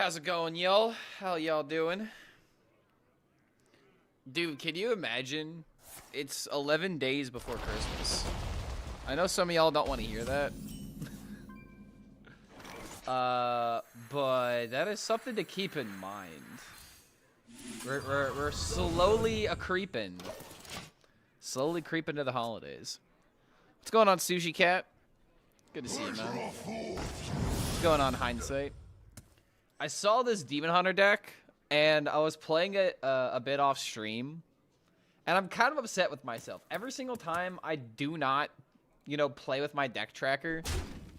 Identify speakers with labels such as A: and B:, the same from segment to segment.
A: how's it going, y'all? How y'all doing? Dude, can you imagine? It's 11 days before Christmas. I know some of y'all don't want to hear that. But that is something to keep in mind. We're slowly a-creeping. Slowly creeping to the holidays. What's going on, Sushi Cat? Good to see you, man. What's going on, Hindsight? I saw this Demon Hunter deck, and I was playing it a bit off stream, and I'm kind of upset with myself. Every single time I do not, you know, play with my deck tracker,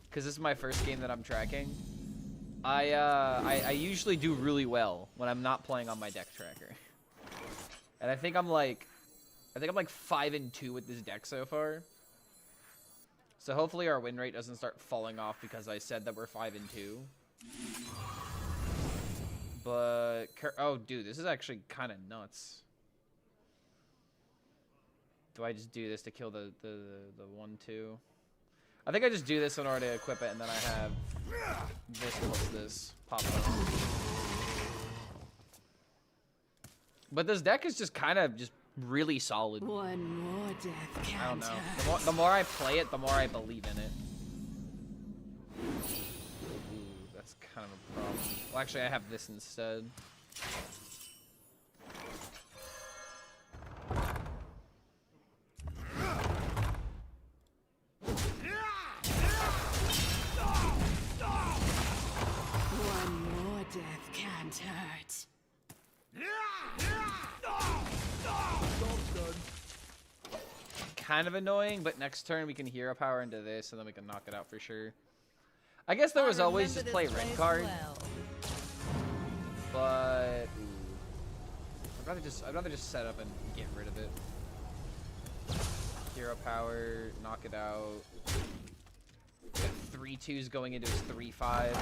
A: because this is my first game that I'm tracking, I usually do really well when I'm not playing on my deck tracker. And I think I'm like 5-2 with this deck so far. So hopefully our win rate doesn't start falling off because I said that we're 5-2. But oh, dude, this is actually kind of nuts. Do I just do this to kill the 1/2? I think I just do this in order to equip it, and then I have this plus this pop up. But this deck is just kind of just really solid.
B: One more death counter.
A: I don't know. The more I play it, the more I believe in it. Ooh, that's kind of a problem. Well, actually, I have this instead.
B: Death can't hurt.
A: Kind of annoying, but next turn we can hero power into this, and then we can knock it out for sure. I guess there was always just play red card,
B: well.
A: but I'd rather just set up and get rid of it. Hero power, knock it out. We got 3/2s going into his 3/5.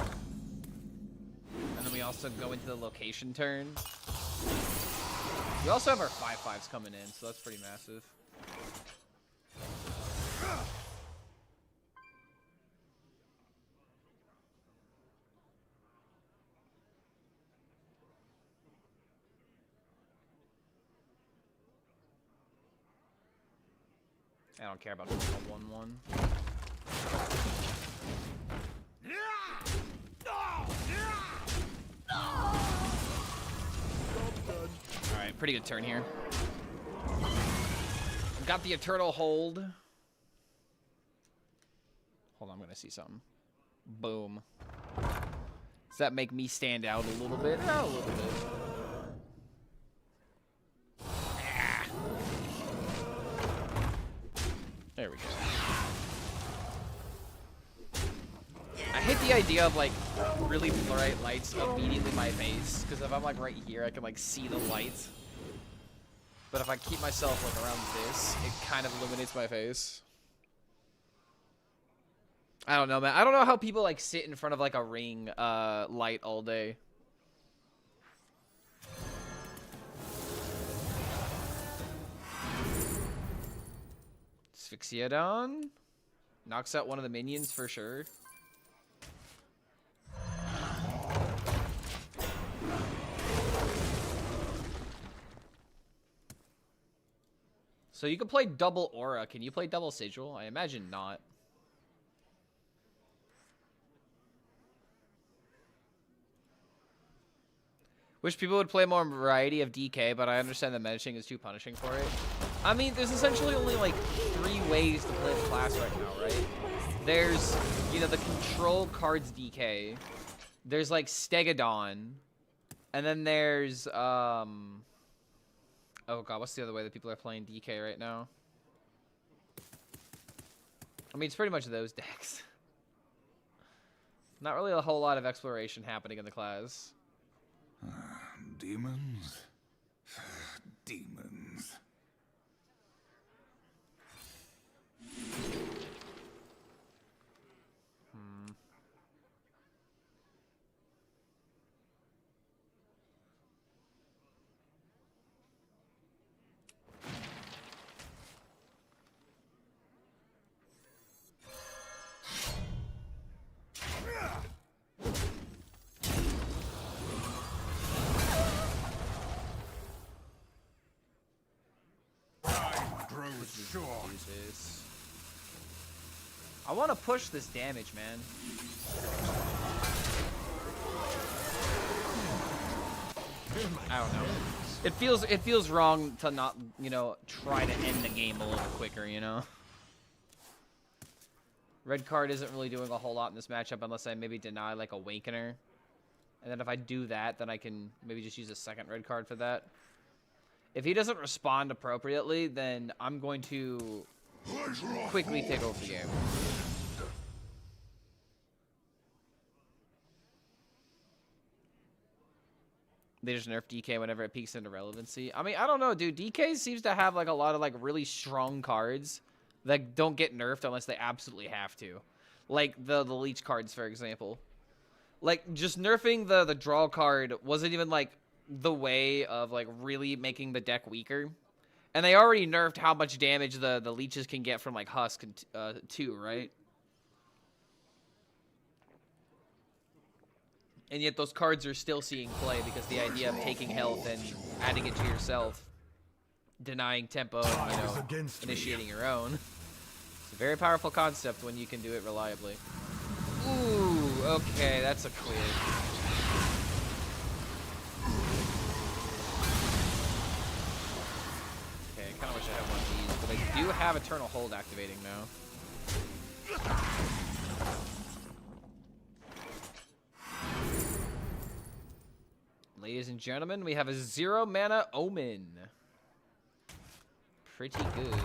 A: And then we also go into the location turn. We also have our 5/5s coming in, so that's pretty massive. I don't care about a 1/1. Alright, pretty good turn here. I've got the Eternal Hold. Hold on, I'm gonna see something. Boom. Does that make me stand out a little bit? Oh, a little bit. Ah. There we go. I hate the idea of like really bright lights immediately in my face, because if I'm like right here, I can like see the lights. But if I keep myself like around this, it kind of illuminates my face. I don't know, man. I don't know how people like sit in front of like a ring light all day. Asphyxiodon knocks out one of the minions for sure. So you can play double Aura. Can you play double Sigil? I imagine not. Wish people would play more variety of DK, but I understand that menacing is too punishing for it. I mean, there's essentially only like 3 ways to play the class right now, right? There's, you know, the control cards DK. There's like Stegodon. And then there's, oh god, what's the other way that people are playing DK right now? I mean, it's pretty much those decks. Not really a whole lot of exploration happening in the class.
C: Demons? Demons.
A: Jesus. I want to push this damage, man. I don't know. It feels wrong to not, you know, try to end the game a little quicker, you know. Red card isn't really doing a whole lot in this matchup unless I maybe deny like Awakener. And then if I do that, then I can maybe just use a second red card for that. If he doesn't respond appropriately, then I'm going to quickly take over the game. They just nerf DK whenever it peaks into relevancy. I mean, I don't know, dude. DK seems to have like a lot of like really strong cards that don't get nerfed unless they absolutely have to. Like the leech cards, for example. Like just nerfing the draw card wasn't even like the way of like really making the deck weaker. And they already nerfed how much damage the leeches can get from like Husk too, right? And yet those cards are still seeing play because the idea of taking health and adding it to yourself, denying tempo, and, you know, initiating your own. It's a very powerful concept when you can do it reliably. Ooh, okay, that's a clear. Okay, I kind of wish I had one of these, but I do have Eternal Hold activating now. Ladies and gentlemen, we have a 0 mana Omen. Pretty good.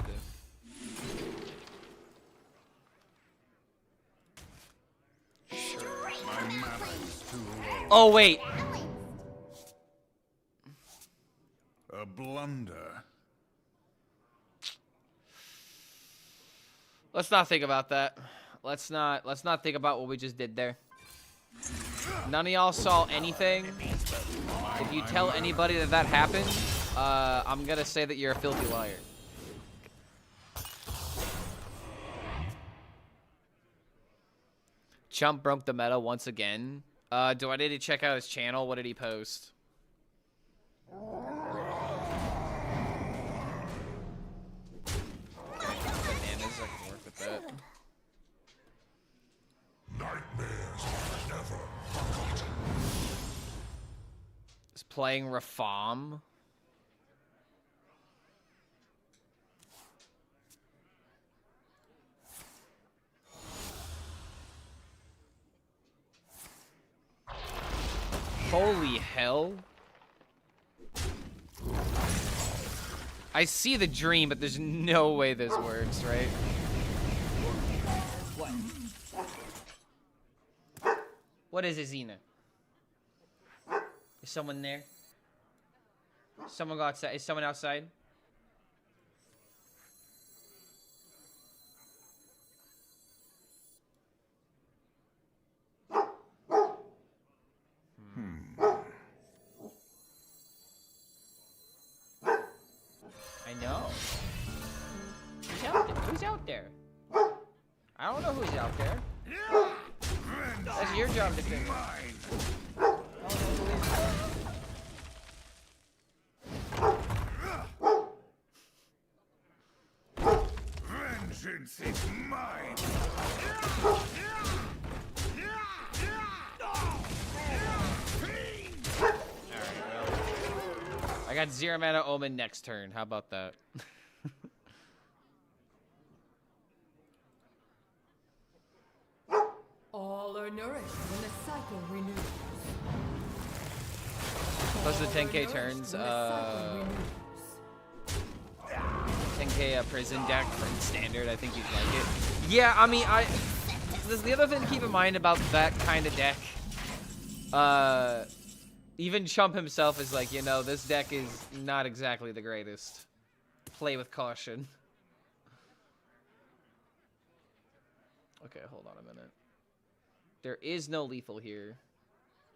A: Sure. Oh, wait.
C: A blunder.
A: Let's not think about that. Let's not think about what we just did there. None of y'all saw anything. If you tell anybody that happened, I'm gonna say that you're a filthy liar. Chump broke the meta once again. Do I need to check out his channel? What did he post? Damage, I can work with that.
C: Nightmares are never forgotten.
A: Is playing Rafaam. Holy hell. I see the dream, but there's no way this works, right? What? What is it, Xena? Is someone there? Someone go outside. Is someone outside? I know. Who's out there? I don't know who's out there. That's your job to figure out.
C: Vengeance is mine.
A: I got 0 mana Omen next turn. How about that?
B: All are nourished when the cycle renews.
A: Plus the
B: All are
A: 10k
B: nourished
A: turns.
B: when the cycle renews.
A: 10k prison deck from standard. I think you'd like it. Yeah, I mean, This is the other thing to keep in mind about that kind of deck. Even Chump himself is like, you know, this deck is not exactly the greatest. Play with caution. Okay, hold on a minute. There is no lethal here.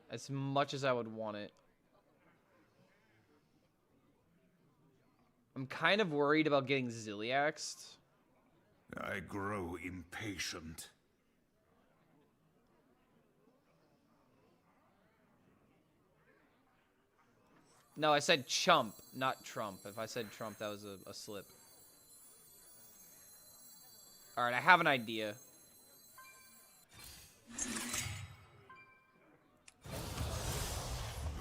A: As much as I would want it. I'm kind of worried about getting Zilliaxed.
C: I grow impatient.
A: No, I said Chump, not Trump. If I said Trump, that was a slip. Alright, I have an idea.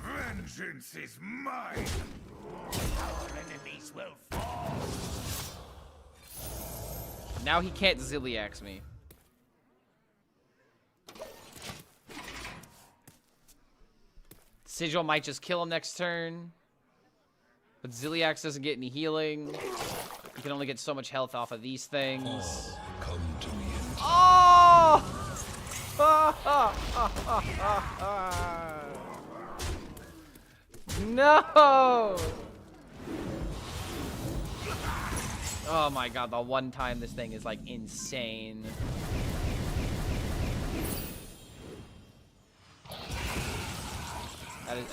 C: Vengeance is mine. Our enemies will fall.
A: Now he can't Zilliax me. Sigil might just kill him next turn. But Zilliax doesn't get any healing. You can only get so much health off of these things.
D: Come to me.
A: Oh! No! Oh my god, the one time this thing is like insane.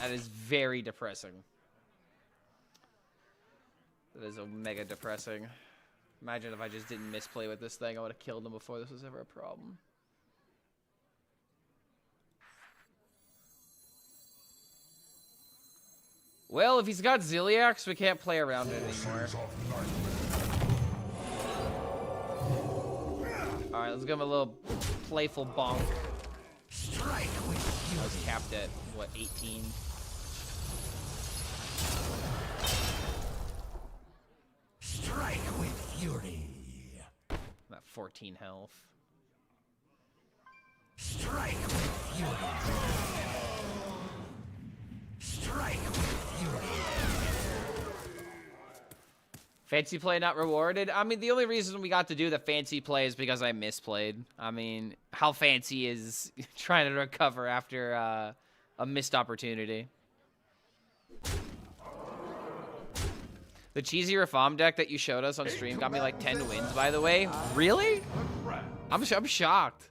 A: That is very depressing. That is mega depressing. Imagine if I just didn't misplay with this thing. I would have killed him before this was ever a problem. Well, if he's got Zilliax, we can't play around it anymore. Alright, let's give him a little playful bonk.
C: Strike with
A: I was capped at, what, 18?
C: Strike with fury.
A: I'm at 14 health.
C: Strike with fury. Strike with fury.
A: Fancy play not rewarded? I mean, the only reason we got to do the fancy play is because I misplayed. I mean, how fancy is trying to recover after a missed opportunity? The cheesy Rafaam deck that you showed us on stream got me like 10 wins, by the way. Really? I'm shocked.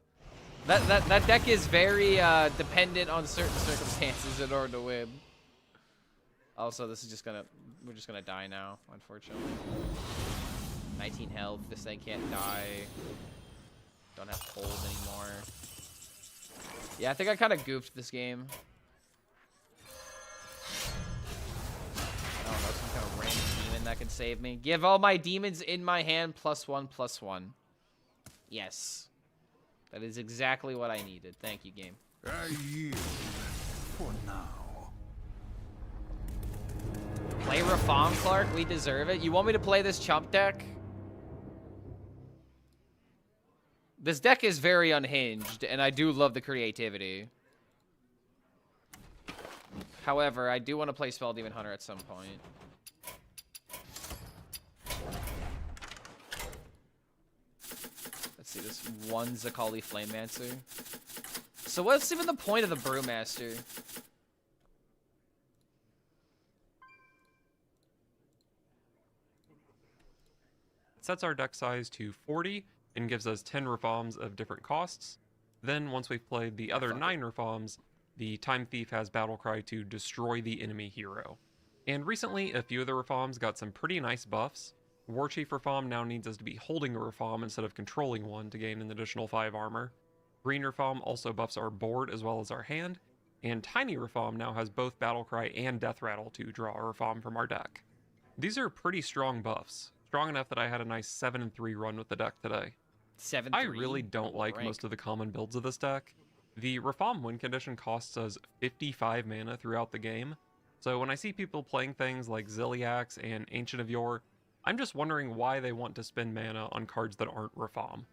A: That deck is very dependent on certain circumstances in order to win. Also, this is just gonna, we're just gonna die now, unfortunately. 19 health, this thing can't die. Don't have hold anymore. Yeah, I think I kind of goofed this game. I don't know, some kind of random demon that can save me. Give all my demons in my hand +1/+1. Yes. That is exactly what I needed. Thank you, game.
C: I yield for now.
A: Play Rafaam, Clark. We deserve it. You want me to play this chump deck? This deck is very unhinged, and I do love the creativity. However, I do want to play Spell Demon Hunter at some point. Let's see, this one Zakali Flamemancer. So what's even the point of the Brewmaster?
E: Sets our deck size to 40 and gives us 10 Rafaams of different costs. Then, once we've played the other 9 Rafaams, the Time Thief has Battlecry to destroy the enemy hero. And recently, a few of the Rafaams got some pretty nice buffs. Warchief Rafaam now needs us to be holding a Rafaam instead of controlling one to gain an additional 5 armor. Green Rafaam also buffs our board as well as our hand. And Tiny Rafaam now has both Battlecry and Death Rattle to draw a Rafaam from our deck. These are pretty strong buffs. Strong enough that I had a nice 7-3 run with the deck today.
A: 7-3?
E: I really don't like most of the common builds of this deck. The Rafaam win condition costs us 55 mana throughout the game, so when I see people playing things like Zilliax and Ancient of Yore, I'm just wondering why they want to spend mana on cards that aren't Rafaam.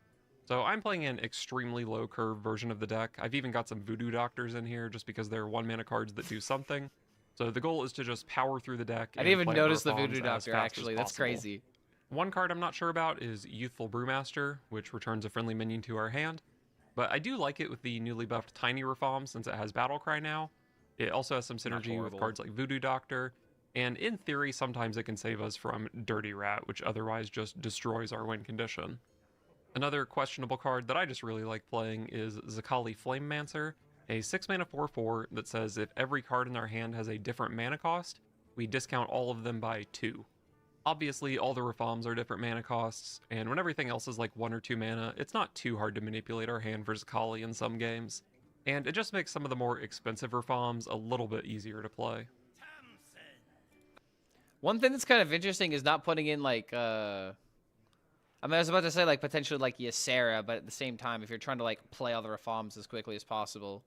E: So I'm playing an extremely low curve version of the deck. I've even got some Voodoo Doctors in here just because they're 1 mana cards that do something. So the goal is to just power through the deck.
A: I didn't even
E: play
A: notice the
E: Rafaams
A: Voodoo
E: as
A: Doctor,
E: fast as
A: actually. That's
E: possible.
A: crazy.
E: One card I'm not sure about is Youthful Brewmaster, which returns a friendly minion to our hand. But I do like it with the newly buffed Tiny Rafaam since it has Battlecry now. It also has some synergy with cards like Voodoo Doctor. And in theory, sometimes it can save us from Dirty Rat, which otherwise just destroys our win condition. Another questionable card that I just really like playing is Zakali Flamemancer, a 6-mana 4/4 that says if every card in our hand has a different mana cost, we discount all of them by 2. Obviously, all the Rafaams are different mana costs, and when everything else is like 1 or 2 mana, it's not too hard to manipulate our hand for Zakali in some games. And it just makes some of the more expensive Rafaams a little bit easier to play.
A: One thing that's kind of interesting is not putting in like I mean, I was about to say, like, potentially, like, Ysera, but at the same time, if you're trying to, like, play all the Rafaams as quickly as possible,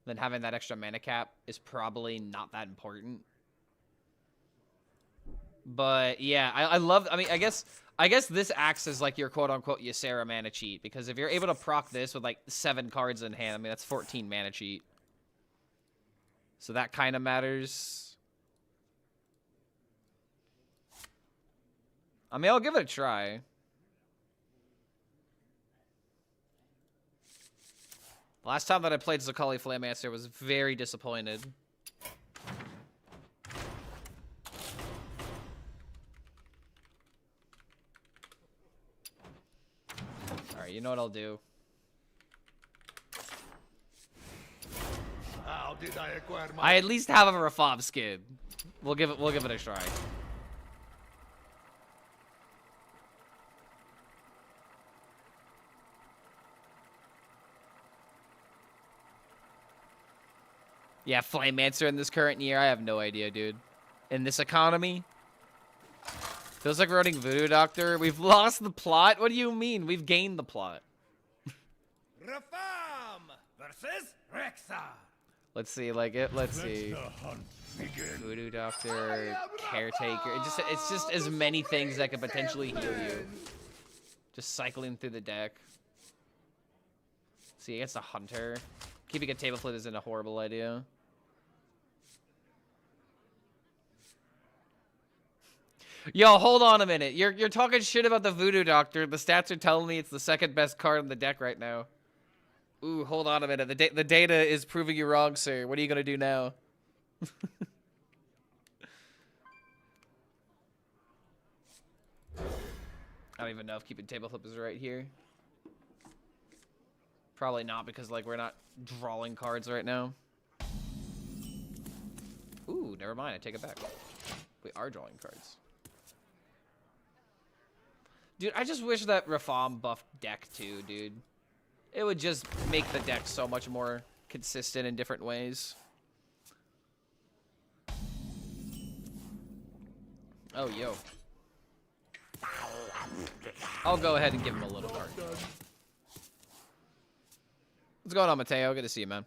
A: then having that extra mana cap is probably not that important. But, yeah, I love... I mean, I guess this acts as, like, your quote-unquote Ysera mana cheat, because if you're able to proc this with, like, 7 cards in hand, I mean, that's 14 mana cheat. So that kind of matters. I mean, I'll give it a try. Last time that I played Zakali Flameaster, I was very disappointed. Alright, you know what I'll do?
C: How did I acquire my...
A: I at least have a Rafaam skin. We'll give it a try. Yeah, Flameaster in this current year, I have no idea, dude. In this economy? Feels like we're running Voodoo Doctor. We've lost the plot? What do you mean? We've gained the plot.
C: Rafaam versus Rexa.
A: Let's see, like it. Let's see.
C: The hunt begin.
A: Voodoo Doctor, Caretaker. It's just as many things that could potentially heal you. Just cycling through the deck. See, against a Hunter. Keeping a table flip isn't a horrible idea. Yo, hold on a minute. You're talking shit about the Voodoo Doctor. The stats are telling me it's the second best card in the deck right now. Ooh, hold on a minute. The data is proving you wrong, sir. What are you gonna do now? I don't even know if keeping table flip is right here. Probably not, because like we're not drawing cards right now. Ooh, never mind. I take it back. We are drawing cards. Dude, I just wish that Rafaam buffed deck too, dude. It would just make the deck so much more consistent in different ways. Oh, yo. I'll go ahead and give him a little card. What's going on, Mateo? Good to see you, man.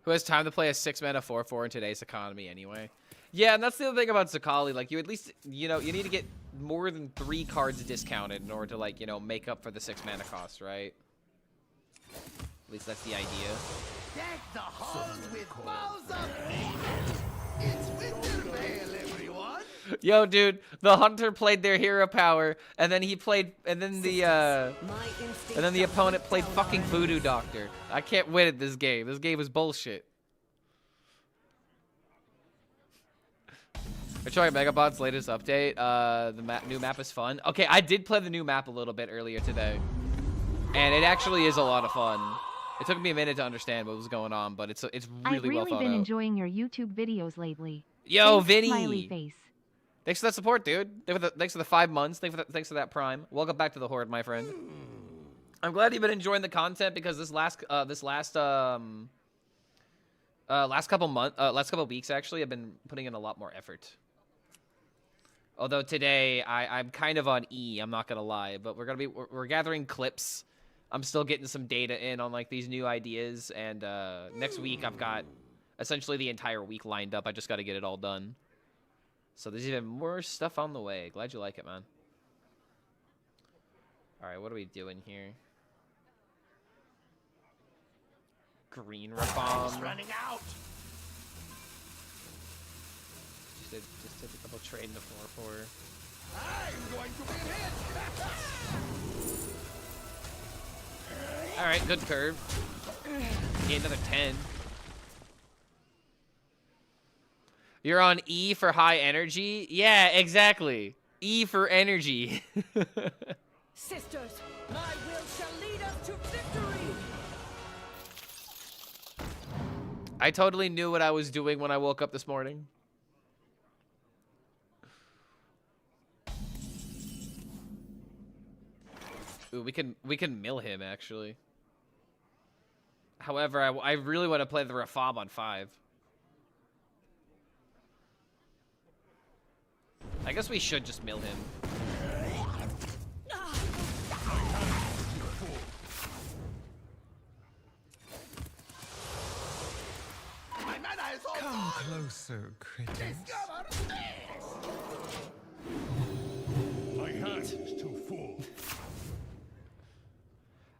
A: Who has time to play a 6-mana 4/4 in today's economy anyway? Yeah, and that's the other thing about Zakali. Like, you at least, you know, you need to get more than 3 cards discounted in order to, like, you know, make up for the 6 mana cost, right? At least that's the idea.
C: Deck the halls with boughs of refinement. It's Wintervale, everyone.
A: Yo, dude, the Hunter played their hero power, and then he played, and then the opponent played fucking Voodoo Doctor. I can't win at this game. This game is bullshit. We're trying Megabot's latest update. The new map is fun. Okay, I did play the new map a little bit earlier today, and it actually is a lot of fun. It took me a minute to understand what was going on, but it's really well thought out.
D: I've really been enjoying your YouTube videos lately.
A: Yo,
D: Thanks,
A: Vinny.
D: Smiley face.
A: Thanks for that support, dude. Thanks for the 5 months. Thanks for that Prime. Welcome back to the Horde, my friend. I'm glad you've been enjoying the content, because this last couple weeks actually, I've been putting in a lot more effort. Although today I'm kind of on E, I'm not gonna lie, but we're gathering clips. I'm still getting some data in on like these new ideas, and next week I've got essentially the entire week lined up. I just got to get it all done. So there's even more stuff on the way. Glad you like it, man. All right, what are we doing here? Green Rafaam.
C: Running out.
A: Just take a couple trade in the 4/4.
C: I'm going to be hit.
A: All right, good curve. Need another 10. You're on E for high energy? Yeah, exactly. E for energy.
B: Sisters, my will shall lead us to victory.
A: I totally knew what I was doing when I woke up this morning. Ooh, we can mill him actually. However, I really want to play the Rafaam on 5. I guess we should just mill him.
F: closer, critters.
C: Discover this!
G: My hand is too full.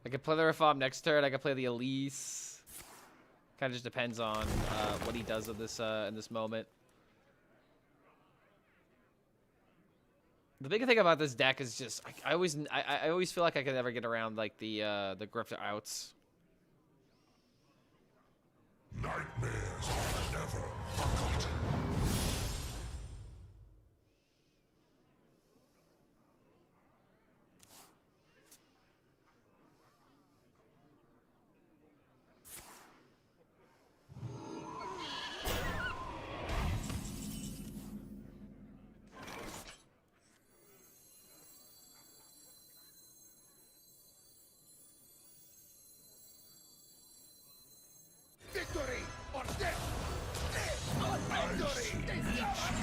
A: I could play the Rafaam next turn. I could play the Elise. Kind of just depends on what he does in this moment. The big thing about this deck is just I always feel like I could never get around like the Grifter outs.
G: Nightmares are never forgotten.
C: Victory or death! Death or victory! Discover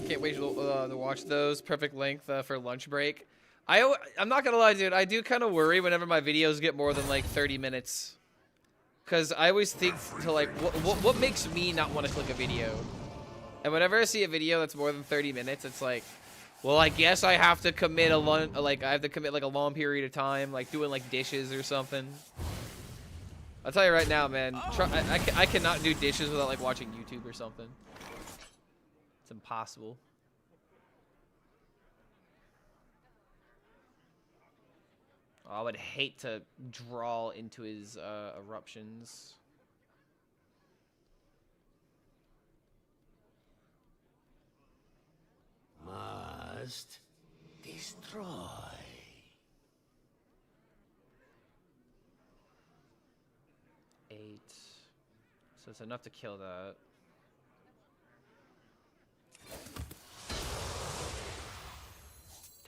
C: this!
A: Can't wait to watch those. Perfect length for lunch break. I'm not gonna lie, dude. I do kind of worry whenever my videos get more than like 30 minutes, because I always think to like what makes me not want to click a video. And whenever I see a video that's more than 30 minutes, it's like, well, I guess I have to commit I have to commit like a long period of time, like doing like dishes or something. I'll tell you right now, man. I cannot do dishes without like watching YouTube or something. It's impossible. Oh, I would hate to draw into his eruptions.
C: Must destroy.
A: Eight. So it's enough to kill that.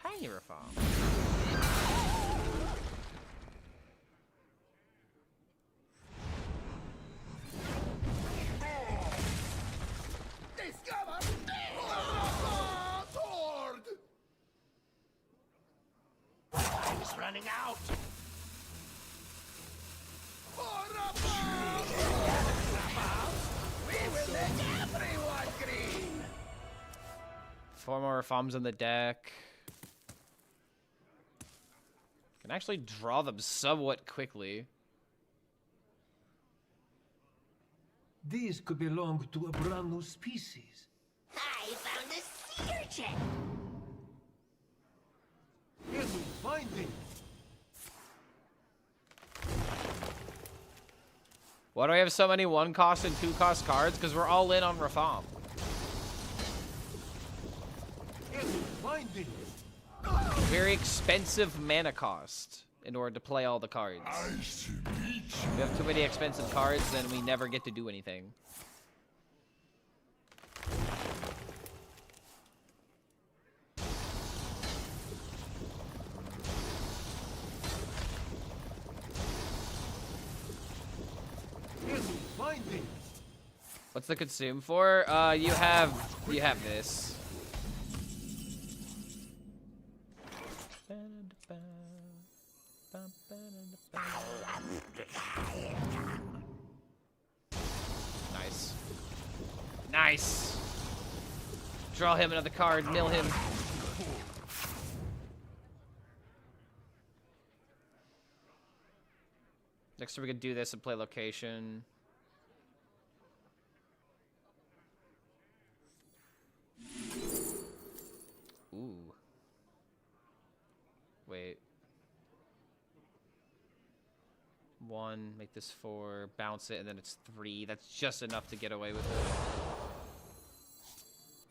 A: Tiny Rafaam.
C: Discover sword! Time's running out. We will make everyone green.
A: 4 more Rafaams on the deck. Can actually draw them somewhat quickly.
F: These could belong to a brand new species.
C: I found a sea urchin.
F: It will find it.
A: Why do we have so many 1-cost and 2-cost cards? Because we're all in on Rafaam.
F: It will find it.
A: Very expensive mana cost in order to play all the cards.
G: Nice to meet you.
A: We have too many expensive cards, then we never get to do anything.
F: It will find it.
A: What's the consume for? You have this. Nice. Nice. Draw him another card, mill him. Next time we can do this and play location. Ooh. Wait. 1, make this 4, bounce it, and then it's 3. That's just enough to get away with it.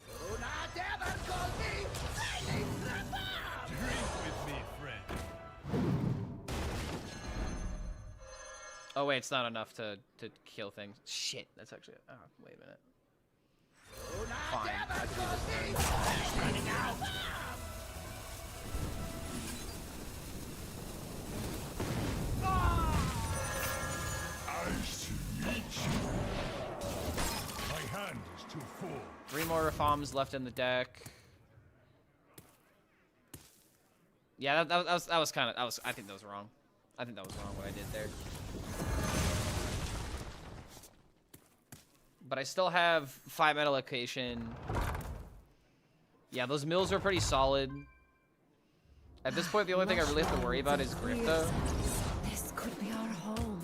C: Do not ever call me Silent Rafaam!
G: Drink with me, friend.
A: Oh wait, it's not enough to kill things. Shit, that's actually. Oh, wait a minute.
C: Do not
A: Fine, I
C: ever
A: can do
C: call
A: this
C: me Silent Rafaam!
G: Nice to meet you. My hand is too full.
A: 3 more Rafaams left in the deck. Yeah, that was kind of I think that was wrong. I think that was wrong what I did there. but I still have 5 mana location. Yeah, those mills are pretty solid. At this point, the only thing I really have to worry about is Grifta.
B: This could be our home.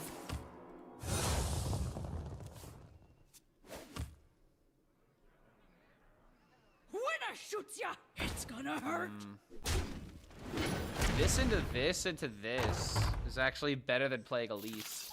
B: When I shoots ya, it's gonna hurt.
A: This into this into this is actually better than playing Elise.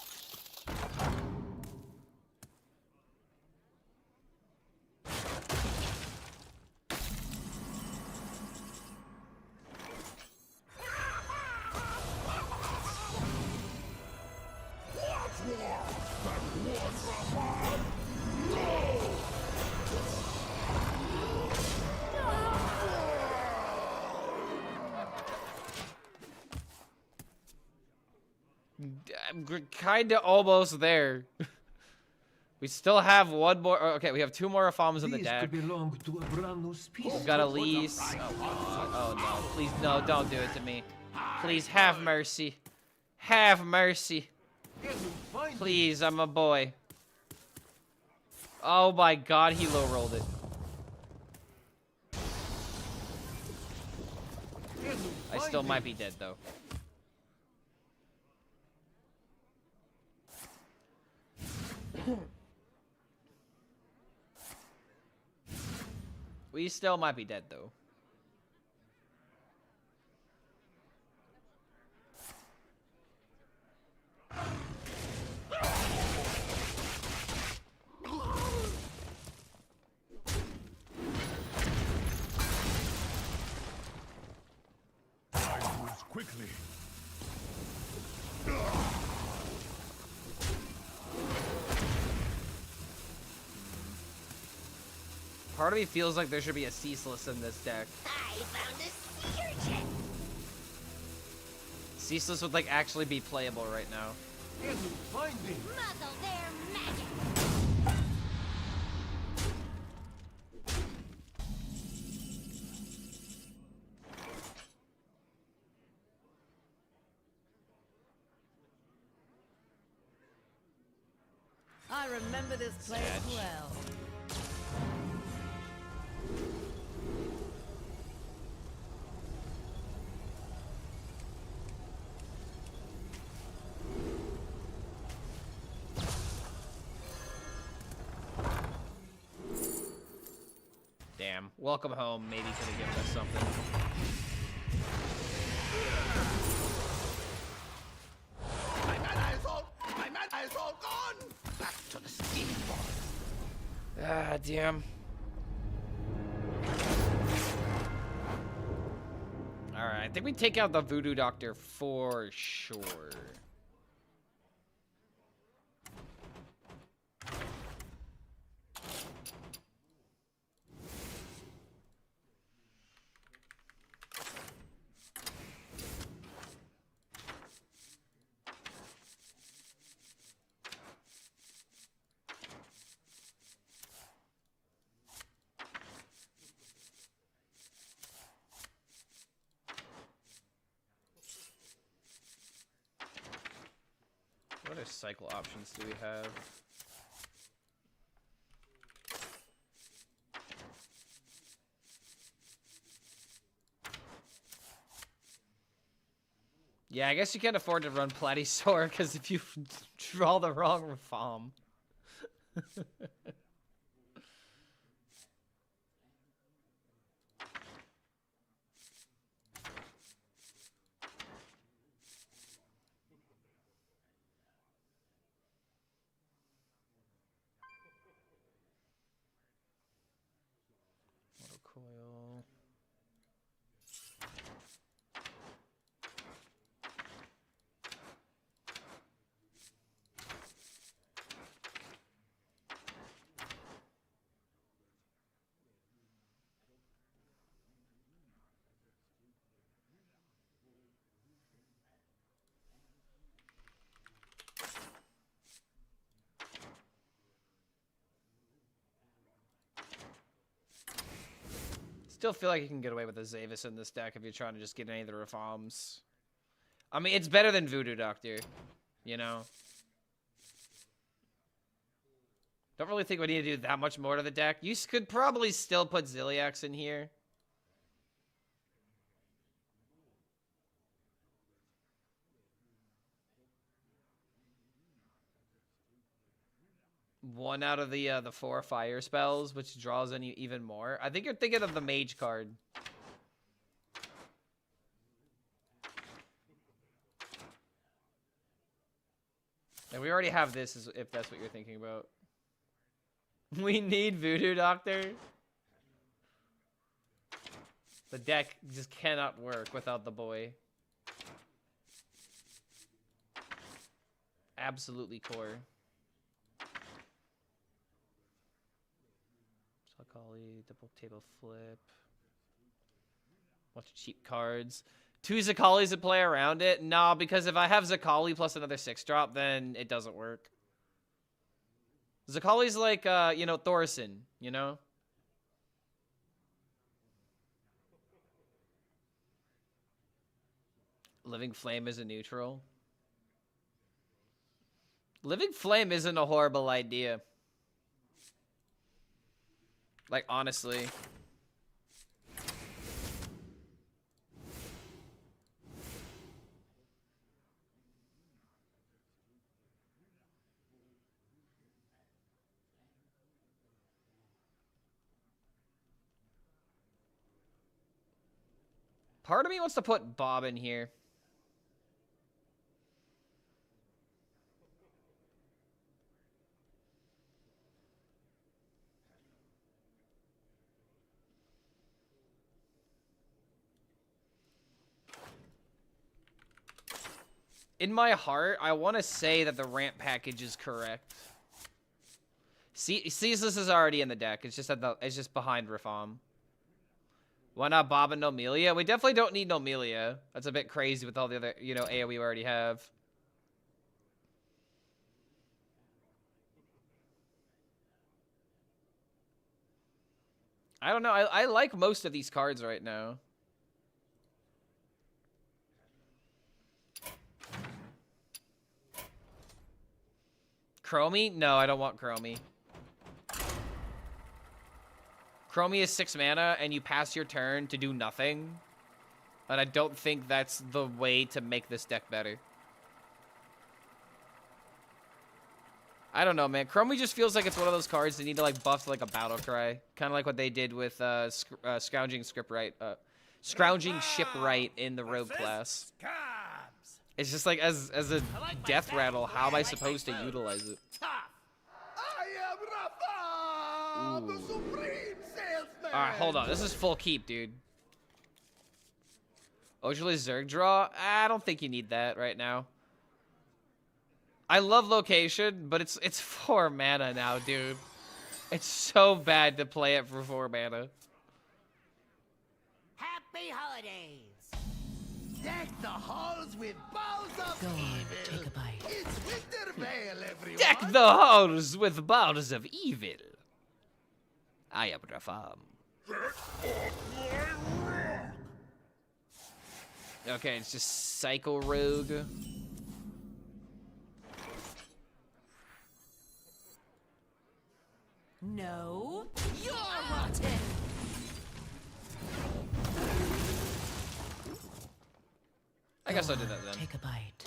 A: I'm kind of almost there. We still have one more. Okay, we have 2 more Rafaams in the
F: These
A: deck.
F: could belong to a brand new species.
A: We've got Elise. Oh no! Please no! Don't do it to me. Please have mercy. Have mercy. Please, I'm a boy. Oh my God! He low rolled it. I still might be dead though. We still might be dead though.
G: I moves quickly.
A: Part of me feels like there should be a Ceaseless in this deck.
B: I found a sea urchin.
A: Ceaseless would like actually be playable right now.
B: Muzzle their magic. I remember this place well.
A: Damn. Welcome home. Maybe could have given us something.
C: My mana is all gone. Back to the steam ball.
A: Ah, damn. Alright, I think we take out the Voodoo Doctor for sure. What other cycle options do we have? Yeah, I guess you can't afford to run Platysaur because if you draw the wrong Rafaam. Coil. Still feel like you can get away with a Zavis in this deck if you're trying to just get any of the Rafaams. I mean, it's better than Voodoo Doctor, you know? Don't really think we need to do that much more to the deck. You could probably still put Ziliax in here. One out of the 4 fire spells, which draws any even more. I think you're thinking of the mage card. And we already have this, if that's what you're thinking about. We need Voodoo Doctor. The deck just cannot work without the boy. Absolutely core. Zakali, double table flip. Bunch of cheap cards. 2 Zakalis to play around it? No, because if I have Zakali plus another 6-drop, then it doesn't work. Zakali's like, you know, Thorson, you know? Living Flame is a neutral. Living Flame isn't a horrible idea. Like, honestly. Part of me wants to put Bob in here. In my heart, I want to say that the ramp package is correct. Ceaseless is already in the deck. It's just behind Rafaam. Why not Bob and Nomelia? We definitely don't need Nomelia. That's a bit crazy with all the other, you know, AoE we already have. I don't know. I like most of these cards right now. Chromie? No, I don't want Chromie. Chromie is 6 mana, and you pass your turn to do nothing. And I don't think that's the way to make this deck better. I don't know, man. Chromie just feels like it's one of those cards that need to, like, buff to, like, a battle cry. Kind of like what they did with Scrounging Shipwright in the Rogue class. It's just like, as a death rattle, how am I supposed to utilize it?
C: I am Rafaam, the supreme salesman.
A: Alright, hold on. This is full keep, dude. Ojali Zerg draw? I don't think you need that right now. I love location, but it's 4 mana now, dude. It's so bad to play it for 4 mana.
C: Happy holidays. Deck the halls with boughs of
B: Go on,
C: evil.
B: take a bite.
C: It's Wintervale, everyone.
A: Deck the halls with boughs of evil. I am Rafaam. Okay, it's just Psycho Rogue.
B: No, you're rotten.
A: I guess I'll do that then.
B: Take a bite.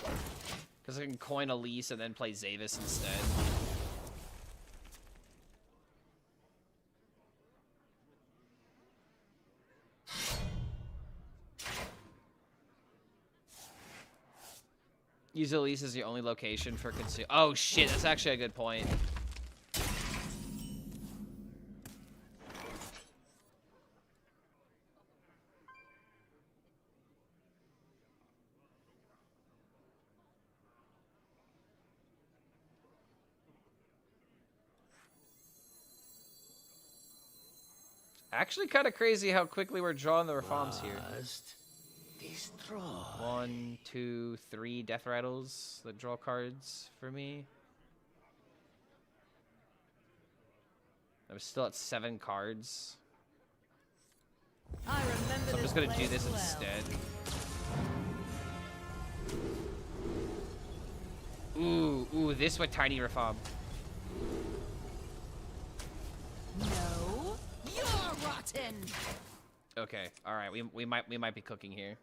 A: Because I can coin Elise and then play Zavis instead. Use Elise as the only location for consume. Oh shit, that's actually a good point. Actually kind of crazy how quickly we're drawing the Rafaams here.
C: Destroy.
A: 1, 2, 3 death rattles that draw cards for me. I'm still at 7 cards.
B: I remember
A: So I'm just gonna do
B: place
A: this
B: well.
A: instead. Ooh, this with Tiny Rafaam.
B: No, you're rotten.
A: Okay, all right. We might be cooking here.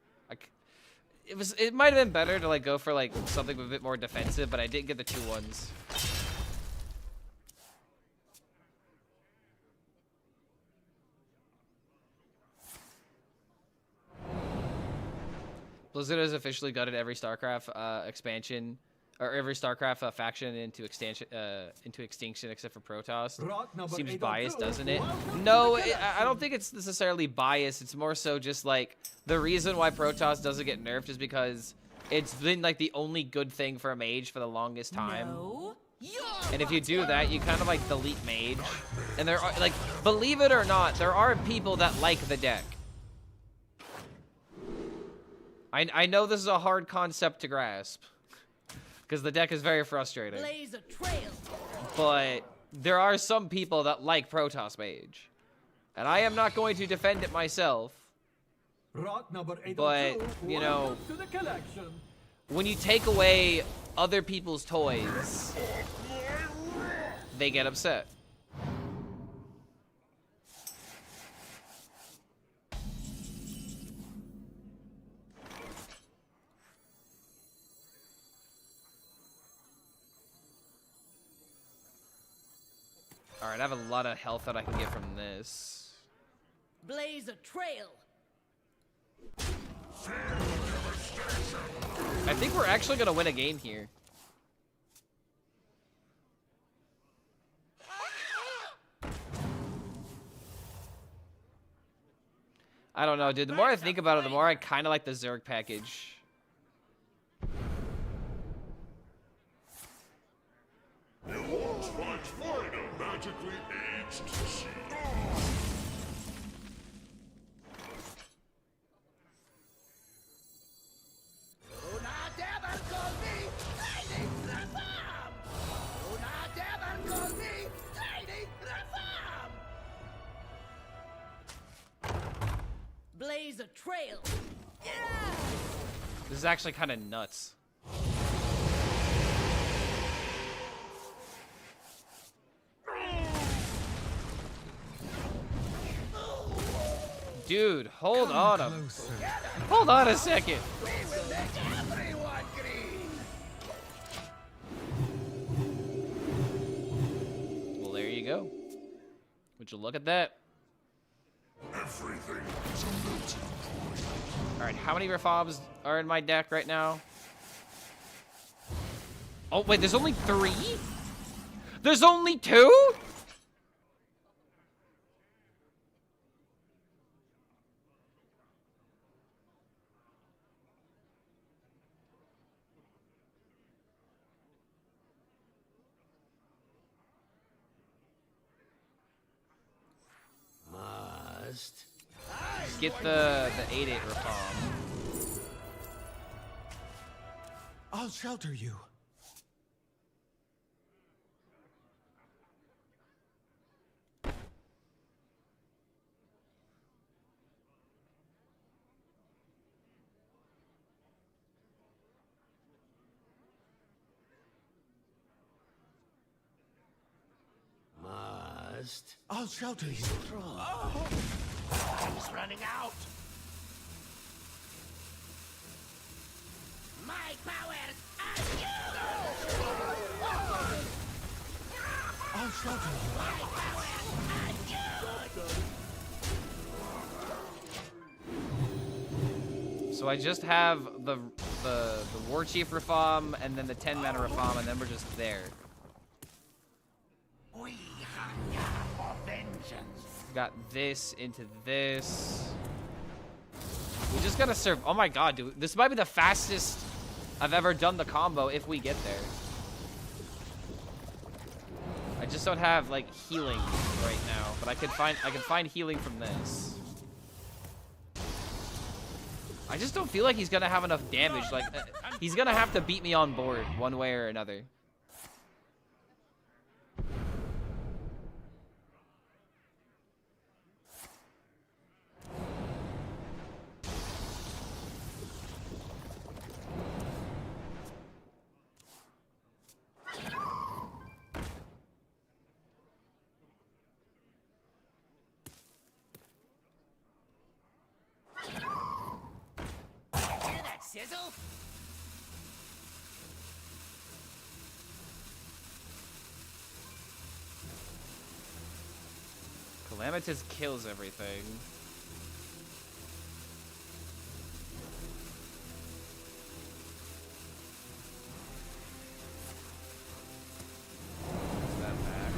A: It might have been better to like go for like something a bit more defensive, but I didn't get the 2-1s. Blizzard has officially gutted every StarCraft expansion, or every StarCraft faction into extinction except for Protoss. Seems biased, doesn't it? No, I don't think it's necessarily biased. It's more so just like the reason why Protoss doesn't get nerfed is because it's been like the only good thing for a mage for the longest time.
B: No, you're
A: And if you do that, you kind of like delete mage. And there are like, believe it or not, there are people that like the deck. I know this is a hard concept to grasp, because the deck is very frustrating.
B: blaze a trail.
A: But there are some people that like Protoss Mage. And I am not going to defend it myself. But, you know, when you take away other people's toys, they get upset. Alright, I have a lot of health that I can get from this.
B: Blaze a trail.
A: I think we're actually going to win a game here. I don't know, dude. The more I think about it, the more I kind of like the Zerg package.
G: You won't find a magically aged seed.
B: Blaze a trail.
A: This is actually kind of nuts. Dude, hold on hold on a second. Well, there you go. Would you look at that?
G: Everything.
A: All right, how many Rafabs are in my deck right now? Oh, wait, there's only 3? There's only 2? Get the 8/8 Rafaam.
C: I'll shelter you. I'll shelter you.
H: Time's running out. My powers are you.
C: I'll shelter you.
H: My powers are you.
A: So I just have the War Chief Rafaam and then the 10-mana Rafaam, and then we're just there.
H: We hunger for vengeance.
A: Got this into this. We just gotta serve. Oh my god, dude. This might be the fastest I've ever done the combo if we get there. I just don't have like healing right now, but I can find healing from this. I just don't feel like he's gonna have enough damage. Like he's gonna have to beat me on board one way or another.
H: sizzle?
A: Calamitous kills everything. Is that back?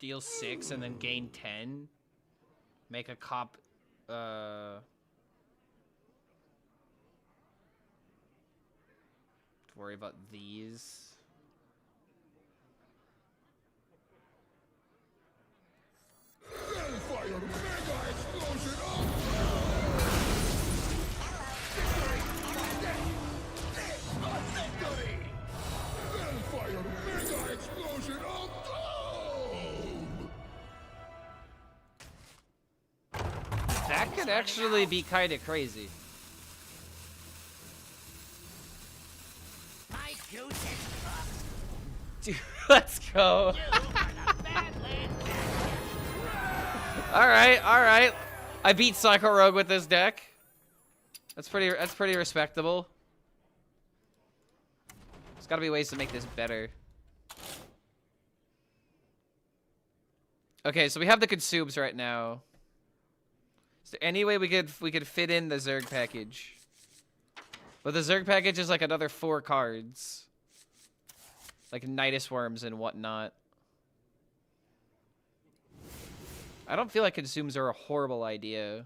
A: Deal 6 and then gain 10. Make a cop. To worry about these.
G: Hellfire mega explosion of victory! Hellfire mega explosion of doom!
A: That could actually be kind of crazy.
H: My goose is cooked.
A: Dude, let's go.
H: You are the Badlands Badger.
A: All right. I beat Psycho Rogue with this deck. That's pretty respectable. There's got to be ways to make this better. Okay, so we have the consumes right now. Is there any way we could fit in the Zerg package? But the Zerg package is like another 4 cards. Like Nidus Worms and whatnot. I don't feel like consumes are a horrible idea.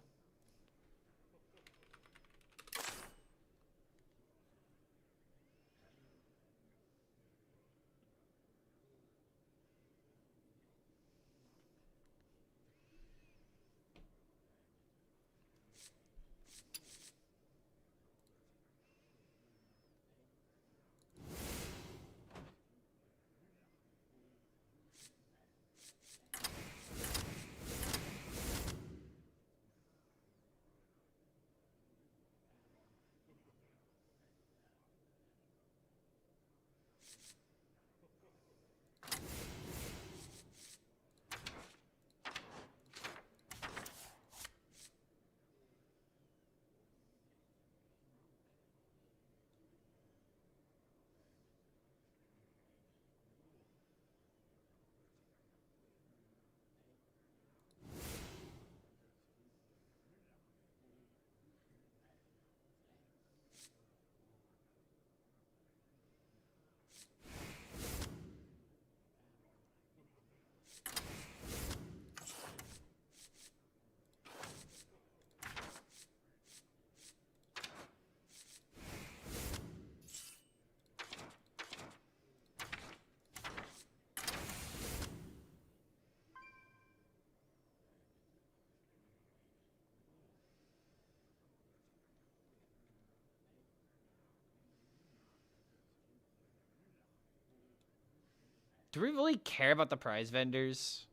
A: Do we really care about the prize vendors?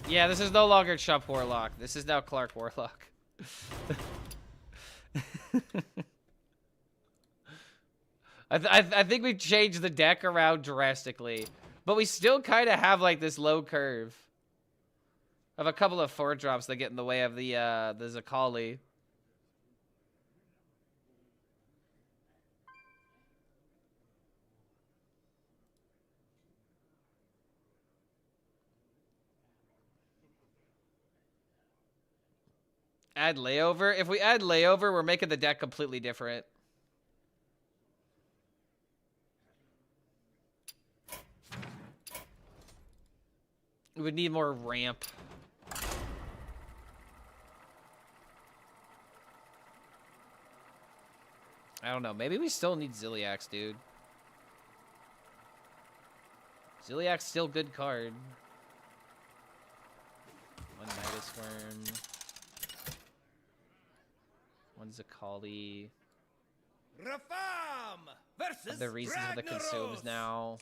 A: Yeah, this is no longer Chup Warlock. This is now Clark Warlock. I think we've changed the deck around drastically. But we still kind of have like this low curve. I have a couple of 4-drops that get in the way of the Zakali. Add layover. If we add layover, we're making the deck completely different. We would need more ramp. I don't know. Maybe we still need Ziliax, dude. Ziliax still good card. One Nidus Worm. One's a Kali.
C: Rafaam versus
A: The reasons for the consumes now.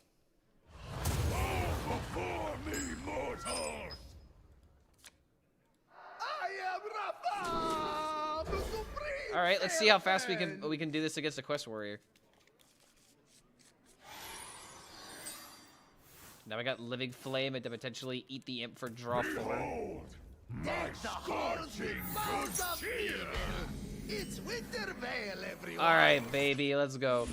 G: Before me, mortals!
C: I am Rafaam, the supreme.
A: All right, let's see how fast we can do this against the quest warrior. Now I got living flame and to potentially eat the imp for draw 4.
G: Behold, my
C: The halls
G: scorching
C: with
G: good
C: boughs of
G: cheer!
C: evil. It's Winter Vale, everyone.
A: All right, baby, let's go.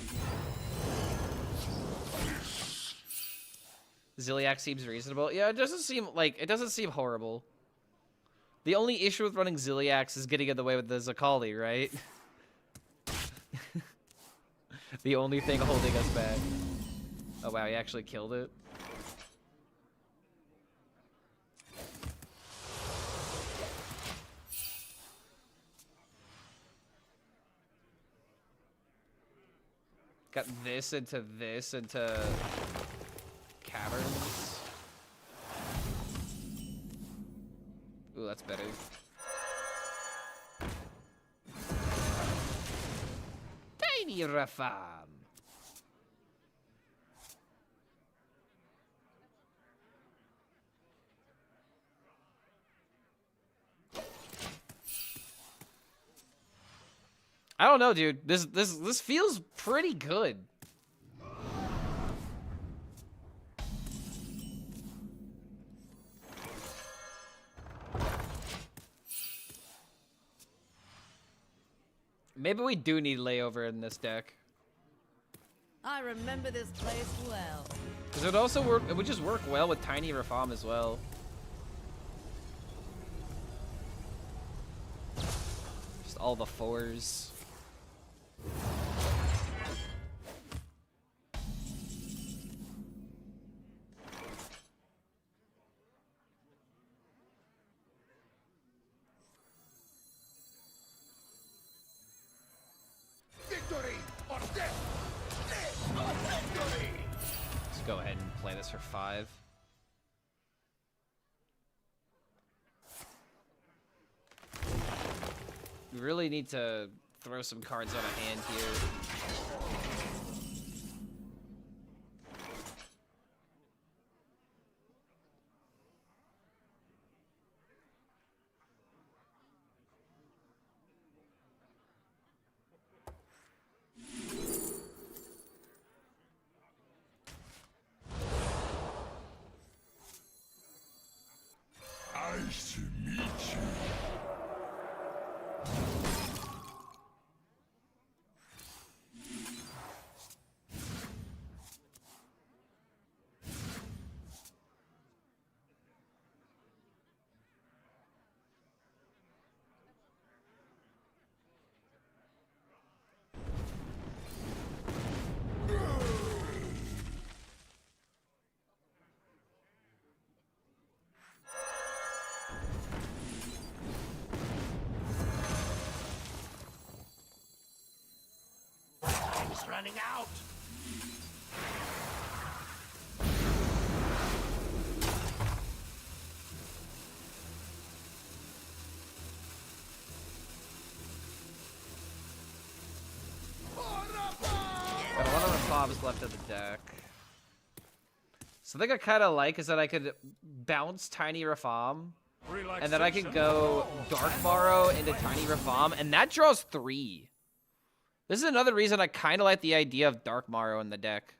A: Ziliax seems reasonable. Yeah, it doesn't seem horrible. The only issue with running Ziliax is getting in the way with the Zakali, right? The only thing holding us back. Oh wow, he actually killed it. Got this into caverns. Ooh, that's better. Tiny Rafaam. I don't know, dude. This feels pretty good. Maybe we do need layover in this deck.
B: I remember this place well.
A: Because it would also work, it would just work well with Tiny Rafaam as well. Just all the 4s.
C: Victory or death. Death or victory.
A: Let's go ahead and play this for 5. We really need to throw some cards out of hand here.
G: Nice to meet you.
H: Time's running out.
A: Got a lot of Rafam's left in the deck. So the thing I kind of like is that I could bounce Tiny Rafaam, and then I could go Dark Morrow into Tiny Rafaam, and that draws 3. This is another reason I kind of like the idea of Dark Morrow in the deck.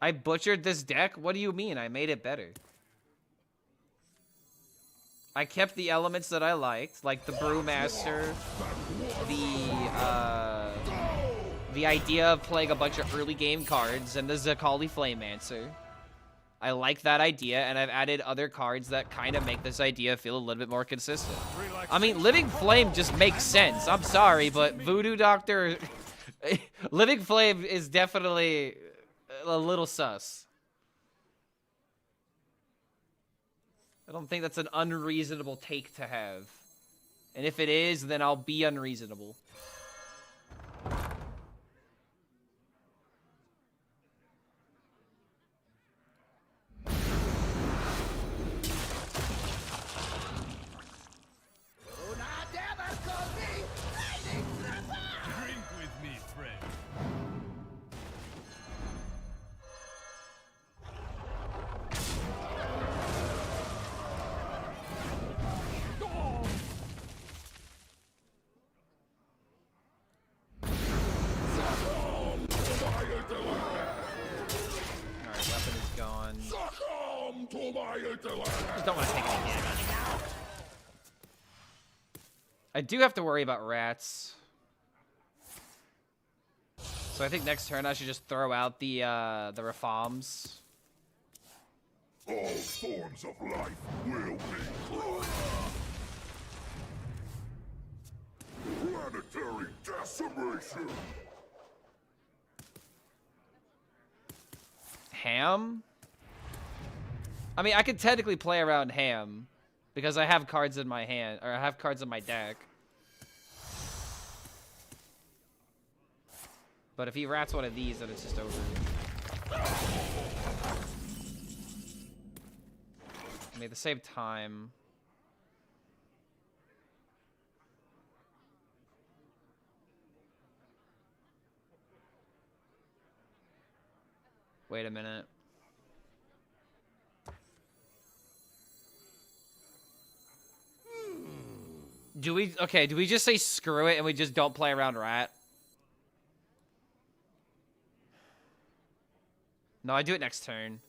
A: I butchered this deck? What do you mean? I made it better. I kept the elements that I liked, like the Brewmaster, the idea of playing a bunch of early game cards, and the Zakali Flamemancer. I like that idea, and I've added other cards that kind of make this idea feel a little bit more consistent. I mean, Living Flame just makes sense. I'm sorry, but Voodoo Doctor... Living Flame is definitely a little sus. I don't think that's an unreasonable take to have. And if it is, then I'll be unreasonable. Just don't want to take any damage. I do have to worry about rats. So I think next turn I should just throw out the Rafaams.
G: All forms of life will be closed. Planetary decimation.
A: Ham? I mean, I could technically play around Ham because I have cards in my hand, or I have cards in my deck. But if he rats one of these, then it's just over. I mean, at the same time... Wait a minute. Do we just say screw it and we just don't play around rat? No, I do it next turn.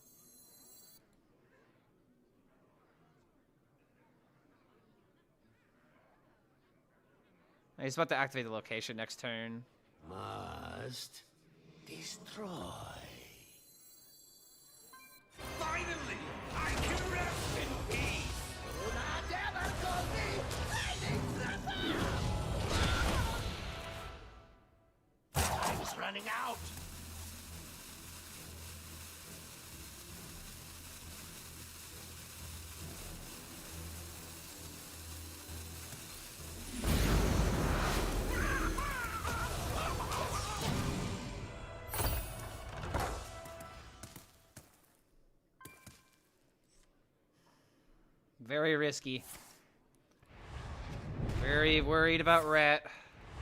A: He's about to activate the location next turn.
C: Must destroy.
H: Finally, I can rest in peace. Time's running out.
A: Very risky. Very worried about rat.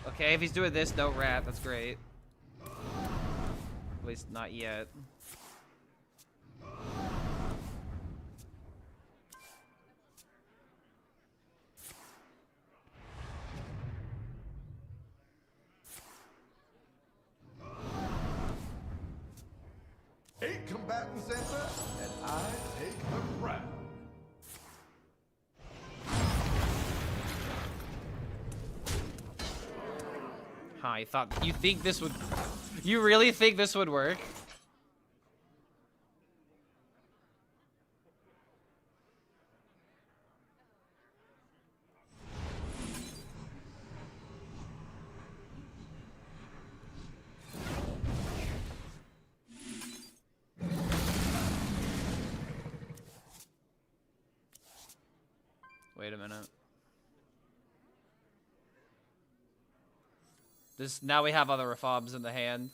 A: Okay, if he's doing this, no rat. That's great. At least not yet.
G: Eight combatants enter, and I take the crown.
A: Huh, you think this would... You really think this would work? Wait a minute. Now we have other Rafaams in the hand.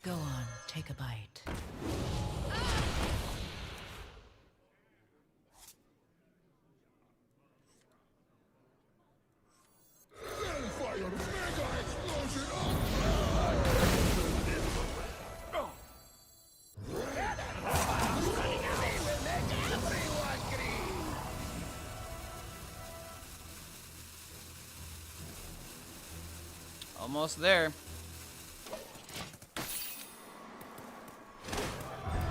B: Go on, take a bite.
A: Almost there.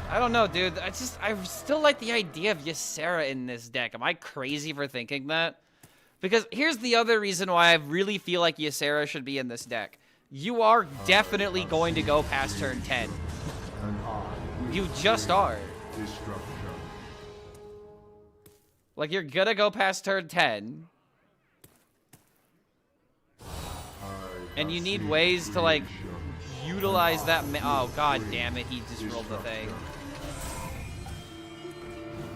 A: I don't know, dude. I still like the idea of Ysera in this deck. Am I crazy for thinking that? Because here's the other reason why I really feel like Ysera should be in this deck. You are definitely going to go past turn 10. You just are. Like, you're gonna go past turn 10. And you need ways to, like, utilize that. Oh, god damn it. He just rolled the thing.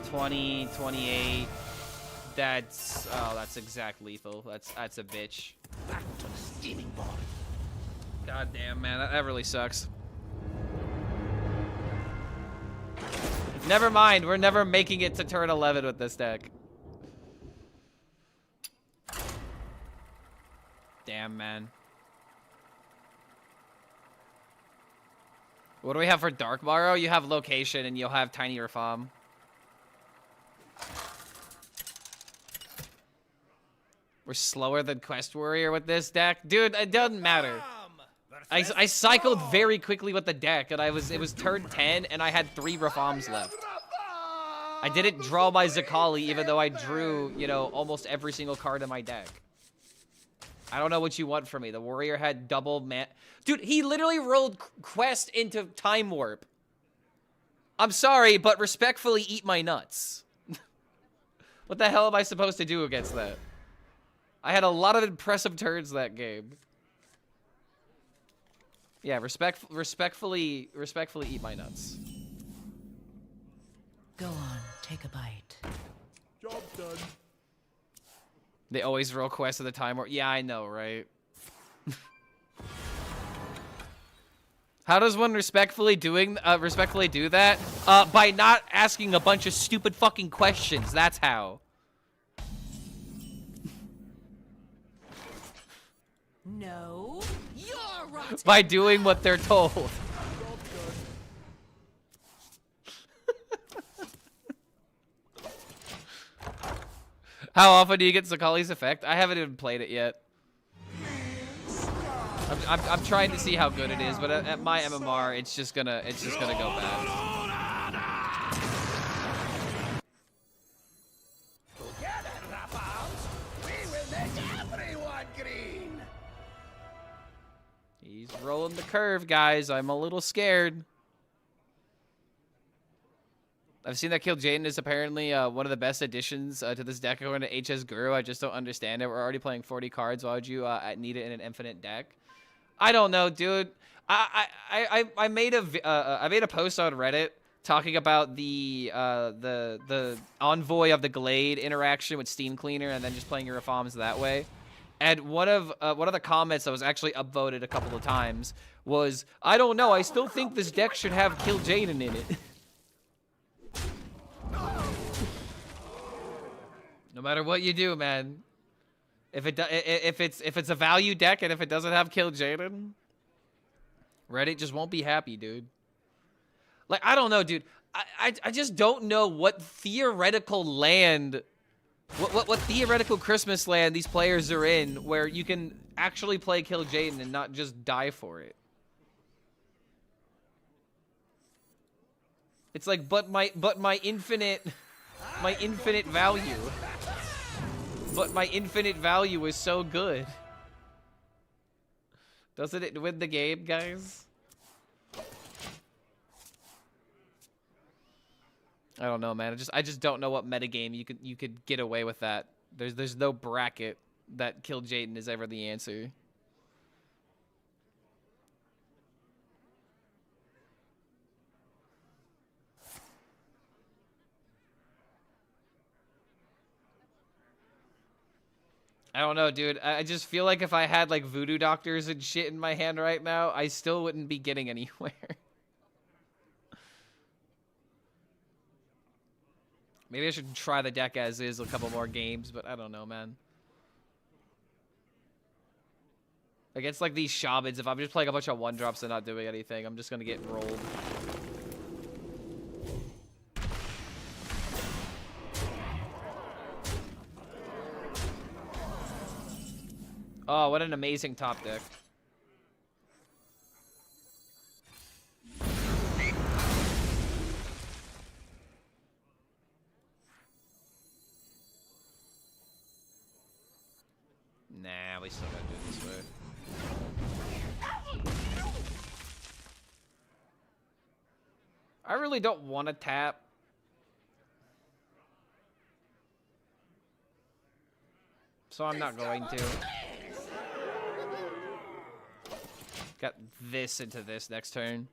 A: 20, 28. That's... Oh, that's exact lethal. That's a bitch.
C: Back to the steaming board.
A: God damn, man. That really sucks. Never mind. We're never making it to turn 11 with this deck. Damn, man. What do we have for Dark Morrow? You have location and you'll have Tiny Rafaam. We're slower than Quest Warrior with this deck. Dude, it doesn't matter.
H: The
A: I cycled very quickly with the deck, and it was turn 10, and I had 3 Rafaams left. I didn't draw my Zakali, even though I drew, you know, almost every single card in my deck. I don't know what you want from me. The warrior had double man. Dude, he literally rolled Quest into Time Warp. I'm sorry, but respectfully eat my nuts. What the hell am I supposed to do against that? I had a lot of impressive turns that game. Yeah, respectfully eat my nuts.
B: Go on, take a bite.
G: Job done.
A: They always roll Quest at the Time Warp. Yeah, I know, right? How does one respectfully do that? By not asking a bunch of stupid fucking questions. That's how.
B: No, you're right.
A: By doing what they're told. How often do you get Zakali's effect? I haven't even played it yet. I'm trying to see how good it is, but at my MMR, it's just gonna go bad.
C: Together, Rafaams, we will make everyone green.
A: He's rolling the curve, guys. I'm a little scared. I've seen that Kill Jaden is apparently one of the best additions to this deck according to HS Guru. I just don't understand it. We're already playing 40 cards. Why would you need it in an infinite deck? I don't know, dude. I made a post on Reddit talking about the Envoy of the Glade interaction with Steam Cleaner and then just playing your Rafaams that way. And one of the comments that was actually upvoted a couple of times was, I don't know, I still think this deck should have Kill Jaden in it. No matter what you do, man. If it's a value deck and if it doesn't have Kill Jaden, Reddit just won't be happy, dude. Like, I don't know, dude. I just don't know what theoretical land, what theoretical Christmas land these players are in where you can actually play Kill Jaden and not just die for it. It's like, but my infinite value. But my infinite value is so good. Doesn't it win the game, guys? I don't know, man. I just don't know what metagame you could get away with that. There's no bracket that Kill Jaden is ever the answer. I don't know, dude. I just feel like if I had, like, voodoo doctors and shit in my hand right now, I still wouldn't be getting anywhere. Maybe I should try the deck as is a couple more games, but I don't know, man. Against, like, these shamans, if I'm just playing a bunch of 1-drops and not doing anything, I'm just gonna get rolled. Oh, what an amazing top deck. Nah, we still gotta do it this way. I really don't want to tap. So I'm not going to. Got this into this next turn.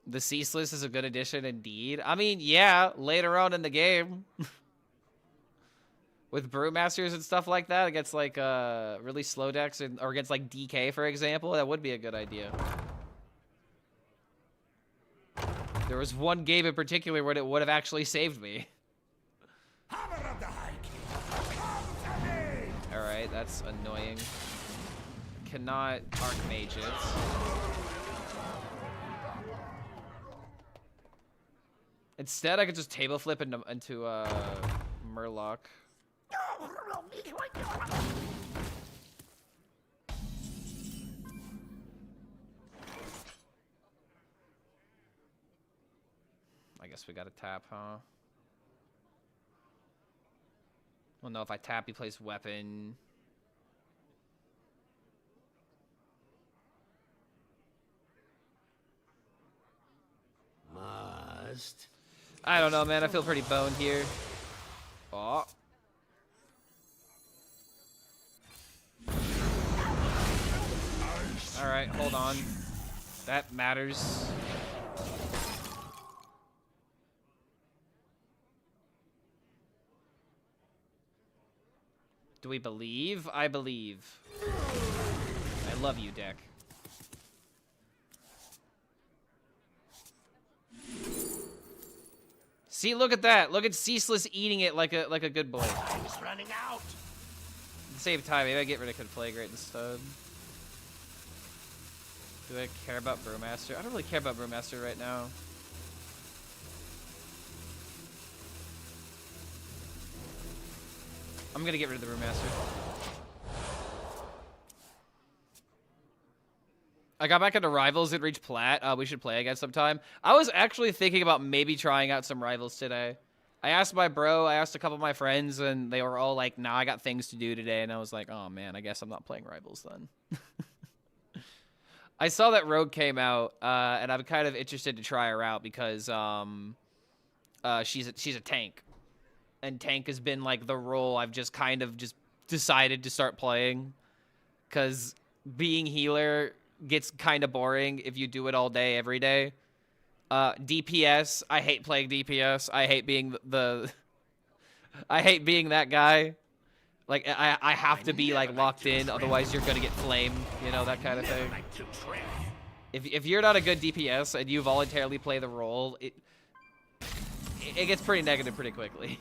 A: The Ceaseless is a good addition indeed. I mean, yeah, later on in the game. With Brewmasters and stuff like that, against like really slow decks or against like DK, for example, that would be a good idea. There was one game in particular where it would have actually saved me. Alright, that's annoying. Cannot Archmage it. Instead, I could just table flip into Murloc. I guess we gotta tap, huh? Well, no, if I tap, he plays weapon.
C: Must.
A: I don't know, man. I feel pretty boned here. Oh. Alright, hold on. That matters. Do we believe? I believe. I love you, deck. See, look at that. Look at Ceaseless eating it like a good boy.
C: Time's running out.
A: At the same time, maybe I get rid of Conflagrate instead. Do I care about Brewmaster? I don't really care about Brewmaster right now. I'm gonna get rid of the Brewmaster. I got back into Rivals and reached Plat. We should play again sometime. I was actually thinking about maybe trying out some Rivals today. I asked my bro, I asked a couple of my friends, and they were all like, nah, I got things to do today. And I was like, oh man, I guess I'm not playing Rivals then. I saw that Rogue came out, and I'm kind of interested to try her out because she's a tank. And tank has been like the role I've just kind of just decided to start playing. Because being healer gets kind of boring if you do it all day, every day. DPS, I hate playing DPS. I hate being I hate being that guy. Like, I have to be, like, locked in, otherwise you're gonna get flamed. You know, that kind of thing. If you're not a good DPS and you voluntarily play the role, it gets pretty negative pretty quickly.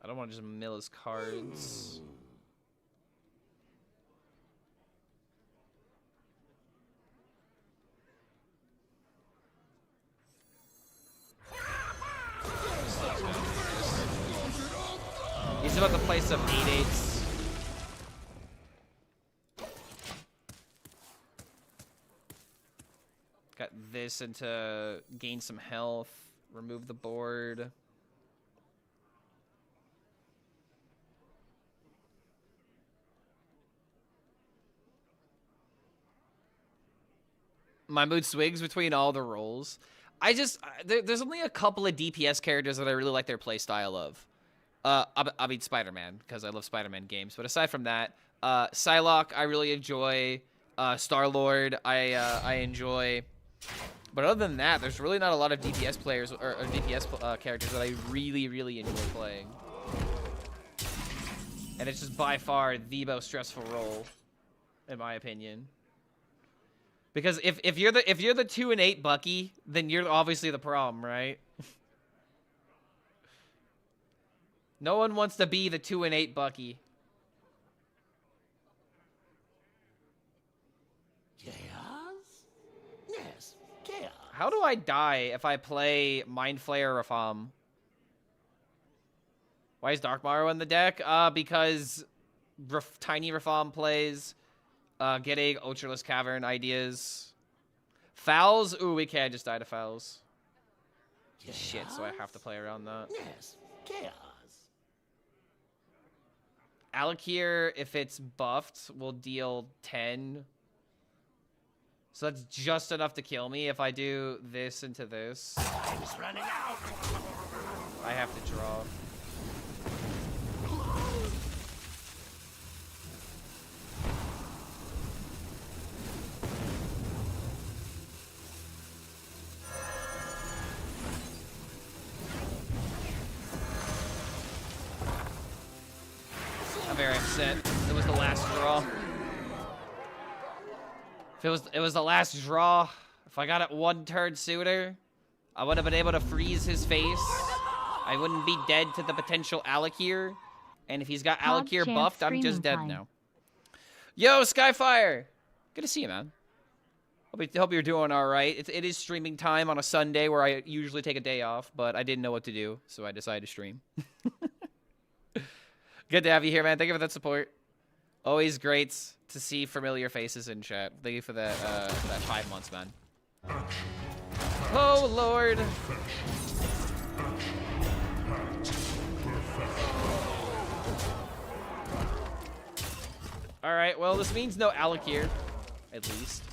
A: I don't want to just mill his cards. He's about to play some 8/8s. Got this into gain some health, remove the board. My mood swings between all the roles. There's only a couple of DPS characters that I really like their playstyle of. I mean Spider-Man, because I love Spider-Man games. But aside from that, Psylocke I really enjoy. Star-Lord I enjoy. But other than that, there's really not a lot of DPS players or DPS characters that I really, really enjoy playing. And it's just by far the most stressful role, in my opinion. Because if you're the 2/8 Bucky, then you're obviously the problem, right? No one wants to be the 2/8 Bucky.
C: Chaos? Yes, chaos.
A: How do I die if I play Mind Flayer Rafaam? Why is Dark Morrow in the deck? Because Tiny Rafaam plays. Getting Ultraless Cavern ideas. Fouls? Ooh, okay, I just died to Fouls.
C: Chaos?
A: Shit, so I have to play around that.
C: Yes, chaos.
A: Alakir, if it's buffed, will deal 10. So that's just enough to kill me. If I do this into this,
C: Time's running out.
A: I have to draw. I'm very upset. It was the last draw. If it was the last draw, if I got it one turn sooner, I would have been able to freeze his face. I wouldn't be dead to the potential Alakir. And if he's got
D: Pog
A: Alakir
D: champ
A: buffed, I'm just
D: streaming
A: dead
D: time.
A: now. Yo, Skyfire! Good to see you, man. Hope you're doing all right. It is streaming time on a Sunday where I usually take a day off, but I didn't know what to do, so I decided to stream. Good to have you here, man. Thank you for that support. Always great to see familiar faces in chat. Thank you for that 5 months, man. Oh, Lord. All right, well, this means no Alakir, at least.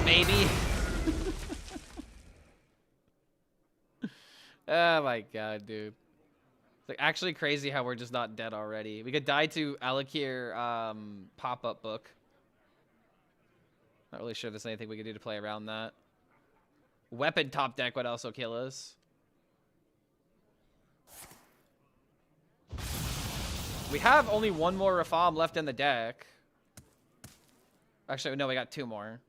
A: Maybe. Oh my god, dude. It's like actually crazy how we're just not dead already. We could die to Alakir pop-up book. Not really sure there's anything we could do to play around that. Weapon top deck would also kill us. We have only one more Rafaam left in the deck. Actually, no, we got 2 more.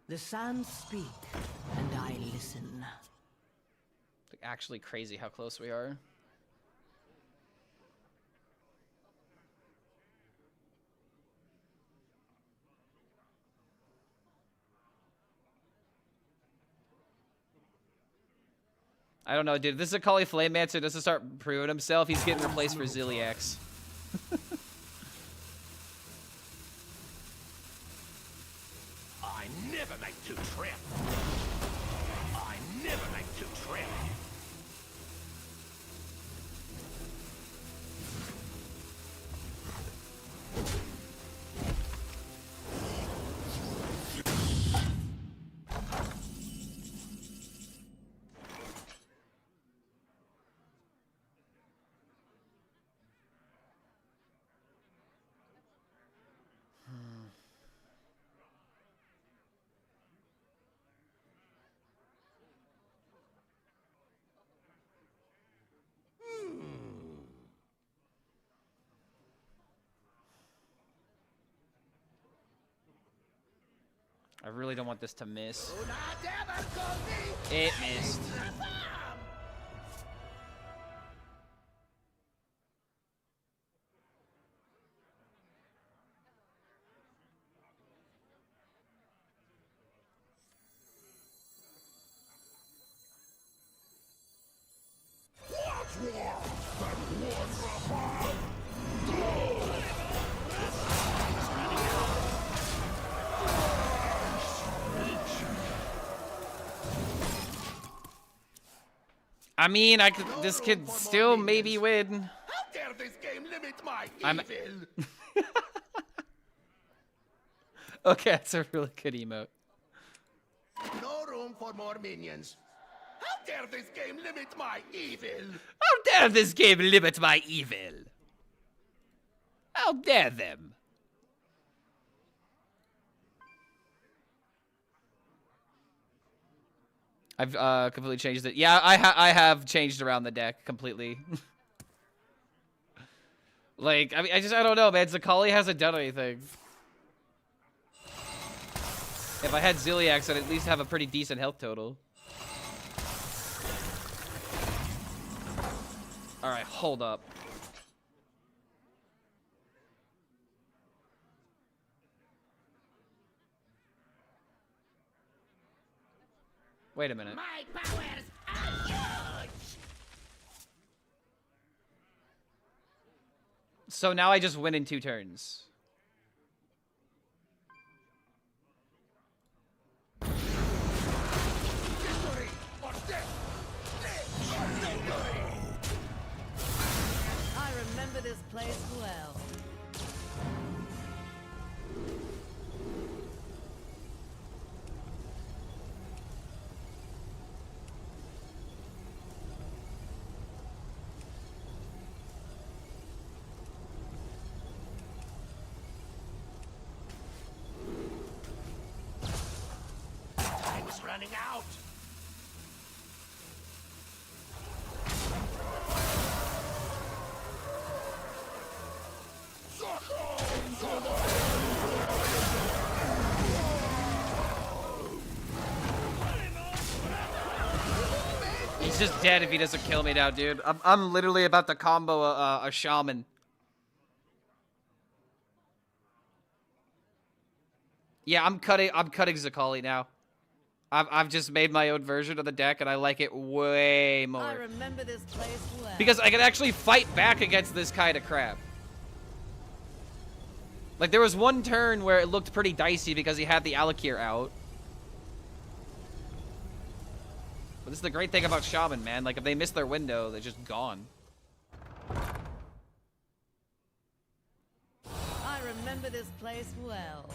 B: The sands speak, and I listen.
A: Like, actually crazy how close we are. I don't know, dude. This is a Kali Flamemancer doesn't start proving himself. He's getting replaced for Ziliax.
H: I never make two trip. I never make two trip.
A: I really don't want this to miss. It missed. I mean, this could still maybe win.
H: How dare this game limit my
A: I'm-
H: evil?
A: Okay, that's a really good emote.
H: No room for more minions. How dare this game limit my evil?
A: How dare this game limit my evil? How dare them? I've completely changed it. Yeah, I have changed around the deck completely. Like, I mean, I don't know, man. Zakali hasn't done anything. If I had Ziliax, I'd at least have a pretty decent health total. All right, hold up. Wait a minute.
H: My powers are huge!
A: So now I just win in 2 turns.
H: Victory or death! Victory!
B: I remember this place well.
H: Time is running out!
A: just dead if he doesn't kill me now, dude. I'm literally about to combo a shaman. Yeah, I'm cutting Zakali now. I've just made my own version of the deck, and I like it way more.
B: I remember this place well.
A: Because I can actually fight back against this kind of crap. Like, there was one turn where it looked pretty dicey because he had the Alakir out. But this is the great thing about Shaman, man. Like, if they miss their window, they're just gone.
B: I remember this place well.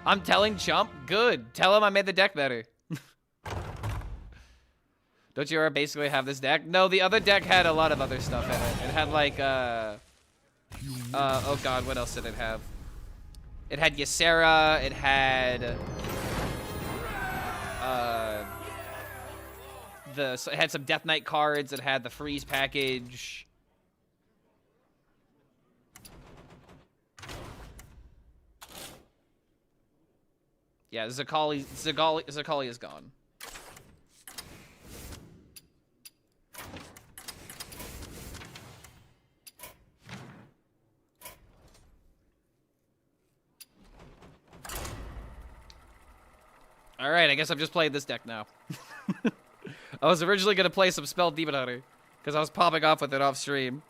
A: I'm telling Chump, good. Tell him I made the deck better. Don't you ever basically have this deck? No, the other deck had a lot of other stuff in it. It had like, oh god, what else did it have? It had Ysera, it had, it had some Death Knight cards, it had the Freeze package. Yeah, Zakali is gone. Alright, I guess I'm just playing this deck now. I was originally going to play some Spell Demon Hunter, because I was popping off with it off stream.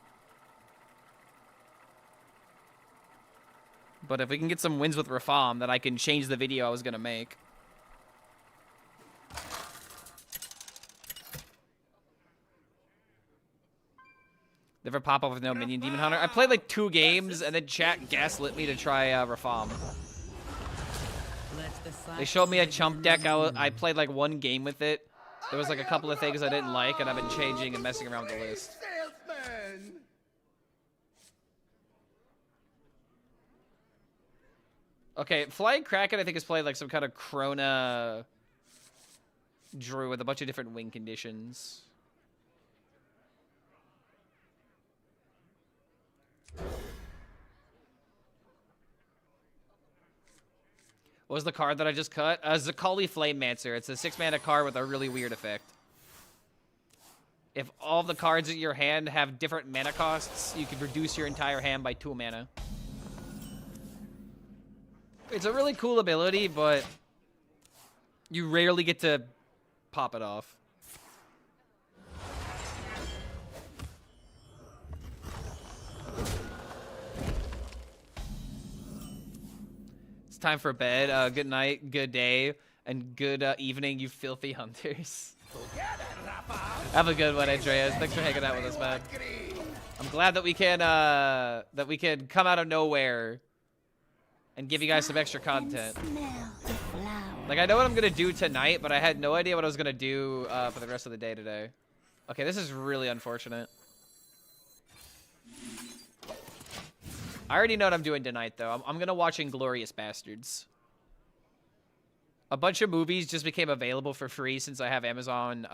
A: But if we can get some wins with Rafaam, then I can change the video I was going to make. Never pop off with no minion Demon Hunter. I played like 2 games, and then chat gaslit me to try Rafaam. They showed me a chump deck. I played like 1 game with it. There was like a couple of things I didn't like, and I've been changing and messing around with the list.
C: Salesman!
A: Okay, Flying Kraken I think has played like some kind of Krona Drew with a bunch of different wing conditions. What was the card that I just cut? Zakali Flamemancer. It's a 6-mana card with a really weird effect. If all the cards in your hand have different mana costs, you can reduce your entire hand by 2 mana. It's a really cool ability, but you rarely get to pop it off. It's time for bed. Good night, good day, and good evening, you filthy hunters. Have a good one, Andreas. Thanks for hanging out with us, man. I'm glad that we can come out of nowhere and give you guys some extra content. Like, I know what I'm gonna do tonight, but I had no idea what I was gonna do for the rest of the day today. Okay, this is really unfortunate. I already know what I'm doing tonight, though. I'm gonna watch Inglourious Bastards. A bunch of movies just became available for free since I have Amazon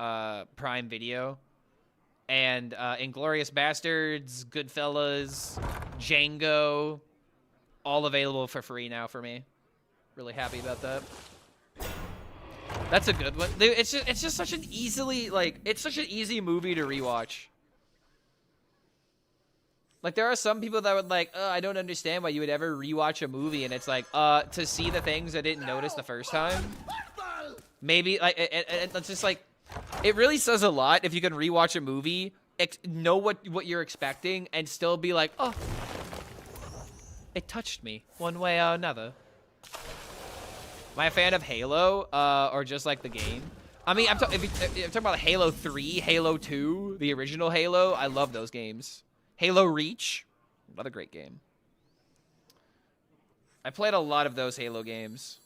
A: Prime Video. And Inglourious Bastards, Goodfellas, Django, all available for free now for me. Really happy about that. That's a good one. Dude, it's just such an easily, like, it's such an easy movie to rewatch. Like, there are some people that would like, I don't understand why you would ever rewatch a movie, and it's like, to see the things I didn't notice the first time. Maybe, like, it's just like, it really says a lot if you can rewatch a movie, know what you're expecting, and still be like, oh, it touched me one way or another. Am I a fan of Halo, or just like the game? I mean, if I'm talking about Halo 3, Halo 2, the original Halo, I love those games. Halo Reach, another great game. I played a lot of those Halo games.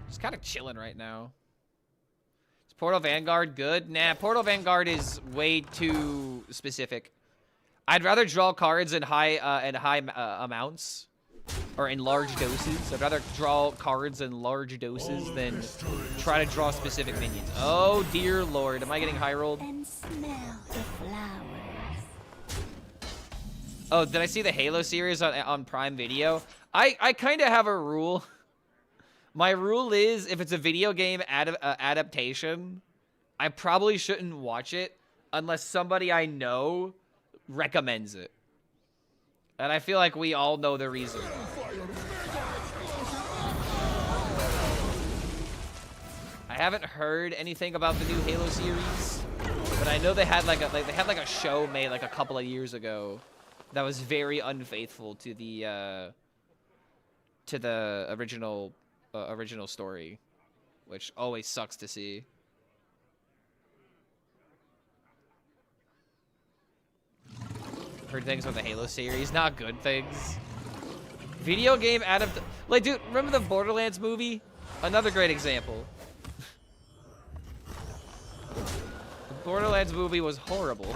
A: Just kind of chilling right now. Is Portal Vanguard good? Nah, Portal Vanguard is way too specific. I'd rather draw cards in high amounts. Or in large doses. I'd rather draw cards in large doses than try to draw specific minions. Oh dear lord, am I getting high rolled?
I: And smell the flowers.
A: Oh, did I see the Halo series on Prime Video? I kind of have a rule. My rule is, if it's a video game adaptation, I probably shouldn't watch it unless somebody I know recommends it. And I feel like we all know the reason. I haven't heard anything about the new Halo series, but I know they had like a show made like a couple of years ago that was very unfaithful to the original story, which always sucks to see. Heard things about the Halo series, not good things. Video game like, dude, remember the Borderlands movie? Another great example. The Borderlands movie was horrible.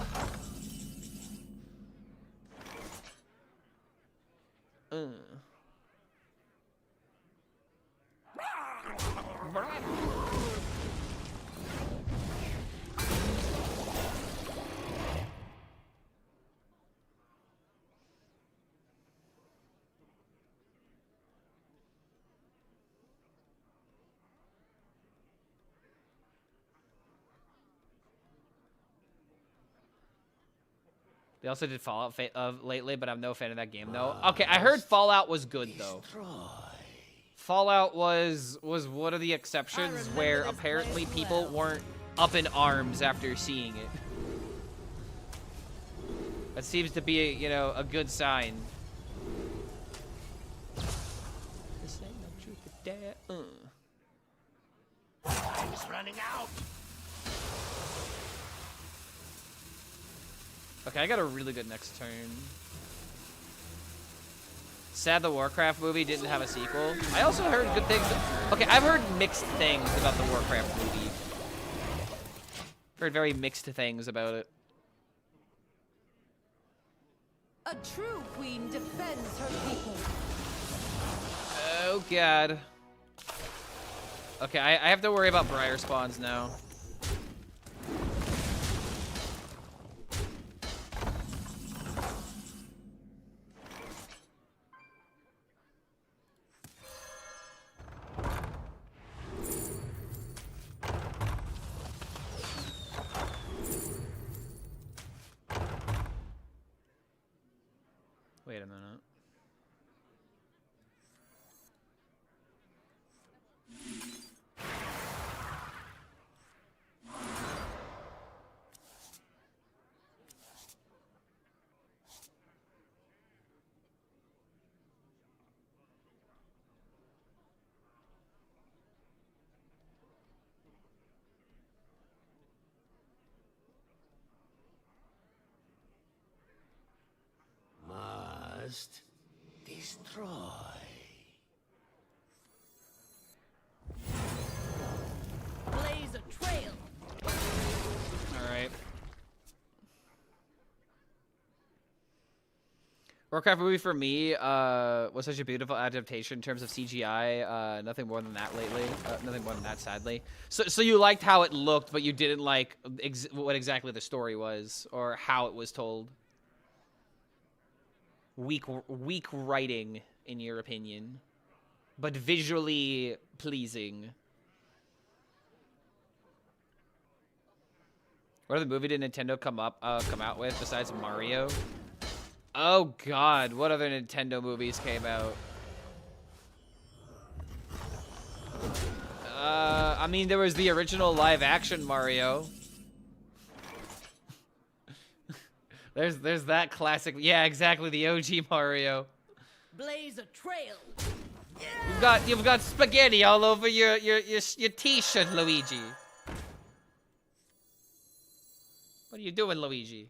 A: They also did Fallout lately, but I'm no fan of that game, though. Okay, I heard Fallout was good, though. Fallout was one of the exceptions where apparently people weren't up in arms after seeing it. That seems to be, you know, a good sign. This ain't no truth or dare.
H: Time's running out.
A: Okay, I got a really good next turn. Sad the Warcraft movie didn't have a sequel. I also heard good things. Okay, I've heard mixed things about the Warcraft movie. Heard very mixed things about it.
B: A true queen defends her people.
A: Oh, God. Okay, I have to worry about Briar spawns now. Wait a minute.
H: Must destroy.
B: Blaze a trail.
A: All right. Warcraft movie for me was such a beautiful adaptation in terms of CGI. Nothing more than that lately. Nothing more than that, sadly. So you liked how it looked, but you didn't like what exactly the story was or how it was told. Weak writing, in your opinion, but visually pleasing. What other movie did Nintendo come out with besides Mario? Oh God, what other Nintendo movies came out? I mean, there was the original live-action Mario. There's that classic. Yeah, exactly, the OG Mario.
B: Blaze a trail.
A: You've got spaghetti all over your t-shirt, Luigi. What are you doing, Luigi?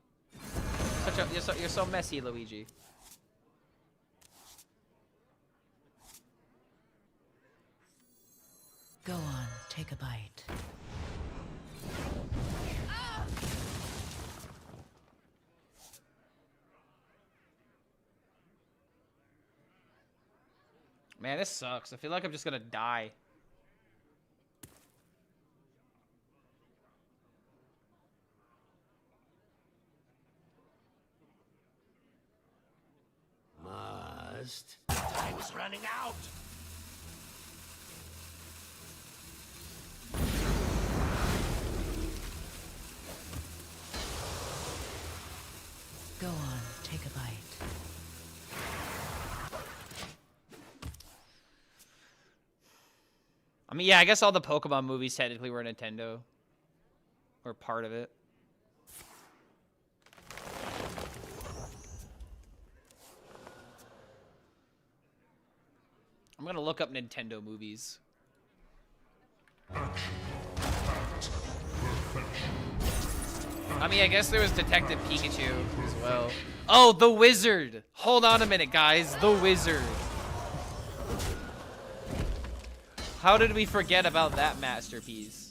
A: You're so messy, Luigi.
B: Go on, take a bite.
A: Man, this sucks. I feel like I'm just gonna die.
H: Must tighten Time's running out.
B: Go on, take a bite.
A: I mean, yeah, I guess all the Pokemon movies technically were Nintendo. Or part of it. I'm gonna look up Nintendo movies. I mean, I guess there was Detective Pikachu as well. Oh, The Wizard! Hold on a minute, guys. The Wizard. How did we forget about that masterpiece?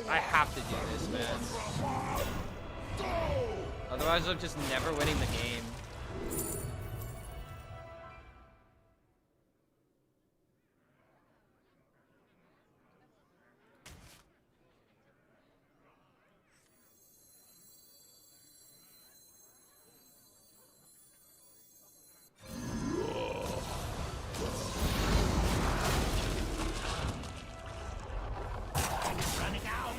A: I have to do this, man. Otherwise, I'm just never winning the game.
H: Running out.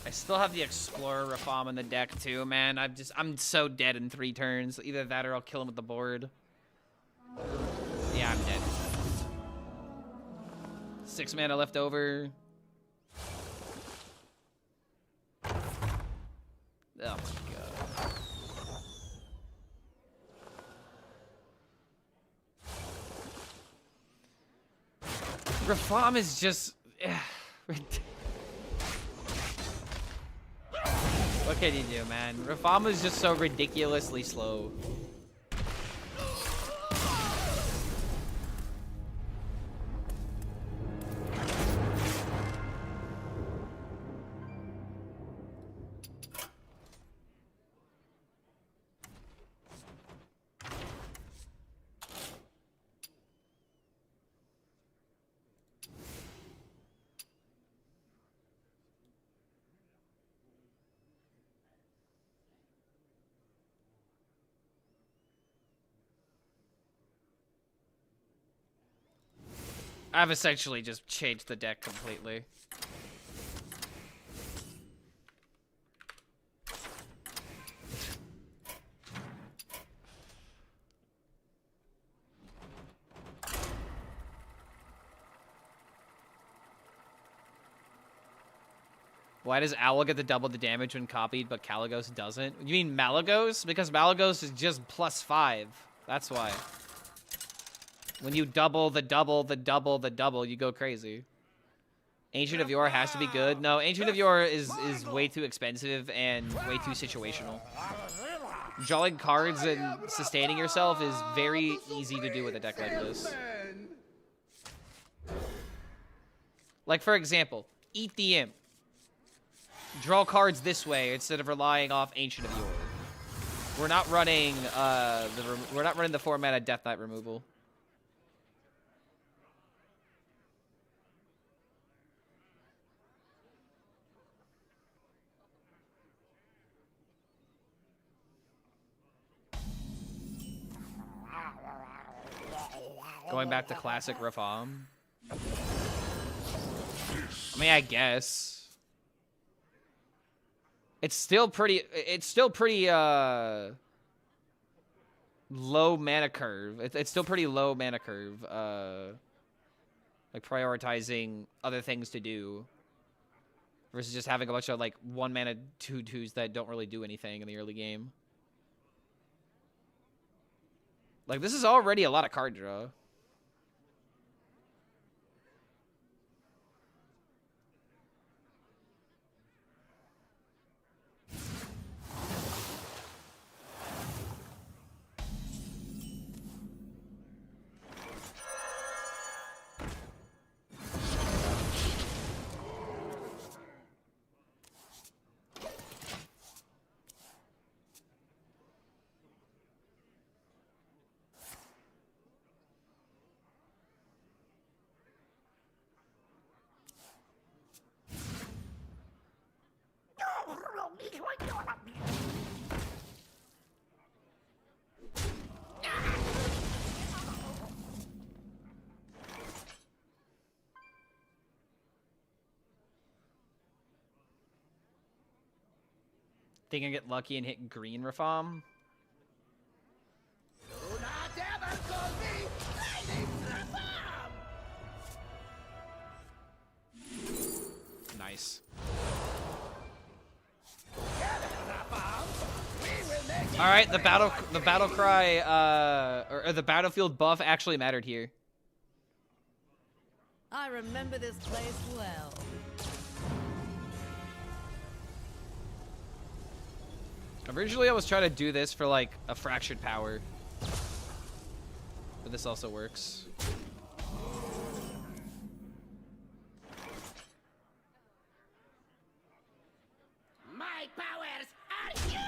A: I still have the Explorer Rafaam in the deck too, man. I'm so dead in 3 turns. Either that or I'll kill him with the board. Yeah, I'm dead. 6 mana left over. Oh my god. Rafaam is just... What can you do, man? Rafaam is just so ridiculously slow. I've essentially just changed the deck completely. Why does Owl get the double the damage when copied, but Caligos doesn't? You mean Malagos? Because Malagos is just +5. That's why. When you double the double, the double, the double, you go crazy. Ancient of Yore has to be good. No, Ancient of Yore is way too expensive and way too situational. Drawing cards and sustaining yourself is very easy to do with a deck like this. Like, for example, Eat the Imp. Draw cards this way instead of relying off Ancient of Yore. We're not running the 4-mana Death Knight removal. Going back to classic Rafaam. I mean, I guess. It's still pretty low mana curve. It's still pretty low mana curve. Like prioritizing other things to do versus just having a bunch of like 1-mana 2/2s that don't really do anything in the early game. Like, this is already a lot of card draw. Think I get lucky and hit green Rafaam?
C: Do not ever call me Lady Rafaam!
A: Nice. All right, the battle cry, or the battlefield buff actually mattered here.
B: I remember this place well.
A: Originally, I was trying to do this for like a fractured power, but this also works.
C: My powers are huge!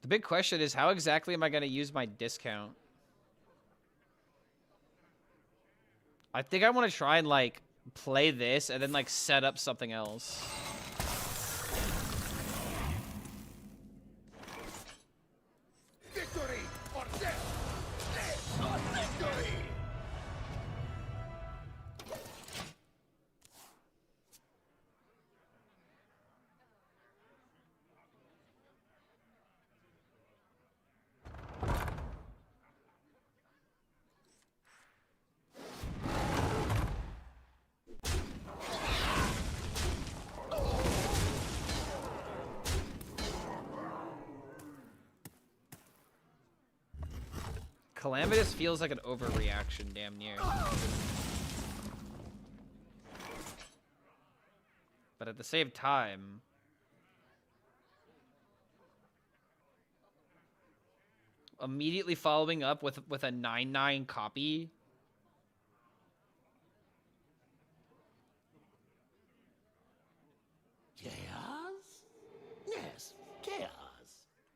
A: The big question is, how exactly am I going to use my discount? I think I want to try and, like, play this and then, like, set up something else.
C: Victory or death! Death or victory!
A: Calamitous feels like an overreaction, damn near. But at the same time... immediately following up with a 9/9 copy...
C: Chaos? Yes, chaos.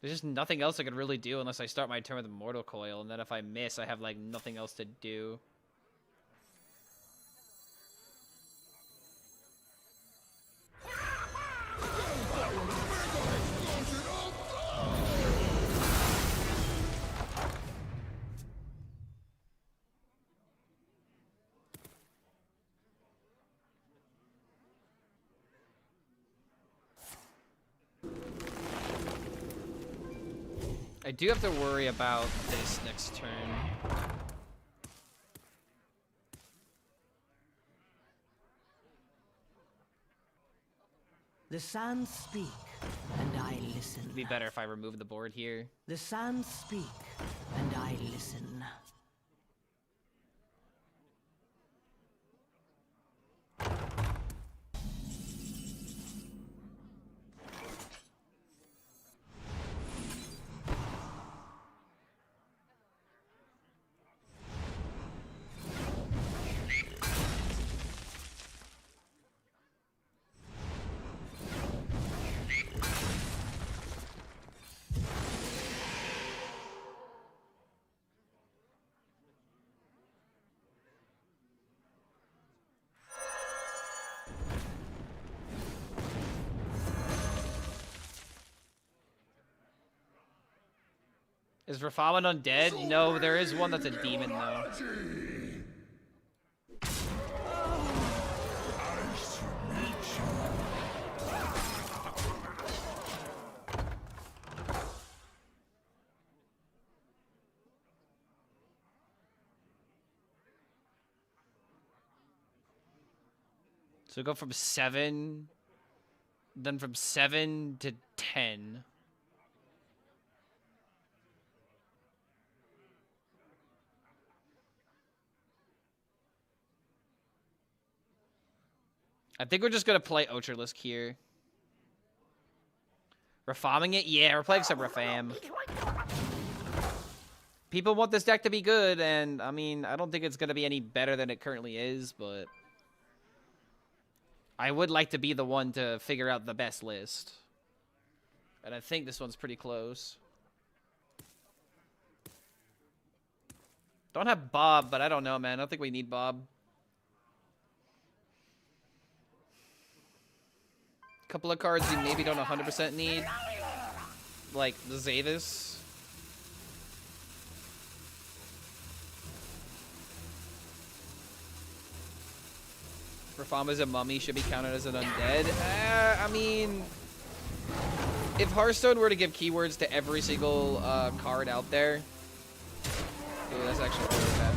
A: There's just nothing else I could really do unless I start my turn with Immortal Coil, and then if I miss, I have, like, nothing else to do. I do have to worry about this next turn.
B: The sands speak, and I listen.
A: It'd be better if I remove the board here.
B: The sands speak, and I listen. Is Rafaam undead? No, there is one that's a demon, though. So we go from 7, then from 7 to 10. I think we're just gonna play Ultralisk here. Rafaaming it? Yeah, we're playing some Rafaam.
A: People want this deck to be good, and I mean, I don't think it's going to be any better than it currently is, but I would like to be the one to figure out the best list. And I think this one's pretty close. Don't have Bob, but I don't know, man. I don't think we need Bob. Couple of cards you maybe don't 100% need. Like the Zavis. Rafaam as a mummy should be counted as an undead. I mean, if Hearthstone were to give keywords to every single card out there, ooh, that's actually really bad.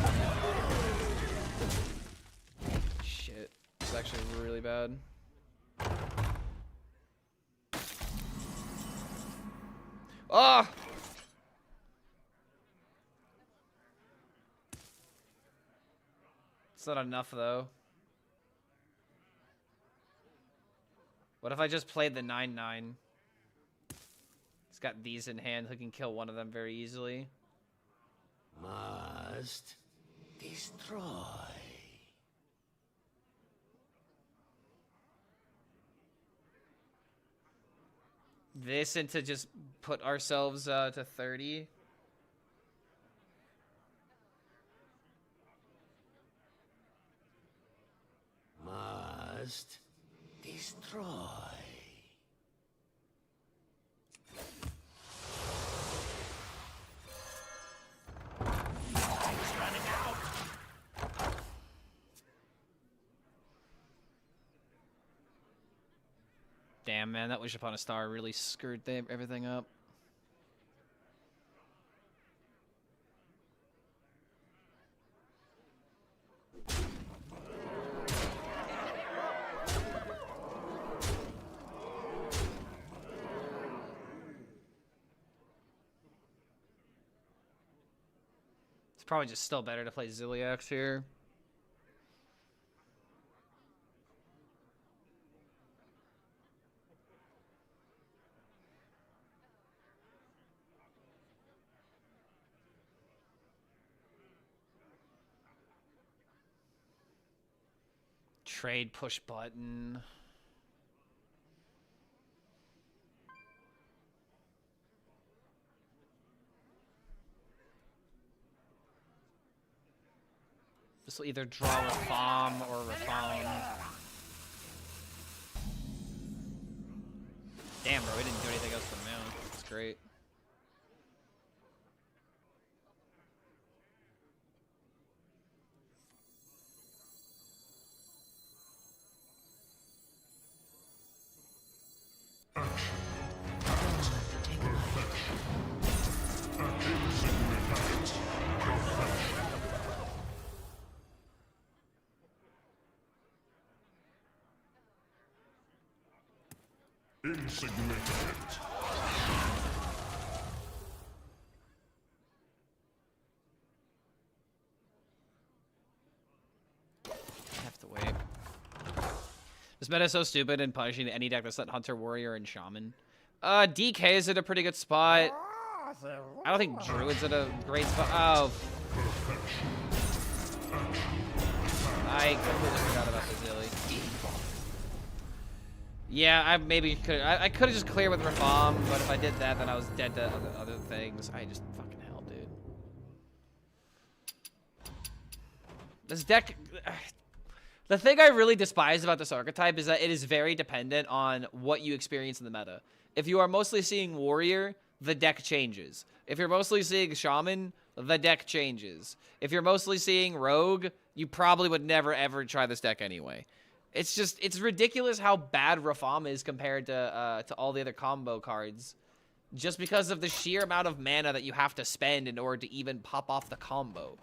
A: Shit, it's actually really bad. Ah! It's not enough though. What if I just played the 9/9? He's got these in hand who can kill one of them very easily.
C: Must destroy.
A: This and to just put ourselves to 30.
C: Must destroy. Time's running out.
A: Damn, man, that Wish Upon a Star really screwed everything up. It's probably just still better to play Ziliax here. Trade push button. This will either draw Rafaam or Rafaam. Damn, bro, we didn't do anything else for the mound. That's great.
G: Insignificant.
A: I have to wait. This meta is so stupid and punishing any deck that's not Hunter, Warrior, and Shaman. DK is at a pretty good spot. I don't think Druid's at a great spot. Oh. I completely forgot about the Zilly. Yeah, I maybe could. I could have just cleared with Rafaam, but if I did that, then I was dead to other things. I just fucking hell, dude. This deck. The thing I really despise about this archetype is that it is very dependent on what you experience in the meta. If you are mostly seeing Warrior, the deck changes. If you're mostly seeing Shaman, the deck changes. If you're mostly seeing Rogue, you probably would never ever try this deck anyway. It's just, it's ridiculous how bad Rafaam is compared to all the other combo cards. Just because of the sheer amount of mana that you have to spend in order to even pop off the combo.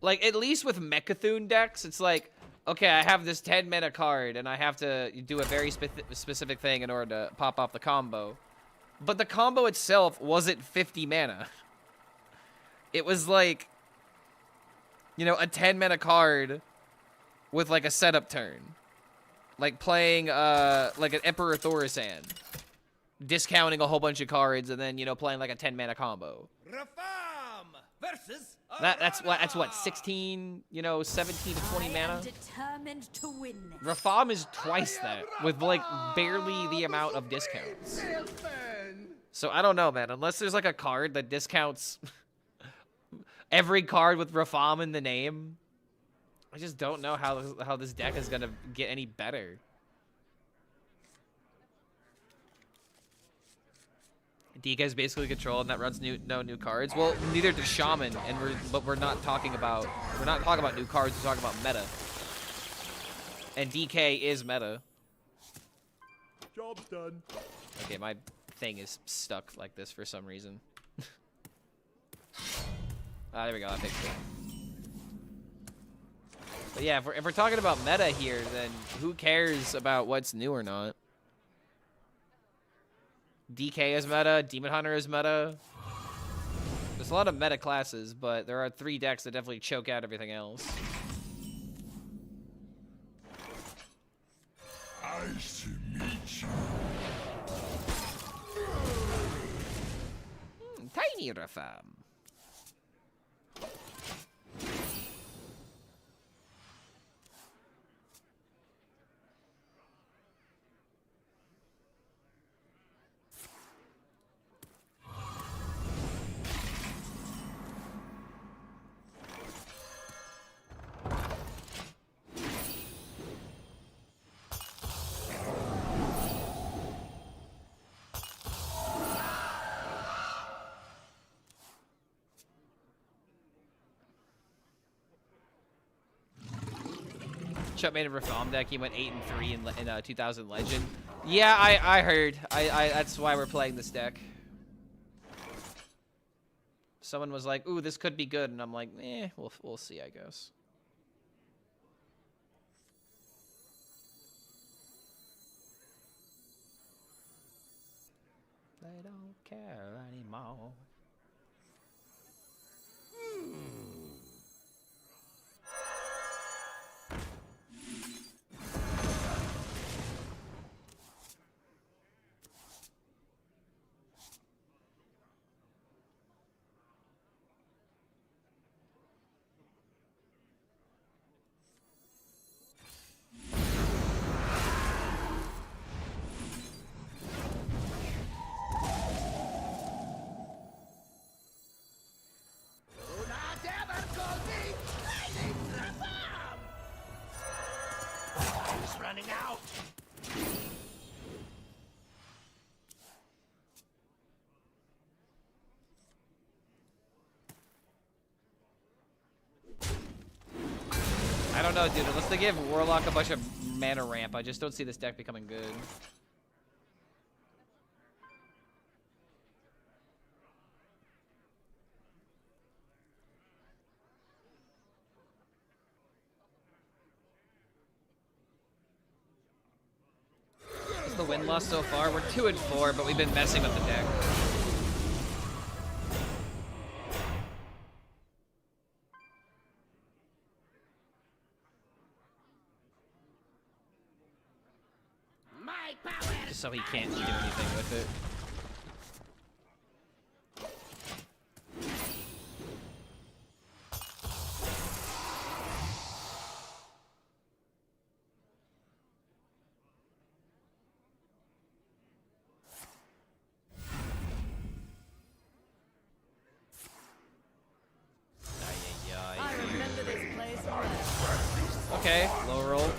A: Like, at least with Mecha'thun decks, it's like, okay, I have this 10 mana card, and I have to do a very specific thing in order to pop off the combo. But the combo itself wasn't 50 mana. It was like, you know, a 10 mana card with like a setup turn. Like playing like an Emperor Thaurissan. Discounting a whole bunch of cards and then, you know, playing like a 10 mana combo.
C: Rafaam! versus
A: That's what 16, you know, 17 to 20 mana.
I: Determined to win this.
A: Rafaam is twice that with like barely the amount of discounts. So I don't know, man. Unless there's like a card that discounts every card with Rafaam in the name, I just don't know how this deck is gonna get any better. DK is basically control, and that runs no new cards. Well, neither does Shaman, and we're not talking about new cards. We're talking about meta. And DK is meta.
G: Job's done.
A: Okay, my thing is stuck like this for some reason. There we go. That fixed it. But yeah, if we're talking about meta here, then who cares about what's new or not? DK is meta, Demon Hunter is meta. There's a lot of meta classes, but there are 3 decks that definitely choke out everything else.
G: Nice to meet you.
A: Tiny Rafaam. Chuck made a Rafaam deck. He went 8-3 in 2000 Legend. Yeah, I heard. That's why we're playing this deck. Someone was like, "Ooh, this could be good," and I'm like, "Eh, we'll see, I guess." They don't care anymore.
H: Running out.
A: I don't know, dude. Unless they give Warlock a bunch of mana ramp, I just don't see this deck becoming good. What's the win-loss so far? We're 2-4, but we've been messing with the deck. Just so he can't do anything with it.
I: I remember this place well.
A: Okay, low roll.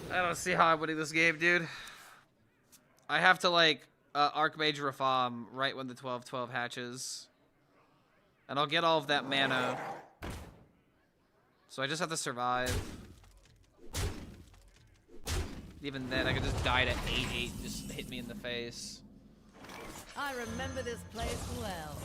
A: I don't see how I'm winning this game, dude. I have to, like, Archmage Rafaam right when the 12/12 hatches. And I'll get all of that mana. So I just have to survive. Even then, I could just die to 8/8 and just hit me in the face.
I: I remember this place well.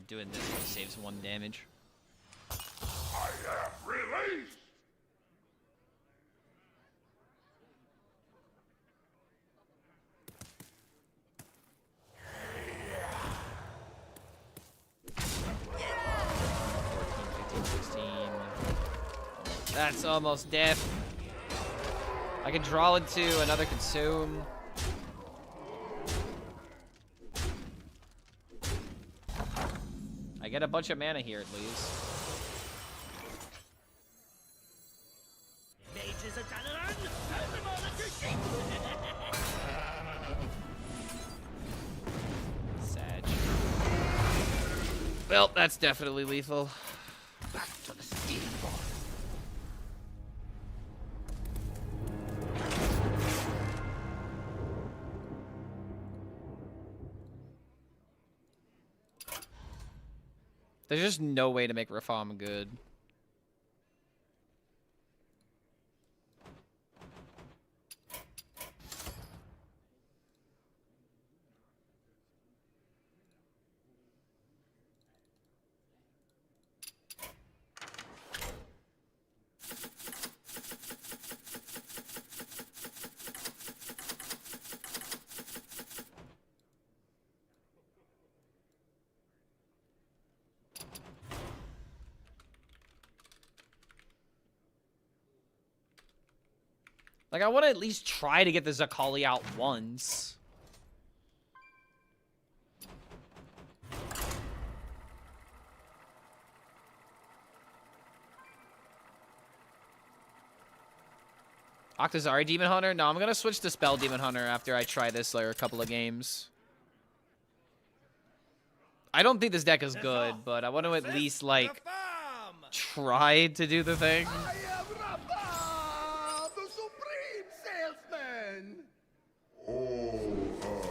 B: Doing this saves 1 damage.
G: I am released.
A: That's almost death. I can draw into another consume. I get a bunch of mana here at least. Sag. Well, that's definitely lethal.
H: Back to the steel ball.
A: There's just no way to make Rafaam good. Like, I want to at least try to get the Zakali out once. Octazari Demon Hunter? No, I'm going to switch to Spell Demon Hunter after I try this like a couple of games. I don't think this deck is good, but I want to at least, like, try to do the thing.
C: I am Rafaam, the supreme salesman.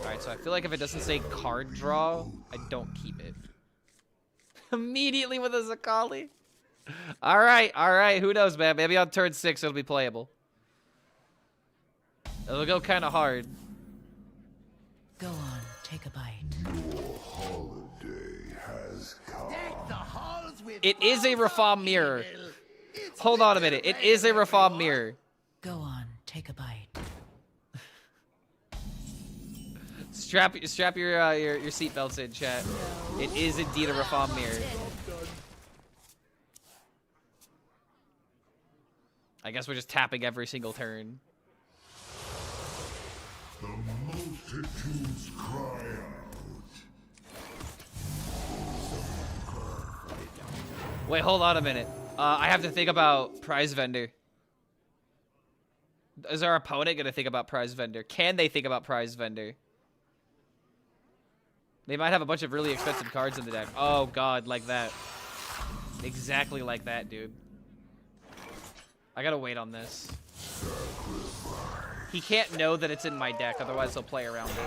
A: Alright, so I feel like if it doesn't say card draw, I don't keep it. Immediately with a Zakali. Alright, who knows, man? Maybe on turn 6 it'll be playable. It'll go kind of hard.
I: Go on, take a bite.
G: Your holiday has come.
C: Deck the halls with
A: It is a
C: balls of
A: Rafaam mirror.
C: evil. It's
A: Hold on a
C: winter
A: minute. It
C: veil,
A: is a Rafaam
C: everyone.
A: mirror.
I: Go on, take a bite.
A: Strap your seatbelts in, chat. It is indeed a Rafaam mirror. I guess we're just tapping every single turn.
G: The multitudes cry out.
A: Wait, hold on a minute. I have to think about prize vendor. Is our opponent gonna think about prize vendor? Can they think about prize vendor? They might have a bunch of really expensive cards in the deck. Oh god, like that. Exactly like that, dude. I gotta wait on this. He can't know that it's in my deck, otherwise he'll play around it.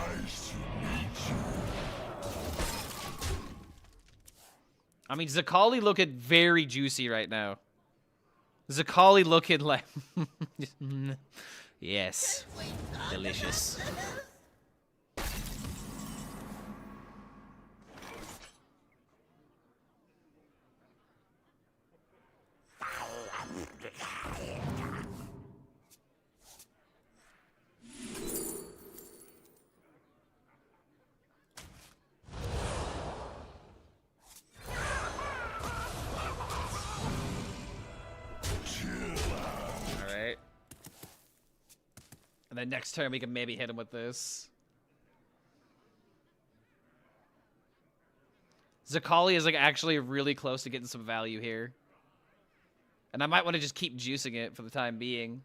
A: I mean, Zakali looking very juicy right now. Zakali looking like... Yes. Delicious.
G: Chill
A: And then next turn we can maybe hit him with this. Zakali is like actually really close to getting some value here. And I might want to just keep juicing it for the time being.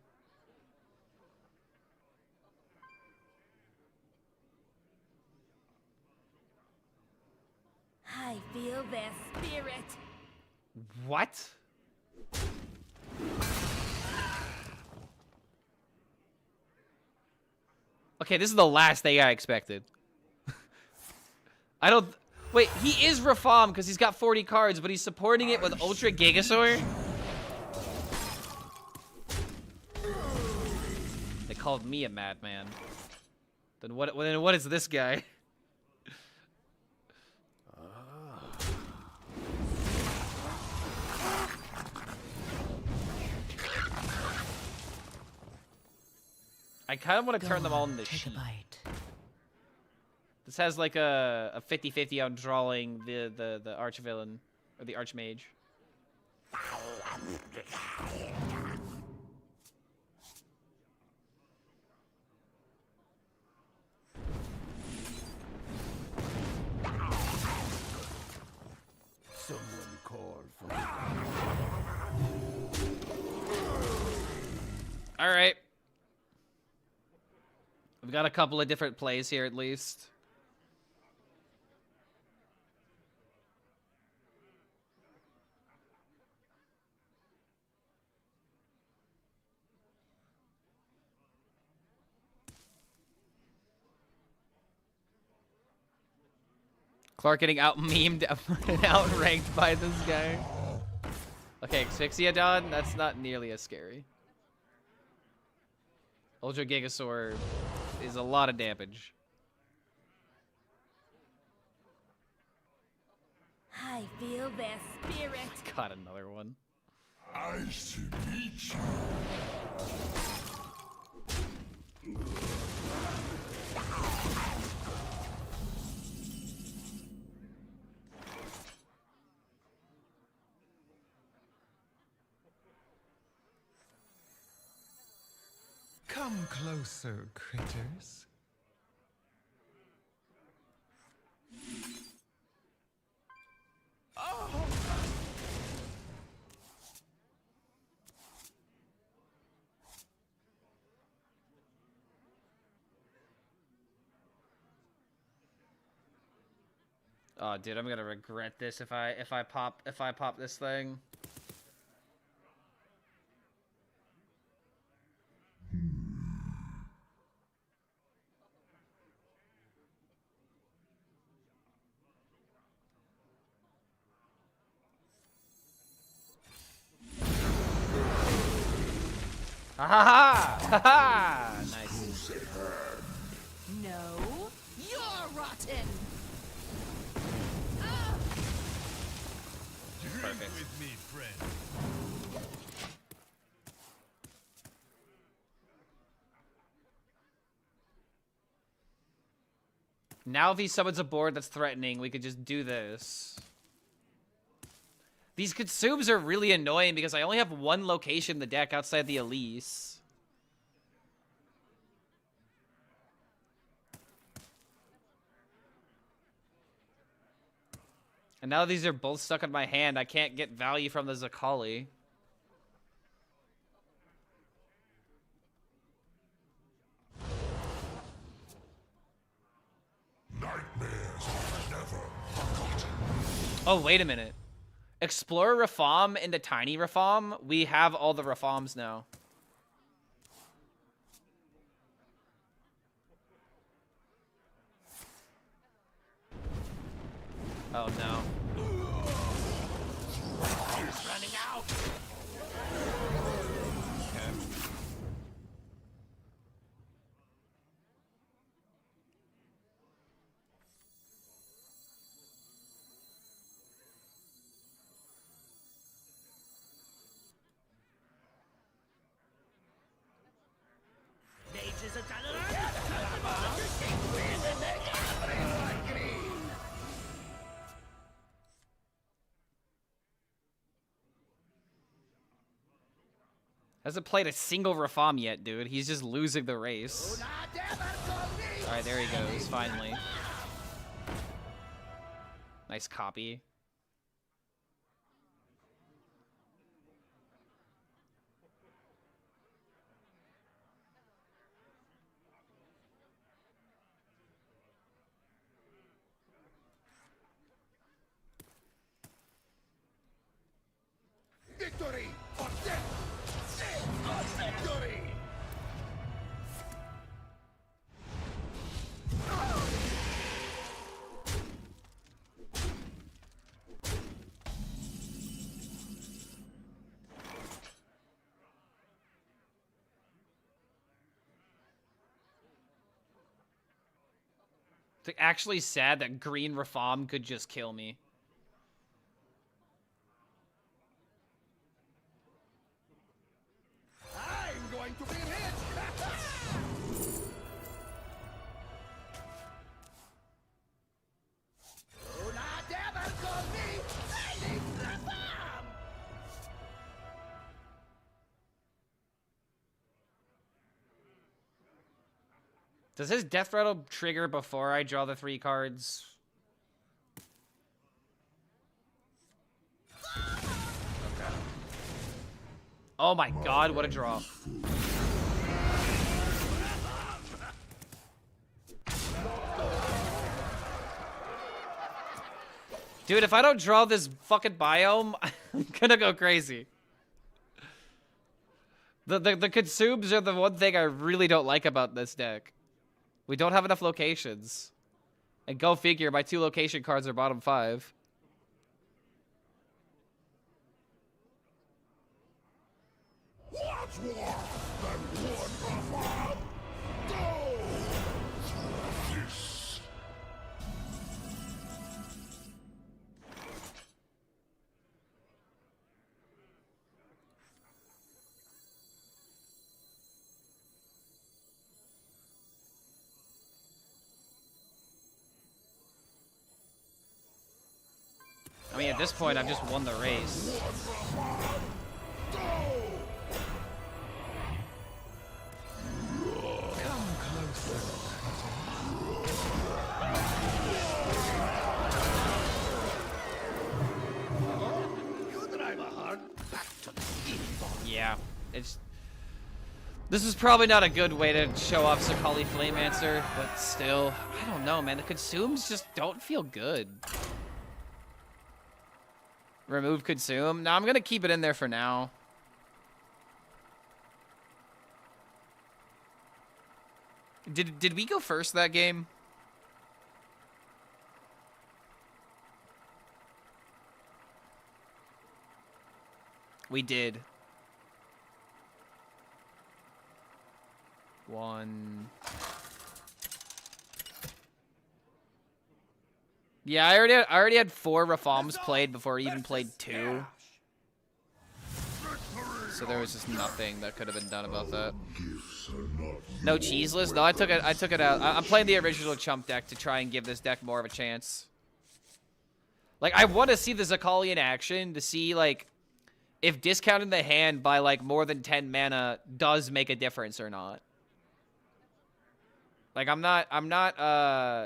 J: I feel their spirit.
A: What? Okay, this is the last thing I expected. I don't... Wait, he is Rafaam because he's got 40 cards, but he's supporting it with Ultra Gigasaur? They called me a madman. Then what is this guy? I kind of want to turn them all into
I: Take a
A: sheep.
I: bite.
A: This has like a 50-50 on drawing the archvillain or the archmage.
C: Someone call for
A: All right. We've got a couple of different plays here at least. Clark getting out-memed and outranked by this guy. Okay, Asphyxiodon, that's not nearly as scary. Ultra Gigasaur is a lot of damage.
J: I feel their spirit.
A: Got another one.
G: Nice to meet you.
K: Come closer, critters.
A: Oh, dude, I'm gonna regret this if I pop this thing. Ha ha ha! Ha ha! Nice.
J: No, you're rotten.
A: Perfect.
G: With me, friend.
A: Now if he summons a board that's threatening, we could just do this. These consumes are really annoying because I only have one location in the deck outside the Elise. And now these are both stuck in my hand. I can't get value from the Zakali.
G: Nightmares are never forgotten.
A: Oh, wait a minute. Explore Rafaam into Tiny Rafaam. We have all the Rafaams now. Oh no.
H: He's running out. Mages are done.
A: Hasn't played a single Rafaam yet, dude. He's just losing the race. Alright, there he goes, finally. Nice copy.
C: Victory or death! Death or victory!
A: It's actually sad that green Rafaam could just kill me.
C: I'm going to be rich! Do not ever call me Lady Rafaam!
A: Does his death rattle trigger before I draw the 3 cards? Okay. Oh my god, what a draw. Dude, if I don't draw this fucking biome, I'm gonna go crazy. The consumes are the one thing I really don't like about this deck. We don't have enough locations. And go figure, my 2 location cards are bottom 5.
G: What's more than one Rafaam? Go! This.
A: I mean, at this point, I've just won the race.
K: Come closer.
C: You drive a hard back to the
A: Yeah, it's... This is probably not a good way to show off Sakali Flameancer, but still, I don't know, man. The consumes just don't feel good. Remove consume. No, I'm gonna keep it in there for now. Did we go first that game? We did. 1. Yeah, I already had 4 Rafaams played before I even played 2. So there was just nothing that could have been done about that. No cheeseless? No, I took it out. I'm playing the original chump deck to try and give this deck more of a chance. Like, I want to see the Zakali in action to see, like, if discounting the hand by, like, more than 10 mana does make a difference or not. Like, I'm not,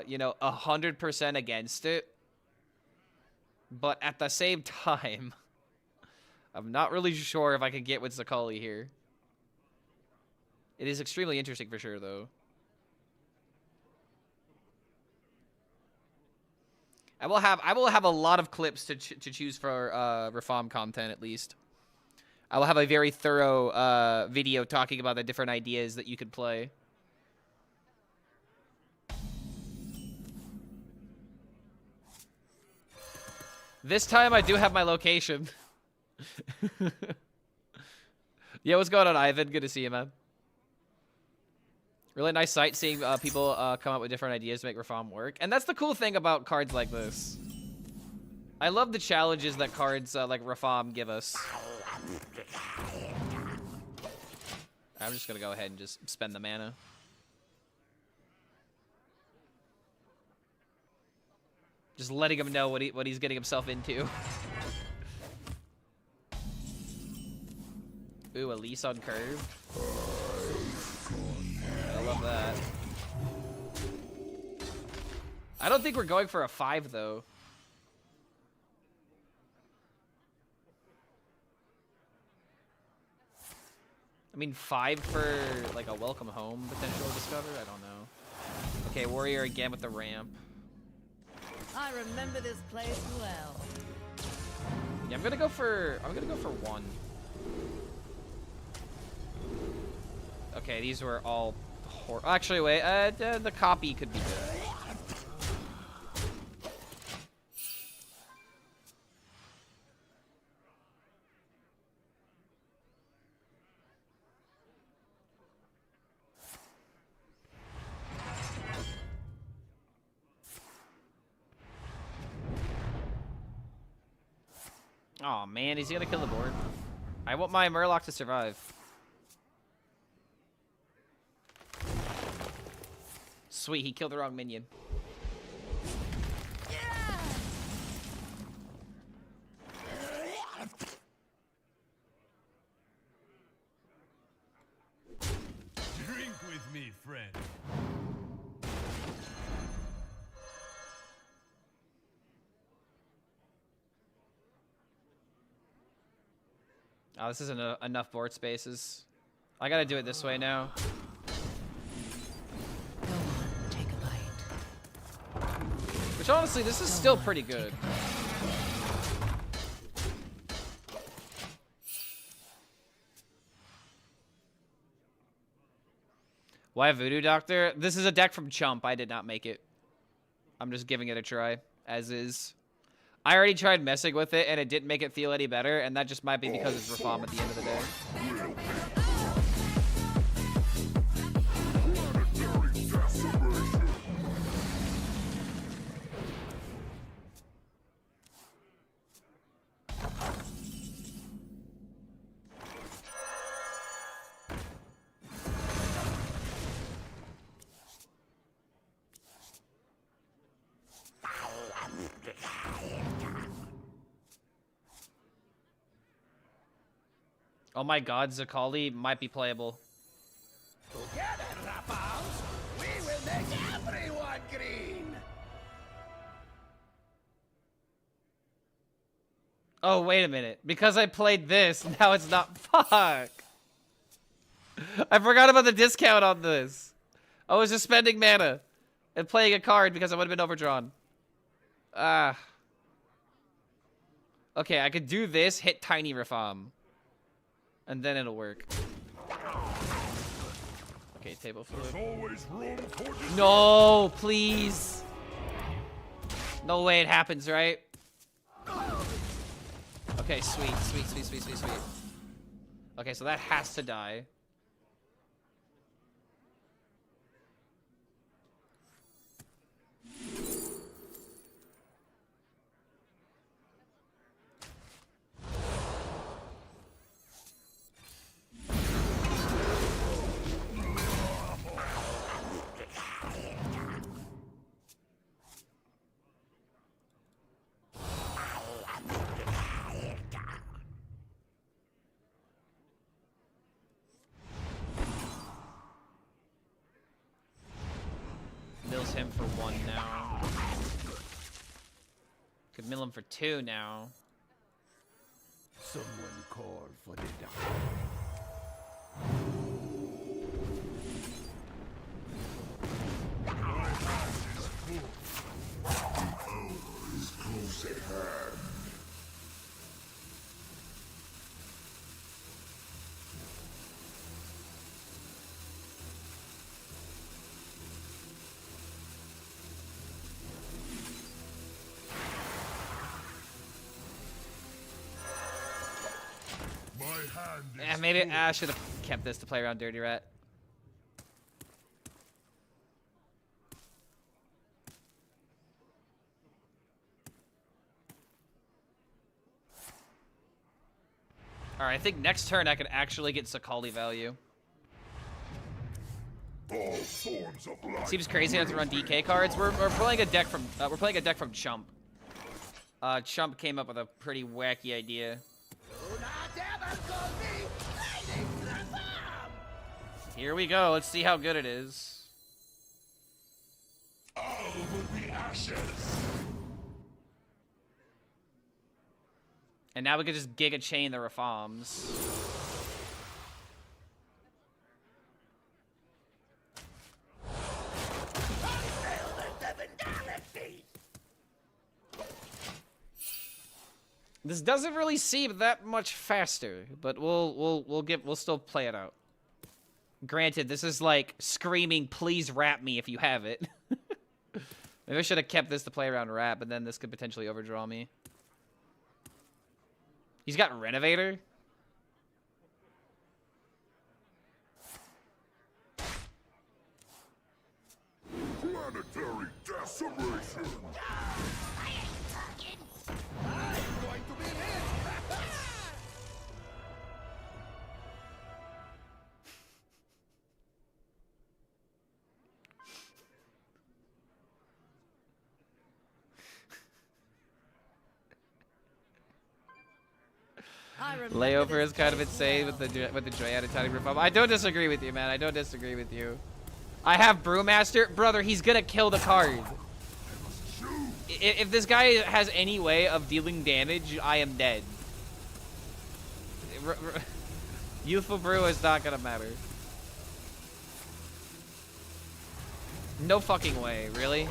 A: you know, 100% against it. But at the same time, I'm not really sure if I can get with Zakali here. It is extremely interesting for sure, though. I will have a lot of clips to choose for Rafaam content, at least. I will have a very thorough video talking about the different ideas that you could play. This time I do have my location. Yeah, what's going on, Ivan? Good to see you, man. Really nice sight seeing people come up with different ideas to make Rafaam work. And that's the cool thing about cards like this. I love the challenges that cards like Rafaam give us. I'm just going to go ahead and just spend the mana. Just letting him know what he's getting himself into. Ooh, a lease on curve. I love that. I don't think we're going for a 5 though. I mean, 5 for like a welcome home potential discover. I don't know. Okay, warrior again with the ramp.
J: I remember this place well.
A: Yeah, I'm gonna go for 1. Okay, these were all actually, wait, the copy could be good. Oh man, he's gonna kill the board. I want my Murloc to survive. Sweet, he killed the wrong minion.
G: Drink with me, friend.
A: Oh, this isn't enough board spaces. I gotta do it this way now.
I: Go on, take a bite.
A: Which honestly, this is still pretty good. Why Voodoo Doctor? This is a deck from Chump. I did not make it. I'm just giving it a try, as is. I already tried messing with it, and it didn't make it feel any better, and that just might be because it's Rafaam at the end of the day. Oh my god, Zakali might be playable.
C: Together, Rafaams, we will make everyone green.
A: Oh, wait a minute. Because I played this, now it's not. Fuck. I forgot about the discount on this. I was just spending mana and playing a card because I would have been overdrawn. Ah. Okay, I could do this, hit Tiny Rafaam. And then it'll work. Okay, table flip. No, please. No way it happens, right? Okay, sweet. Okay, so that has to die. Mills him for 1 now. Could mill him for 2 now.
C: Someone call for the doctor.
G: Is close at hand.
A: Yeah, maybe I should have kept this to play around Dirty Rat. Alright, I think next turn I could actually get Sakali value.
G: All forms of life.
A: Seems crazy not to run DK cards. We're playing a deck from Chump. Chump came up with a pretty wacky idea.
C: Do not ever call me
A: Here we go. Let's see how good it is.
G: All will be ashes.
A: And now we can just Giga Chain the Rafaams. This doesn't really seem that much faster, but we'll still play it out. Granted, this is like screaming, please rap me if you have it. Maybe I should have kept this to play around rap, and then this could potentially overdraw me. He's got Renovator.
G: Planetary decimation.
C: I'm going to be hit.
A: Layover is kind of insane with the Gigantic Tiny Reform. I don't disagree with you, man. I don't disagree with you. I have Brewmaster. Brother, he's gonna kill the card. If this guy has any way of dealing damage, I am dead. Youthful Brew is not gonna matter. No fucking way, really?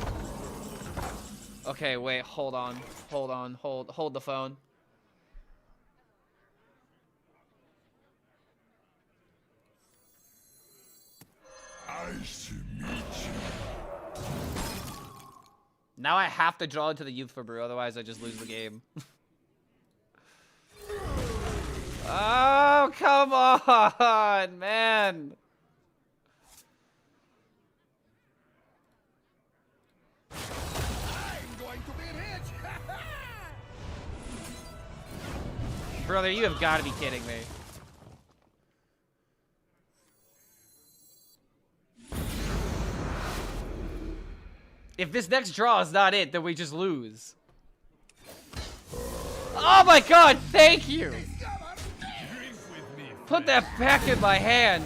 A: Okay, wait, hold on. Hold the phone.
G: Nice to meet you.
A: Now I have to draw into the Youthful Brew, otherwise I just lose the game. Oh, come on, man.
C: I'm going to be hit.
A: Brother, you have got to be kidding me. If this next draw is not it, then we just lose. Oh my god, thank you! Put that back in my hand.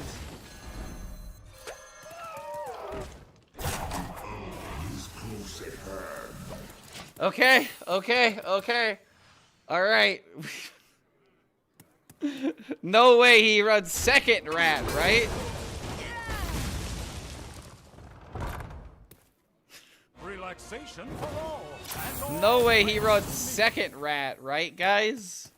A: Okay. Alright. No way he runs second rat, right?
G: Relaxation for all.
A: No way he runs second rat, right, guys?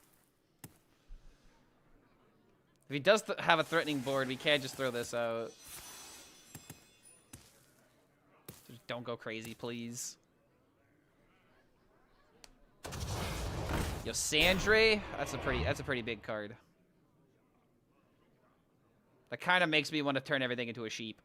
A: If he does have a threatening board, we can't just throw this out. Just don't go crazy, please. Yo, Sandre, that's a pretty big card. That kind of makes me want to turn everything into a sheep.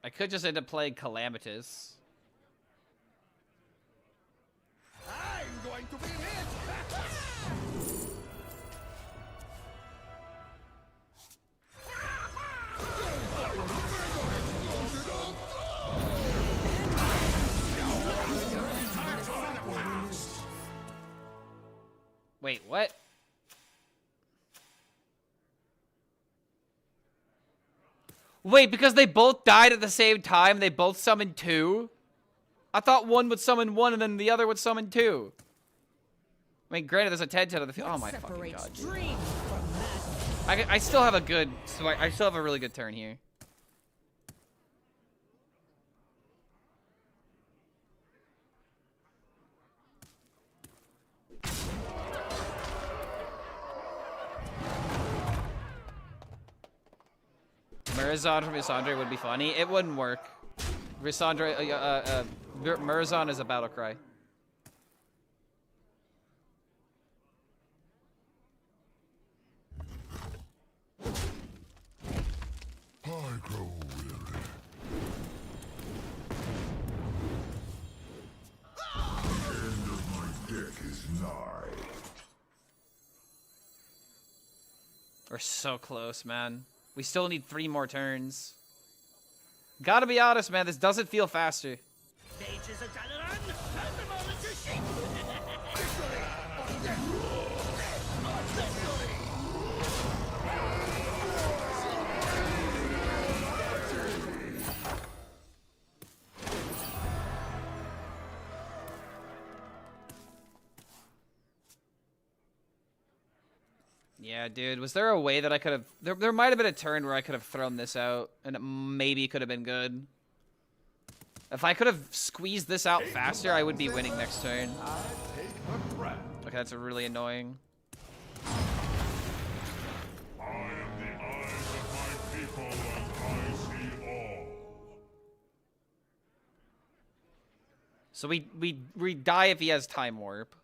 A: I could just end up playing Calamitous.
C: I'm going to be hit.
A: Wait, what? Wait, because they both died at the same time, they both summoned two? I thought one would summon one and then the other would summon two. I mean, granted, there's a 10-10 on the field. Oh my fucking god. I still have a good, I still have a really good turn here. Murazon from Isandre would be funny. It wouldn't work. Murazon is a battle cry.
G: I grow weary. The end of my deck is nigh.
A: We're so close, man. We still need 3 more turns. Gotta be honest, man. This doesn't feel faster.
H: Mages are Dalaran, turn them all into sheep.
A: Yeah, dude. Was there a way that I could have... There might have been a turn where I could have thrown this out, and it maybe could have been good. If I could have squeezed this out faster, I would be winning next turn. Okay, that's really annoying.
G: I am the eyes of my people, and I see all.
A: So we die if he has Time Warp.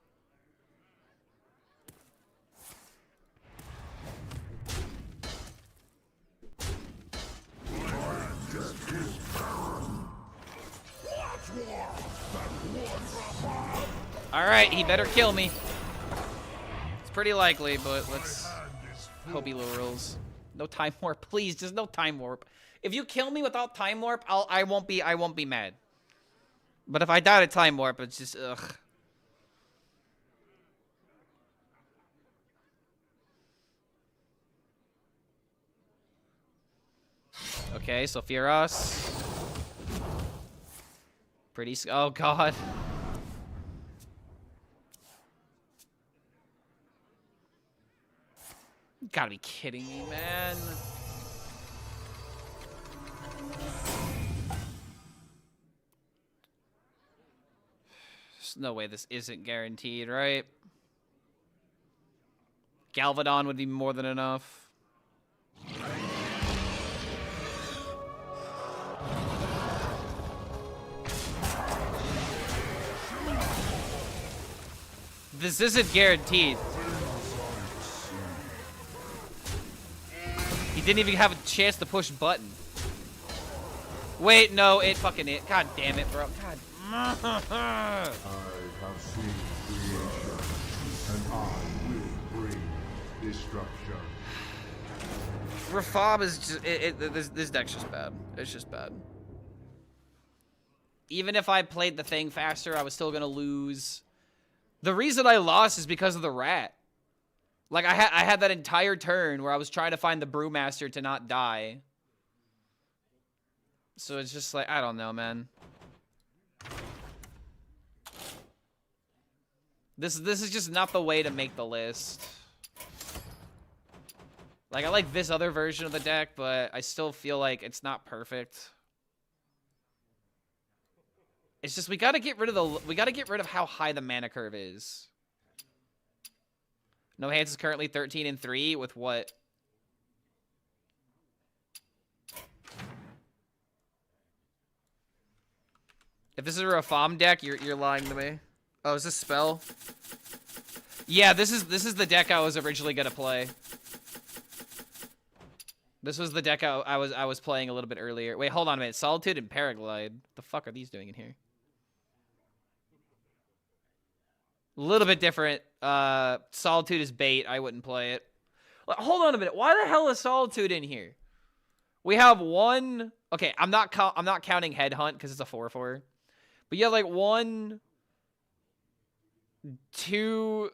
A: Alright, he better kill me. It's pretty likely, but let's hope he lowers. No Time Warp, please, just no Time Warp. If you kill me without Time Warp, I won't be mad. But if I die to Time Warp, it's just ugh. Okay, so Fieros. Pretty oh god. You gotta be kidding me, man. There's no way this isn't guaranteed, right? Galvadon would be more than enough. This isn't guaranteed. He didn't even have a chance to push button. Wait, no, it fucking it. God damn it, bro. God.
G: I have seen creation, and I will bring destruction.
A: Rafaam is just this deck's just bad. It's just bad. Even if I played the thing faster, I was still gonna lose. The reason I lost is because of the rat. Like, I had that entire turn where I was trying to find the Brewmaster to not die. So it's just like, I don't know, man. This is just not the way to make the list. Like, I like this other version of the deck, but I still feel like it's not perfect. It's just we gotta get rid of how high the mana curve is. No Hands is currently 13-3 with what? If this is a Rafaam deck, you're lying to me. Oh, is this spell? Yeah, this is the deck I was originally gonna play. This was the deck I was playing a little bit earlier. Wait, hold on a minute. Solitude and Paraglide. What the fuck are these doing in here? A little bit different. Solitude is bait. I wouldn't play it. Hold on a minute. Why the hell is Solitude in here? We have one. Okay, I'm not counting Headhunt because it's a 4/4. But you have like 1, 2.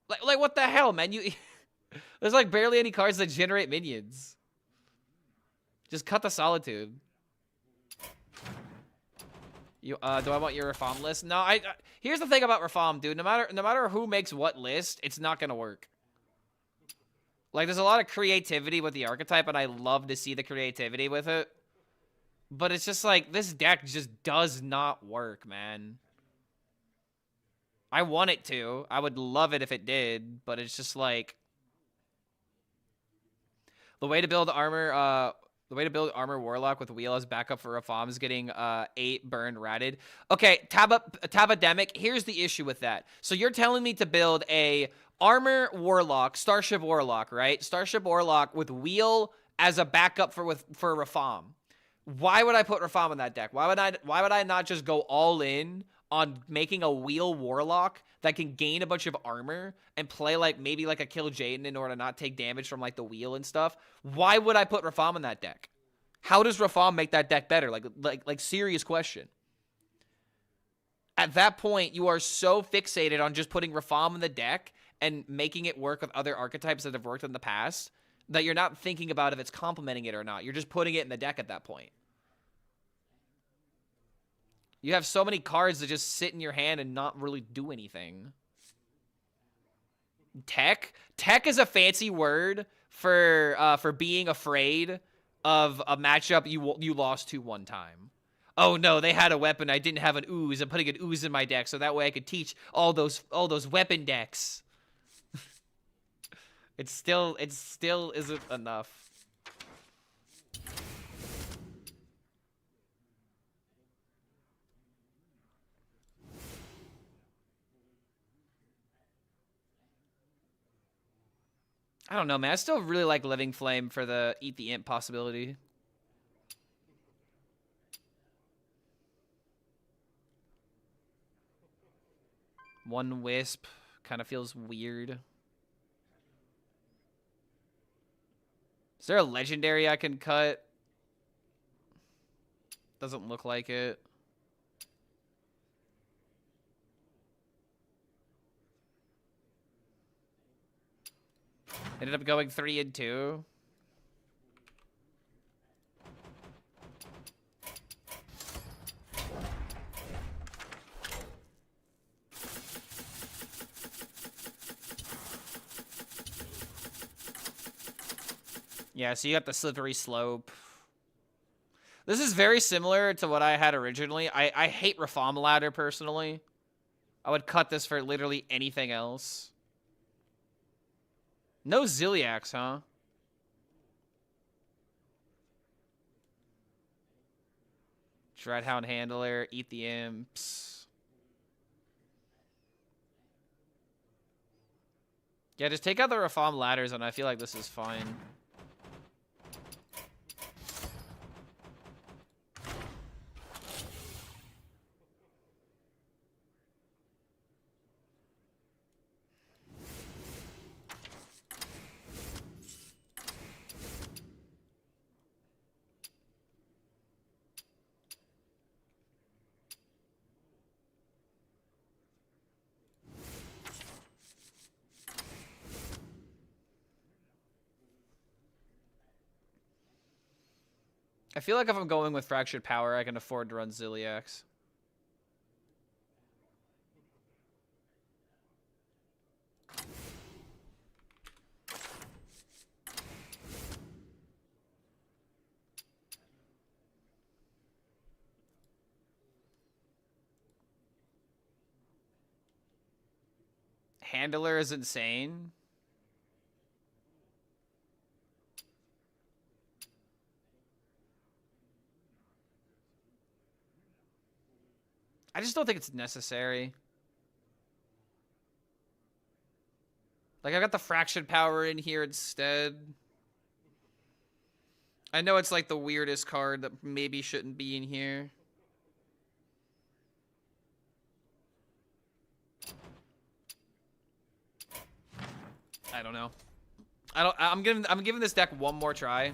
A: Like what the hell, man? There's like barely any cards that generate minions. Just cut the Solitude. Do I want your Rafaam list? No, here's the thing about Rafaam, dude. No matter who makes what list, it's not gonna work. Like, there's a lot of creativity with the archetype, and I love to see the creativity with it. But it's just like, this deck just does not work, man. I want it to. I would love it if it did, but it's just like the way to build armor. The way to build Armor Warlock with Wheel as backup for Rafaam is getting 8 burned ratted. Okay, Tabademic, here's the issue with that. So you're telling me to build a Armor Warlock, Starship Warlock, right? Starship Warlock with Wheel as a backup for Rafaam. Why would I put Rafaam in that deck? Why would I not just go all in on making a Wheel Warlock that can gain a bunch of armor and play like maybe like a Kill Jaden in order to not take damage from like the wheel and stuff? Why would I put Rafaam in that deck? How does Rafaam make that deck better? Like serious question. At that point, you are so fixated on just putting Rafaam in the deck and making it work with other archetypes that have worked in the past that you're not thinking about if it's complementing it or not. You're just putting it in the deck at that point. You have so many cards that just sit in your hand and not really do anything. Tech? Tech is a fancy word for being afraid of a matchup you lost to one time. Oh no, they had a weapon. I didn't have an ooze. I'm putting an ooze in my deck so that way I could teach all those weapon decks. It still isn't enough. I don't know, man. I still really like Living Flame for the Eat the Imp possibility. One Wisp kind of feels weird. Is there a legendary I can cut? Doesn't look like it. Ended up going 3 and 2. Yeah, so you got the Slippery Slope. This is very similar to what I had originally. I hate Rafaam Ladder, personally. I would cut this for literally anything else. No Ziliax, huh? Dreadhound Handler, Eat the Imps. Yeah, just take out the Rafaam Ladders and I feel like this is fine. I feel like if I'm going with Fractured Power, I can afford to run Ziliax. Handler is insane. I just don't think it's necessary. Like, I got the Fraction Power in here instead. I know it's like the weirdest card that maybe shouldn't be in here. I don't know. I'm giving this deck one more try.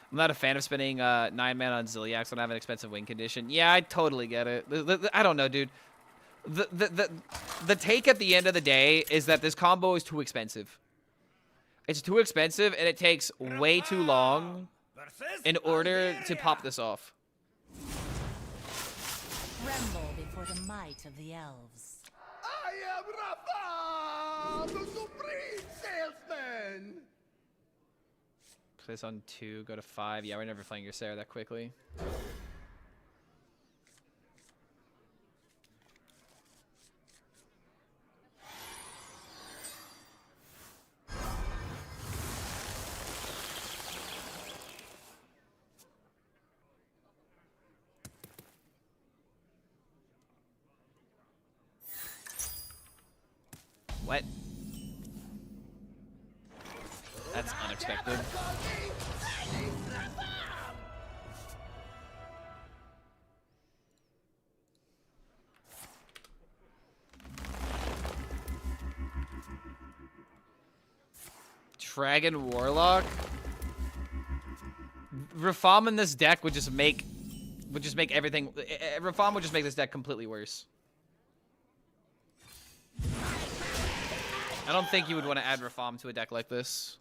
A: I'm not a fan of spending 9 mana on Ziliax when I have an expensive win condition. Yeah, I totally get it. I don't know, dude. The take at the end of the day is that this combo is too expensive. It's too expensive, and it takes way too long in order to pop this off.
I: Tremble before the might of the elves.
C: I am Rafaam, the supreme salesman.
A: Place on 2, go to 5. Yeah, we're never playing your Sarah that quickly. What? That's unexpected. Fraggin' Warlock. Rafaam in this deck would just make everything. Rafaam would just make this deck completely worse. I don't think you would want to add Rafaam to a deck like this.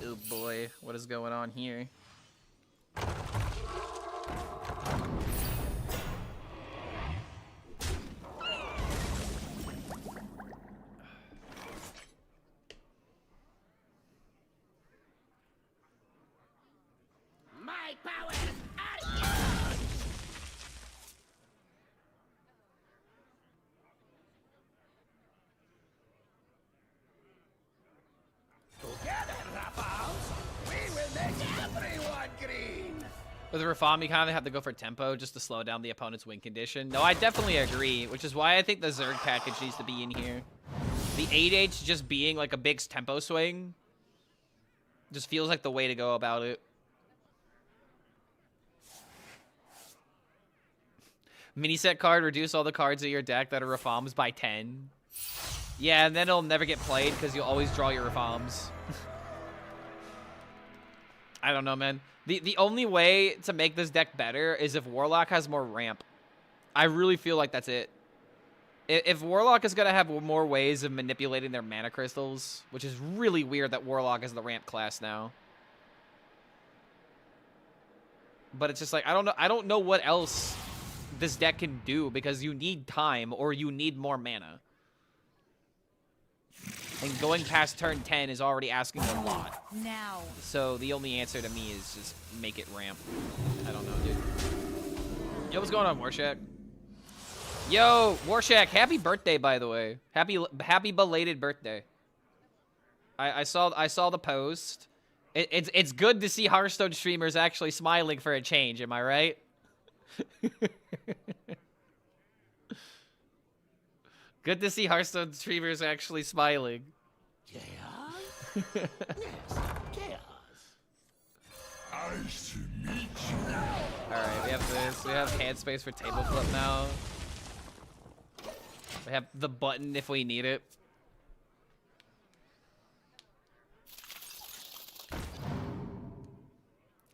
A: Oh boy, what is going on here?
C: My powers are yours! Together, Rafaams, we will make everyone green!
A: With Rafaam, you kind of have to go for tempo just to slow down the opponent's win condition. No, I definitely agree, which is why I think the Zerg package needs to be in here. The 8H just being like a big tempo swing just feels like the way to go about it. Mini set card, reduce all the cards in your deck that are Rafaams by 10. Yeah, and then it'll never get played because you'll always draw your Rafaams. I don't know, man. The only way to make this deck better is if Warlock has more ramp. I really feel like that's it. If Warlock is going to have more ways of manipulating their mana crystals, which is really weird that Warlock is the ramp class now. But it's just like, I don't know what else this deck can do because you need time or you need more mana. And going past turn 10 is already asking a lot.
J: Now.
A: So the only answer to me is just make it ramp. I don't know, dude. Yo, what's going on, Warshak? Yo, Warshak, happy birthday, by the way. Happy belated birthday. I saw the post. It's good to see Hearthstone streamers actually smiling for a change, am I right? Good to see Hearthstone streamers actually smiling.
C: Chaos? Yes, chaos.
G: Nice to meet you.
A: Alright, we have this. We have hand space for table flip now. We have the button if we need it.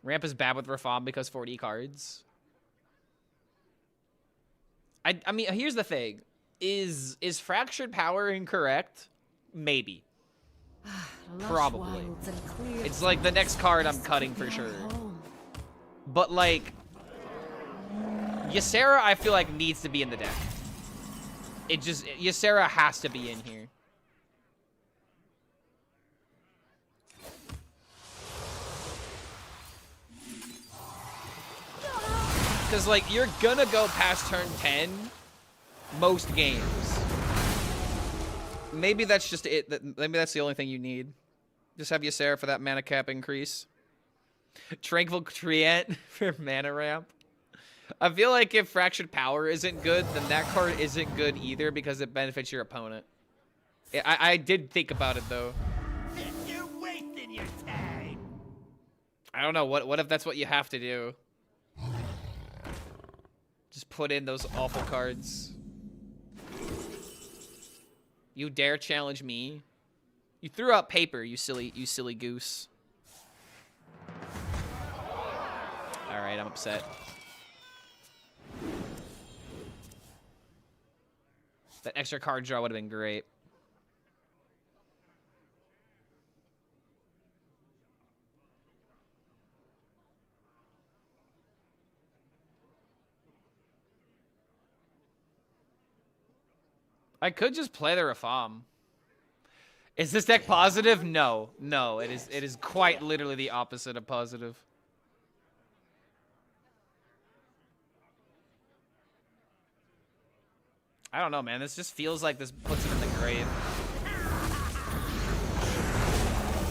A: Ramp is bad with Rafaam because 40 cards. I mean, here's the thing. Is Fractured Power incorrect? Maybe. Probably. It's like the next card I'm cutting for sure. But like, Ysera I feel like needs to be in the deck. Ysera has to be in here. Because like, you're gonna go past turn 10 most games. Maybe that's just it. Maybe that's the only thing you need. Just have Ysera for that mana cap increase. Tranquil Treant for mana ramp. I feel like if Fractured Power isn't good, then that card isn't good either because it benefits your opponent. I did think about it though.
C: You're wasting your time.
A: I don't know. What if that's what you have to do? Just put in those awful cards. You dare challenge me? You threw out paper, you silly goose. All right, I'm upset. That extra card draw would have been great. I could just play the Rafaam. Is this deck positive? No. No, it is quite literally the opposite of positive. I don't know, man. This just feels like this puts it in the grave.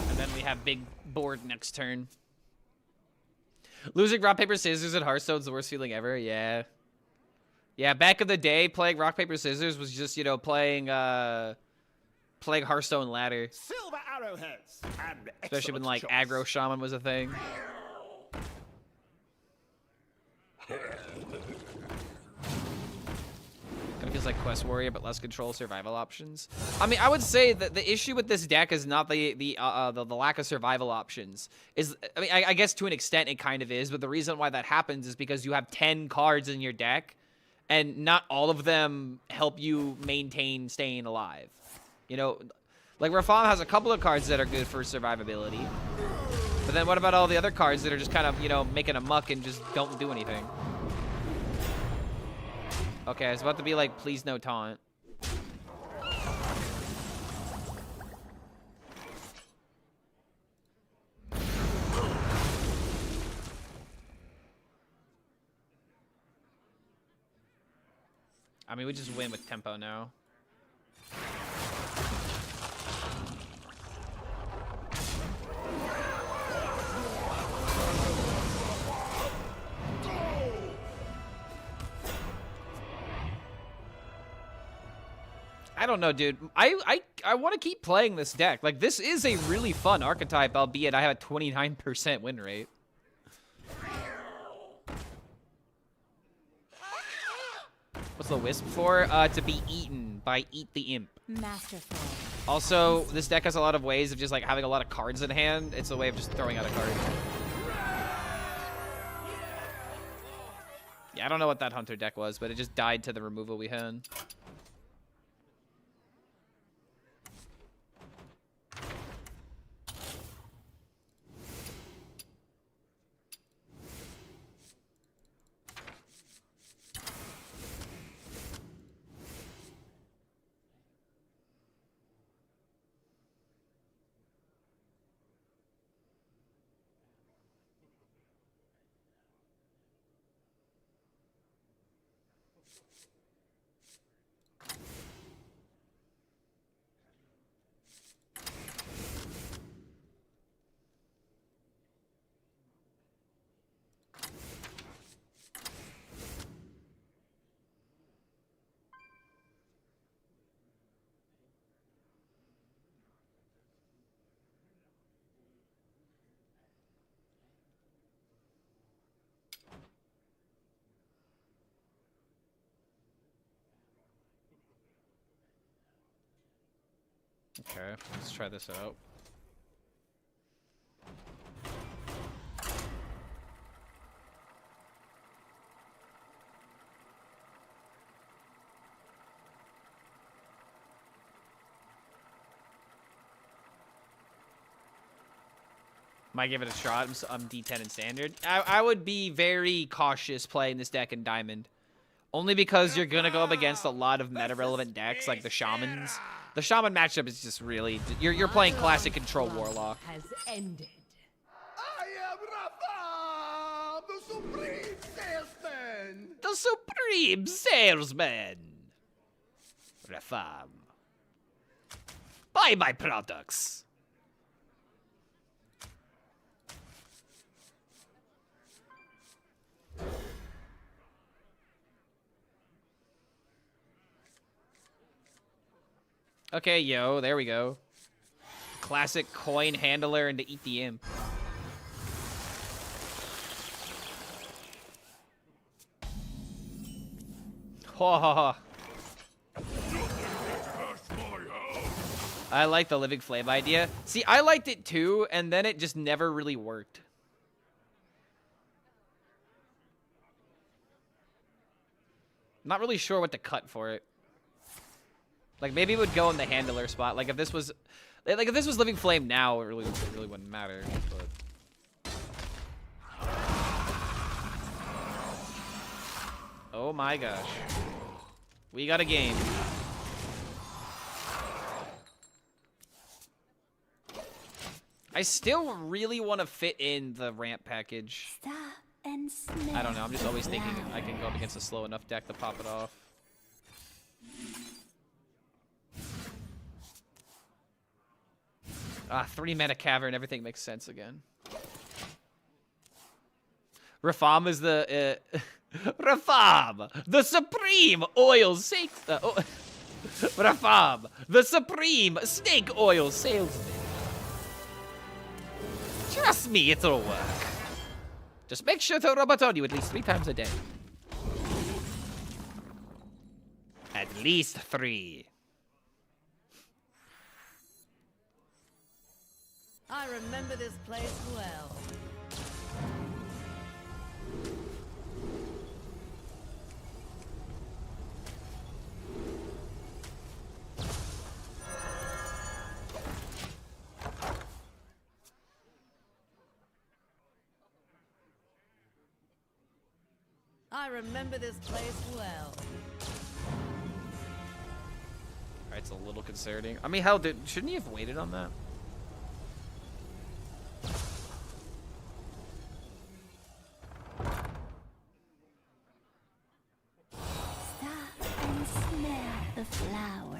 A: And then we have big board next turn. Losing rock, paper, scissors at Hearthstone's the worst feeling ever. Yeah. Yeah, back in the day, playing rock, paper, scissors was just, you know, playing playing Hearthstone ladder,
H: Silver arrowheads and
A: especially when
H: excellent
A: like
H: choice.
A: aggro shaman was a thing. Kind of feels like Quest Warrior, but less control survival options. I mean, I would say that the issue with this deck is not the lack of survival options. I mean, I guess to an extent it kind of is, but the reason why that happens is because you have 10 cards in your deck, and not all of them help you maintain staying alive. You know, like Rafaam has a couple of cards that are good for survivability, but then what about all the other cards that are just kind of, you know, making a muck and just don't do anything? Okay, I was about to be like, please no taunt. I mean, we just win with tempo now. I don't know, dude. I want to keep playing this deck. Like, this is a really fun archetype, albeit I have a 29% win rate. What's the wisp for? To be eaten by Eat the Imp.
J: Masterful.
A: Also, this deck has a lot of ways of just like having a lot of cards in hand. It's a way of just throwing out a card. Yeah, I don't know what that Hunter deck was, but it just died to the removal we had. Okay, let's try this out. Might give it a shot. I'm D10 in standard. I would be very cautious playing this deck in Diamond. Only because you're going to go up against a lot of meta-relevant decks like the Shamans. The Shaman matchup is just really... You're playing classic control Warlock.
J: Has ended.
C: I am Rafaam, the supreme salesman.
A: The supreme salesman. Rafaam. Buy my products. Okay, yo, there we go. Classic coin handler and to Eat the Imp. Ha ha ha. I like the Living Flame idea. See, I liked it too, and then it just never really worked. Not really sure what to cut for it. Like, maybe it would go in the handler spot. Like, if this was... Like, if this was Living Flame now, it really wouldn't matter. But... Oh my gosh. We got a game. I still really want to fit in the ramp package.
J: Stop and smell.
A: I don't know. I'm just always thinking I can go up against a slow enough deck to pop it off. Ah, 3-mana cavern. Everything makes sense again. Rafaam is the... Rafaam! The supreme oil sake... Rafaam, the supreme snake oil salesman. Trust me, it'll work. Just make sure to rub it on you at least 3 times a day. At least 3.
J: I remember this place well. I remember this place well.
A: Alright, it's a little concerning. I mean, hell, dude, shouldn't he have waited on that?
L: Stop and smell the flower.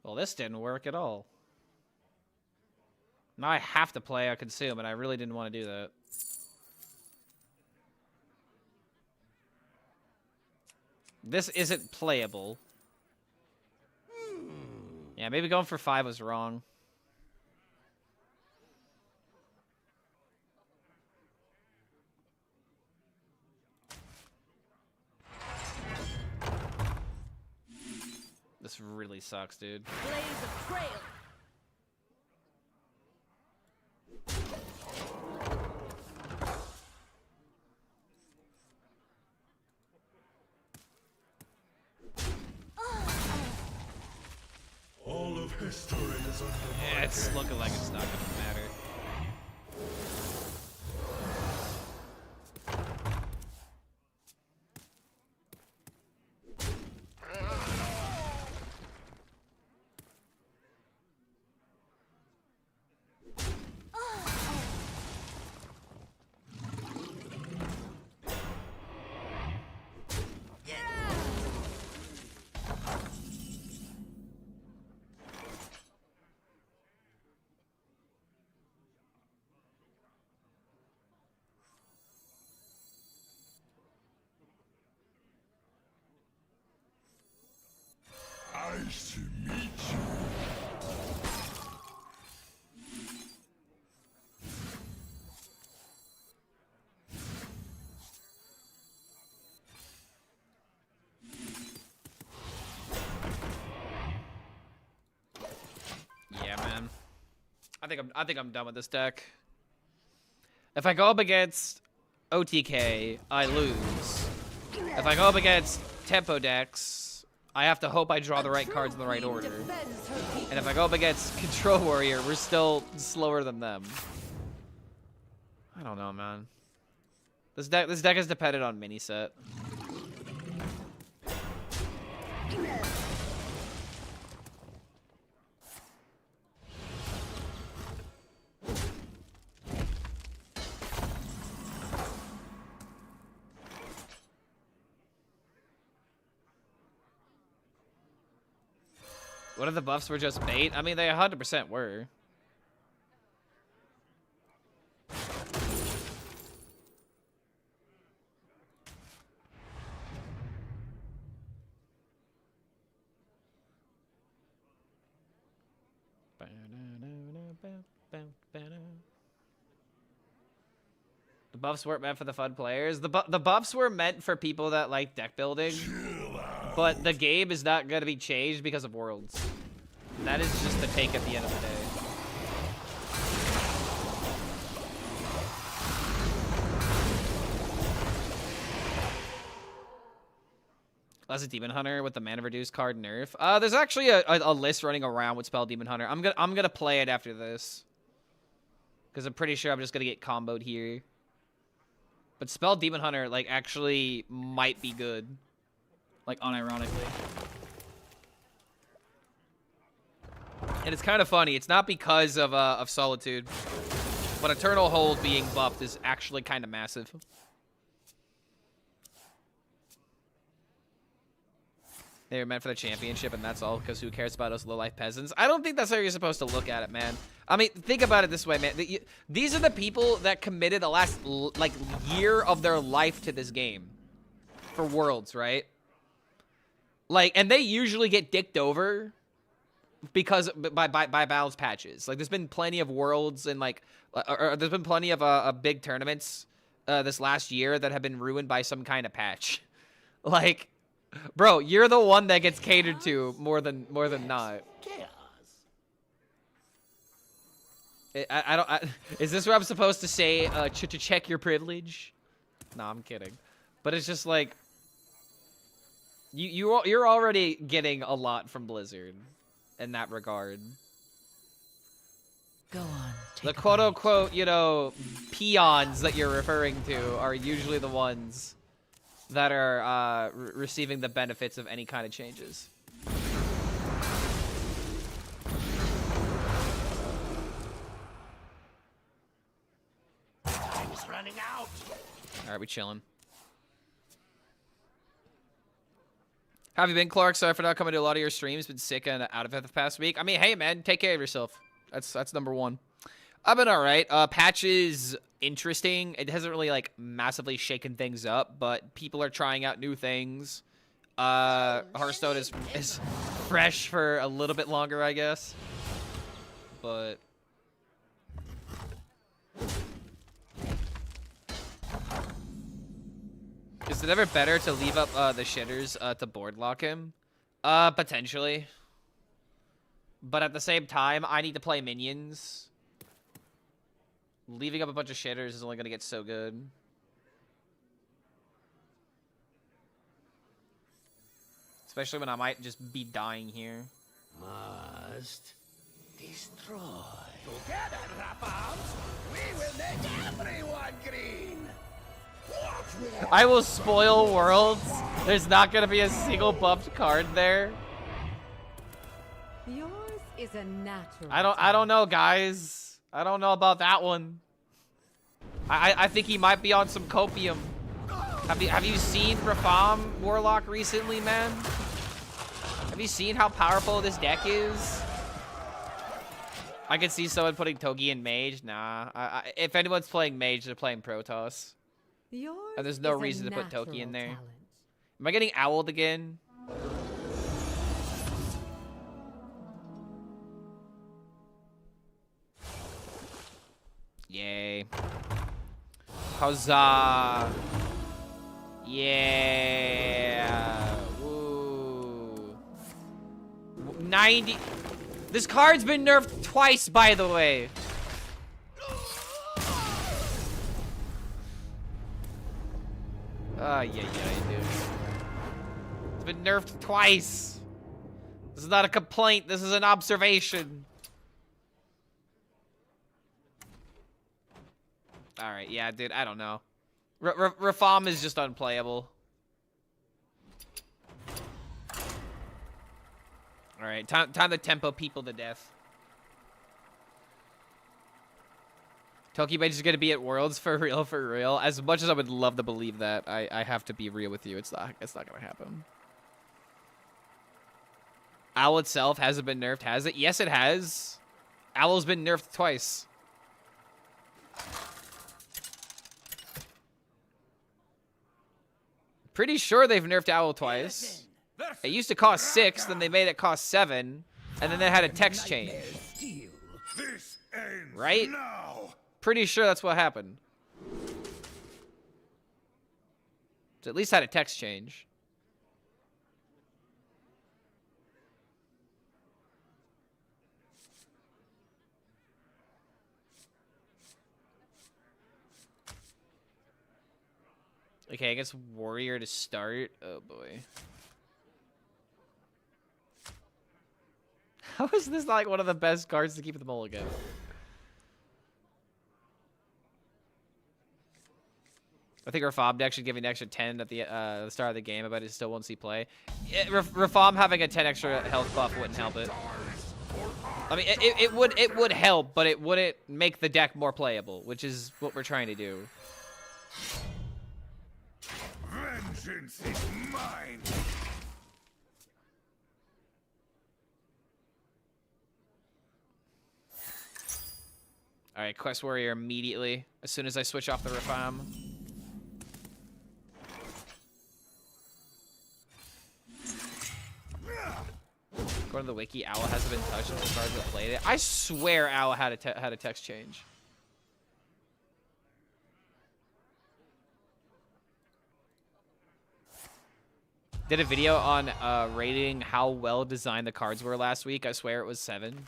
A: Well, this didn't work at all. Now I have to play a consume, and I really didn't want to do that. This isn't playable. Yeah, maybe going for 5 was wrong. This really sucks, dude.
J: Blaze a trail.
G: All of history is under
A: Yeah, it's looking like it's not gonna matter.
G: Nice to meet you.
A: Yeah, man. I think I'm done with this deck. If I go up against OTK, I lose. If I go up against tempo decks, I have to hope I draw the right cards in the right order. And if I go up against Control Warrior, we're still slower than them. I don't know, man. This deck is dependent on mini set. What if the buffs were just bait? I mean, they 100% were. The buffs weren't meant for the fun players. The buffs were meant for people that like deck building. But the game is not going to be changed because of Worlds. That is just the take at the end of the day. As a Demon Hunter with the mana reduced card nerf. There's actually a list running around with Spell Demon Hunter. I'm gonna play it after this. Because I'm pretty sure I'm just gonna get comboed here. But Spell Demon Hunter, like, actually might be good. Like, unironically. And it's kind of funny. It's not because of Solitude. But Eternal Hold being buffed is actually kind of massive. They were meant for the championship, and that's all, because who cares about us low-life peasants? I don't think that's how you're supposed to look at it, man. I mean, think about it this way, man. These are the people that committed the last, like, year of their life to this game. For Worlds, right? Like, and they usually get dicked over because, by balance patches. Like, there's been plenty of Worlds and, like, or there's been plenty of big tournaments this last year that have been ruined by some kind of patch. Like... Bro, you're the one that gets catered to more than not. Is this what I'm supposed to say to check your privilege? No, I'm kidding. But it's just like you're already getting a lot from Blizzard in that regard.
I: Go on.
A: The quote-unquote, you know, peons that you're referring to are usually the ones that are receiving the benefits of any kind of changes.
H: Time's running out.
A: All right, we chilling. How have you been, Clark? Sorry for not coming to a lot of your streams. Been sick and out of it the past week. I mean, hey, man, take care of yourself. That's number one. I've been all right. Patch is interesting. It hasn't really, like, massively shaken things up, but people are trying out new things. Hearthstone is fresh for a little bit longer, I guess. But... is it ever better to leave up the shitters to board lock him? Potentially. But at the same time, I need to play minions. Leaving up a bunch of shitters is only going to get so good. Especially when I might just be dying here.
H: Must destroy. Together, Rafaam, we will make everyone green.
A: I will spoil Worlds. There's not going to be a single buffed card there.
J: Yours is a natural.
A: I don't know, guys. I don't know about that one. I think he might be on some copium. Have you seen Rafaam Warlock recently, man? Have you seen how powerful this deck is? I could see someone putting Togi in Mage. Nah. If anyone's playing Mage, they're playing Protoss.
J: Yours
A: And there's no
J: is a
A: reason to put Toki in there.
J: talent.
A: Am I getting owled again? Yay. Huzzah. Yeah. Woo. 90. This card's been nerfed twice, by the way. Yeah, dude. It's been nerfed twice. This is not a complaint. This is an observation. All right, yeah, dude, I don't know. Rafaam is just unplayable. All right, time to tempo people to death. Toki Mage is gonna be at Worlds for real, for real. As much as I would love to believe that, I have to be real with you. It's not gonna happen. Owl itself hasn't been nerfed, has it? Yes, it has. Owl's been nerfed twice. Pretty sure they've nerfed Owl twice. It used to cost 6, then they made it cost 7, and then they had a text change. Right? Pretty sure that's what happened. So at least had a text change. Okay, I guess Warrior to start. Oh boy. How is this like one of the best cards to keep at the mulligan? I think Rafaam deck should give you an extra 10 at the start of the game, but it still won't see play. Rafaam having a 10 extra health buff wouldn't help it. I mean, it would help, but it wouldn't make the deck more playable, which is what we're trying to do.
G: Vengeance is mine.
A: All right, Quest Warrior immediately as soon as I switch off the Rafaam. Go to the wiki. Owl hasn't been touched since the cards that played it. I swear Owl had a text change. Did a video on rating how well designed the cards were last week. I swear it was 7.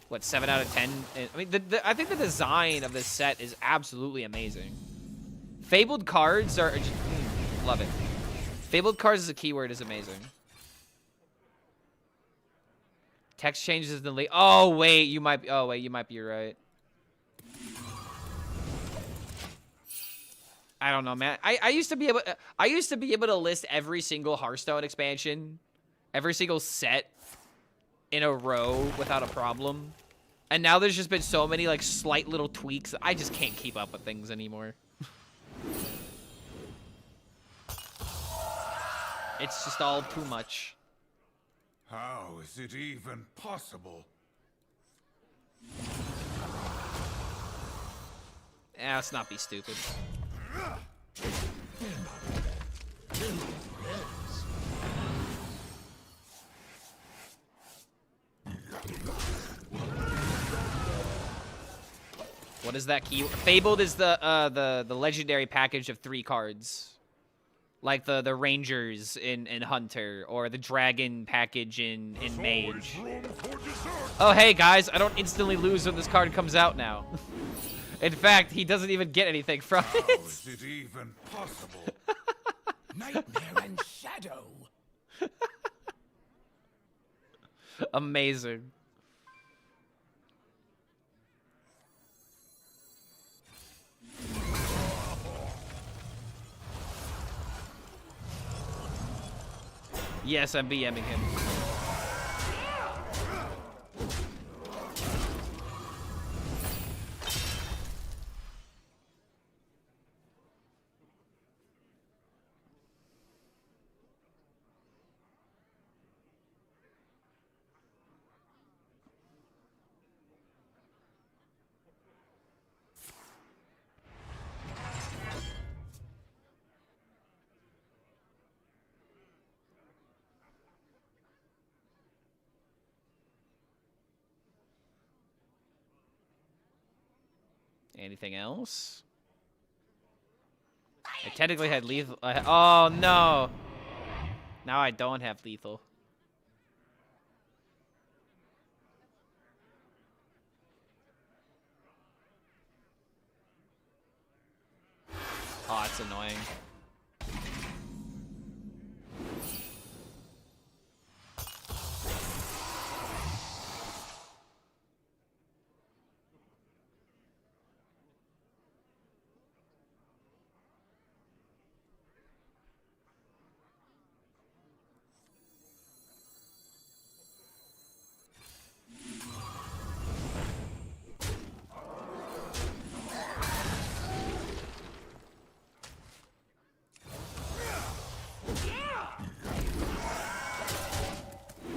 A: What, 7 out of 10? I mean, I think the design of this set is absolutely amazing. Fabled cards are... love it. Fabled cards as a keyword is amazing. Text changes in the late... Oh, wait, you might... Oh, wait, you might be right. I don't know, man. I used to be able to list every single Hearthstone expansion, every single set in a row without a problem. And now there's just been so many like slight little tweaks. I just can't keep up with things anymore. It's just all too much.
G: How is it even possible?
A: Let's not be stupid. What is that key? Fabled is the legendary package of 3 cards. Like the Rangers in Hunter, or the Dragon package in Mage. Oh, hey, guys, I don't instantly lose when this card comes out now. In fact, he doesn't even get anything from it.
G: How is it even possible?
H: Nightmare and shadow.
A: Amazing. Yes, I'm BMing him. Anything else? I technically had lethal. Oh, no. Now I don't have lethal. Oh, it's annoying.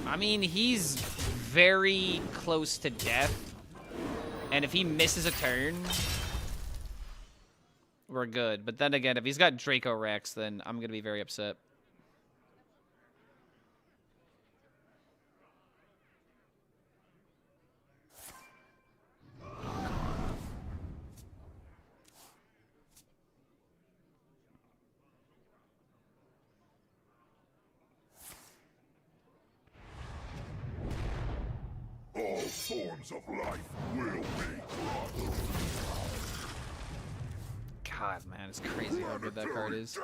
A: I mean, he's very close to death. And if he misses a turn, we're good. But then again, if he's got Draco Rex, then I'm going to be very upset.
G: All forms of life will be crushed.
A: God, man, it's crazy how good that card is.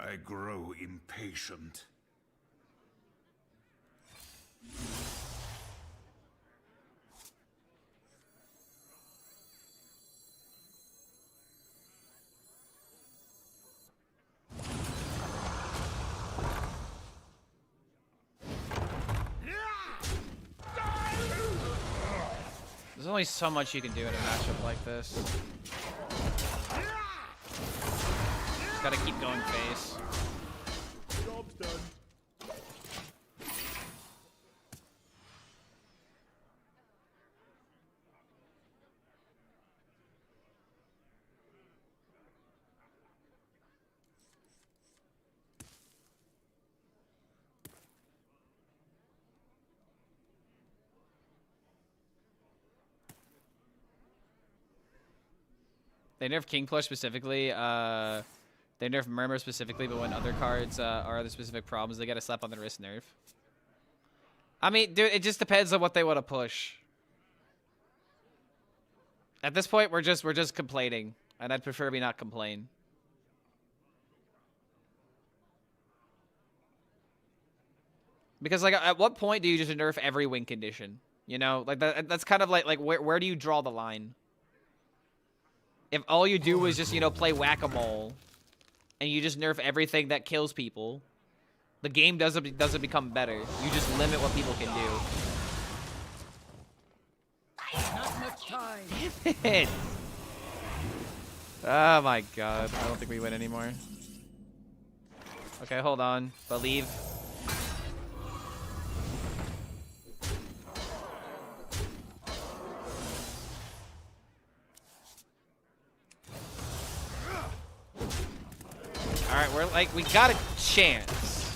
G: I grow impatient.
A: There's only so much you can do in a matchup like this. Just gotta keep going face.
G: Job's done.
A: They nerf King Plush specifically. They nerf Murmur specifically, but when other cards are other specific problems, they get a slap on the wrist nerf. I mean, dude, it just depends on what they want to push. At this point, we're just complaining, and I'd prefer we not complain. Because like, at what point do you just nerf every win condition? You know, like that's kind of like where do you draw the line? If all you do is just, you know, play whack-a-mole, and you just nerf everything that kills people, the game doesn't become better. You just limit what people can do.
J: Not much time.
A: Damn it! Oh my god, I don't think we win anymore. Okay, hold on. Believe. Alright, we're like, we got a chance.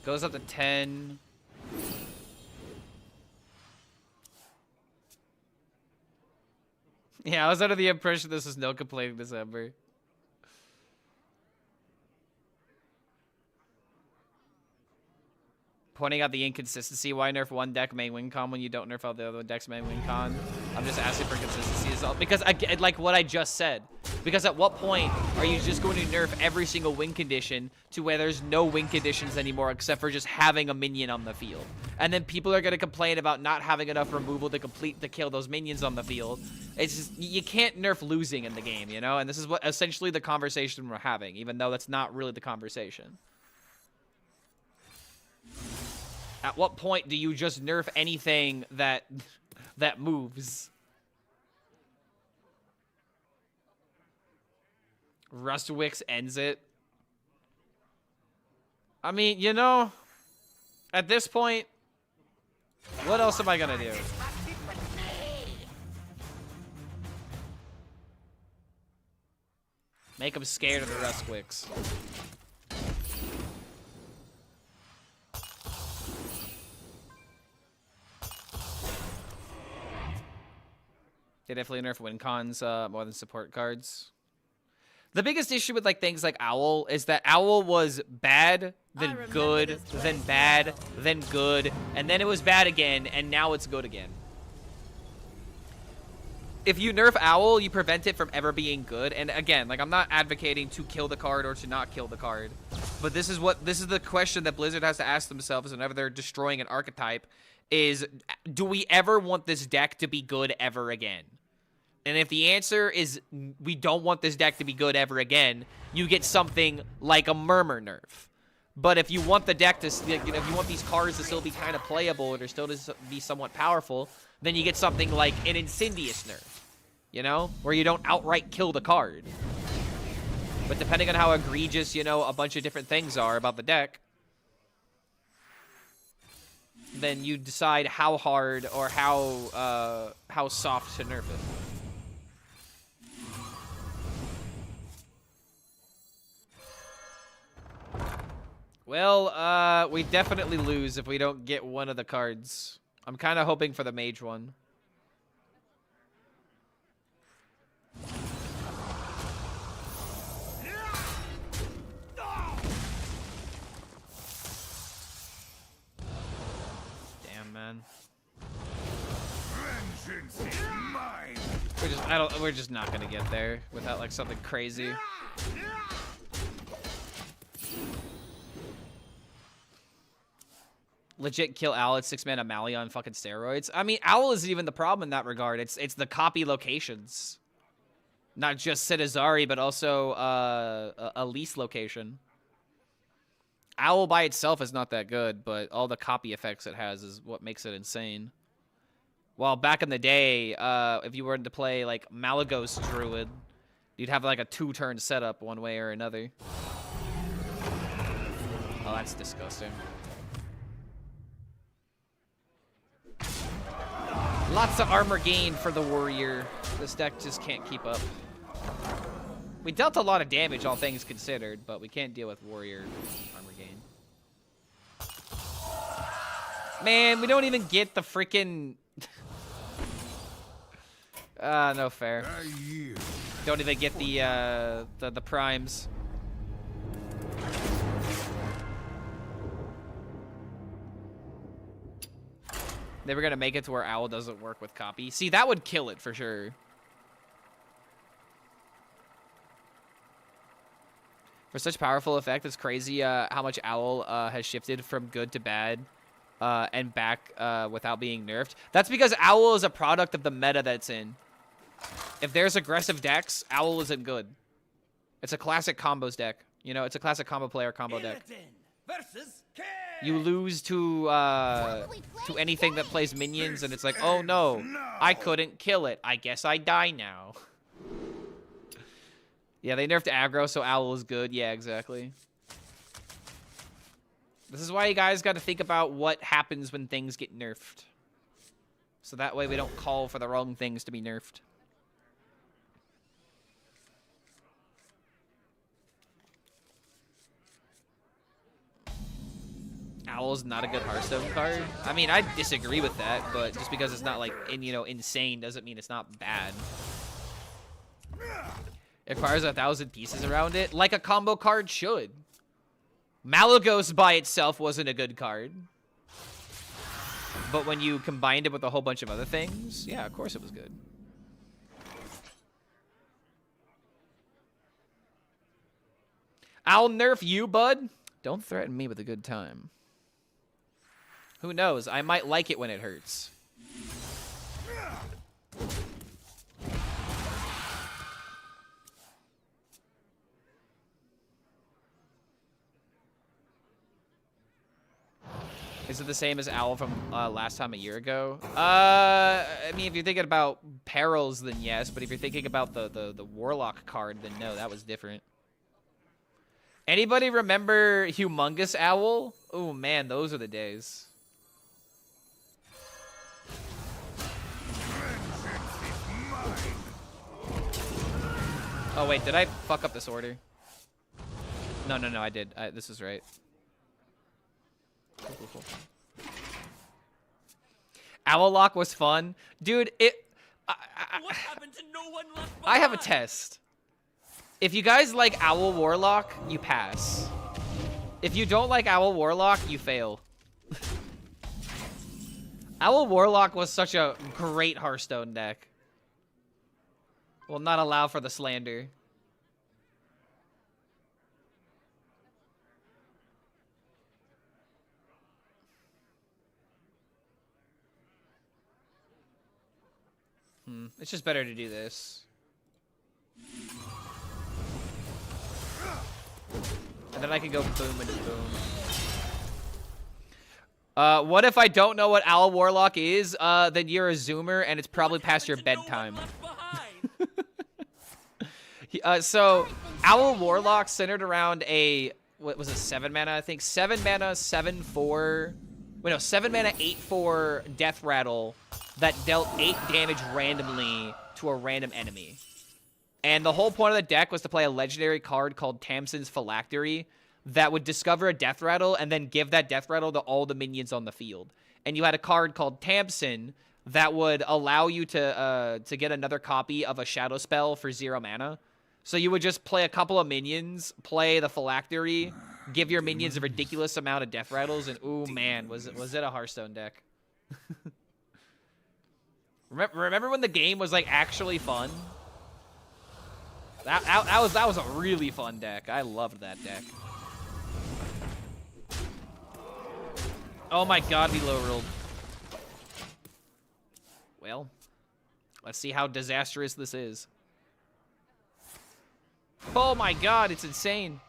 A: Goes up to 10. Yeah, I was under the impression this was no complaining December. Pointing out the inconsistency. Why nerf one deck main win con when you don't nerf all the other decks main win con? I'm just asking for consistency as well. Because, like what I just said. Because at what point are you just going to nerf every single win condition to where there's no win conditions anymore except for just having a minion on the field? And then people are going to complain about not having enough removal to kill those minions on the field. It's just, you can't nerf losing in the game, you know? And this is what essentially the conversation we're having, even though that's not really the conversation. At what point do you just nerf anything that moves? Rustwix ends it. I mean, you know, at this point, what else am I gonna do? Make them scared of the Rustwix. They definitely nerf win cons more than support cards. The biggest issue with like things like Owl is that Owl was bad, then good, then bad, then good, and then it was bad again, and now it's good again. If you nerf Owl, you prevent it from ever being good. And again, like, I'm not advocating to kill the card or to not kill the card, but this is the question that Blizzard has to ask themselves whenever they're destroying an archetype: is do we ever want this deck to be good ever again? And if the answer is we don't want this deck to be good ever again, you get something like a Murmur nerf. But if you want the deck to, you know, if you want these cards to still be kind of playable or to still be somewhat powerful, then you get something like an Incendious nerf, you know, where you don't outright kill the card. But depending on how egregious, you know, a bunch of different things are about the deck, then you decide how hard or how soft to nerf it. Well, we definitely lose if we don't get one of the cards. I'm kind of hoping for the mage one. Damn, man.
G: Vengeance is mine.
A: We're just not gonna get there without like something crazy. Legit kill Owl at 6-mana Mali on fucking steroids. I mean, Owl isn't even the problem in that regard. It's the copy locations. Not just Citazari, but also a lease location. Owl by itself is not that good, but all the copy effects it has is what makes it insane. While back in the day, if you were to play like Malagos Druid, you'd have like a 2-turn setup one way or another. Oh, that's disgusting. Lots of armor gain for the warrior. This deck just can't keep up. We dealt a lot of damage, all things considered, but we can't deal with warrior armor gain. Man, we don't even get the freaking... no fair. Don't even get the primes. They were gonna make it to where Owl doesn't work with copy. See, that would kill it for sure. For such powerful effect, it's crazy how much Owl has shifted from good to bad and back without being nerfed. That's because Owl is a product of the meta that it's in. If there's aggressive decks, Owl isn't good. It's a classic combos deck. You know, it's a classic combo player combo deck. You lose to anything that plays minions, and it's like, oh no, I couldn't kill it. I guess I die now. Yeah, they nerfed aggro, so Owl is good. Yeah, exactly. This is why you guys got to think about what happens when things get nerfed. So that way we don't call for the wrong things to be nerfed. Owl's not a good Hearthstone card. I mean, I disagree with that, but just because it's not like insane doesn't mean it's not bad. It requires 1,000 pieces around it, like a combo card should. Malagos by itself wasn't a good card. But when you combined it with a whole bunch of other things, yeah, of course it was good. I'll nerf you, bud. Don't threaten me with a good time. Who knows? I might like it when it hurts. Is it the same as Owl from last time a year ago? I mean, if you're thinking about perils, then yes. But if you're thinking about the Warlock card, then no, that was different. Anybody remember Humongous Owl? Oh man, those are the days. Oh wait, did I fuck up this order? No, I did. This is right. Cool. Owl Lock was fun. Dude,
H: What happened to no one left behind?
A: I have a test. If you guys like Owl Warlock, you pass. If you don't like Owl Warlock, you fail. Owl Warlock was such a great Hearthstone deck. Will not allow for the slander. It's just better to do this. And then I can go boom and boom. What if I don't know what Owl Warlock is? Then you're a zoomer and it's probably past your bedtime. So Owl Warlock centered around a, what was it, 7 mana, I think? 7 mana, 7/4. Wait, no, 7 mana, 8/4 Death Rattle that dealt 8 damage randomly to a random enemy. And the whole point of the deck was to play a legendary card called Tamsin's Phylactery that would discover a Death Rattle and then give that Death Rattle to all the minions on the field. And you had a card called Tamsin that would allow you to get another copy of a Shadow Spell for 0 mana. So you would just play a couple of minions, play the Phylactery, give your minions a ridiculous amount of Death Rattles, and ooh man, was it a Hearthstone deck. Remember when the game was like actually fun? That was a really fun deck. I loved that deck. Oh my god, we low rolled. Well, let's see how disastrous this is. Oh my god, it's insane.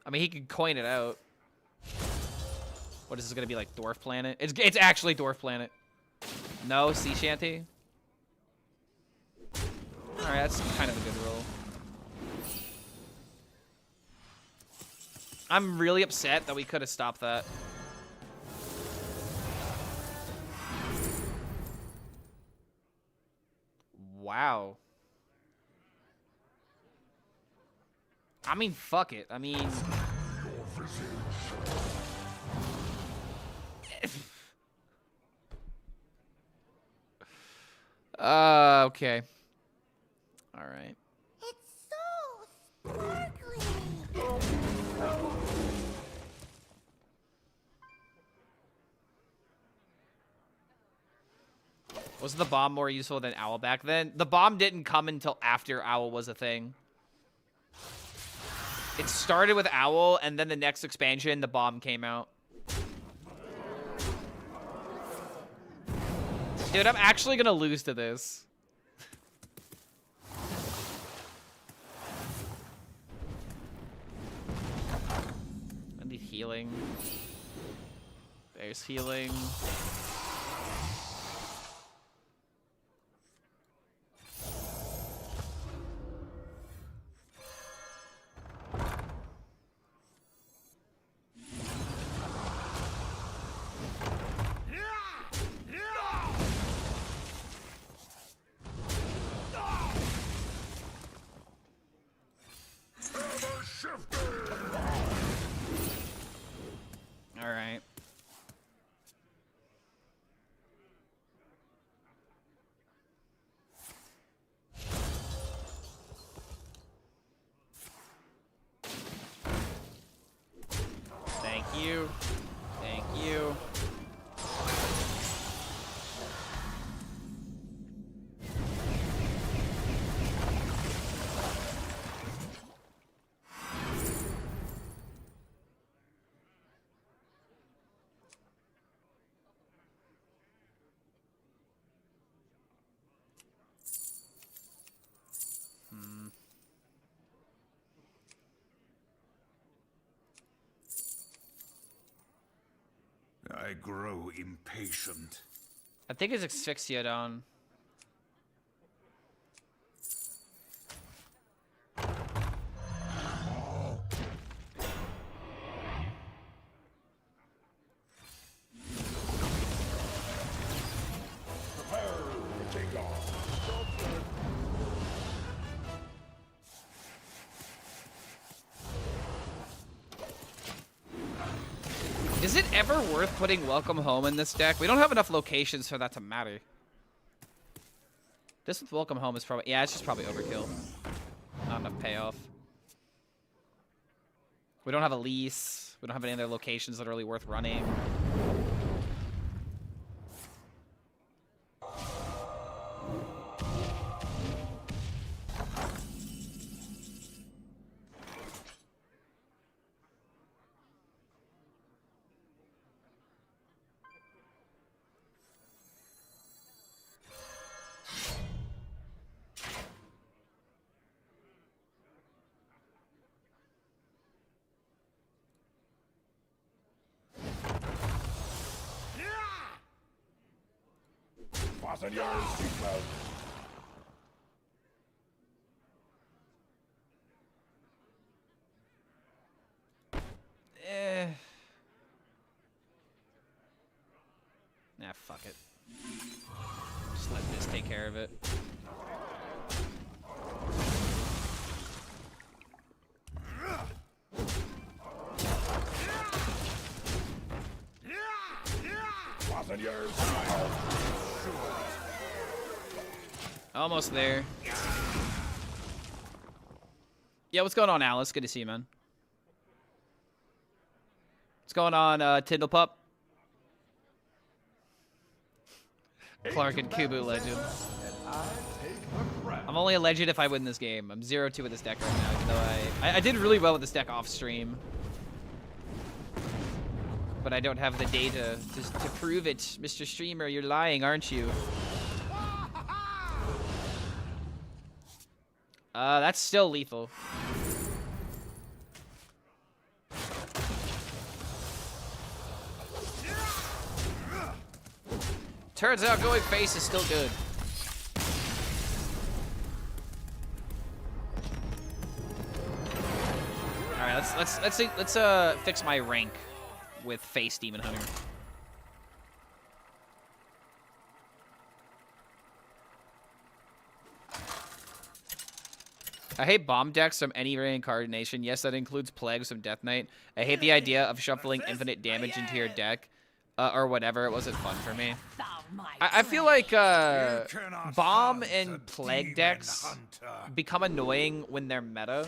A: I mean, he could coin it out. What is this gonna be like, Dwarf Planet? It's actually Dwarf Planet. No, Sea Shanty. All right, that's kind of a good roll. I'm really upset that we could have stopped that. Wow. I mean, fuck it. I mean... okay. All right.
L: It's so sparkly.
A: Was the bomb more useful than Owl back then? The bomb didn't come until after Owl was a thing. It started with Owl, and then the next expansion, the bomb came out. Dude, I'm actually gonna lose to this. I need healing. There's healing. All right. Thank you. Thank you.
G: I grow impatient.
A: I think it's Asphyxia down. Is it ever worth putting Welcome Home in this deck? We don't have enough locations for that to matter. This with Welcome Home is probably... Yeah, it's just probably overkill. Not enough payoff. We don't have a lease. We don't have any other locations that are really worth running.
G: Fasten your seatbelt.
A: Nah, fuck it. Just let this take care of it.
G: Fasten your seatbelt.
A: Almost there. Yeah, what's going on, Alice? Good to see you, man. What's going on, Tindlepup? Clark and Kubu legend. I'm only a legend if I win this game. I'm 0-2 with this deck right now, even though I did really well with this deck off stream. But I don't have the data to prove it. Mr. Streamer, you're lying, aren't you? That's still lethal. Turns out going face is still good. All right, let's fix my rank with face Demon Hunter. I hate bomb decks from any reincarnation. Yes, that includes plagues from Death Knight. I hate the idea of shuffling infinite damage into your deck, or whatever. It wasn't fun for me. I feel like bomb and plague decks become annoying when they're meta.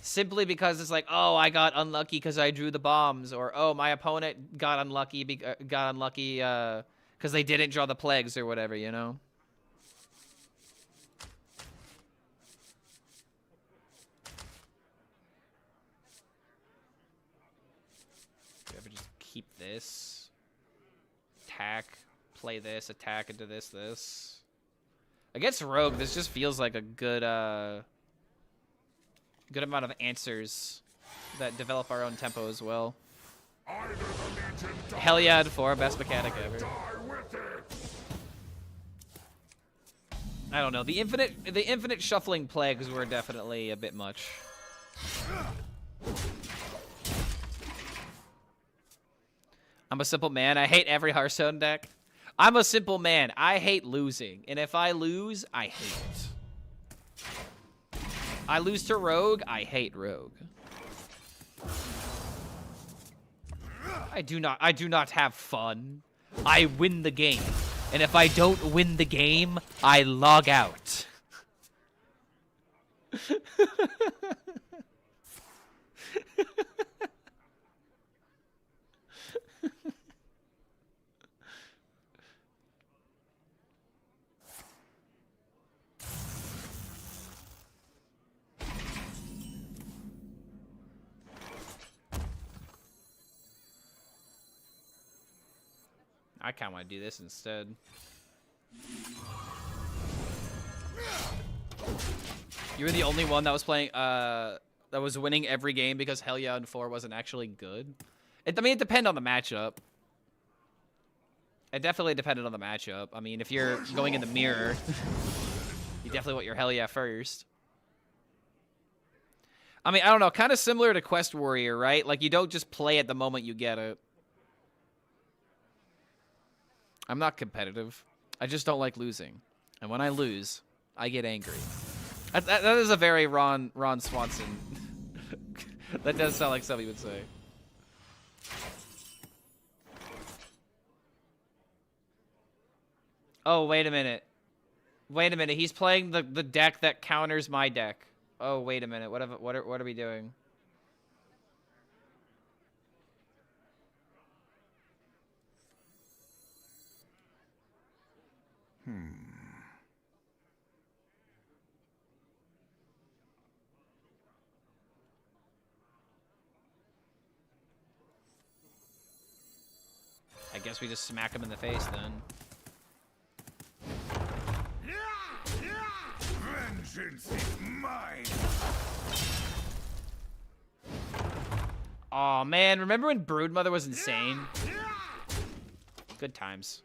A: Simply because it's like, oh, I got unlucky because I drew the bombs, or oh, my opponent got unlucky because they didn't draw the plagues or whatever, you know. You ever just keep this, attack, play this, attack into this. Against Rogue, this just feels like a good good amount of answers that develop our own tempo as well. Hell yeah, 4, best mechanic ever. I don't know. The infinite shuffling plagues were definitely a bit much. I'm a simple man. I hate every Hearthstone deck. I'm a simple man. I hate losing. And if I lose, I hate it. I lose to Rogue, I hate Rogue. I do not have fun. I win the game. And if I don't win the game, I log out. I kind of want to do this instead. You were the only one that was playing, that was winning every game because Hell Yeah and 4 wasn't actually good. I mean, it depended on the matchup. It definitely depended on the matchup. I mean, if you're going in the mirror, you definitely want your Hell Yeah first. I mean, I don't know, kind of similar to Quest Warrior, right? Like, you don't just play it the moment you get it. I'm not competitive. I just don't like losing. And when I lose, I get angry. That is a very Ron Swanson. That does sound like something he would say. Oh, wait a minute. Wait a minute. He's playing the deck that counters my deck. Oh, wait a minute. What are we doing? I guess we just smack him in the face then.
G: Vengeance is mine.
A: Aw, man. Remember when Broodmother was insane? Good times.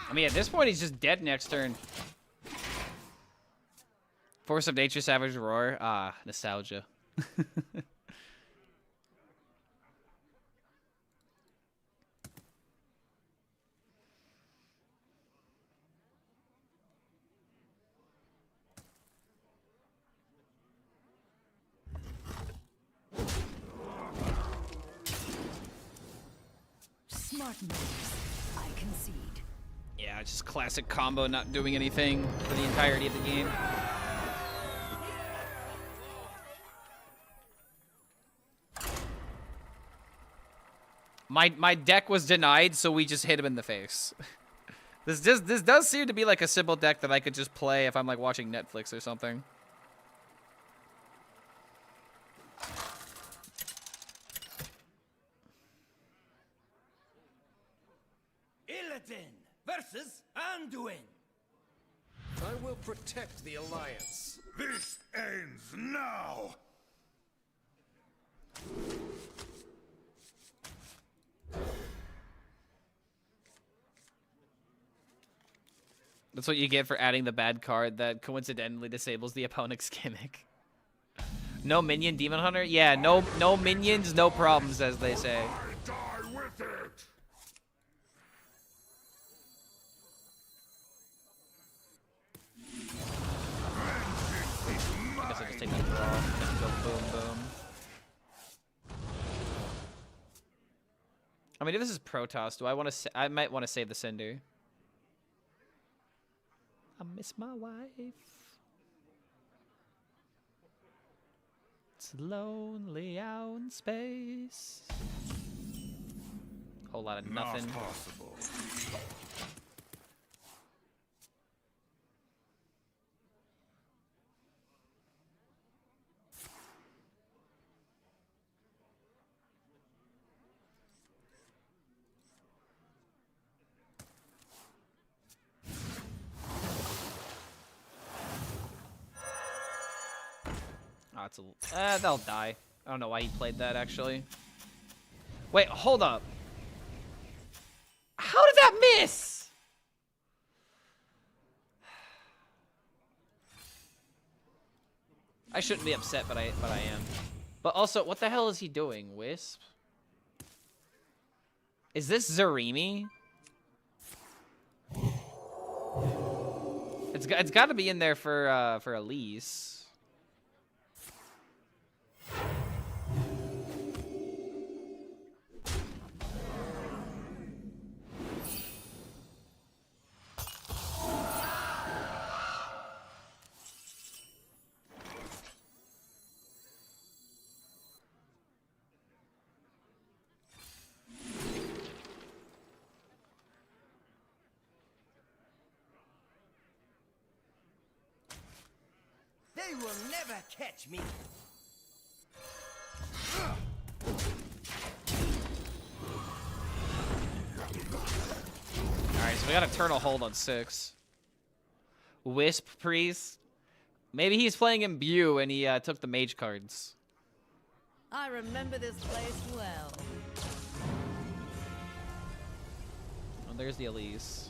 A: I mean, at this point, he's just dead next turn. Force of Nature, Savage Roar. Ah, nostalgia.
I: Smart moves. concede.
A: Yeah, just classic combo, not doing anything for the entirety of the game. My deck was denied, so we just hit him in the face. This does seem to be like a simple deck that I could just play if I'm like watching Netflix or something.
H: Illidan versus Anduin.
C: I will protect the Alliance.
G: This ends now!
A: That's what you get for adding the bad card that coincidentally disables the opponent's gimmick. No minion demon hunter? Yeah, no minions, no problems, as they say.
G: I die with it!
A: I guess I'll just take that draw and go boom boom. I mean, if this is Protoss, do I want to? I might want to save the Cinder. I miss my wife. It's lonely out in space. Whole lot of nothing.
G: Not possible.
A: Oh, it's a. They'll die. I don't know why he played that actually. Wait, hold up. How did that miss? I shouldn't be upset, but I am. But also, what the hell is he doing, Wisp? Is this Zarimi? It's got to be in there for Elise.
H: They will never catch me.
A: Alright, so we got Eternal Hold on 6. Wisp Priest. Maybe he's playing Imbue and he took the mage cards.
J: I remember this place well.
A: Oh, there's the Elise.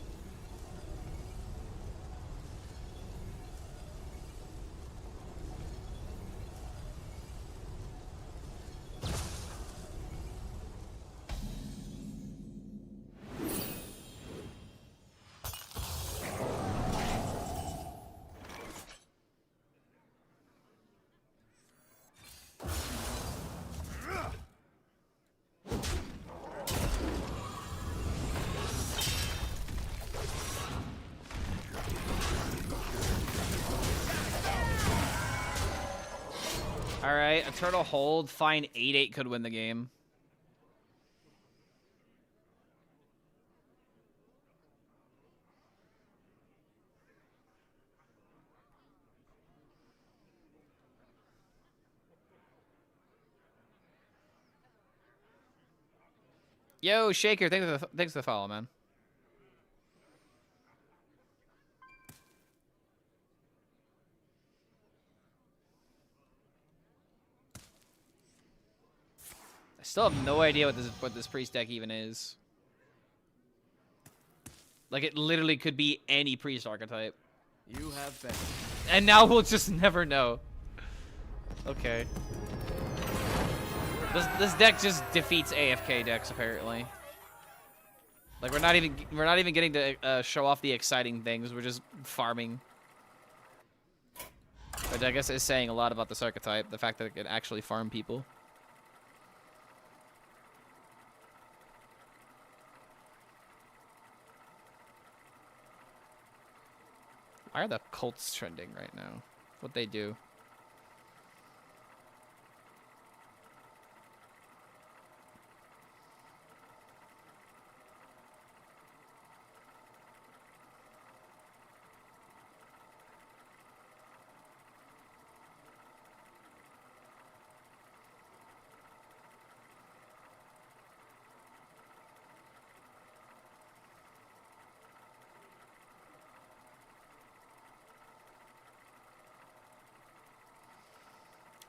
A: Alright, Eternal Hold, fine 8-8 could win the game. Yo, Shaker, thanks for the follow, man. I still have no idea what this priest deck even is. Like, it literally could be any priest archetype.
C: You have been.
A: And now we'll just never know. Okay. This deck just defeats AFK decks apparently. Like we're not even getting to show off the exciting things. We're just farming. Which I guess is saying a lot about this archetype, the fact that it can actually farm people. Why are the cults trending right now? What they do?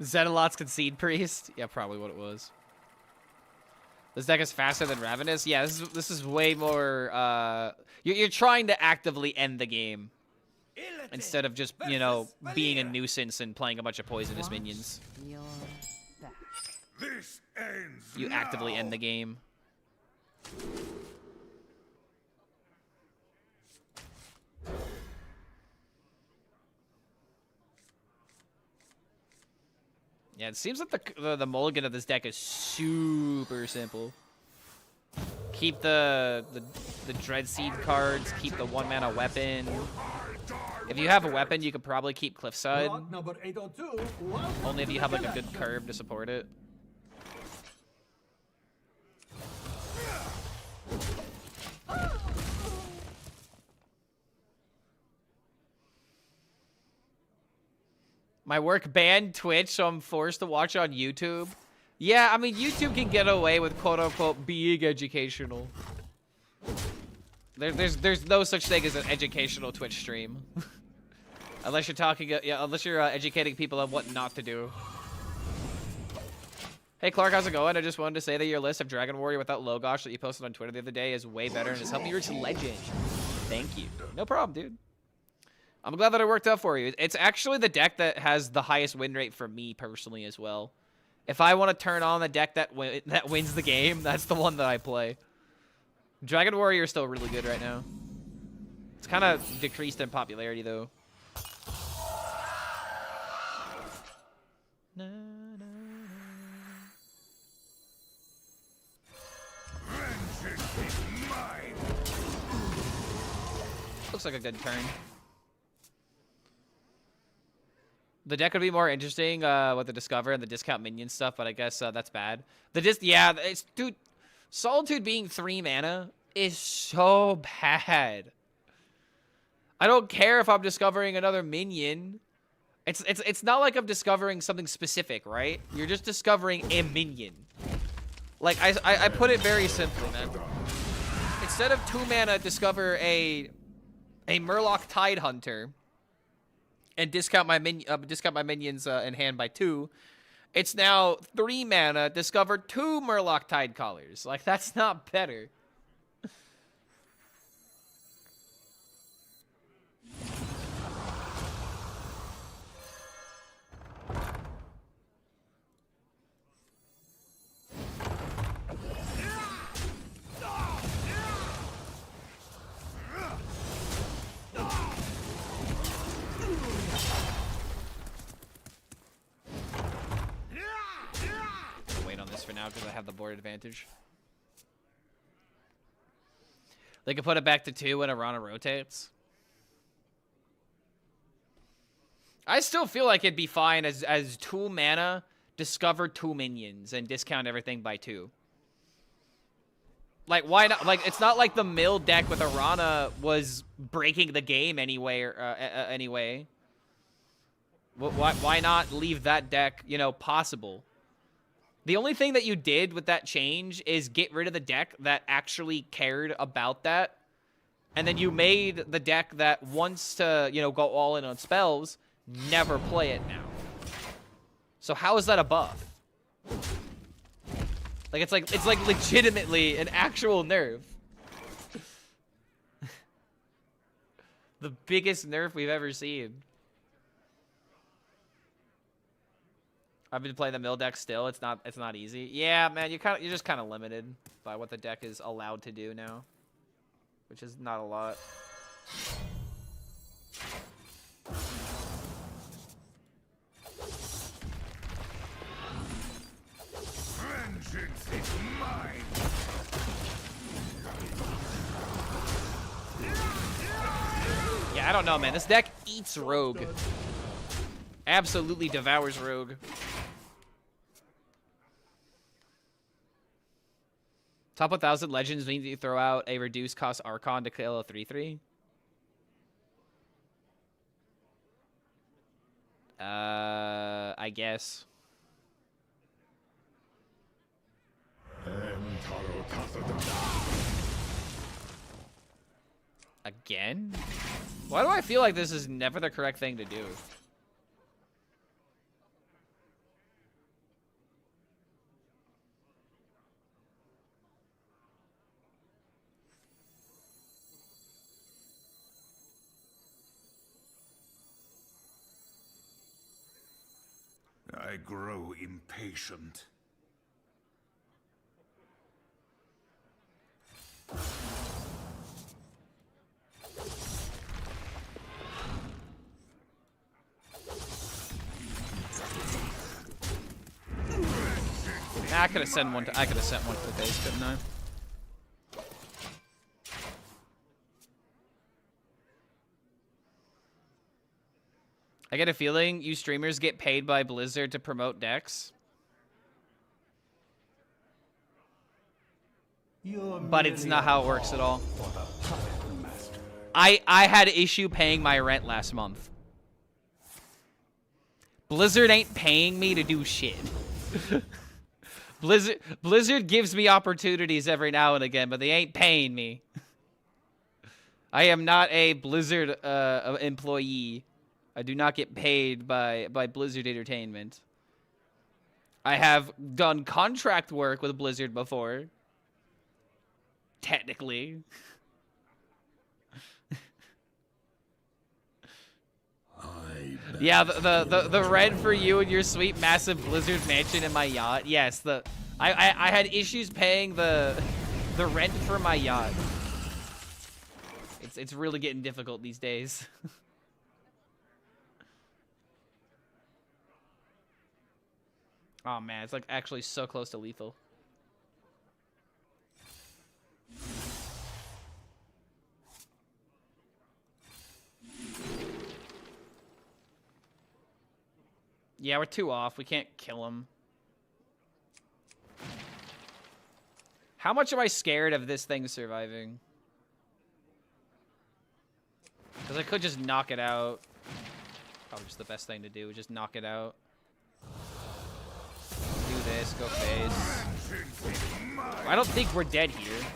A: Zenalot's Concede Priest? Yeah, probably what it was. This deck is faster than Ravenous? Yeah, this is way more, you're trying to actively end the game. Instead of just, you know, being a nuisance and playing a bunch of poisonous minions.
G: This ends
A: You actively end the game. Yeah, it seems like the mulligan of this deck is super simple. Keep the Dread Seed cards, keep the 1-mana weapon. If you have a weapon, you could probably keep Cliffside.
F: Number 802.
A: Only if you have like a good curve to support it. My work banned Twitch, so I'm forced to watch on YouTube. Yeah, I mean, YouTube can get away with quote-unquote being educational. There's no such thing as an educational Twitch stream. Unless you're talking, unless you're educating people on what not to do. Hey Clark, how's it going? I just wanted to say that your list of Dragon Warrior without Logosh that you posted on Twitter the other day is way better and has helped me reach Legend. Thank you. No problem, dude. I'm glad that it worked out for you. It's actually the deck that has the highest win rate for me personally as well. If I want to turn on the deck that wins the game, that's the one that I play. Dragon Warrior is still really good right now. It's kind of decreased in popularity though. Looks like a good turn. The deck would be more interesting with the Discover and the discount minion stuff, but I guess that's bad. Yeah, dude, Solitude being 3 mana is so bad. I don't care if I'm discovering another minion. It's not like I'm discovering something specific, right? You're just discovering a minion. Like I put it very simply, man. Instead of 2 mana, discover a Murloc Tidehunter and discount my minions in hand by 2. It's now 3 mana, discover 2 Murloc Tidecallers. Like, that's not better. For now because I have the board advantage. They can put it back to 2 when Arana rotates. I still feel like it'd be fine as 2 mana, discover 2 minions, and discount everything by 2. Like, why not? Like, it's not like the mill deck with Arana was breaking the game anyway. Anyway. Why not leave that deck, you know, possible? The only thing that you did with that change is get rid of the deck that actually cared about that. And then you made the deck that wants to, you know, go all in on spells, never play it now. So how is that a buff? Like, it's like legitimately an actual nerf. The biggest nerf we've ever seen. I've been playing the mill deck still. It's not easy. Yeah, man, you're just kind of limited by what the deck is allowed to do now, which is not a lot.
G: Vengeance is mine.
A: Yeah, don't know, man. This deck eats rogue. Absolutely devours rogue. Top 1,000 legends means you throw out a reduced cost Archon to kill a 3/3. I guess. Again? Why do I feel like this is never the correct thing to do?
G: I grow impatient.
A: I could have sent one to the base, couldn't I? I get a feeling you streamers get paid by Blizzard to promote decks. But it's not how it works at all. I had issue paying my rent last month. Blizzard ain't paying me to do shit. Blizzard gives me opportunities every now and again, but they ain't paying me. I am not a Blizzard employee. I do not get paid by Blizzard Entertainment. I have done contract work with Blizzard before. Technically. Yeah, the rent for you and your sweet massive Blizzard mansion and my yacht. Yes, I had issues paying the rent for my yacht. It's really getting difficult these days. Oh man, it's like actually so close to lethal. Yeah, we're 2 off. We can't kill him. How much am I scared of this thing surviving? Because I could just knock it out. Probably just the best thing to do. Just knock it out. Do this. Go phase. I don't think we're dead here.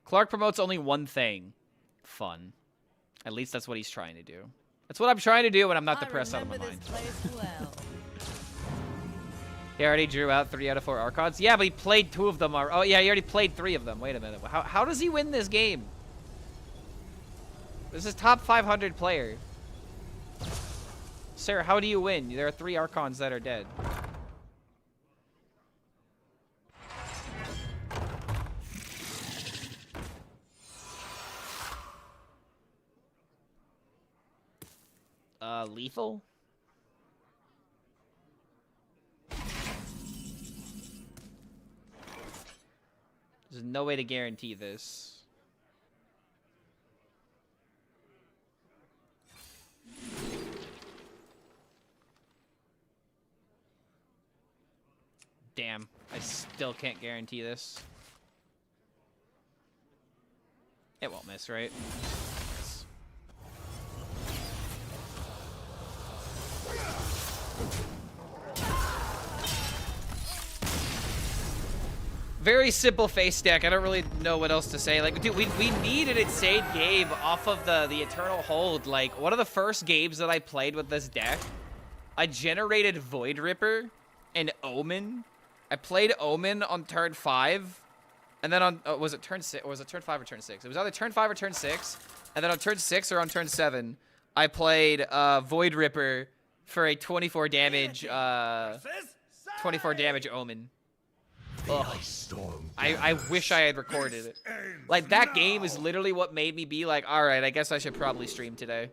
A: Clark promotes only one thing. Fun. At least that's what he's trying to do. That's what I'm trying to do when I'm not depressed out of my mind.
J: Well.
A: He already drew out 3 out of 4 Archons. Yeah, but he played 2 of them. Oh, yeah, he already played 3 of them. Wait a minute. How does he win this game? This is top 500 player. Sir, how do you win? There are 3 Archons that are dead. Lethal? There's no way to guarantee this. Damn, I still can't guarantee this. It won't miss, right? Yes. Very simple face deck. I don't really know what else to say. Like, dude, we need an insane game off of the Eternal Hold. Like, one of the first games that I played with this deck, I generated Void Ripper and Omen. I played Omen on turn 5, and then on was it turn 6 or was it turn 5 or turn 6? It was either turn 5 or turn 6, and then on turn 6 or on turn 7, I played Void Ripper for a 24 damage 24 damage Omen. Ugh. I wish I had recorded it. Like, that game is literally what made me be like, all right, I guess I should probably stream today.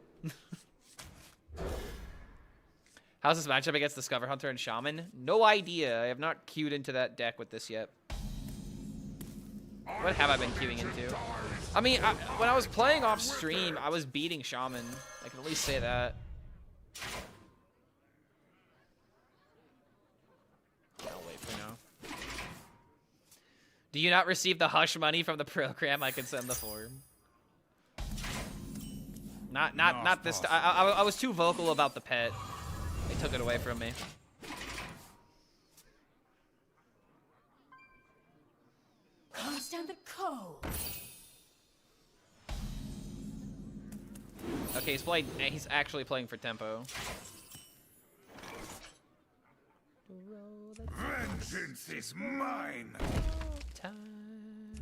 A: How's this matchup against Discover Hunter and Shaman? No idea. I have not queued into that deck with this yet. What have I been queuing into? I mean, when I was playing off stream, I was beating Shaman. I can at least say that. I'll wait for now. Do you not receive the hush money from the program? I can send the form. Not this time. I was too vocal about the pet. They took it away from me.
J: Can't stand the cold.
A: Okay, he's actually playing for tempo.
G: Vengeance is mine.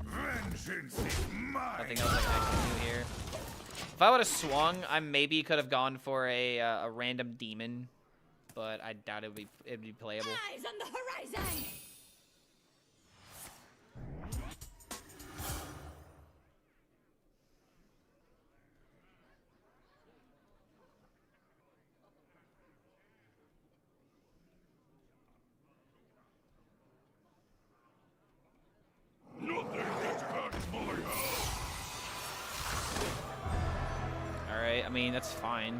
G: Vengeance is mine.
A: Nothing else I can actually do here. If I would have swung, I maybe could have gone for a random demon, but I doubt it'd be playable.
J: Eyes on the horizon.
G: Nothing that hurts my heart.
A: Alright, I mean, that's fine.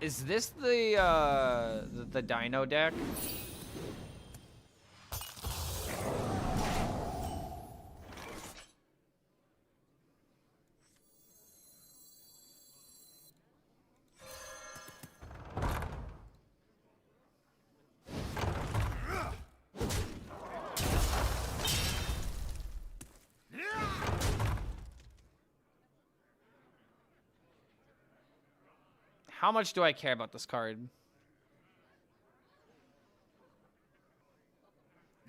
A: Is this the dino deck? How much do I care about this card?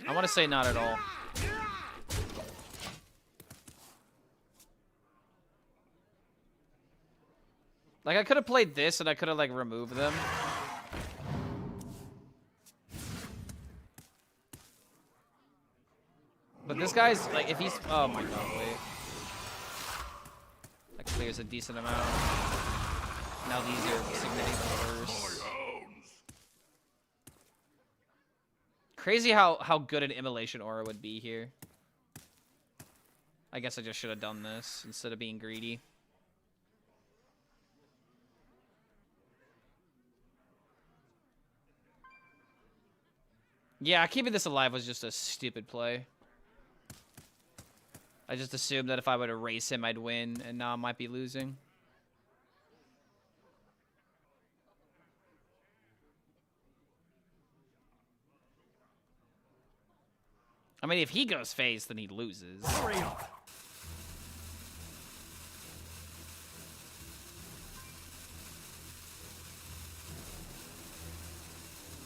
A: I want to say not at all. Like, I could have played this and I could have, like, removed them. But this guy's, like, if he's... Oh my god, wait. That clears a decent amount. Now these are significantly worse. Crazy how good an immolation aura would be here. I guess I just should have done this instead of being greedy. Yeah, keeping this alive was just a stupid play. I just assumed that if I would erase him, I'd win, and now I might be losing. I mean, if he goes face, then he loses.
H: Hurry up.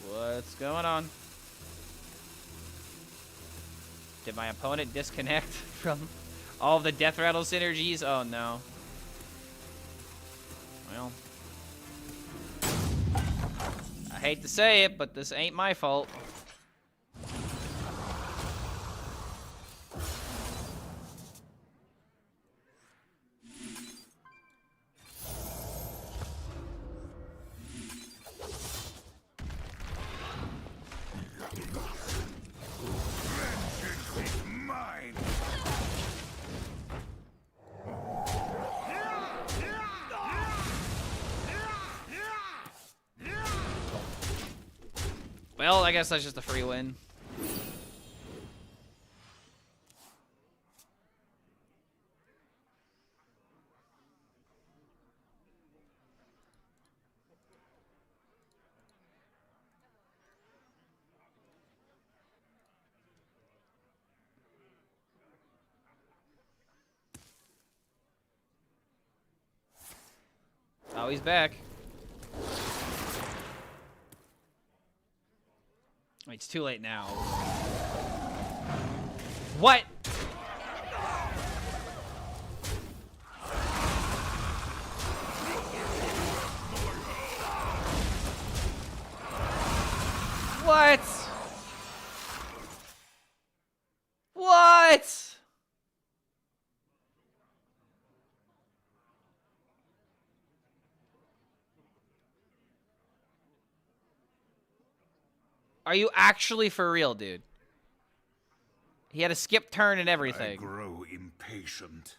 A: What's going on? Did my opponent disconnect from all of the Death Rattle synergies? Oh no. Well. I hate to say it, but this ain't my fault. Well, I guess that's just a free win. Oh, he's back. It's too late now. What? What? What? Are you actually for real, dude? He had a skip turn and everything.
G: I grow impatient.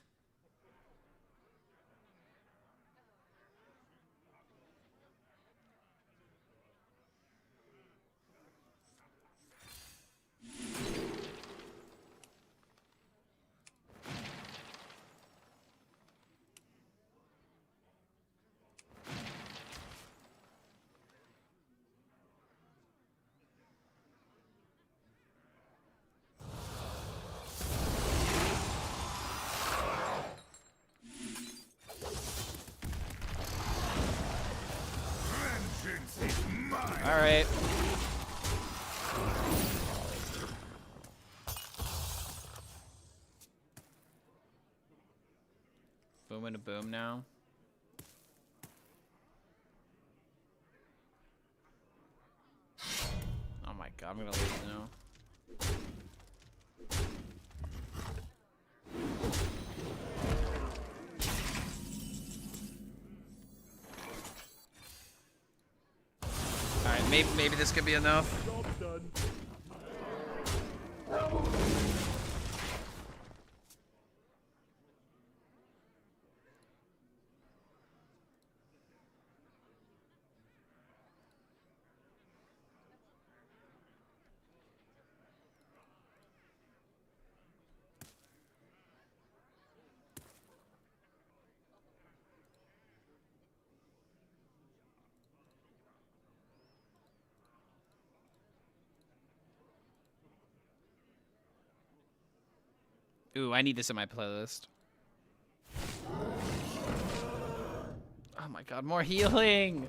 A: All right. Boom and a boom now. Oh my god, I'm gonna lose now. Alright, maybe this could be enough. Ooh, I need this in my playlist. Oh my god, more healing!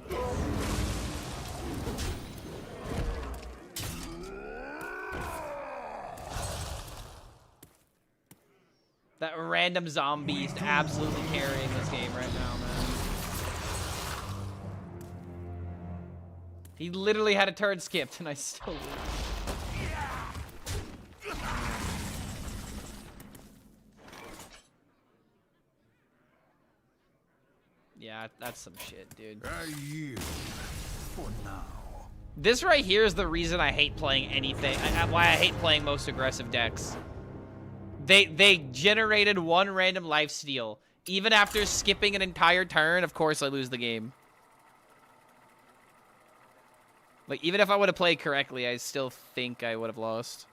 A: That random zombie's absolutely carrying this game right now, man. He literally had a turn skipped and I still lose. Yeah, that's some shit, dude.
G: I yield for now.
A: This right here is the reason I hate playing anything. Why I hate playing most aggressive decks. They generated one random lifesteal. Even after skipping an entire turn, of course I lose the game. Like, even if I would have played correctly, I still think I would have lost.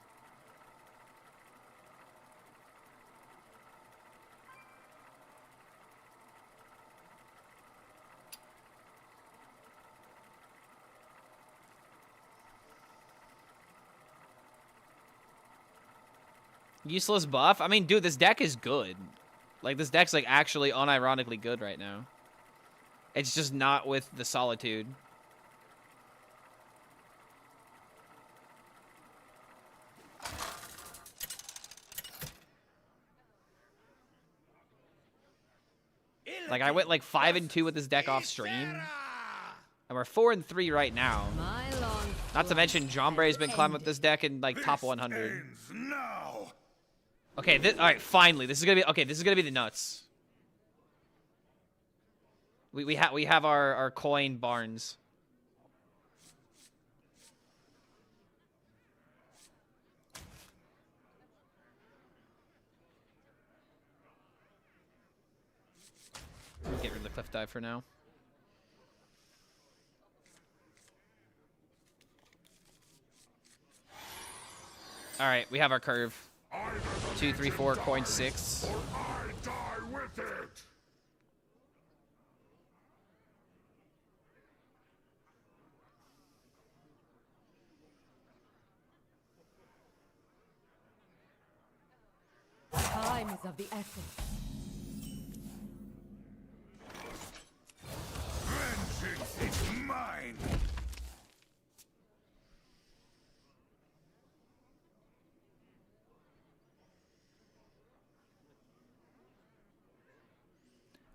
A: Useless buff? I mean, dude, this deck is good. Like, this deck's, like, actually unironically good right now. It's just not with the Solitude. Like, I went, like, 5-2 with this deck off stream. And we're 4-3 right now. Not to mention, Jombray's been climbing with this deck in, like, top 100. Okay, all right, finally. This is gonna be okay. This is gonna be the nuts. We have our coin barns. Get rid of the cliff dive for now. All right, we have our curve. 2, 3, 4, coin 6.
G: I die with it.
J: Time is of the essence.
G: Vengeance is mine.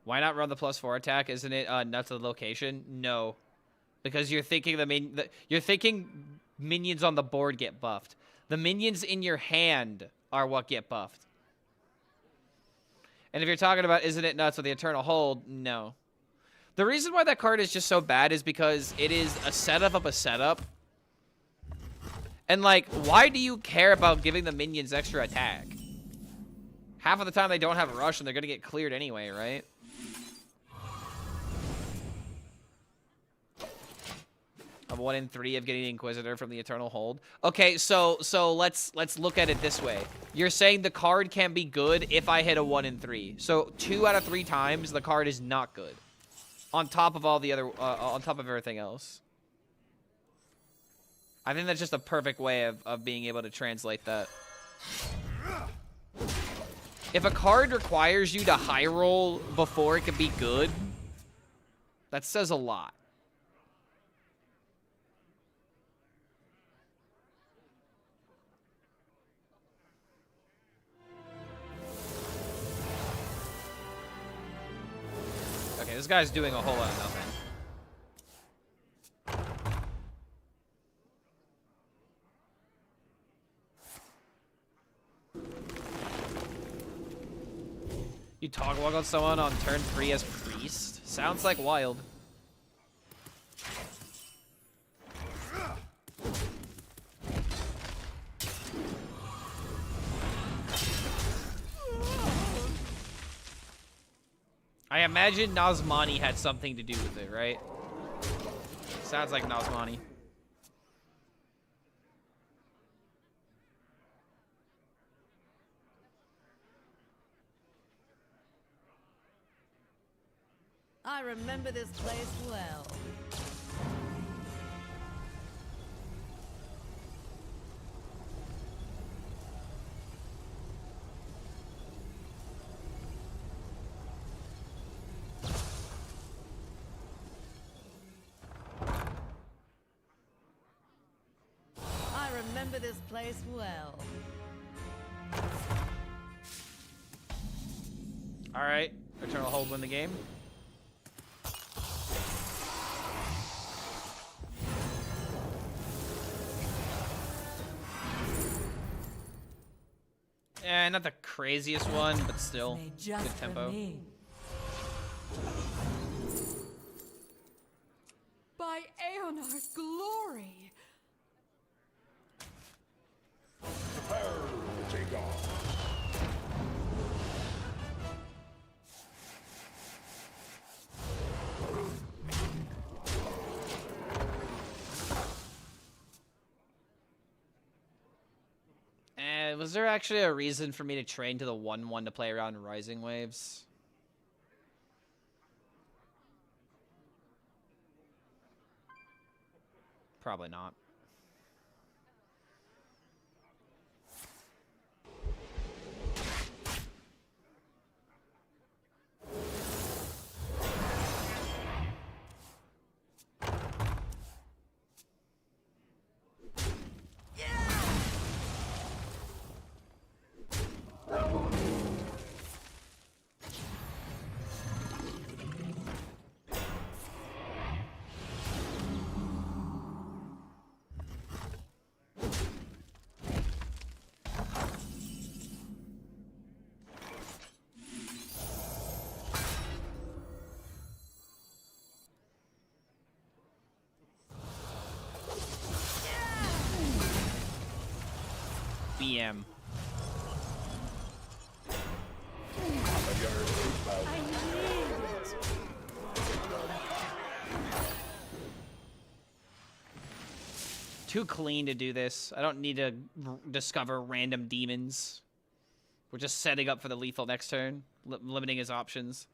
A: Why not run the +4 attack? Isn't it nuts to the location? No, because you're thinking you're thinking minions on the board get buffed. The minions in your hand are what get buffed. And if you're talking about isn't it nuts with the Eternal Hold, no. The reason why that card is just so bad is because it is a setup of a setup. And, like, why do you care about giving the minions extra attack? Half of the time they don't have rush and they're gonna get cleared anyway, right? A 1 in 3 of getting the Inquisitor from the Eternal Hold. Okay, so let's look at it this way. You're saying the card can be good if I hit a 1 in 3. So 2 out of 3 times the card is not good. On top of all the other, on top of everything else. I think that's just a perfect way of being able to translate that. If a card requires you to high roll before it can be good, that says a lot. Okay, this guy's doing a whole lot of nothing. You toggle walk on someone on turn 3 as priest? Sounds like wild. I imagine Nazmani had something to do with it, right? Sounds like Nazmani.
J: I remember this place well. I remember this place well.
A: All right, Eternal Hold win the game. Not the craziest one, but still good tempo.
M: By Aeonar's glory.
G: Prepare to take off.
A: Was there actually a reason for me to train to the 1/1 to play around Rising Waves? Probably not. BM. Too clean to do this. I don't need to discover random demons. We're just setting up for the lethal next turn, limiting his options.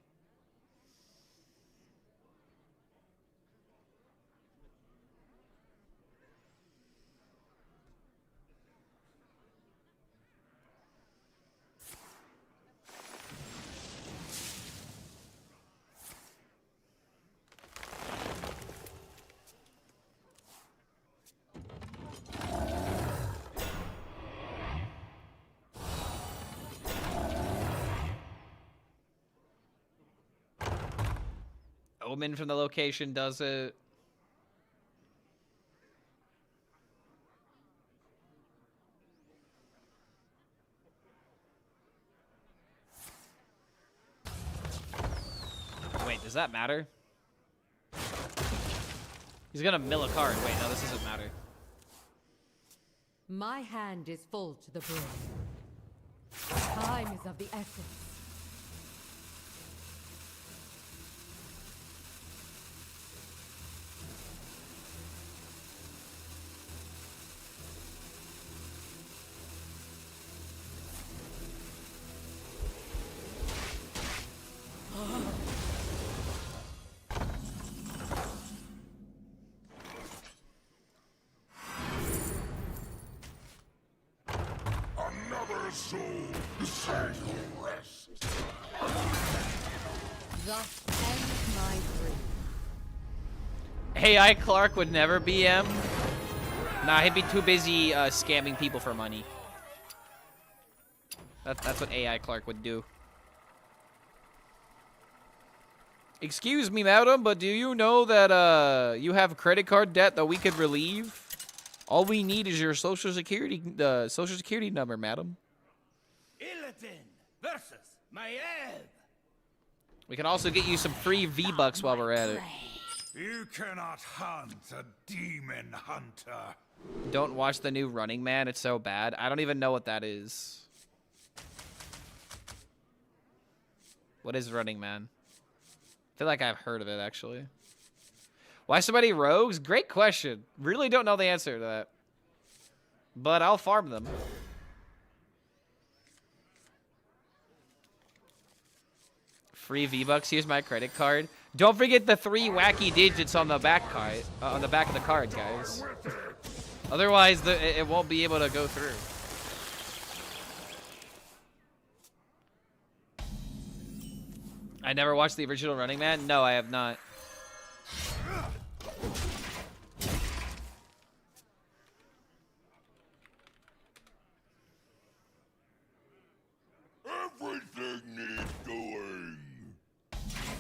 A: Omen from the location does it. Wait, does that matter? He's gonna mill a card. Wait, no, this doesn't matter.
J: My hand is full to the brim. Time is of the essence.
G: Another soul beside your rest.
J: Thus ends my dream.
A: AI Clark would never BM. Nah, he'd be too busy scamming people for money. That's what AI Clark would do. Excuse me, madam, but do you know that you have credit card debt that we could relieve? All we need is your social security number, madam.
H: Iterating versus Maiev.
A: We can also get you some free V-Bucks while we're at it.
G: You cannot hunt a demon hunter.
A: Don't watch the new Running Man. It's so bad. I don't even know what that is. What is Running Man? I feel like I've heard of it, actually. Why so many rogues? Great question. Really don't know the answer to that. But I'll farm them. Free V-Bucks. Here's my credit card. Don't forget the 3 wacky digits on the back card, on the back of the card, guys. Otherwise, it won't be able to go through. I never watched the original Running Man. No, I have not.
G: Everything needs doing.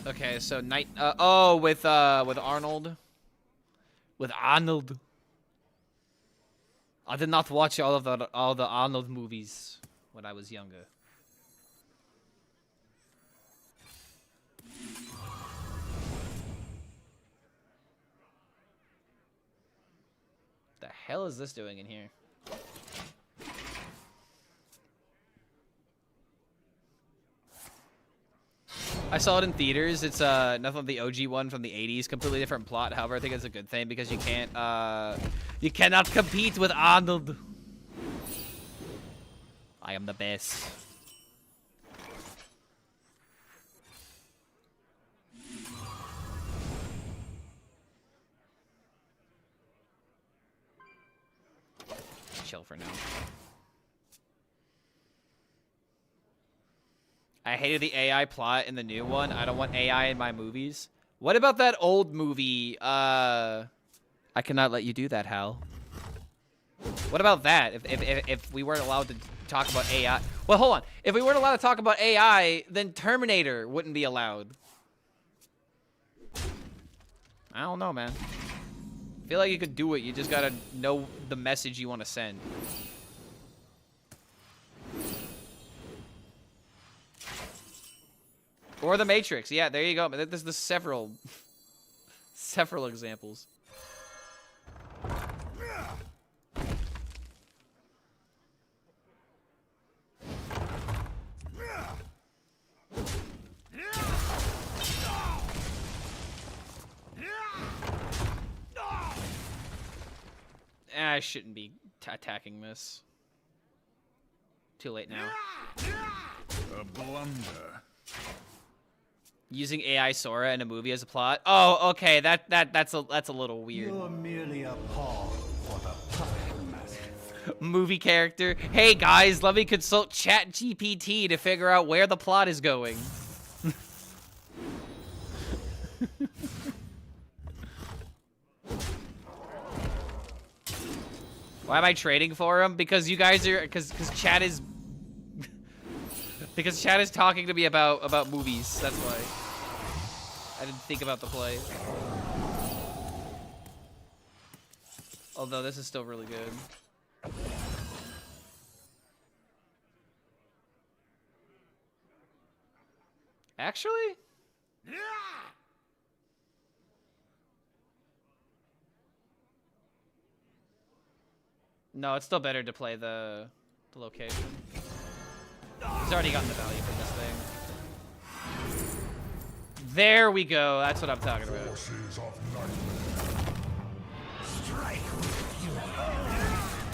A: Okay, so night. Oh, with Arnold. With Arnold. I did not watch all the Arnold movies when I was younger. The hell is this doing in here? I saw it in theaters. It's nothing like the OG one from the 80s. Completely different plot. However, I think it's a good thing because you cannot compete with Arnold. I am the best. Chill for now. I hated the AI plot in the new one. I don't want AI in my movies. What about that old movie? I cannot let you do that, Hal. What about that? If we weren't allowed to talk about AI. Well, hold on. If we weren't allowed to talk about AI, then Terminator wouldn't be allowed. I don't know, man. I feel like you could do it. You just gotta know the message you want to send. Or the Matrix. Yeah, there you go. There's several examples. I shouldn't be attacking this. Too late now.
G: A blunder.
A: Using AI Sora in a movie as a plot. Oh, okay. That's a little weird.
C: You're merely a pawn for the puppet master.
A: Movie character. Hey guys, let me consult ChatGPT to figure out where the plot is going. Why am I trading for him? Because you guys are because chat is because chat is talking to me about movies. That's why. I didn't think about the play. Although this is still really good. Actually? No, it's still better to play the location. He's already gotten the value from this thing. There we go. That's what I'm talking about.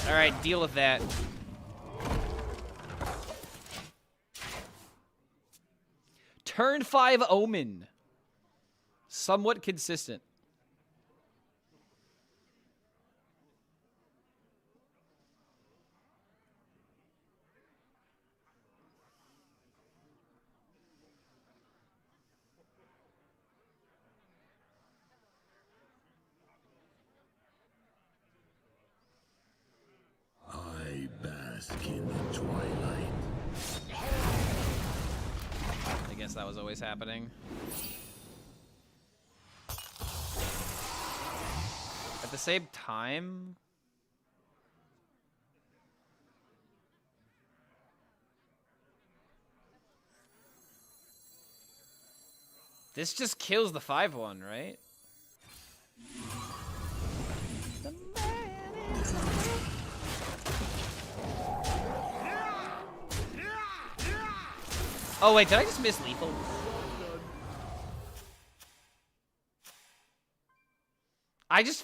A: All right, deal with that. Turn 5 Omen. Somewhat consistent.
G: I bask in the twilight.
A: I guess that was always happening. At the same time, this just kills the 5-1, right? Oh wait, did I just miss lethal? I could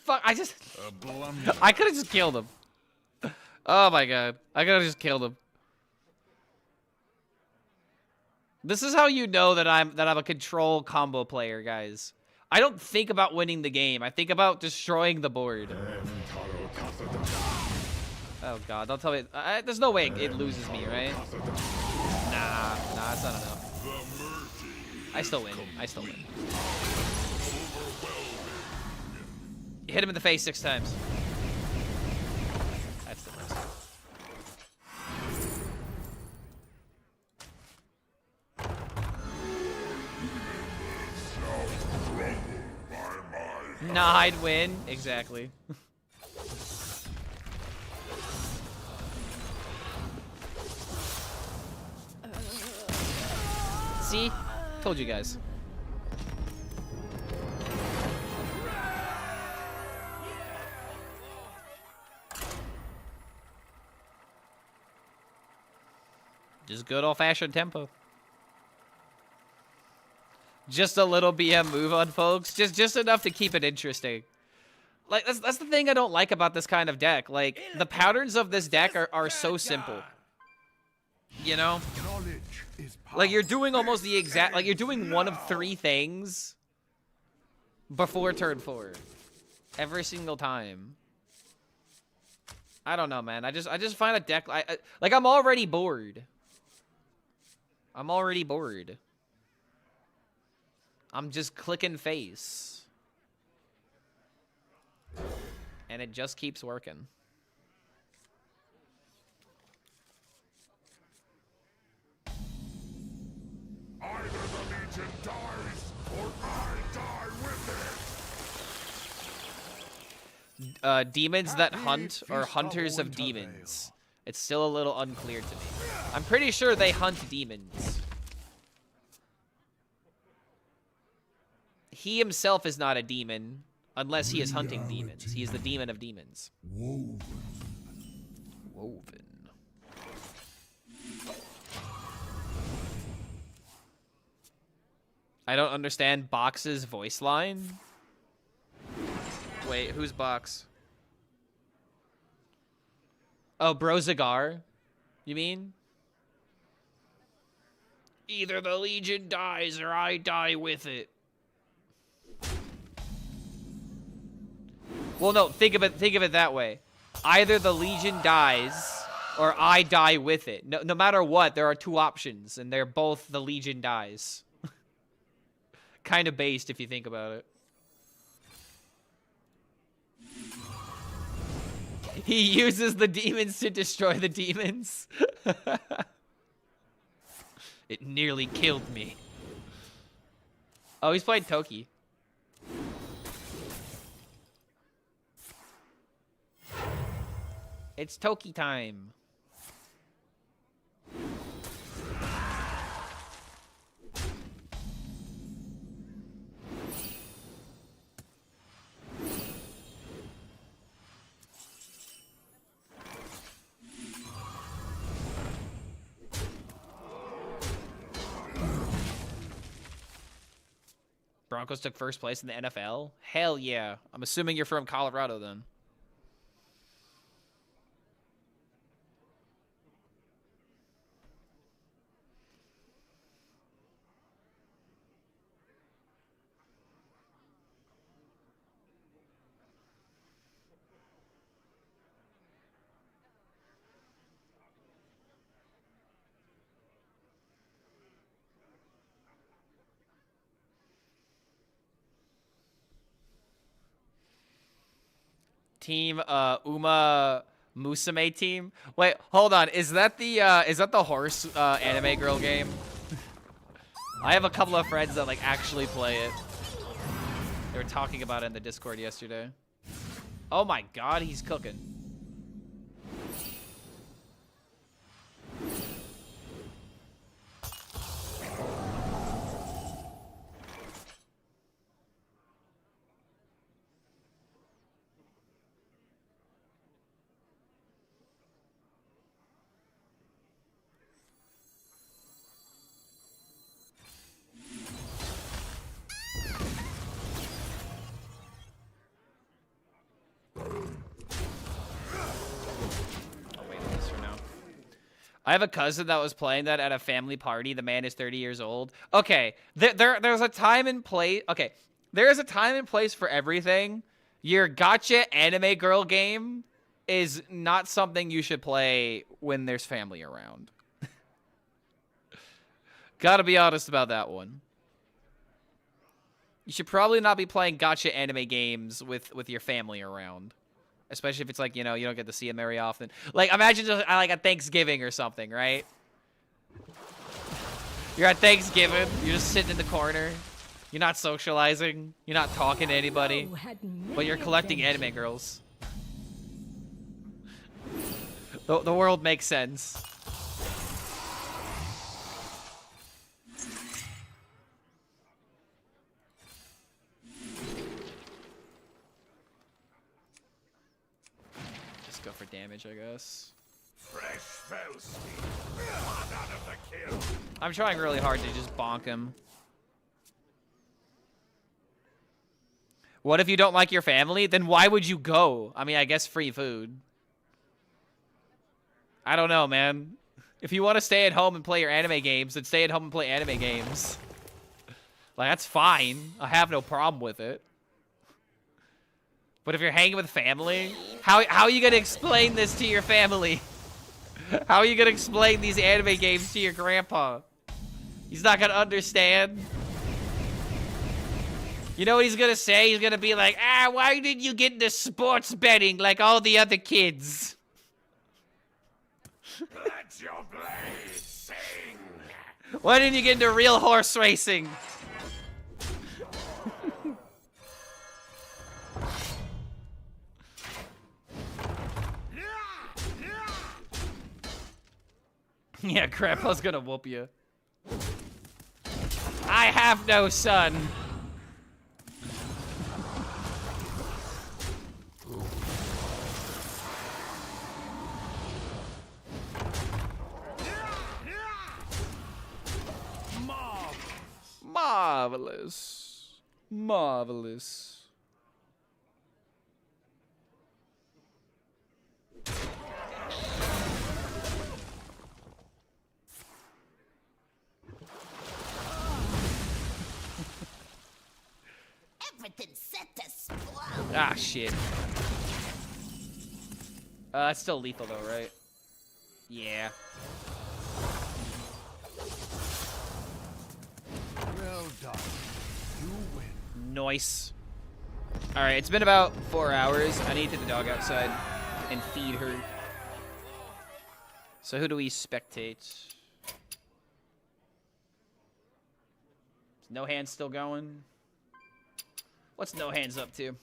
A: have just killed him. Oh my god. I could have just killed him. This is how you know that I'm a control combo player, guys. I don't think about winning the game. I think about destroying the board. Oh god, don't tell me. There's no way it loses me, right? Nah, that's not enough. I still win. Hit him in the face 6 times. That's the best. Nah, I'd win. Exactly. See? Told you guys. Just good old-fashioned tempo. Just a little BM move on, folks. Just enough to keep it interesting. Like, that's the thing I don't like about this kind of deck. Like, the patterns of this deck are so simple. You know? Like, you're doing almost the exact... Like, you're doing one of 3 things before turn 4. Every single time. I don't know, man. I just find a deck... like, I'm already bored. I'm just clicking face. And it just keeps working.
G: Either the Legion dies, or I die with it!
A: Demons that hunt, or hunters of demons. It's still a little unclear to me. I'm pretty sure they hunt demons. He himself is not a demon, unless he is hunting demons. He is the demon of demons.
G: Woven.
A: I don't understand Box's voice line. Wait, who's Box? Oh, Brozagar, you mean? Either the Legion dies or I die with it. Well, no, think of it that way. Either the Legion dies or I die with it. No matter what, there are 2 options, and they're both the Legion dies. Kind of based if you think about it. He uses the demons to destroy the demons. It nearly killed me. Oh, he's playing Toki. It's Toki time. Broncos took first place in the NFL? Hell yeah. I'm assuming you're from Colorado then. Team Uma Musume team. Wait, hold on. Is that the horse anime girl game? I have a couple of friends that like actually play it. They were talking about it in the Discord yesterday. Oh my god, he's cooking. I have a cousin that was playing that at a family party. The man is 30 years old. Okay, there's a time and place. Okay, there is a time and place for everything. Your gotcha anime girl game is not something you should play when there's family around. Gotta be honest about that one. You should probably not be playing gotcha anime games with your family around. Especially if it's like, you know, you don't get to see them very often. Like, imagine just like at Thanksgiving or something, right? You're at Thanksgiving. You're just sitting in the corner. You're not socializing. You're not talking to anybody. But you're collecting anime girls. The world makes sense. Go for damage, I guess.
H: Fresh HELLSCREAM. One out of the kill.
A: I'm trying really hard to just bonk him. What if you don't like your family? Then why would you go? I mean, I guess free food. I don't know, man. If you want to stay at home and play your anime games, then stay at home and play anime games. Like, that's fine. I have no problem with it. But if you're hanging with family, how are you going to explain this to your family? How are you going to explain these anime games to your grandpa? He's not going to understand. You know what he's going to say? He's going to be like, why didn't you get into sports betting like all the other kids?
H: Let your blade sing.
A: Why didn't you get into real horse racing? Yeah, Grandpa's gonna whoop you. I have no son. Marvelous. Marvelous.
L: Everything's set to explode.
A: Ah, shit. It's still lethal though, right? Yeah.
C: Well done. You win.
A: Nice. Alright, it's been about 4 hours. I need to take the dog outside and feed her. So who do we spectate? Is No Hands still going? What's No Hands up to?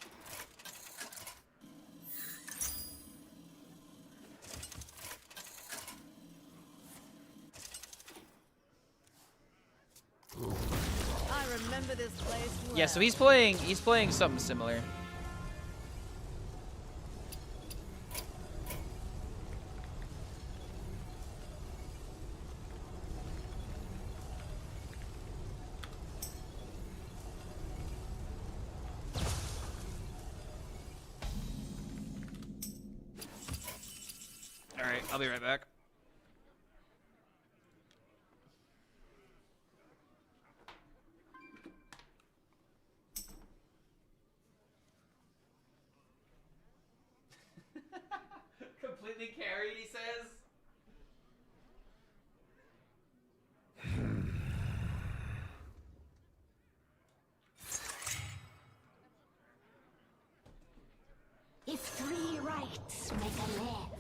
J: I remember this place well.
A: Yeah, so he's playing something similar. I'll be right back.
B: Completely carried, he says.
L: If 3 rights make a left.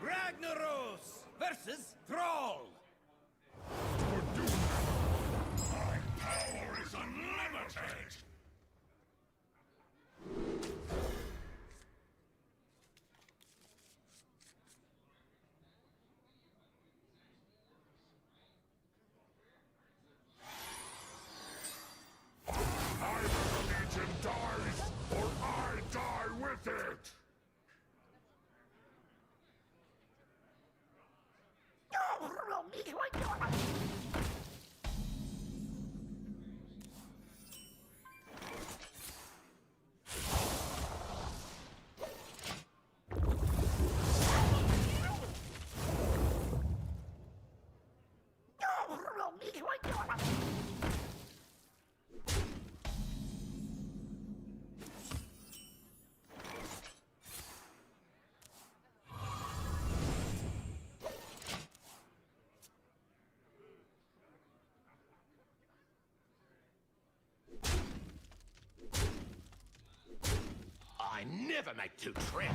H: Ragnaros versus Thrall.
G: My power is unlimited! Either the Legion dies, or I die with it!
H: I never make 2 trips.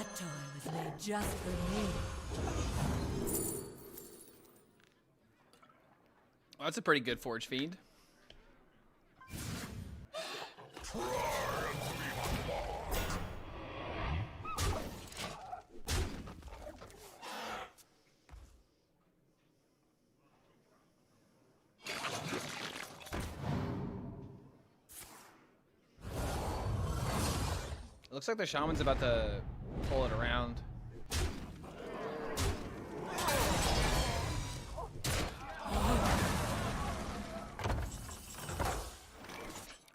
J: That toy was made just for me.
A: Oh, that's a pretty good Forge Fiend. It looks like the shaman's about to pull it around.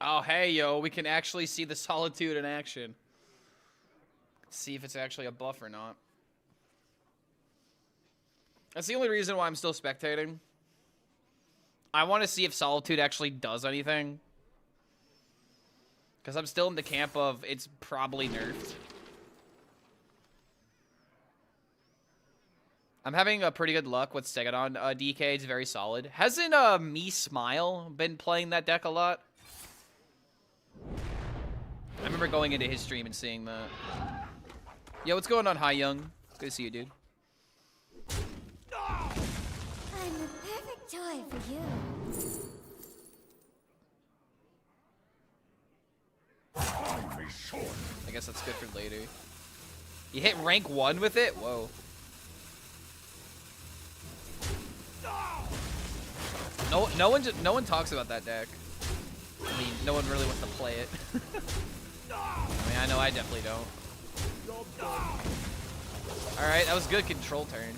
A: Oh, hey, yo, we can actually see the Solitude in action. See if it's actually a buff or not. That's the only reason why I'm still spectating. I want to see if Solitude actually does anything. Because I'm still in the camp of it's probably nerfed. I'm having a pretty good luck with Stegadon DK. It's very solid. Hasn't Me Smile been playing that deck a lot? I remember going into his stream and seeing that. Yo, what's going on, Hi Young? Good to see you, dude.
L: I'm the perfect toy for you.
A: I guess that's good for later. You hit rank 1 with it? Whoa. No one talks about that deck. I mean, no one really wants to play it. I mean, I know I definitely don't. Alright, that was good control turn.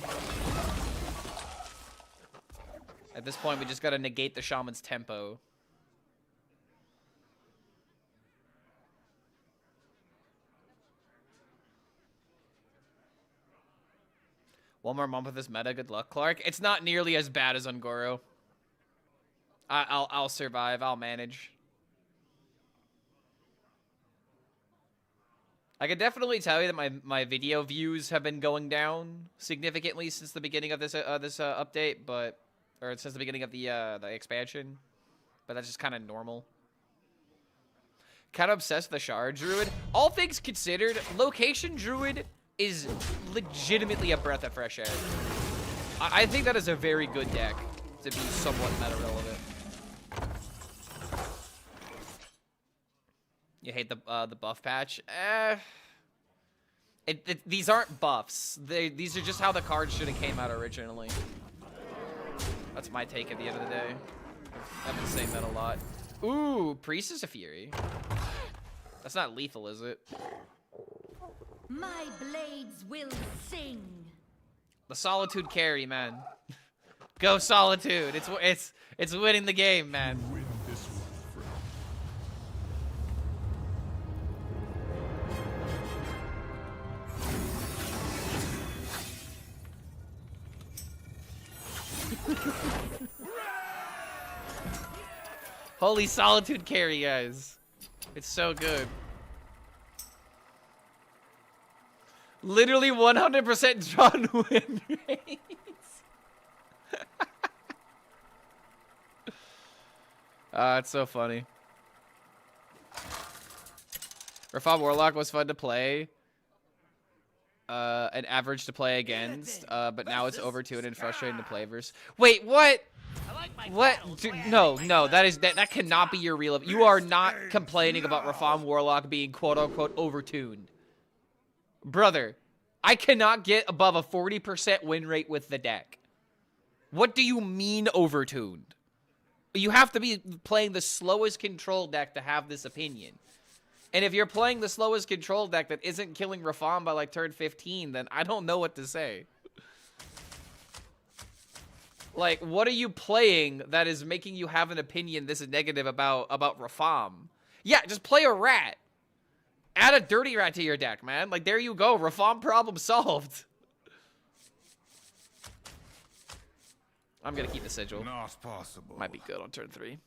A: At this point, we just gotta negate the shaman's tempo. One more month with this meta. Good luck, Clark. It's not nearly as bad as Ungoro. I'll survive. I'll manage. I can definitely tell you that my video views have been going down significantly since the beginning of this update, or since the beginning of the expansion. But that's just kind of normal. Kind of obsessed with the Shard Druid. All things considered, Location Druid is legitimately a breath of fresh air. I think that is a very good deck to be somewhat meta relevant. You hate the buff patch? These aren't buffs. These are just how the cards should have came out originally. That's my take at the end of the day. I've been saying that a lot. Ooh, Priestess of Fury. That's not lethal, is it?
L: My blades will sing.
A: The Solitude carry, man. Go Solitude. It's winning the game, man. Holy Solitude carry, guys. It's so good. Literally 100% drawn win rates. It's so funny. Rafaam Warlock was fun to play. An average to play against, but now it's overtuned and frustrating to play versus. Wait, what? What? Dude, no, that cannot be your real. You are not complaining about Rafaam Warlock being quote unquote overtuned. Brother, I cannot get above a 40% win rate with the deck. What do you mean overtuned? You have to be playing the slowest control deck to have this opinion. And if you're playing the slowest control deck that isn't killing Rafaam by like turn 15, then I don't know what to say. Like, what are you playing that is making you have an opinion this negative about Rafaam? Yeah, just play a rat. Add a dirty rat to your deck, man. Like, there you go. Rafaam problem solved. I'm gonna keep the sigil.
G: Not possible.
A: Might be good on turn 3.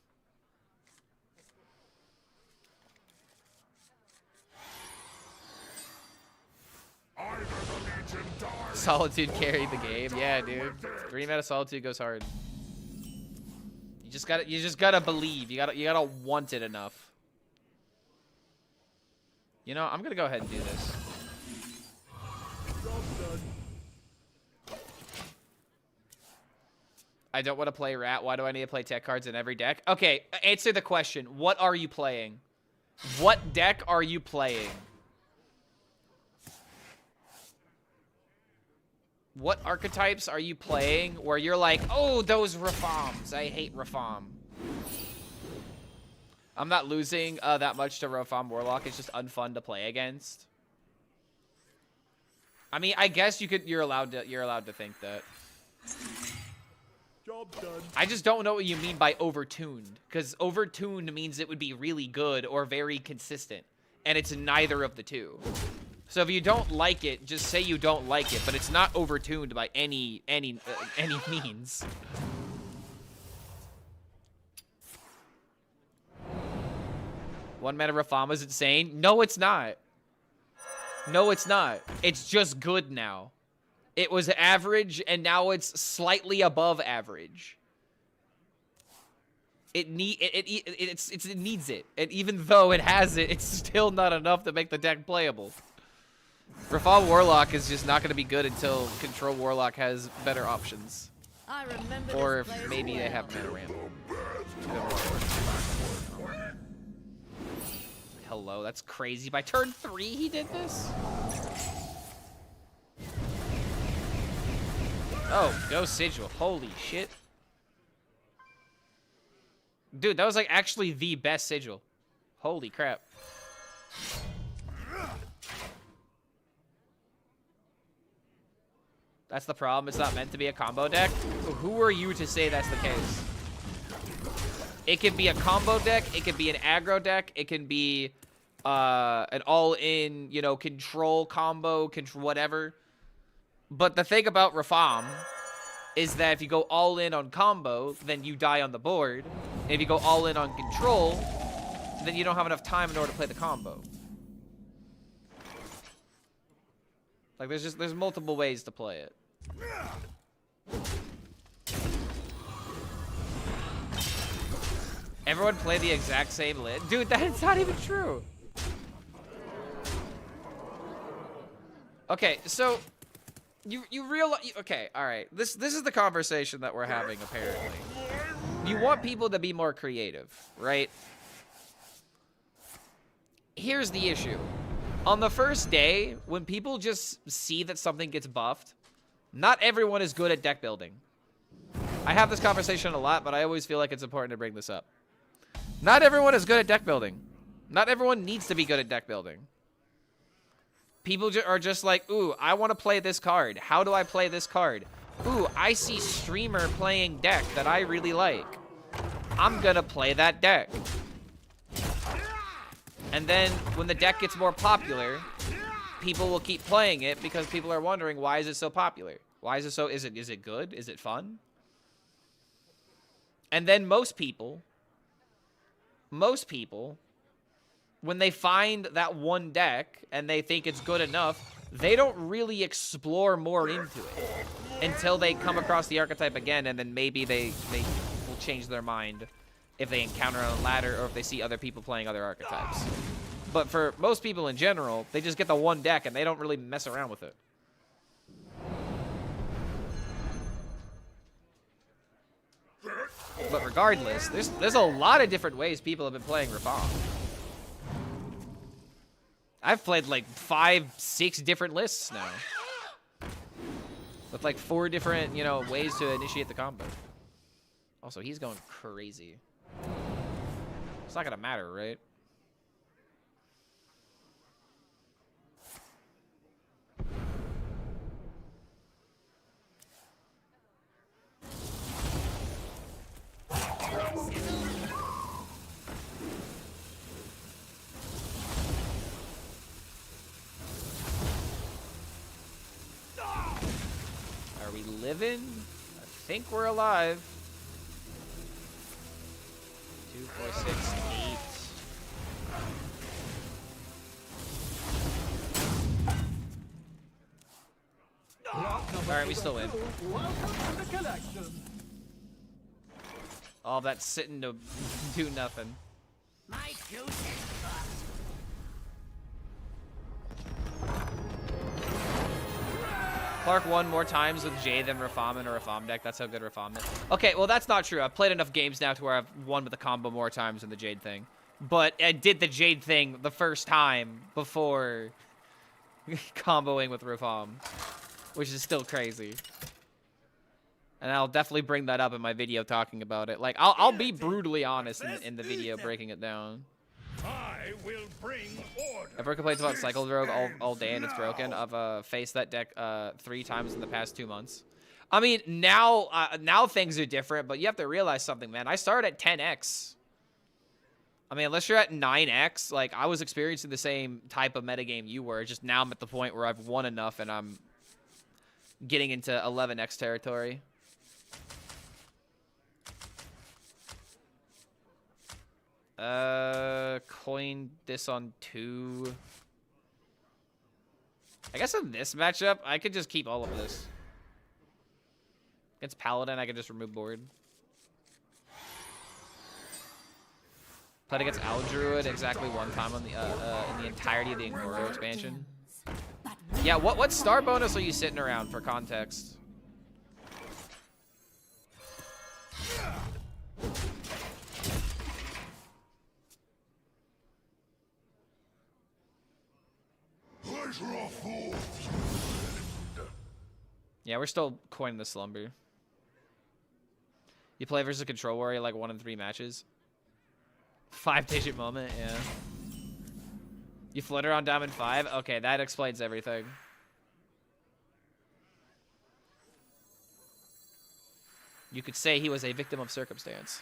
A: Solitude carried the game. Yeah, dude. 3 mana Solitude goes hard. You just gotta believe. You gotta want it enough. You know, I'm gonna go ahead and do this. I don't want to play Rat. Why do I need to play tech cards in every deck? Okay, answer the question. What are you playing? What deck are you playing? What archetypes are you playing where you're like, oh, those Rafaams. I hate Rafaam. I'm not losing that much to Rafaam Warlock. It's just unfun to play against. I mean, I guess you're allowed to think that.
G: Job done.
A: I just don't know what you mean by overtuned, because overtuned means it would be really good or very consistent, and it's neither of the two. So if you don't like it, just say you don't like it, but it's not overtuned by any means. One mana Rafaam is insane. No, it's not. No, it's not. It's just good now. It was average, and now it's slightly above average. It needs it. And even though it has it, it's still not enough to make the deck playable. Rafaam Warlock is just not going to be good until Control Warlock has better options.
J: I remember
A: or if maybe they have mana ramp. Hello, that's crazy. By turn 3 he did this? Oh, go Sigil. Holy shit. Dude, that was like actually the best Sigil. Holy crap. That's the problem. It's not meant to be a combo deck. Who are you to say that's the case? It could be a combo deck. It could be an aggro deck. It can be an all-in, you know, control combo, whatever. But the thing about Rafaam is that if you go all in on combo, then you die on the board. And if you go all in on control, then you don't have enough time in order to play the combo. Like, there's multiple ways to play it. Everyone play the exact same list? Dude, that's not even true. Okay, so you realize, okay, all right. This is the conversation that we're having apparently. You want people to be more creative, right? Here's the issue. On the first day, when people just see that something gets buffed, not everyone is good at deck building. I have this conversation a lot, but I always feel like it's important to bring this up. Not everyone is good at deck building. Not everyone needs to be good at deck building. People are just like, ooh, I want to play this card. How do I play this card? Ooh, I see streamer playing deck that I really like. I'm gonna play that deck. And then when the deck gets more popular, people will keep playing it because people are wondering, why is it so popular? Why is it so, is it good? Is it fun? And then most people, when they find that one deck and they think it's good enough, they don't really explore more into it until they come across the archetype again, and then maybe they will change their mind if they encounter on a ladder or if they see other people playing other archetypes. But for most people in general, they just get the one deck and they don't really mess around with it. But regardless, there's a lot of different ways people have been playing Rafaam. I've played like 5, 6 different lists now. With like 4 different, you know, ways to initiate the combo. Also, he's going crazy. It's not gonna matter, right? Are we living? I think we're alive. 2, 4, 6, 8. Alright, we still win. All that sitting to do nothing.
H: My juice
A: Clark won more times with Jade than Rafaam in a Rafaam deck. That's how good Rafaam is. Okay, well, that's not true. I've played enough games now to where I've won with the combo more times than the Jade thing. But I did the Jade thing the first time before comboing with Rafaam, which is still crazy. And I'll definitely bring that up in my video talking about it. Like, I'll be brutally honest in the video breaking it down.
G: I will bring order.
A: I've heard complaints about Cycle Rogue all day and it's broken. I've faced that deck 3 times in the past 2 months. I mean, now things are different, but you have to realize something, man. I started at 10x. I mean, unless you're at 9x, like, I was experiencing the same type of metagame you were. Just now I'm at the point where I've won enough and I'm getting into 11x territory. Coin this on 2. I guess in this matchup, I could just keep all of this. Against Paladin, I could just remove board. Played against Owl Druid exactly 1 time on the in the entirety of the Ignoro expansion. Yeah, what star bonus are you sitting around for context? Yeah, we're still coining the slumber. You play versus a control warrior like 1 in 3 matches. 5-digit moment, yeah. You flutter on Diamond 5? Okay, that explains everything. You could say he was a victim of circumstance.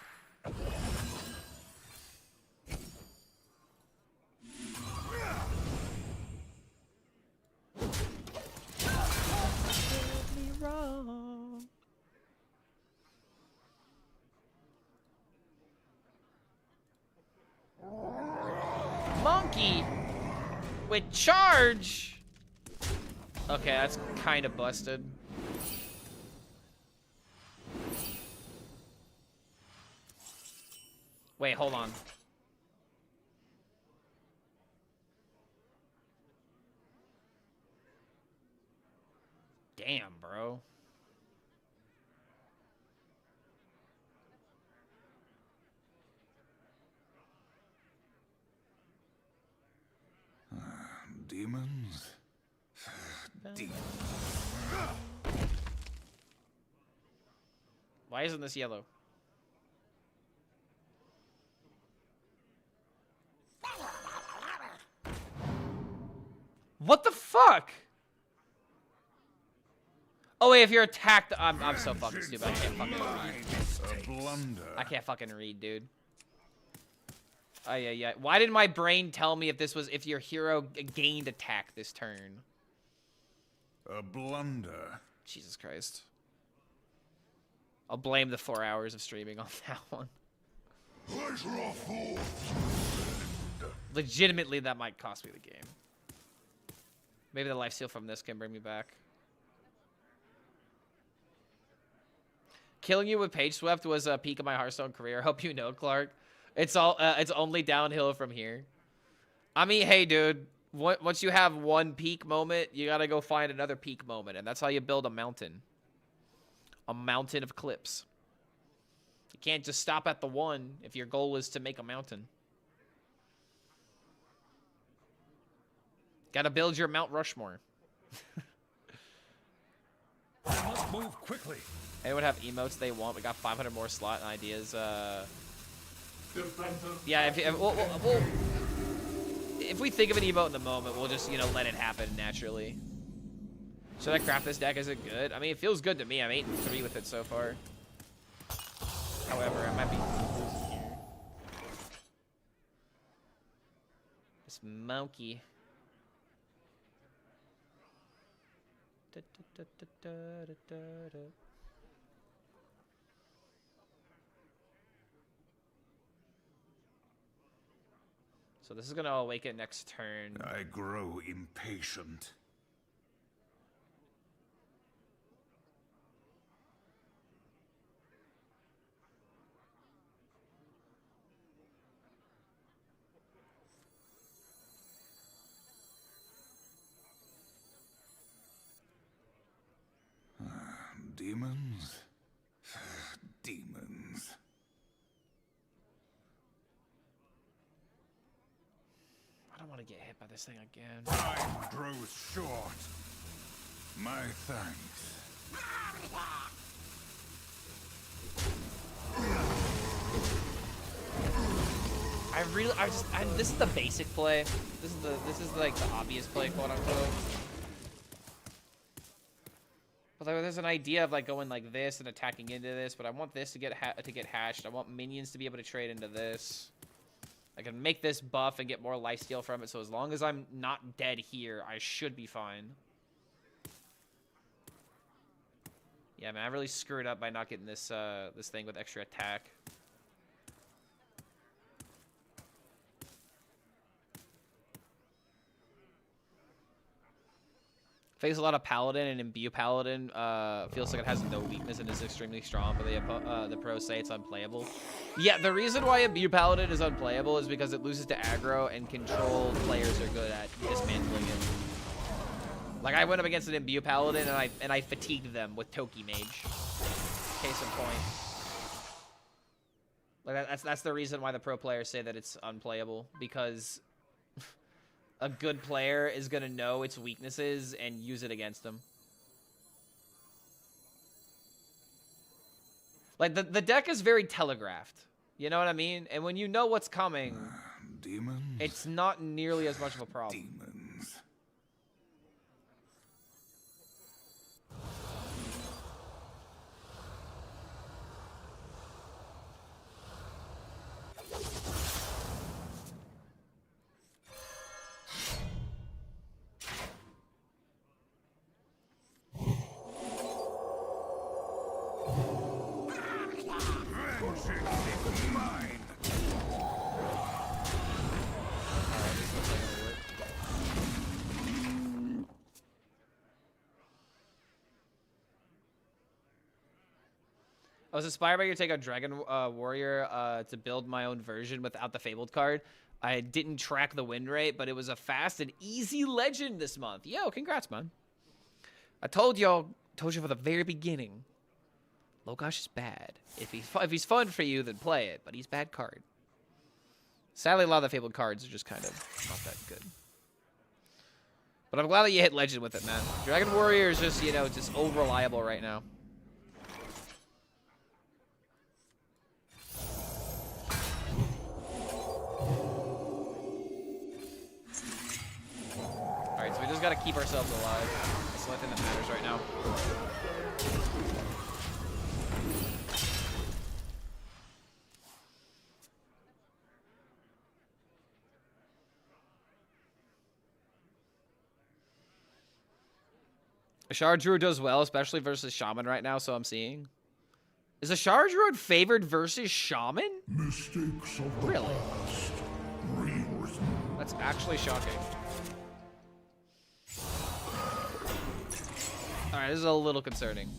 A: Monkey with charge. Okay, that's kind of busted. Wait, hold on. Damn, bro.
G: Demons? Demons.
A: Why isn't this yellow? What the fuck? Oh wait, if you're attacked, I'm so fucking stupid. I can't fucking read.
G: A blunder.
A: I can't fucking read, dude. Oh yeah. Why did my brain tell me if your hero gained attack this turn?
G: A blunder.
A: Jesus Christ. I'll blame the 4 hours of streaming on that one. Legitimately, that might cost me the game. Maybe the lifesteal from this can bring me back. Killing you with Page Swept was a peak of my Hearthstone career. Hope you know, Clark. It's only downhill from here. I mean, hey, dude. Once you have one peak moment, you gotta go find another peak moment, and that's how you build a mountain. A mountain of clips. You can't just stop at the one if your goal is to make a mountain. Gotta build your Mount Rushmore.
G: I must move quickly.
A: Anyone have emotes they want? We got 500 more slot and ideas. Yeah, if we think of an emote in the moment, we'll just, let it happen naturally. Should I craft this deck? Is it good? I mean, it feels good to me. I'm 8-3 with it so far. However, I might be losing here. This monkey. So this is gonna awaken next turn.
G: I grow impatient. Demons? Demons.
A: I don't want to get hit by this thing again.
G: Time grows short. My thanks.
A: This is the basic play. This is like the obvious play, quote unquote. But like, there's an idea of like going like this and attacking into this, but I want this to get hashed. I want minions to be able to trade into this. I can make this buff and get more lifesteal from it, so as long as I'm not dead here, I should be fine. Yeah, man, I really screwed up by not getting this this thing with extra attack. Face a lot of Paladin, and Imbue Paladin feels like it has no weakness and is extremely strong, but the pros say it's unplayable. Yeah, the reason why Imbue Paladin is unplayable is because it loses to aggro, and control players are good at dismantling it. Like, I went up against an Imbue Paladin, and I fatigued them with Toki Mage. Case in point. Like, that's the reason why the pro players say that it's unplayable, because a good player is going to know its weaknesses and use it against them. Like, the deck is very telegraphed. You know what I mean? And when you know what's coming,
G: Demons?
A: It's not nearly as much of a problem.
G: Demons.
A: I was inspired by your take on Dragon Warrior to build my own version without the Fabled card. I didn't track the win rate, but it was a fast and easy legend this month. Yo, congrats, man. I told you from the very beginning, Logosh is bad. If he's fun for you, then play it, but he's bad card. Sadly, a lot of the Fabled cards are just kind of not that good. But I'm glad that you hit legend with it, man. Dragon Warrior is just, you know, just over-reliable right now. Alright, so we just gotta keep ourselves alive. That's the only thing that matters right now. A Shard Druid does well, especially versus Shaman right now, so I'm seeing. Is a Shard Druid favored versus Shaman?
G: Mistakes of the
A: Really?
G: past. Rewritten.
A: That's actually shocking. Alright, this is a little concerning.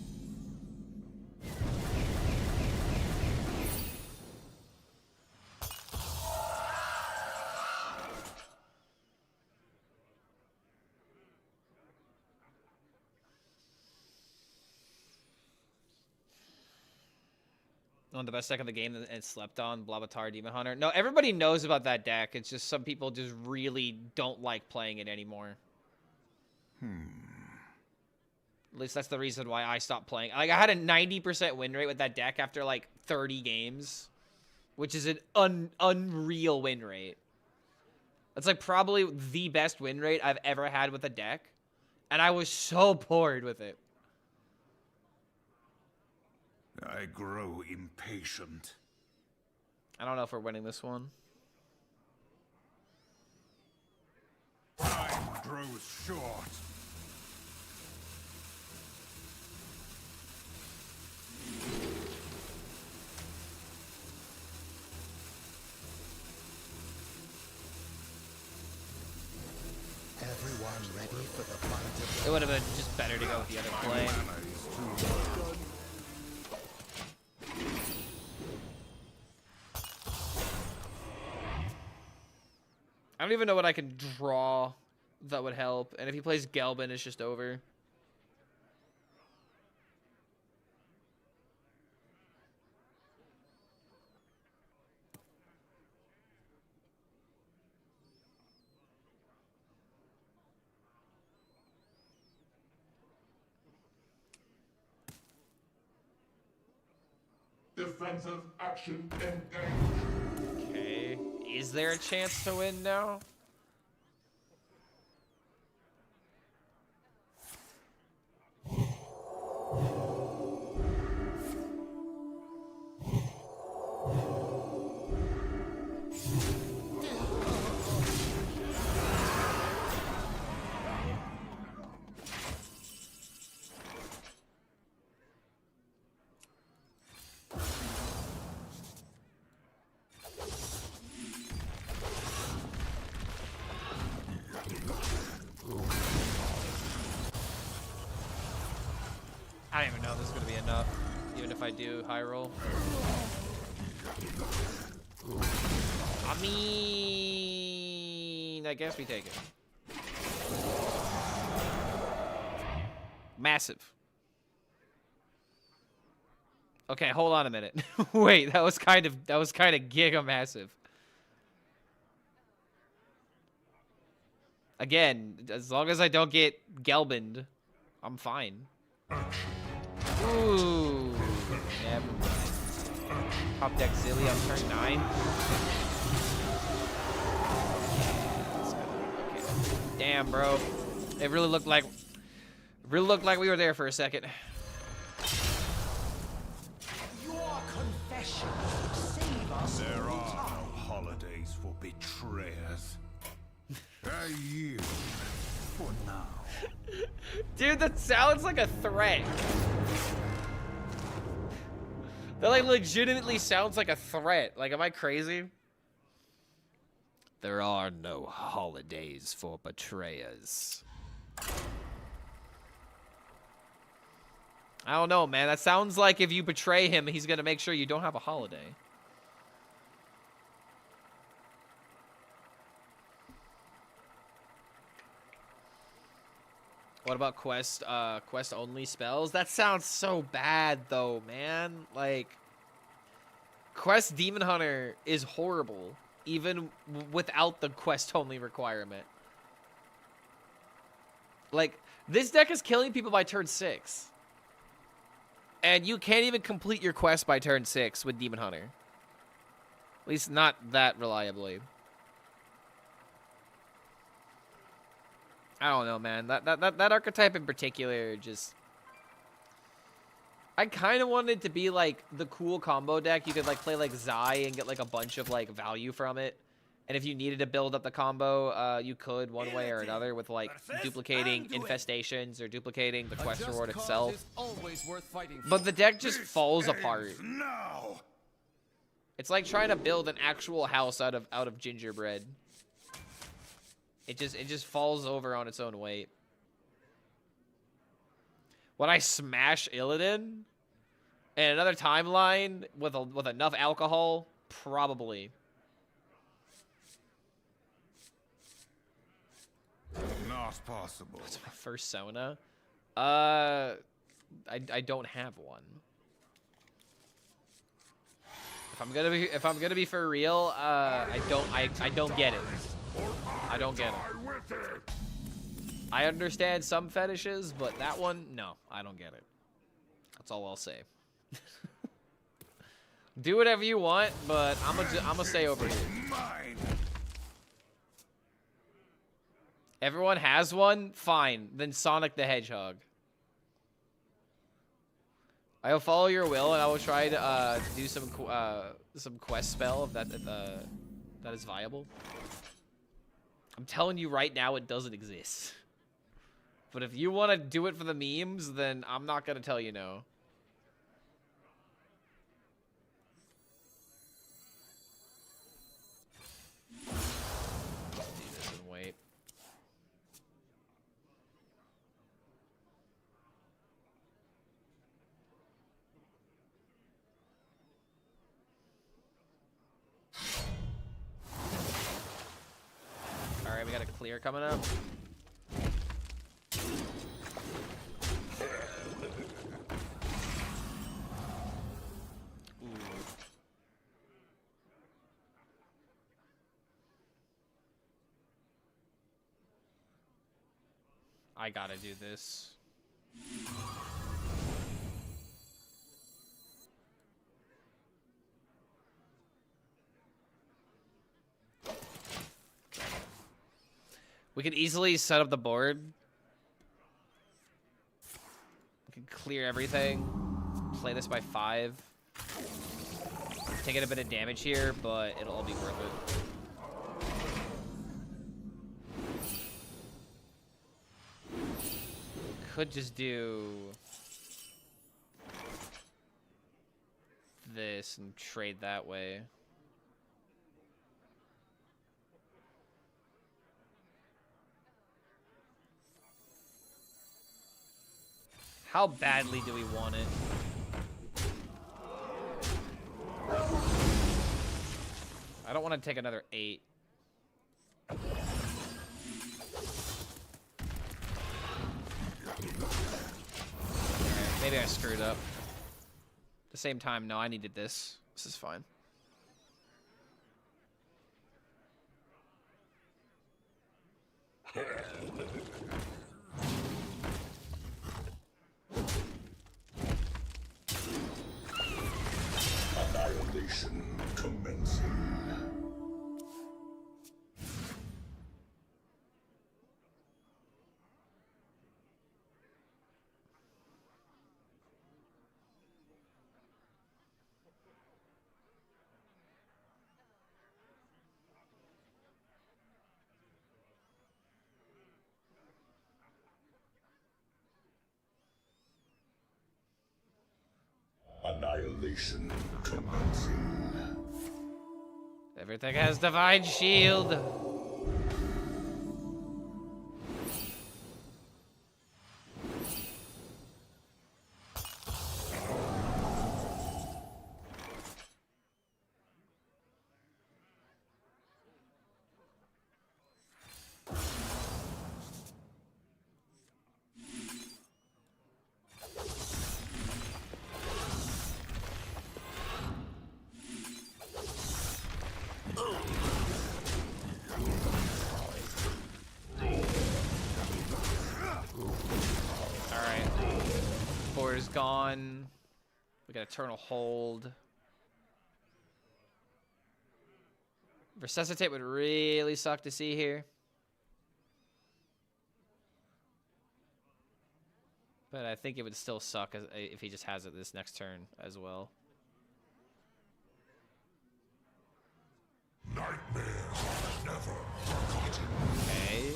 A: One of the best deck of the game and slept on, Blabatar Demon Hunter. No, everybody knows about that deck. It's just some people just really don't like playing it anymore. At least that's the reason why I stopped playing. Like, I had a 90% win rate with that deck after, like, 30 games. Which is an unreal win rate. That's, like, probably the best win rate I've ever had with a deck. And I was so bored with it.
G: I grow impatient.
A: I don't know if we're winning this one.
G: Time grows short.
C: Everyone ready for the fight?
A: It would have been just better to go with the other play. I don't even know what I can draw that would help. And if he plays Gelbin, it's just over.
G: Defensive action engaged.
A: Okay. Is there a chance to win now? I don't even know if this is gonna be enough, even if I do high roll. I mean, I guess we take it. Massive. Okay, hold on a minute. Wait, that was kind of giga massive. Again, as long as I don't get Gelbined, I'm fine. Ooh. Never mind. Top deck Zilly on turn 9. Okay. Damn, bro. It really looked like we were there for a second.
C: Your confession save us.
G: There are no holidays for betrayers. A year for now.
A: Dude, that sounds like a threat. That like legitimately sounds like a threat. Like, am I crazy? There are no holidays for betrayers. I don't know, man. That sounds like if you betray him, he's gonna make sure you don't have a holiday. What about quest only spells? That sounds so bad though, man. Like, quest Demon Hunter is horrible, even without the quest only requirement. Like, this deck is killing people by turn 6. And you can't even complete your quest by turn 6 with Demon Hunter. At least not that reliably. I don't know, man. That archetype in particular just... I kind of wanted it to be, like, the cool combo deck. You could, like, play, like, Zai and get, like, a bunch of, like, value from it. And if you needed to build up the combo, you could one way or another with, like, duplicating infestations or duplicating the quest reward itself. But the deck just falls apart. It's like trying to build an actual house out of gingerbread. It just falls over on its own weight. Would I smash Illidan in another timeline with enough alcohol? Probably.
G: Not possible.
A: What's my first Sona? I don't have one. If I'm gonna be for real, I don't get it. I don't get it. I understand some fetishes, but that one, no, I don't get it. That's all I'll say. Do whatever you want, but I'm gonna stay over here. Everyone has one? Fine. Then Sonic the Hedgehog. I will follow your will, and I will try to do some quest spell if that is viable. I'm telling you right now, it doesn't exist. But if you want to do it for the memes, then I'm not gonna tell you no. Let's do this and wait. Alright, we got a clear coming up. I gotta do this. We could easily set up the board. We could clear everything. Play this by 5. Taking a bit of damage here, but it'll all be worth it. Could just do this and trade that way. How badly do we want it? I don't want to take another 8. Maybe I screwed up. At the same time, no, I needed this. This is fine.
G: Annihilation commencing. Annihilation commencing.
A: Everything has divine shield. Gone. We got Eternal Hold. Resuscitate would really suck to see here. But I think it would still suck if he just has it this next turn as well.
G: Nightmares are never forgotten.
A: Okay.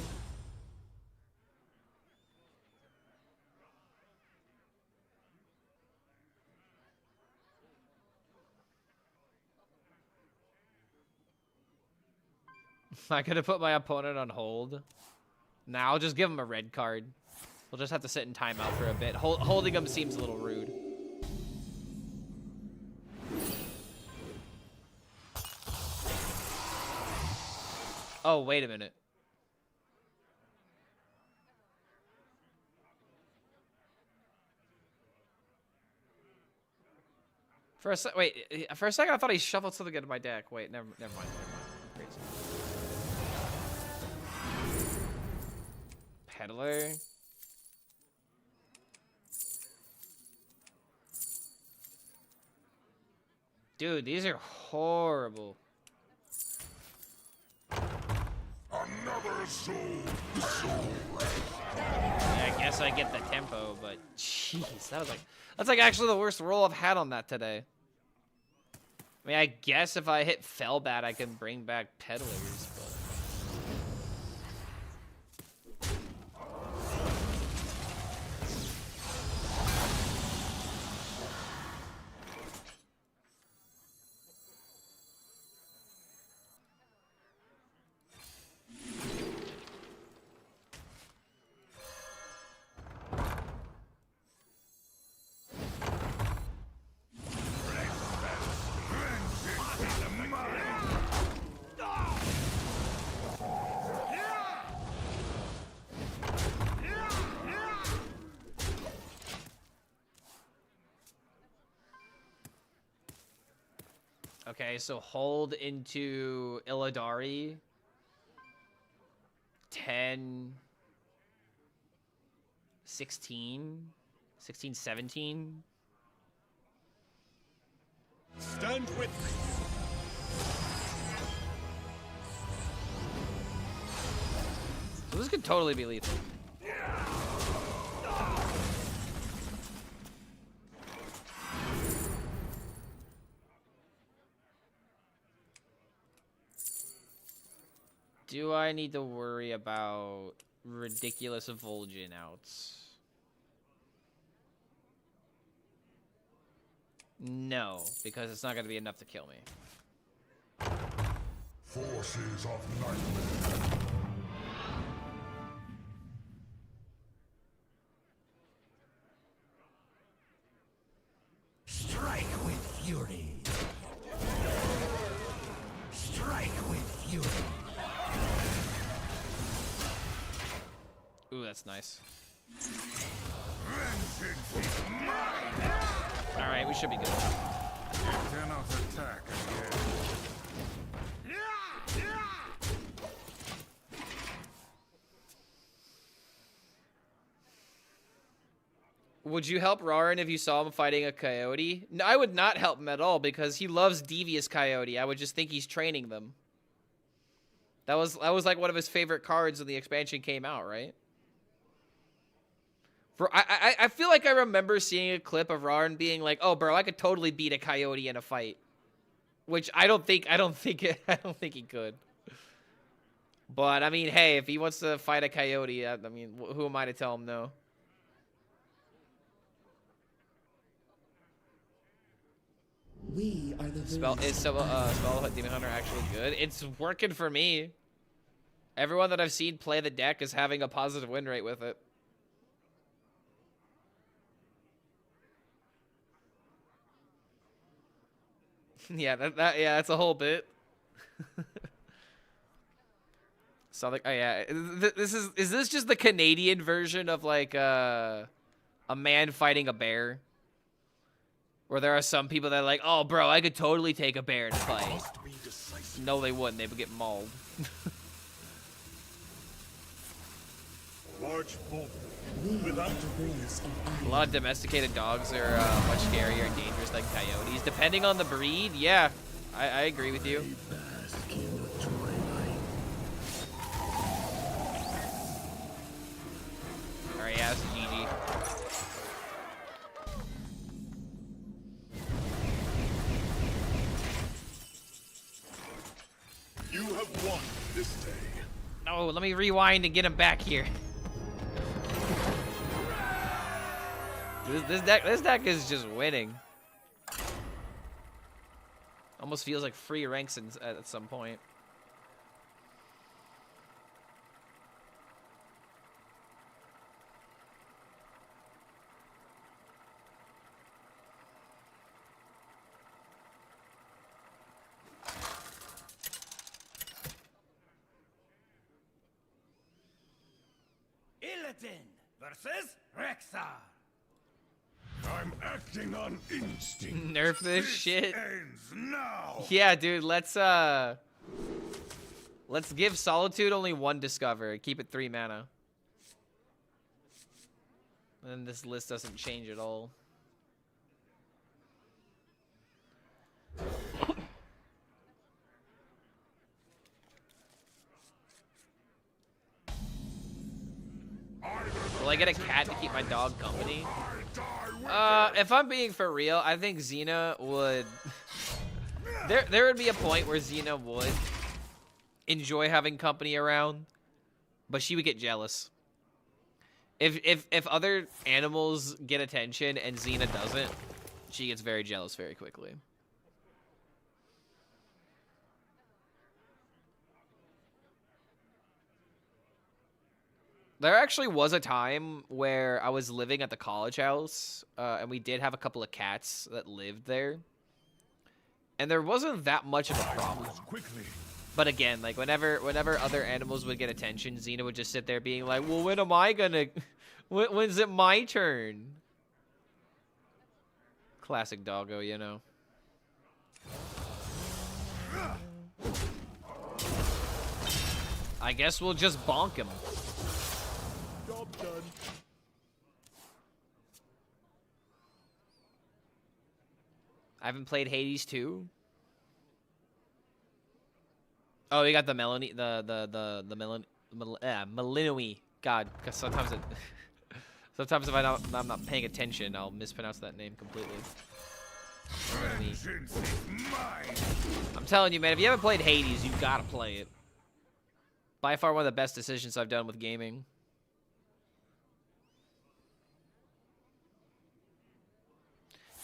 A: I could have put my opponent on hold. Nah, I'll just give him a red card. We'll just have to sit in timeout for a bit. Holding him seems a little rude. Oh, wait a minute. For a second, I thought he shuffled something into my deck. Wait, never mind. Crazy. Peddler. Dude, these are horrible.
G: Another soul.
A: Yeah, I guess I get the tempo, but jeez, that's like actually the worst roll I've had on that today. I mean, I guess if I hit Fellbat, I can bring back Peddlers, but... Okay, so hold into Illidari. 10, 16, 16, 17.
G: Stand with me.
A: So this could totally be lethal. Do I need to worry about ridiculous Vol'jin outs? No, because it's not going to be enough to kill me.
G: Forces of nightmare.
C: Strike with fury. Strike with fury.
A: Ooh, that's nice.
G: Vengeance.
A: Alright, we should be good.
G: You cannot attack again.
A: Would you help Rauren if you saw him fighting a coyote? No, I would not help him at all because he loves Devious Coyote. I would just think he's training them. That was like one of his favorite cards when the expansion came out, right? I feel like I remember seeing a clip of Rauren being like, "Oh, bro, I could totally beat a coyote in a fight," which I don't think he could. But I mean, hey, if he wants to fight a coyote, I mean, who am I to tell him no?
I: We are the
A: Is Spell Demon Hunter actually good? It's working for me. Everyone that I've seen play the deck is having a positive win rate with it. Yeah, that's a whole bit. So like, oh yeah, is this just the Canadian version of like a man fighting a bear? Where there are some people that are like, oh bro, I could totally take a bear in a fight. No, they wouldn't. They would get mauled.
G: Large bolt. Without
A: A lot of domesticated dogs are much scarier and dangerous than coyotes, depending on the breed. Yeah, I agree with you. All right, yeah, that's GG.
G: You have won this day.
A: No, let me rewind and get him back here. This deck is just winning. Almost feels like free ranks at some point.
C: Illidan versus Rexar.
G: I'm acting on instinct.
A: Nerf this shit.
G: Ends now.
A: Yeah, dude, let's give Solitude only 1 discover. Keep it 3 mana. And this list doesn't change at all. Will I get a cat to keep my dog company? If I'm being for real, I think Xena would... there would be a point where Xena would enjoy having company around, but she would get jealous. If other animals get attention and Xena doesn't, she gets very jealous very quickly. There actually was a time where I was living at the college house, and we did have a couple of cats that lived there. And there wasn't that much of a problem. But again, like whenever other animals would get attention, Xena would just sit there being like, well, when am I gonna... When's it my turn? Classic doggo, you know. I guess we'll just bonk him.
G: Job done.
A: I haven't played Hades 2. Oh, we got the Melanie, the Malinois. God, because sometimes it, sometimes if I'm not paying attention, I'll mispronounce that name completely. I'm telling you, man, if you haven't played Hades, you gotta play it. By far one of the best decisions I've done with gaming.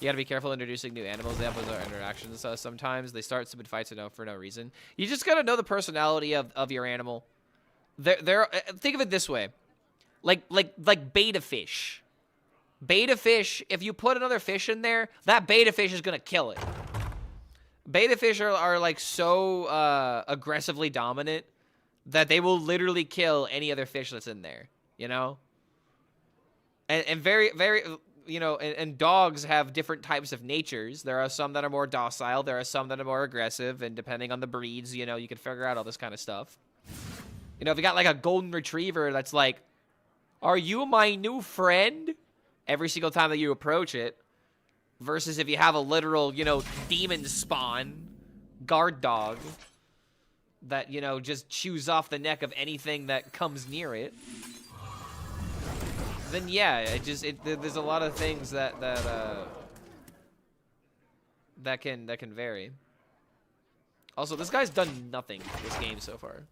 A: You gotta be careful introducing new animals. They have other interactions. Sometimes they start stupid fights for no reason. You just gotta know the personality of your animal. Think of it this way, like beta fish. Beta fish. If you put another fish in there, that beta fish is gonna kill it. Beta fish are like so aggressively dominant that they will literally kill any other fish that's in there. You know. And very. You know, and dogs have different types of natures. There are some that are more docile. There are some that are more aggressive. And depending on the breeds, you know, you can figure out all this kind of stuff. You know, if you got like a golden retriever that's like, "Are you my new friend?" every single time that you approach it. Versus if you have a literal, you know, demon spawn guard dog that, you know, just chews off the neck of anything that comes near it. Then yeah, there's a lot of things that can vary. Also, this guy's done nothing this game so far.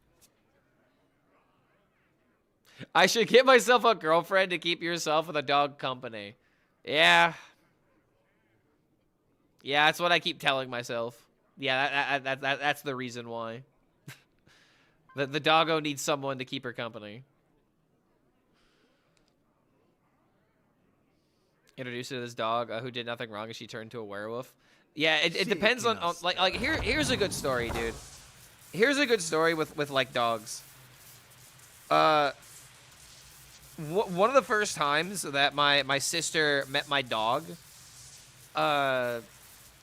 A: I should get myself a girlfriend to keep yourself with a dog company. Yeah. Yeah, that's what I keep telling myself. Yeah, that's the reason why. The doggo needs someone to keep her company. Introduced to this dog who did nothing wrong and she turned into a werewolf. Yeah, it depends on like here's a good story, dude. Here's a good story with like dogs. One of the first times that my sister met my dog,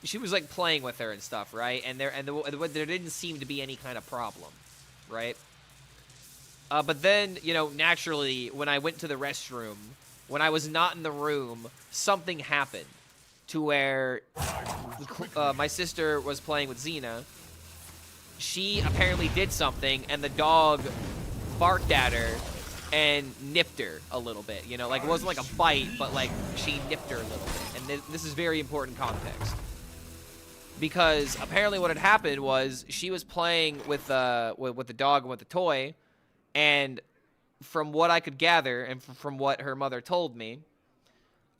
A: she was like playing with her and stuff, right? And there didn't seem to be any kind of problem, right? But then, you know, naturally when I went to the restroom, when I was not in the room, something happened to where my sister was playing with Xena. She apparently did something, and the dog barked at her and nipped her a little bit. You know, like it wasn't like a bite, but like she nipped her a little bit. And this is very important context. Because apparently what had happened was she was playing with the dog and with the toy, and from what I could gather, and from what her mother told me,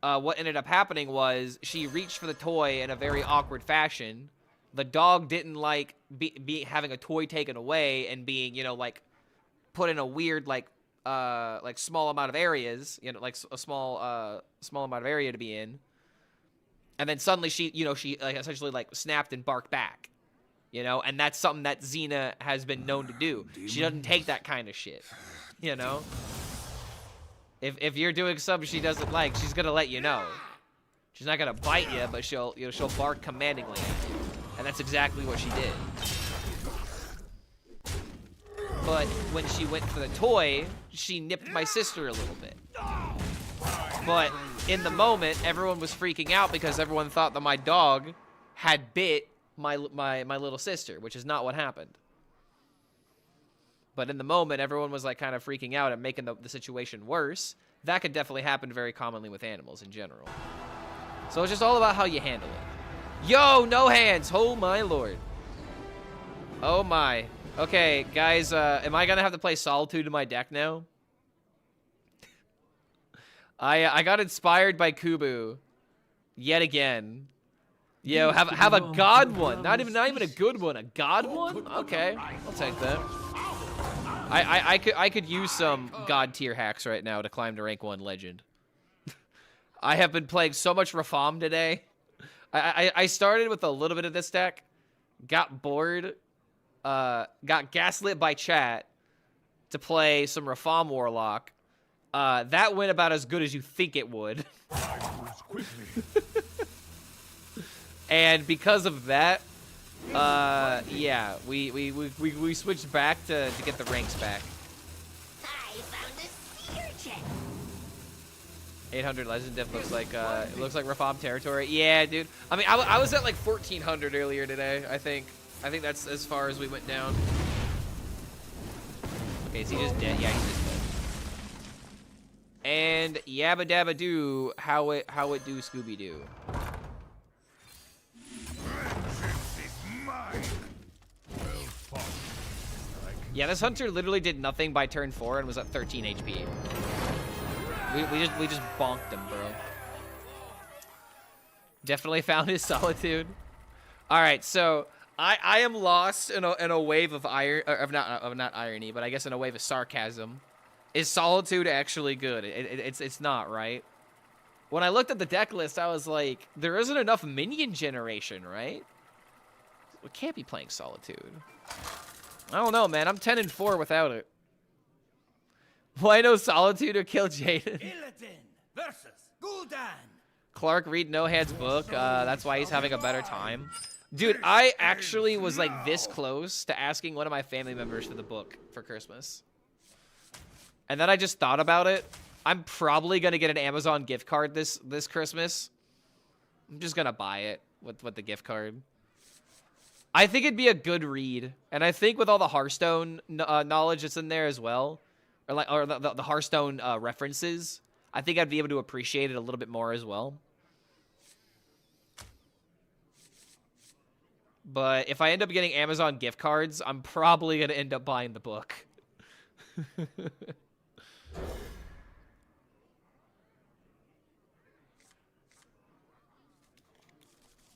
A: what ended up happening was she reached for the toy in a very awkward fashion. The dog didn't like having a toy taken away and being, you know, like put in a weird like small amount of areas, you know, like a small amount of area to be in. And then suddenly she like essentially like snapped and barked back, you know, and that's something that Xena has been known to do. She doesn't take that kind of shit. You know, if you're doing something she doesn't like, she's gonna let you know. She's not gonna bite you, but she'll bark commandingly at you, and that's exactly what she did. But when she went for the toy, she nipped my sister a little bit. But in the moment, everyone was freaking out because everyone thought that my dog had bit my little sister, which is not what happened. But in the moment, everyone was like kind of freaking out and making the situation worse. That could definitely happen very commonly with animals in general. So it's just all about how you handle it. Yo, no hands. Oh my lord. Oh my. Okay, guys, am I gonna have to play Solitude in my deck now? I got inspired by Kubu yet again. Yo, have a god one. Not even a good one. A god one? Okay, I'll take that. I could use some god tier hacks right now to climb to rank 1 legend. I have been playing so much Rafaam today. I started with a little bit of this deck, got bored, got gaslit by chat to play some Rafaam Warlock. That went about as good as you think it would. And because of that, yeah, we switched back to get the ranks back.
L: I found a sea urchin.
A: 800 legend diff looks like it looks like Rafaam territory. Yeah, dude. I mean, I was at like 1400 earlier today. I think that's as far as we went down. Okay, is he just dead? Yeah, he's just dead. And yabba dabba doo, how it do Scooby Doo. Yeah, this hunter literally did nothing by turn 4 and was at 13 HP. We just bonked him, bro. Definitely found his solitude. All right, so I am lost in a wave of not irony, but I guess in a wave of sarcasm. Is solitude actually good? It's not, right? When I looked at the deck list, I was like, there isn't enough minion generation, right? We can't be playing solitude. I don't know, man. I'm 10-4 without it. Well, I know solitude will kill Jaden.
C: versus Gul'dan.
A: Clark, read No Hands book. That's why he's having a better time. Dude, I actually was like this close to asking one of my family members for the book for Christmas. And then I just thought about it. I'm probably going to get an Amazon gift card this Christmas. I'm just going to buy it with the gift card. I think it'd be a good read. And I think with all the Hearthstone knowledge that's in there as well, or the Hearthstone references, I think I'd be able to appreciate it a little bit more as well. But if I end up getting Amazon gift cards, I'm probably going to end up buying the book.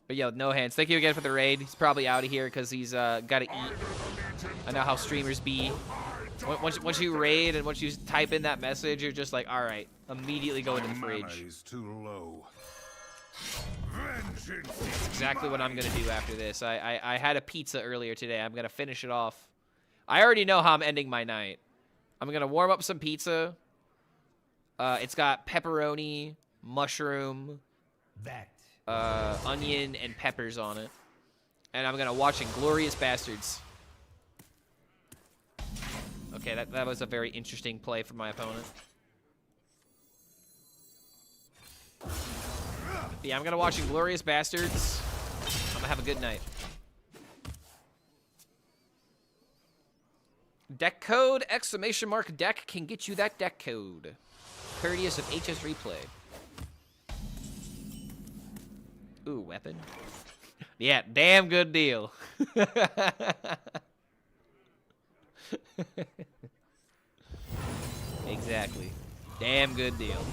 A: But yo, No Hands, thank you again for the raid. He's probably out of here because he's got to eat. I know how streamers be. Once you raid and once you type in that message, you're just like, all right, immediately go into the fridge. That's exactly what I'm gonna do after this. I had a pizza earlier today. I'm gonna finish it off. I already know how I'm ending my night. I'm gonna warm up some pizza. It's got pepperoni, mushroom, onion, and peppers on it. And I'm gonna watch Inglourious Bastards. Okay, that was a very interesting play from my opponent. Yeah, I'm gonna watch Inglourious Bastards. I'm gonna have a good night. Deck code, exclamation mark, deck can get you that deck code. Courteous of HSReplay. Ooh, weapon. Yeah, damn good deal. Exactly. Damn good deal.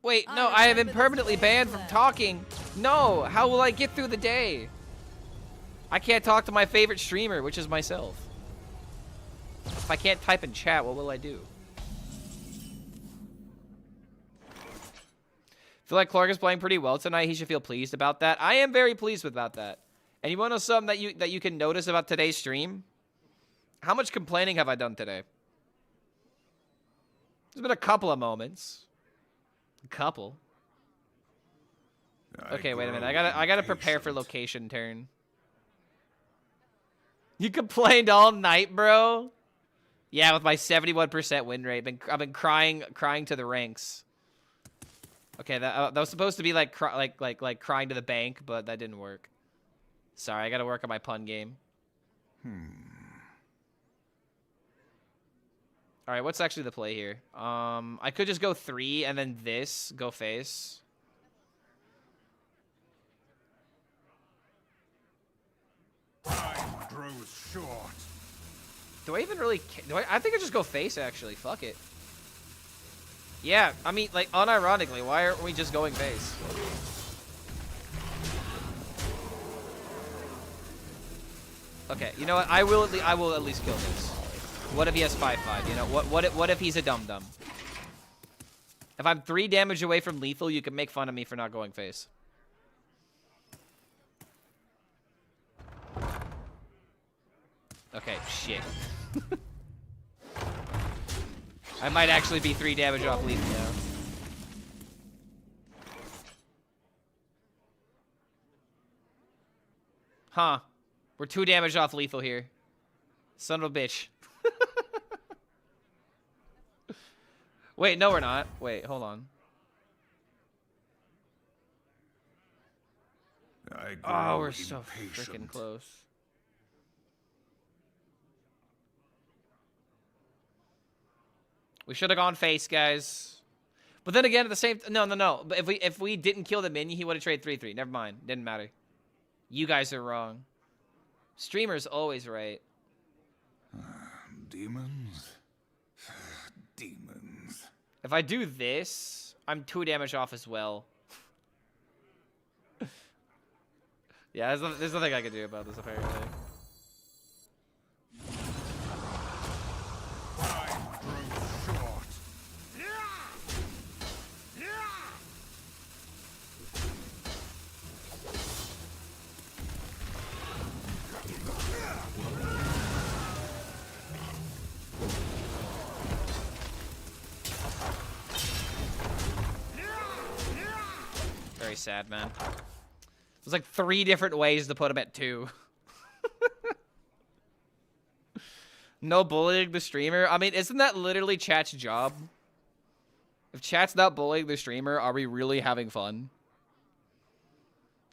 A: Wait, no, I have been permanently banned from talking. No, how will I get through the day? I can't talk to my favorite streamer, which is myself. If I can't type in chat, what will I do? Feel like Clark is playing pretty well tonight. He should feel pleased about that. I am very pleased about that. And you want to know something that you can notice about today's stream? How much complaining have I done today? There's been a couple of moments. A couple. Okay, wait a minute. I gotta prepare for location turn. You complained all night, bro? Yeah, with my 71% win rate. I've been crying to the ranks. Okay, that was supposed to be like crying to the bank, but that didn't work. Sorry, I gotta work on my pun game. All right, what's actually the play here? I could just go 3 and then this, go face.
G: Time grows short.
A: Do I even really? I think I just go face actually. Fuck it. Yeah, I mean, like, unironically, why aren't we just going face? Okay, you know what? I will at least kill this. What if he has 5/5? You know, what if he's a dum-dum? If I'm 3 damage away from lethal, you can make fun of me for not going face. Okay, shit. I might actually be 3 damage off lethal now. Huh. We're 2 damage off lethal here. Son of a bitch. Wait, no we're not. Wait, hold on.
G: I
A: Oh,
G: grow
A: we're so
G: impatient.
A: freaking close. We should have gone face, guys. But then again, at the same no. But if we didn't kill the minion, he would have traded 3/3. Never mind. Didn't matter. You guys are wrong. Streamer's always right.
G: Demons? Demons.
A: If I do this, I'm 2 damage off as well. Yeah, there's nothing I can do about this, apparently. Very sad, man. There's like 3 different ways to put him at 2. No bullying the streamer. I mean, isn't that literally chat's job? If chat's not bullying the streamer, are we really having fun?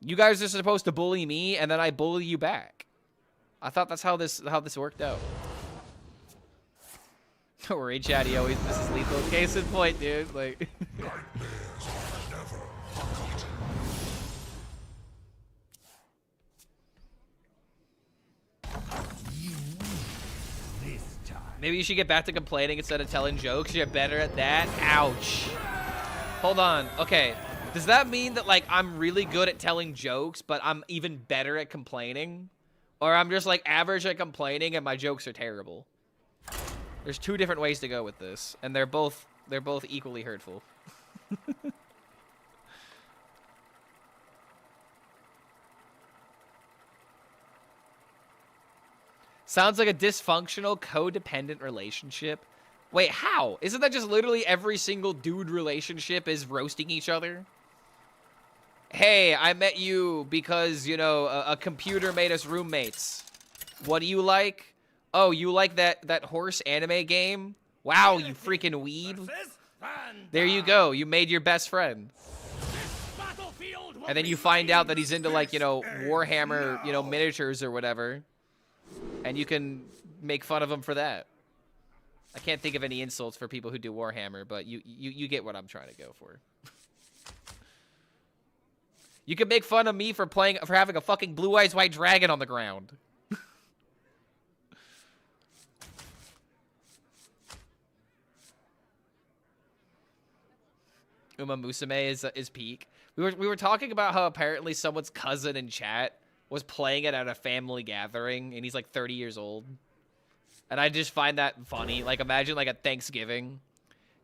A: You guys are supposed to bully me, and then I bully you back. I thought that's how this worked out. Don't worry, chat. He always misses lethal. Case in point, dude. Like. Maybe you should get back to complaining instead of telling jokes. You're better at that. Ouch. Hold on. Okay. Does that mean that, like, I'm really good at telling jokes, but I'm even better at complaining? Or I'm just, like, average at complaining and my jokes are terrible? There's 2 different ways to go with this, and they're both equally hurtful. Sounds like a dysfunctional, codependent relationship. Wait, how? Isn't that just literally every single dude relationship is roasting each other? Hey, I met you because, you know, a computer made us roommates. What do you like? Oh, you like that horse anime game? Wow, you freaking weeb. There you go. You made your best friend. And then you find out that he's into, like, you know, Warhammer, you know, miniatures or whatever. And you can make fun of him for that. I can't think of any insults for people who do Warhammer, but you get what I'm trying to go for. You can make fun of me for having a fucking blue eyes white dragon on the ground. Uma Musume is peak. We were talking about how apparently someone's cousin in chat was playing it at a family gathering, and he's like 30 years old. And I just find that funny. Like, imagine like at Thanksgiving,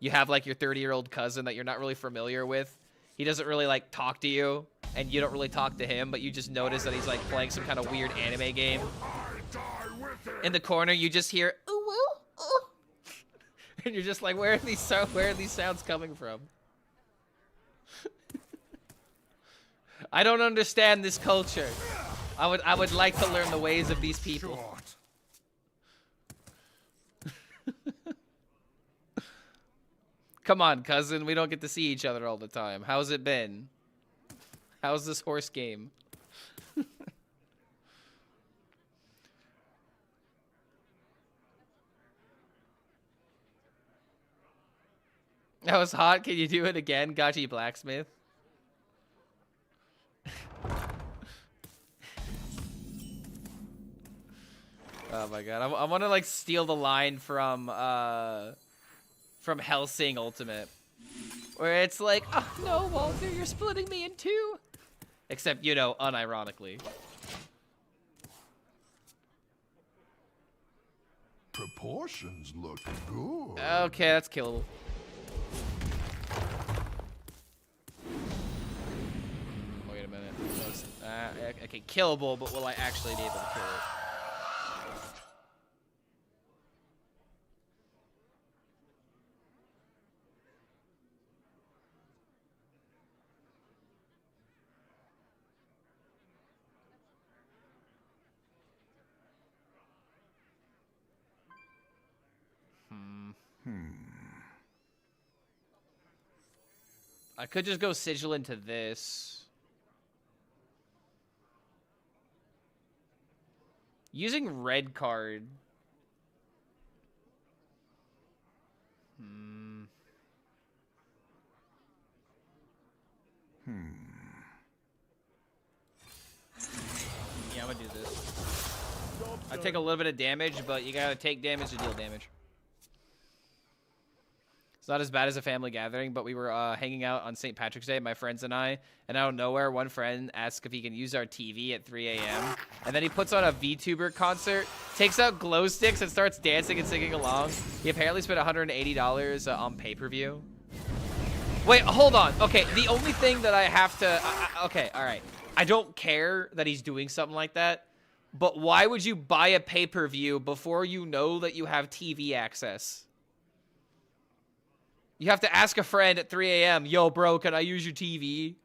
A: you have like your 30-year-old cousin that you're not really familiar with. He doesn't really like talk to you, and you don't really talk to him, but you just notice that he's like playing some kind of weird anime game. In the corner, you just hear ooh, ooh, ooh. And you're just like, where are these sounds coming from? I don't understand this culture. I would like to learn the ways of these people. Come on, cousin. We don't get to see each other all the time. How's it been? How's this horse game? That was hot. Can you do it again, Gachi Blacksmith? Oh my god, I want to like steal the line from Hellsing Ultimate, where it's like, oh no, Walter, you're splitting me in 2. Except, you know, unironically.
G: Proportions look good.
A: Okay, that's killable. Wait a minute. Okay, killable, but will I actually be able to kill it? I could just go sigil into this. Using red card. Yeah, I'm gonna do this. I take a little bit of damage, but you gotta take damage to deal damage. It's not as bad as a family gathering, but we were hanging out on St. Patrick's Day, my friends and I, and out of nowhere, one friend asks if he can use our TV at 3 a.m., and then he puts on a VTuber concert, takes out glow sticks, and starts dancing and singing along. He apparently spent $180 on pay-per-view. Wait, hold on. Okay, the only thing that I have to... okay, all right. I don't care that he's doing something like that, but why would you buy a pay-per-view before you know that you have TV access? You have to ask a friend at 3 a.m., yo, bro, can I use your TV?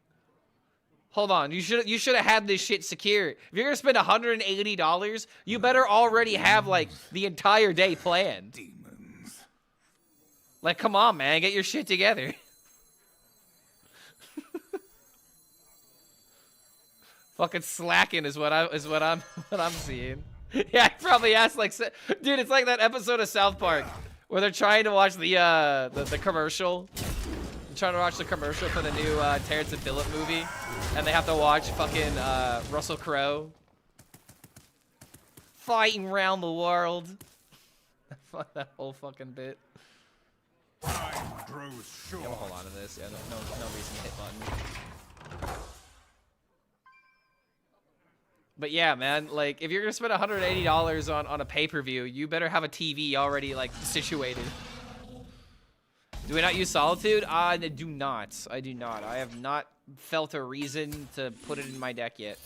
A: Hold on, you should have had this shit secure. If you're gonna spend $180, you better already have, like, the entire day planned.
G: Demons.
A: Like, come on, man, get your shit together. Fucking slacking is what I'm seeing. Yeah, I probably asked like, dude, it's like that episode of South Park where they're trying to watch the commercial. They're trying to watch the commercial for the new Terrence and Phillip movie, and they have to watch fucking Russell Crowe fighting around the world. Fuck that whole fucking bit.
G: Time grows short.
A: Yeah, we'll hold on to this. Yeah, no reason to hit button. But yeah, man, like, if you're gonna spend $180 on a pay-per-view, you better have a TV already, like, situated. Do we not use Solitude? I do not. I do not. I have not felt a reason to put it in my deck yet.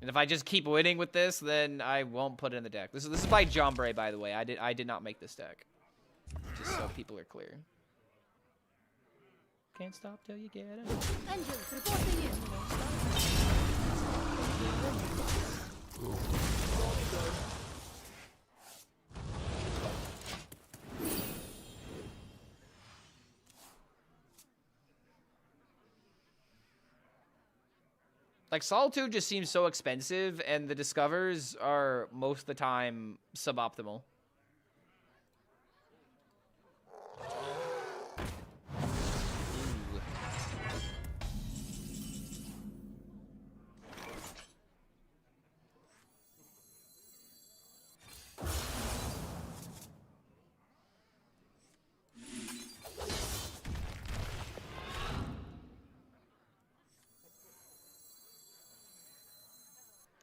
A: And if I just keep winning with this, then I won't put it in the deck. This is by John Bray, by the way. I did not make this deck. Just so people are clear. Can't stop till you get it.
M: Engines reporting in.
A: Like, Solitude just seems so expensive, and the Discovers are most of the time suboptimal.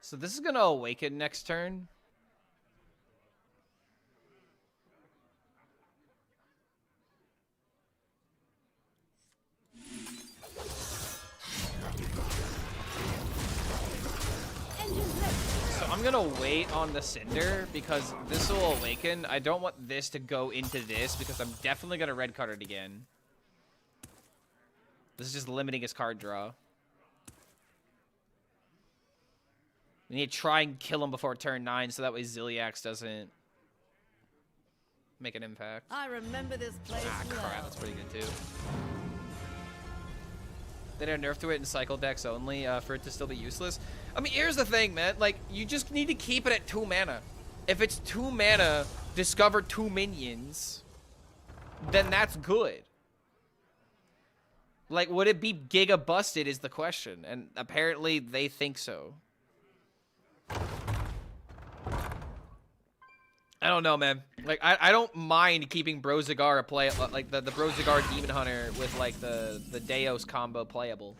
A: So this is gonna awaken next turn. So I'm gonna wait on the Cinder because this will awaken. I don't want this to go into this because I'm definitely gonna red card it again. This is just limiting his card draw. We need to try and kill him before turn 9 so that way Ziliax doesn't make an impact.
J: I remember this place.
A: Ah, crap. That's pretty good, too. They did a nerf to it in cycle decks only for it to still be useless. I mean, here's the thing, man. Like, you just need to keep it at 2 mana. If it's 2 mana, discover 2 minions, then that's good. Like, would it be giga busted is the question. And apparently they think so. I don't know, man. Like, I don't mind keeping Brozigar play like the Brozigar Demon Hunter with like the Deos combo playable.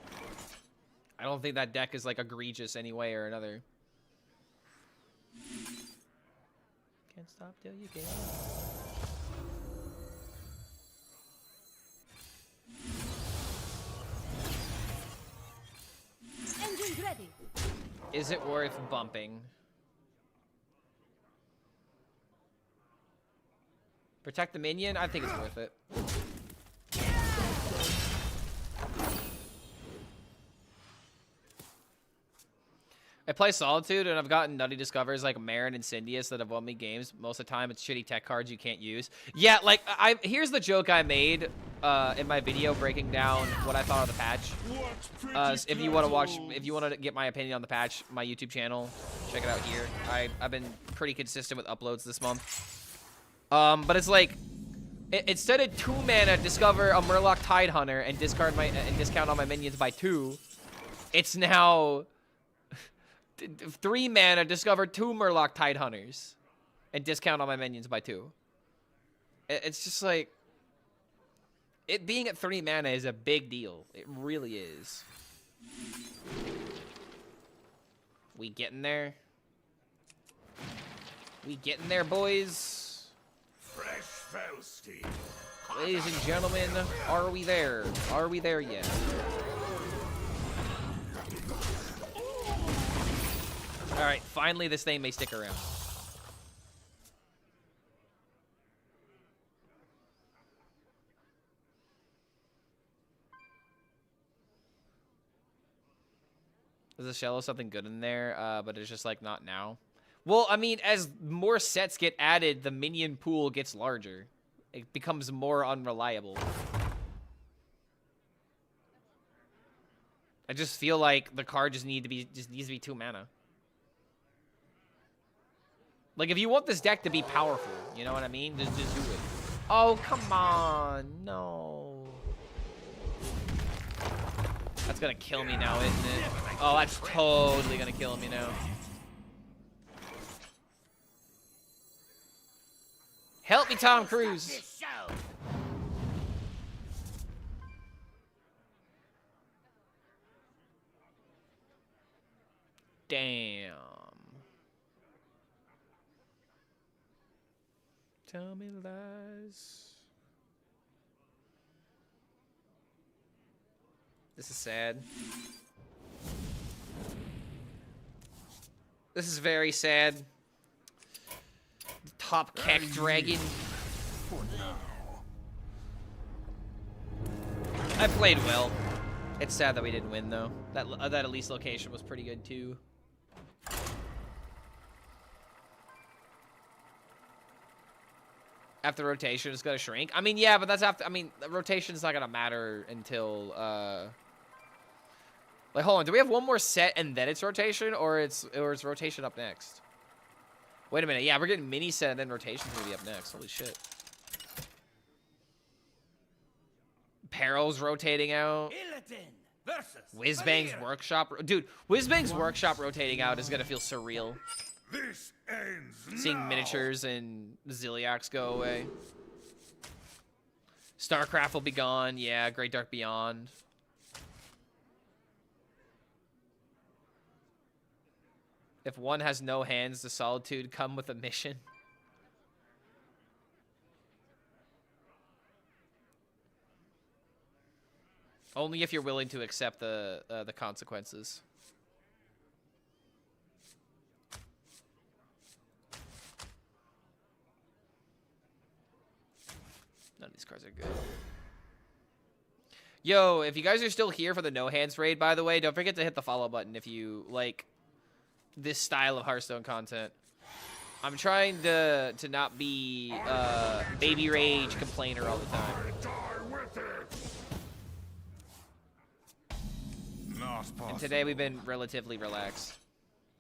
A: I don't think that deck is like egregious any way or another. Can't stop till you can.
M: Engines ready.
A: Is it worth bumping? Protect the minion? I think it's worth it. I play Solitude, and I've gotten nutty discovers like Marin and Syndius that have won me games. Most of the time, it's shitty tech cards you can't use. Yeah, like, here's the joke I made in my video breaking down what I thought of the patch. If you want to watch, if you want to get my opinion on the patch, my YouTube channel, check it out here. I've been pretty consistent with uploads this month. But it's like, instead of 2 mana, discover a Murloc Tidehunter and discount all my minions by 2. It's now 3 mana, discover 2 Murloc Tidehunters and discount all my minions by 2. It's just like, it being at 3 mana is a big deal. It really is. We getting there? We getting there, boys?
H: Fresh Felstein.
A: Ladies and gentlemen, are we there? Are we there yet? Alright, finally this thing may stick around. There's a shell of something good in there, but it's just like not now. Well, I mean, as more sets get added, the minion pool gets larger. It becomes more unreliable. I just feel like the card just needs to be 2 mana. Like, if you want this deck to be powerful, you know what I mean? Just do it. Oh, come on. No. That's gonna kill me now, isn't it? Oh, that's totally gonna kill me now. Help me, Tom Cruise. Damn. Tell me lies. This is sad. This is very sad. Top Keck Dragon. I played well. It's sad that we didn't win, though. That Elise location was pretty good, too. After rotation, it's gonna shrink. I mean, yeah, but that's after. I mean, the rotation's not gonna matter until. Like, hold on. Do we have one more set and then it's rotation, or it's rotation up next? Wait a minute. Yeah, we're getting mini set and then rotation's gonna be up next. Holy shit. Peril's rotating out. Whizbang's Workshop. Dude, Whizbang's Workshop rotating out is gonna feel surreal.
G: This ends
A: Seeing
G: now.
A: miniatures and Ziliacs go away. StarCraft will be gone. Yeah, Great Dark Beyond. If one has no hands, does Solitude come with a mission? Only if you're willing to accept the consequences. None of these cards are good. Yo, if you guys are still here for the No Hands raid, by the way, don't forget to hit the follow button if you like this style of Hearthstone content. I'm trying to not be baby rage complainer all the time. And today we've been relatively relaxed.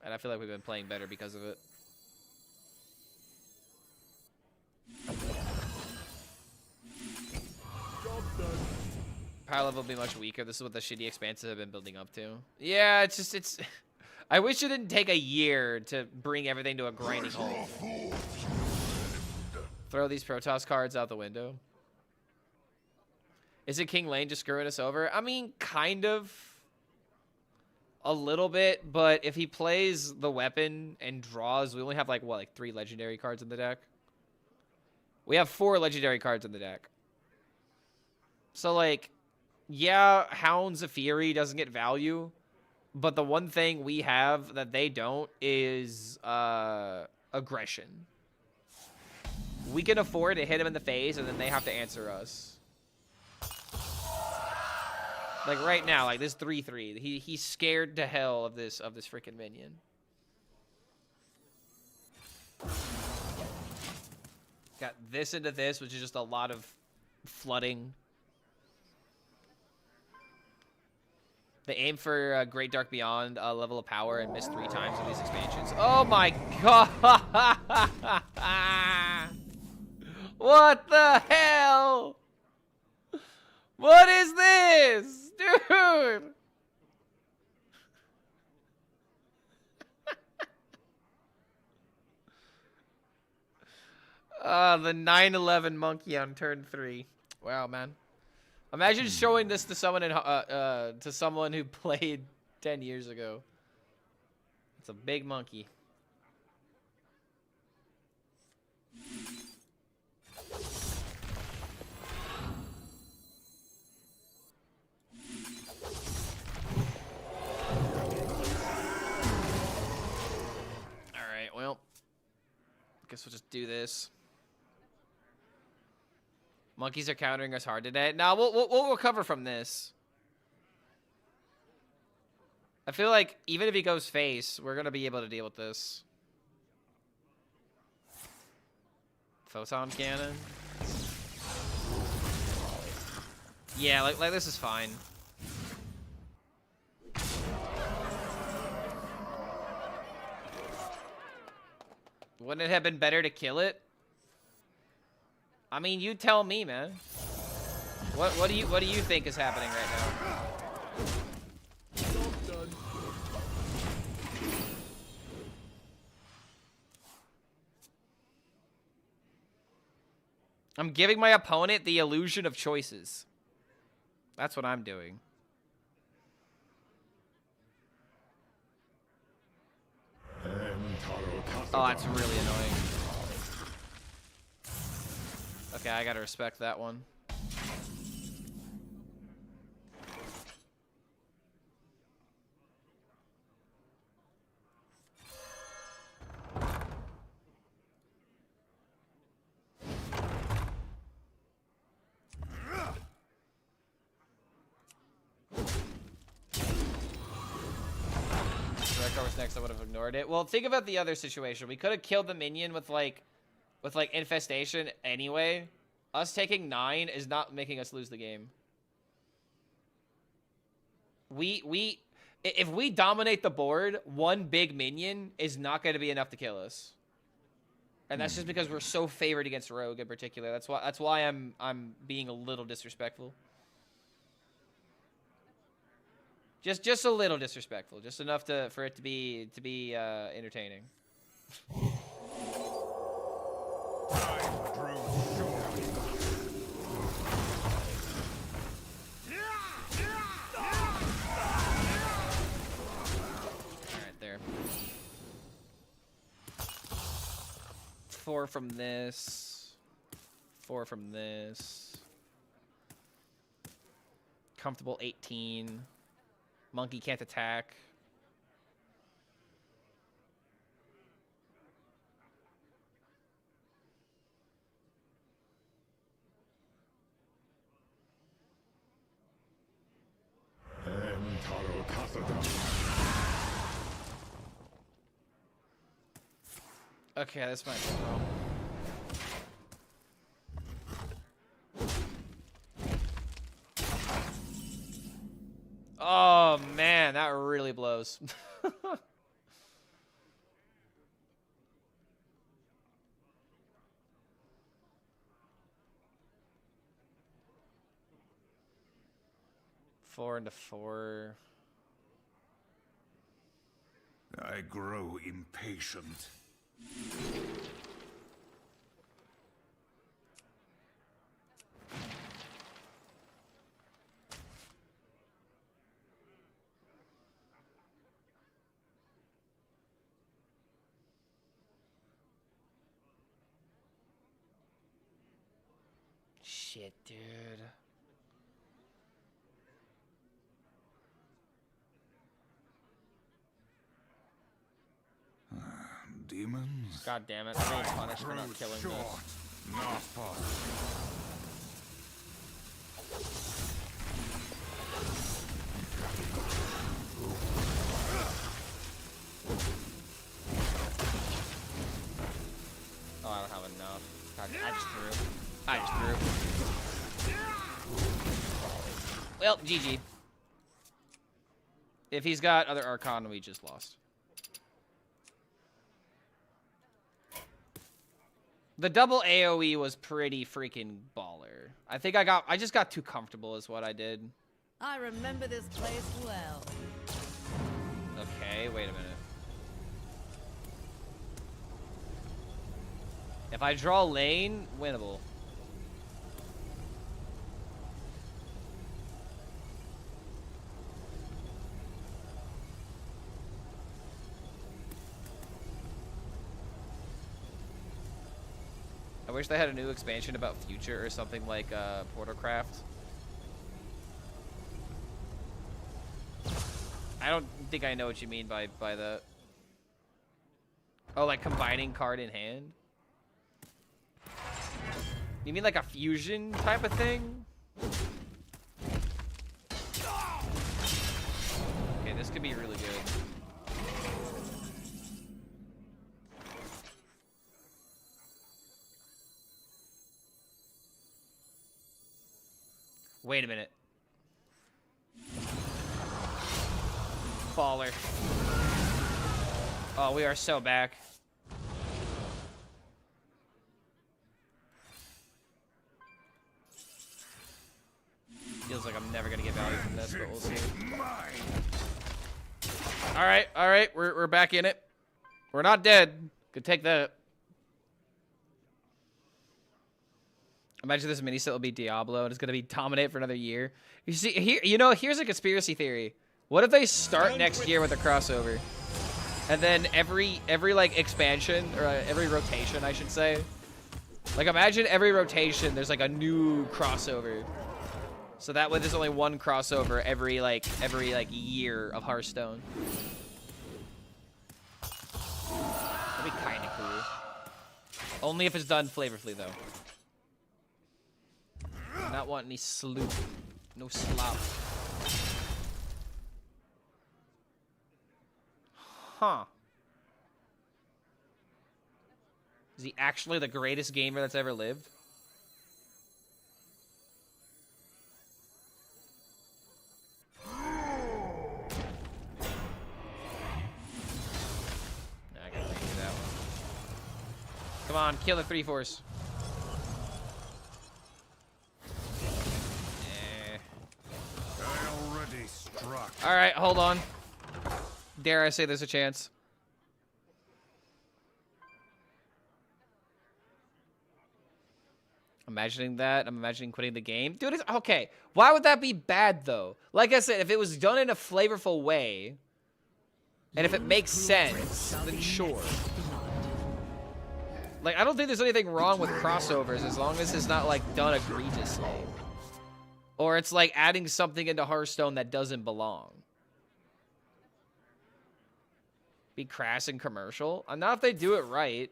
A: And I feel like we've been playing better because of it. Power level will be much weaker. This is what the shitty expanses have been building up to. Yeah, it's just, it's... I wish it didn't take a year to bring everything to a grinding halt. Throw these Protoss cards out the window. Is it King Lane just screwing us over? I mean, kind of. A little bit, but if he plays the weapon and draws, we only have like, what, like 3 legendary cards in the deck? We have 4 legendary cards in the deck. So, like, yeah, Hounds of Fury doesn't get value, but the one thing we have that they don't is aggression. We can afford to hit him in the face, and then they have to answer us. Like right now, like this 3/3, he's scared to hell of this freaking minion. Got this into this, which is just a lot of flooding. They aim for Great Dark Beyond level of power and miss 3 times in these expansions. Oh my god! What the hell? What is this? Dude! The 9/11 monkey on turn 3. Wow, man. Imagine showing this to someone to someone who played 10 years ago. It's a big monkey. All right, well, guess we'll just do this. Monkeys are countering us hard today. Now we'll recover from this. I feel like even if he goes face, we're gonna be able to deal with this. Photon cannon. Yeah, like this is fine. Wouldn't it have been better to kill it? I mean, you tell me, man. What do you think is happening right now? I'm giving my opponent the illusion of choices. That's what I'm doing. Oh, that's really annoying. Okay, I gotta respect that one. If was next, I would have ignored it. Well, think about the other situation. We could have killed the minion with like infestation anyway. Us taking 9 is not making us lose the game. If we dominate the board, one big minion is not going to be enough to kill us. And that's just because we're so favored against Rogue in particular. That's why I'm being a little disrespectful. Just a little disrespectful, just enough for it to be entertaining. Alright, there. 4 from this. 4 from this. Comfortable 18. Monkey can't attack. Okay, this might go wrong. Oh man, that really blows. Four into 4.
G: I grow impatient.
A: Shit, dude.
G: Demons?
A: God damn it, I'm being punished for not killing this.
G: Not far.
A: Oh, I don't have enough. God, I just threw. Well, GG. If he's got other Arcana, we just lost. The double AoE was pretty freaking baller. I think I just got too comfortable is what I did.
J: I remember this place well.
A: Okay, wait a minute. If I draw lane, winnable. I wish they had a new expansion about Future or something like Portalcraft. I don't think I know what you mean by that. Oh, like combining card in hand? You mean like a fusion type of thing? Okay, this could be really good. Wait a minute. Baller. Oh, we are so back. Feels like I'm never gonna get value from this, but we'll see. All right, we're back in it. We're not dead. Could take that. Imagine this mini set will be Diablo and it's gonna be dominate for another year. You see, here, here's a conspiracy theory. What if they start next year with a crossover, and then every like expansion or every rotation, I should say. Like imagine every rotation there's like a new crossover. So that way there's only one crossover every year of Hearthstone. That'd be kind of cool. Only if it's done flavorfully though. Not want any sloop. No slop. Huh. Is he actually the greatest gamer that's ever lived? I gotta redo that one. Come on, kill the 3-force. All right, hold on. Dare I say there's a chance? Imagining that. I'm imagining quitting the game. Dude, it's okay. Why would that be bad, though? Like I said, if it was done in a flavorful way, and if it makes sense, then sure. Like, I don't think there's anything wrong with crossovers as long as it's not, like, done egregiously. Or it's like adding something into Hearthstone that doesn't belong. Be crass and commercial. Not if they do it right.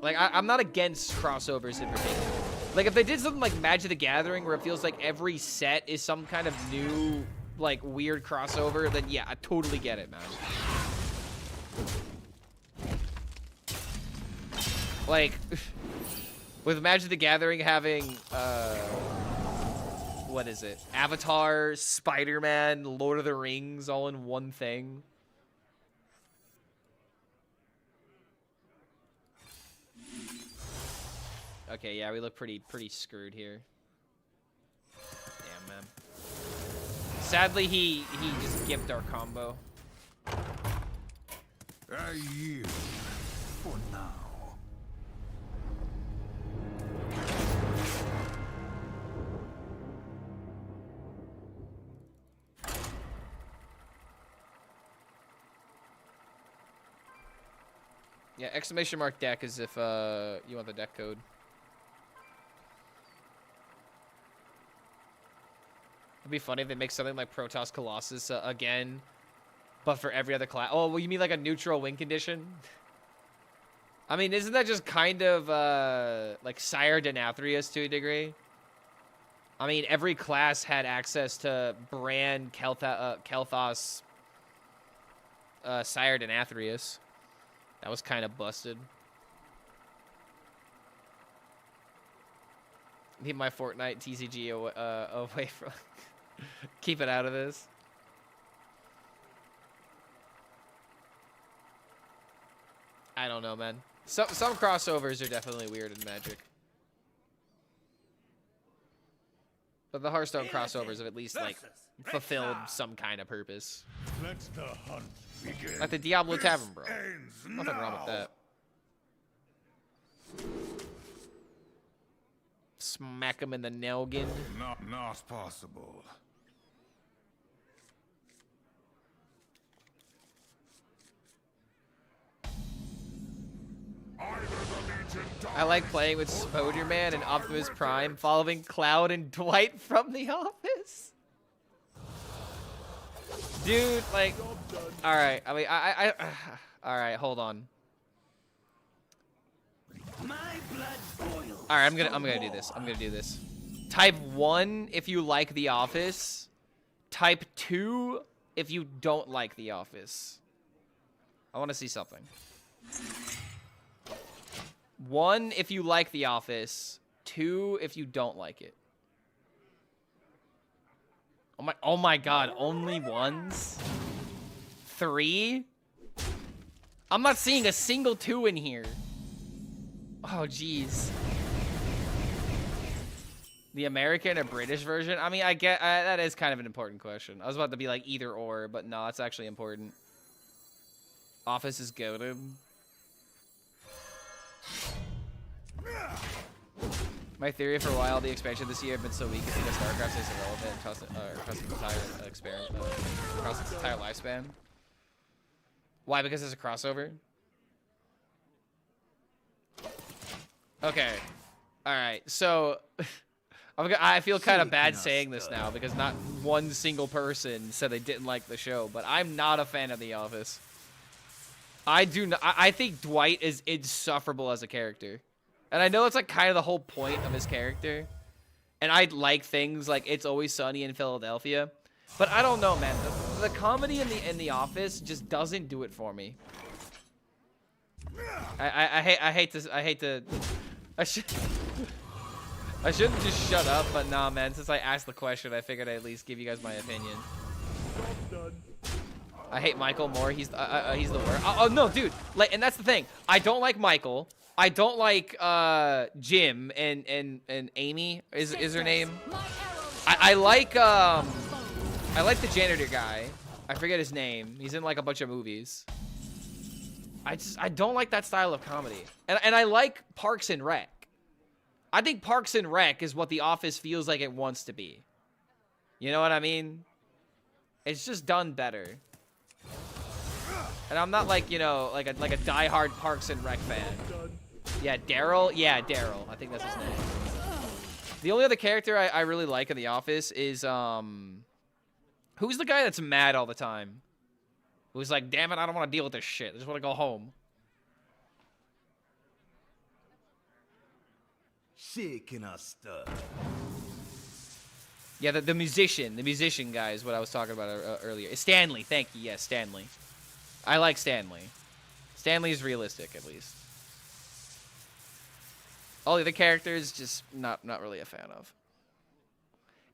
A: Like, I'm not against crossovers in particular. Like, if they did something like Magic the Gathering where it feels like every set is some kind of new, like, weird crossover, then yeah, I totally get it, man. Like... With Magic the Gathering having, what is it? Avatar, Spider-Man, Lord of the Rings all in one thing. Okay, yeah, we look pretty screwed here. Damn, man. Sadly, he just gimped our combo.
G: A year for now.
A: Yeah, exclamation mark deck is if you want the deck code. It'd be funny if they make something like Protoss Colossus again, but for every other class. Oh, well, you mean like a neutral win condition? I mean, isn't that just kind of like Sire Denathrius to a degree? I mean, every class had access to Brand, Kel'Thas, Sire Denathrius. That was kind of busted. Need my Fortnite TCG away from... Keep it out of this. I don't know, man. Some crossovers are definitely weird in Magic. But the Hearthstone crossovers have at least, like, fulfilled some kind of purpose.
G: Let the hunt begin.
A: Like the Diablo Tavern, bro. Nothing wrong with that. Smack him in the noggin.
G: Not possible.
A: I like playing with Spider-Man and Optimus Prime, following Cloud and Dwight from The Office. Dude, like, all right. I mean, all right. Hold on. All right, I'm gonna do this. I'm gonna do this. Type 1 if you like The Office. Type 2 if you don't like The Office. I want to see something. 1 if you like The Office. 2 if you don't like it. Oh my God! Only ones. 3. I'm not seeing a single 2 in here. Oh jeez. The American or British version? I mean, I get that is kind of an important question. I was about to be like either or, but no, it's actually important. Office is goated. My theory for why all the expansion this year have been so weak is because StarCraft stays irrelevant across its entire experiment, across its entire lifespan. Why? Because it's a crossover? Okay. Alright, so... I feel kind of bad saying this now because not one single person said they didn't like the show, but I'm not a fan of The Office. I think Dwight is insufferable as a character. And I know it's like kind of the whole point of his character. And I like things like It's Always Sunny in Philadelphia. But I don't know, man. The comedy in the Office just doesn't do it for me. I shouldn't just shut up, but nah, man. Since I asked the question, I figured I'd at least give you guys my opinion. I hate Michael more. He's the worst. Oh no, dude. Like, and that's the thing. I don't like Michael. I don't like Jim and Amy is her name. I like the janitor guy. I forget his name. He's in like a bunch of movies. I don't like that style of comedy. And I like Parks and Rec. I think Parks and Rec is what The Office feels like it wants to be. You know what I mean? It's just done better. And I'm not like, you know, like a diehard Parks and Rec fan. Yeah, Daryl. Yeah, Daryl. I think that's his name. The only other character I really like in The Office is who's the guy that's mad all the time? Who's like, damn it, I don't want to deal with this shit. I just want to go home.
C: Shaking us stuff.
A: Yeah, the musician guy is what I was talking about earlier. Stanley, thank you. Yes, Stanley. I like Stanley. Stanley is realistic, at least. All the other characters, just not really a fan of.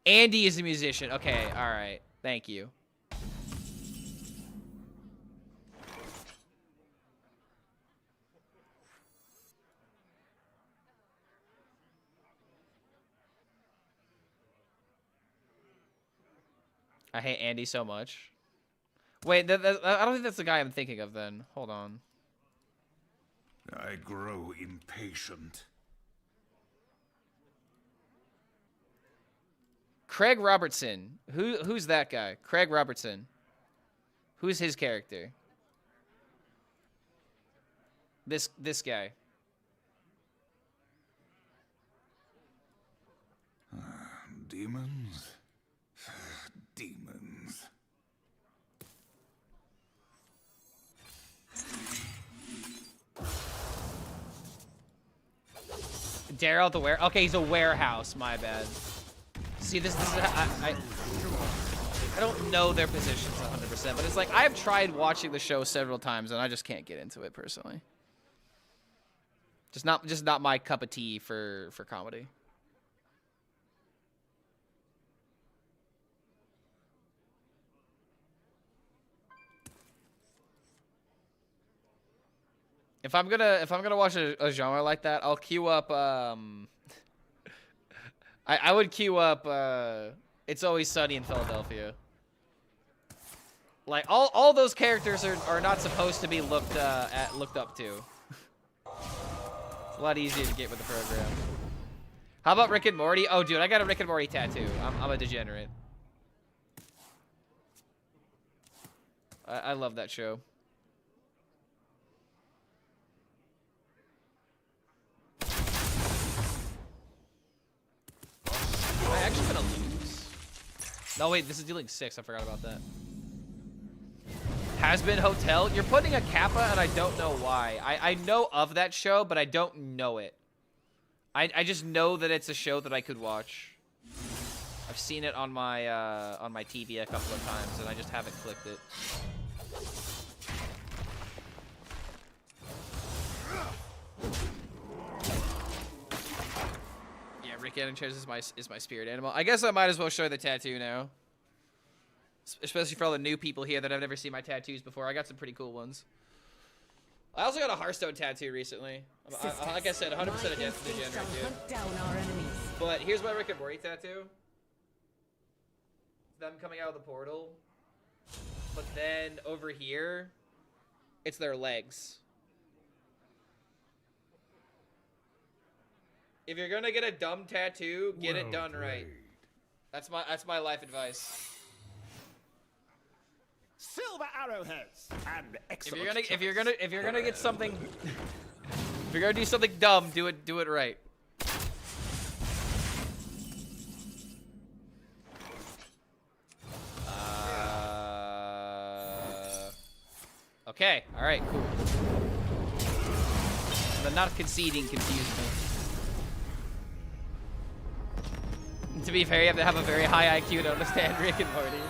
A: Andy is a musician. Okay, all right. Thank you. I hate Andy so much. Wait, I don't think that's the guy I'm thinking of then. Hold on.
G: I grow impatient.
A: Craig Robertson. Who's that guy? Craig Robertson. Who's his character? This guy.
G: Demons? Demons.
A: Daryl the ware. Okay, he's a warehouse. My bad. See, this is I don't know their positions 100%, but it's like I've tried watching the show several times and I just can't get into it personally. Just not my cup of tea for comedy. If I'm gonna watch a genre like that, I'll queue up. I would queue up. It's Always Sunny in Philadelphia. Like all those characters are not supposed to be looked up to. It's a lot easier to get with the program. How about Rick and Morty? Oh, dude, I got a Rick and Morty tattoo. I'm a degenerate. I love that show. Am I actually gonna lose? No, wait, this is dealing 6. I forgot about that. Has Been Hotel? You're putting a kappa, and I don't know why. I know of that show, but I don't know it. I just know that it's a show that I could watch. I've seen it on my TV a couple of times, and I just haven't clicked it. Yeah, Rick Chairs is my spirit animal. I guess I might as well show the tattoo now. Especially for all the new people here that have never seen my tattoos before. I got some pretty cool ones. I also got a Hearthstone tattoo recently. Like I said, 100% a degenerate, dude. But here's my Rick and Morty tattoo. It's them coming out of the portal. But then over here, it's their legs. If you're gonna get a dumb tattoo, get it done right. That's my life advice.
H: Silver arrowheads and excellent.
A: If you're gonna get something, if you're gonna do something dumb, do it right. Okay, all right, cool. The not conceding confused me. To be fair, you have to have a very high IQ to understand Rick and Morty.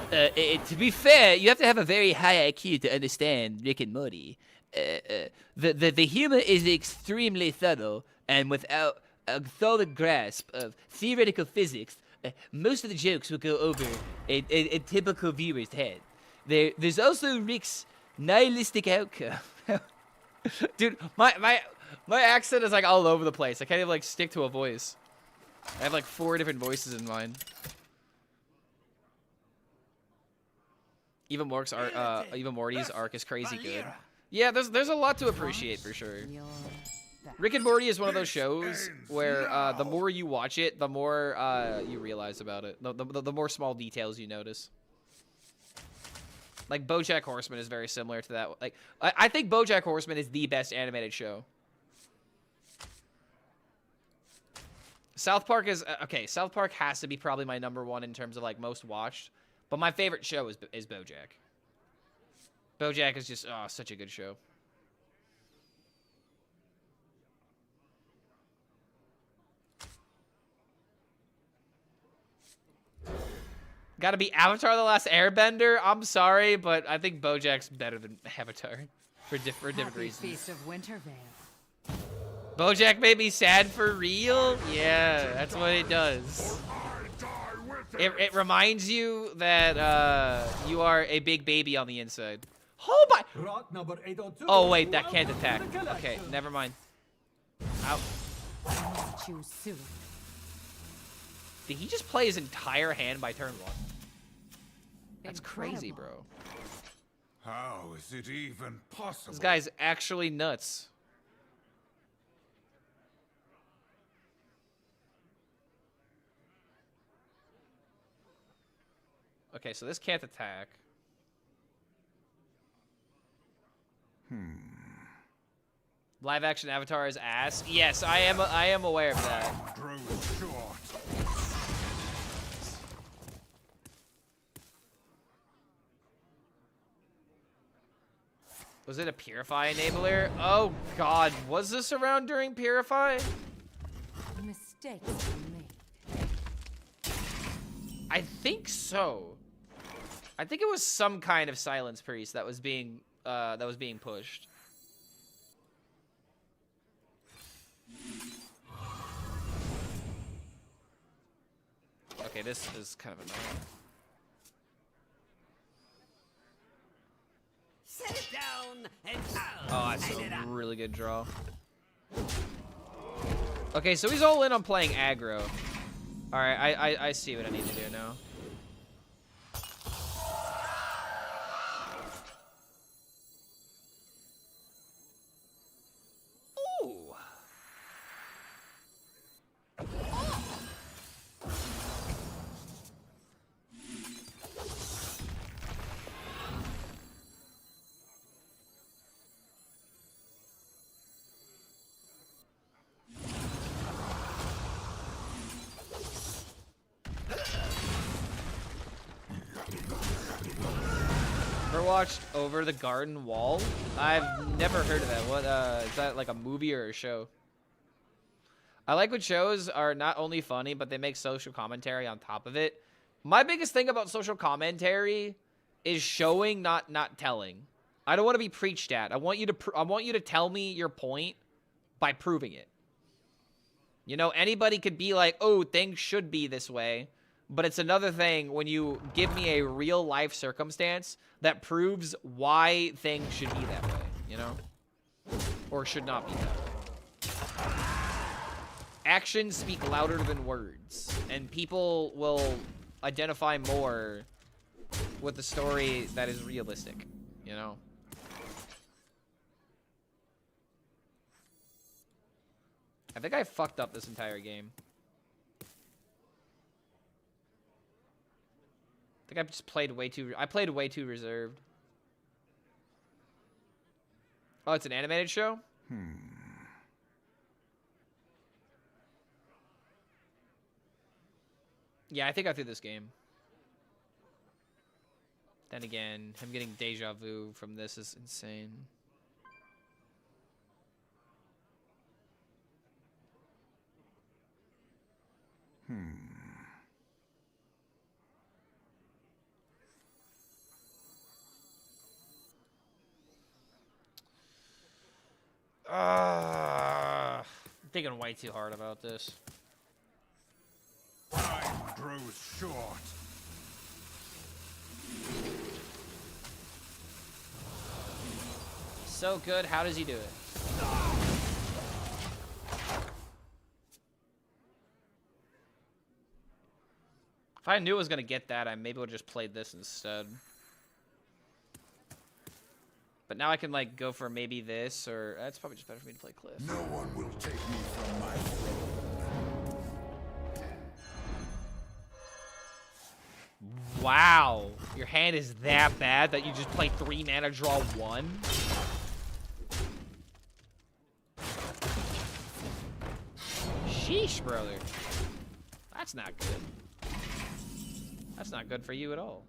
A: To be fair, you have to have a very high IQ to understand Rick and Morty. The humor is extremely subtle, and without a solid grasp of theoretical physics, most of the jokes will go over a typical viewer's head. There's also Rick's nihilistic outcome. Dude, my accent is like all over the place. I can't even like stick to a voice. I have like 4 different voices in mind. Even Morty's arc is crazy good. Yeah, there's a lot to appreciate for sure. Rick and Morty is one of those shows where the more you watch it, the more you realize about it. The more small details you notice. Like BoJack Horseman is very similar to that. Like I think BoJack Horseman is the best animated show. South Park is okay. South Park has to be probably my #1 in terms of like most watched. But my favorite show is BoJack. BoJack is just such a good show. Gotta be Avatar: The Last Airbender? I'm sorry, but I think BoJack's better than Avatar for different reasons.
J: Feast of Wintervale.
A: BoJack made me sad for real? Yeah, that's what it does. It reminds you that you are a big baby on the inside. Oh my! Oh wait, that can't attack. Okay, never mind. Ow. Did he just play his entire hand by turn 1? That's crazy, bro.
G: How is it even possible?
A: This guy's actually nuts. Okay, so this can't attack. Live action Avatar is ass. Yes, I am aware of that. Was it a Purify enabler? Oh god, was this around during Purify?
J: Mistakes were made.
A: I think so. I think it was some kind of Silence Priest that was being pushed. Okay, this is kind of annoying.
C: Set it down and
A: Oh, that's a really good draw. Okay, so he's all in on playing aggro. All right, I see what I need to do now. Ooh. Ever watched Over the Garden Wall? I've never heard of that. What is that, like a movie or a show? I like when shows are not only funny, but they make social commentary on top of it. My biggest thing about social commentary is showing, not telling. I don't want to be preached at. I want you to tell me your point by proving it. You know, anybody could be like, "Oh, things should be this way." But it's another thing when you give me a real life circumstance that proves why things should be that way, you know? Or should not be that way. Actions speak louder than words, and people will identify more with the story that is realistic, you know? I think I fucked up this entire game. I think I just played way too... I played way too reserved. Oh, it's an animated show? Yeah, I think I threw this game. Then again, him getting deja vu from this is insane. I'm thinking way too hard about this.
G: Time grows short.
A: So good, how does he do it? If I knew I was gonna get that, I maybe would have just played this instead. But now I can like go for maybe this, or that's probably just better for me to play Cliff.
G: No one will take me from my throne.
A: Wow, your hand is that bad that you just play 3 mana, draw 1? Sheesh, brother. That's not good. That's not good for you at all.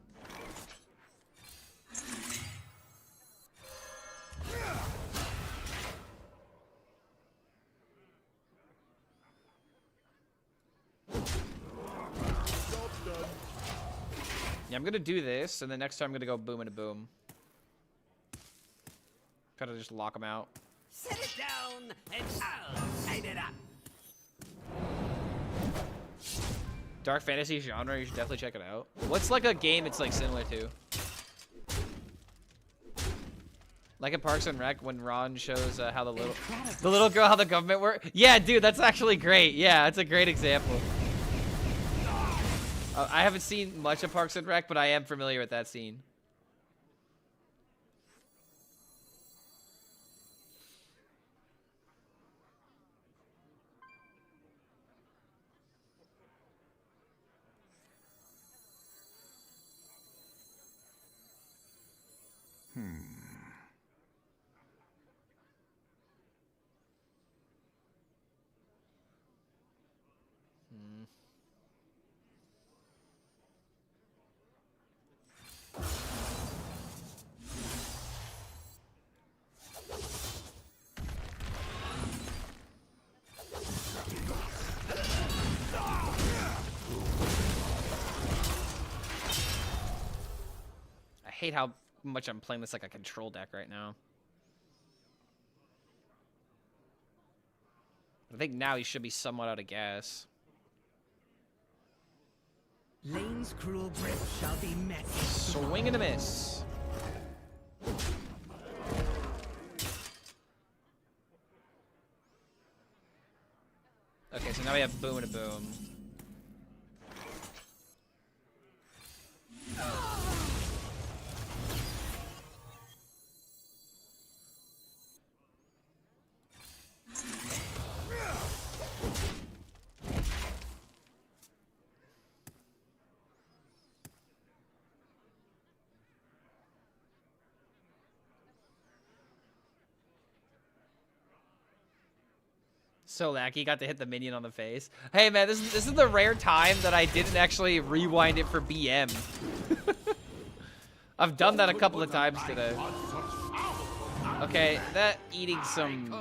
A: Yeah, I'm gonna do this, and then next time I'm gonna go boom and a boom. Kind of just lock them out.
C: Set it down and I'll light it up.
A: Dark fantasy genre, you should definitely check it out. What's like a game it's like similar to? Like in Parks and Rec when Ron shows how the little girl, how the government works. Yeah, dude, that's actually great. Yeah, that's a great example. I haven't seen much of Parks and Rec, but I am familiar with that scene. I hate how much I'm playing this like a control deck right now. I think now he should be somewhat out of gas.
C: Lane's cruel grip shall be met.
A: Swing and a miss. Okay, so now we have boom and a boom. So Lackey got to hit the minion on the face. Hey man, this is the rare time that I didn't actually rewind it for BM. I've done that a couple of times today. Okay, that eating some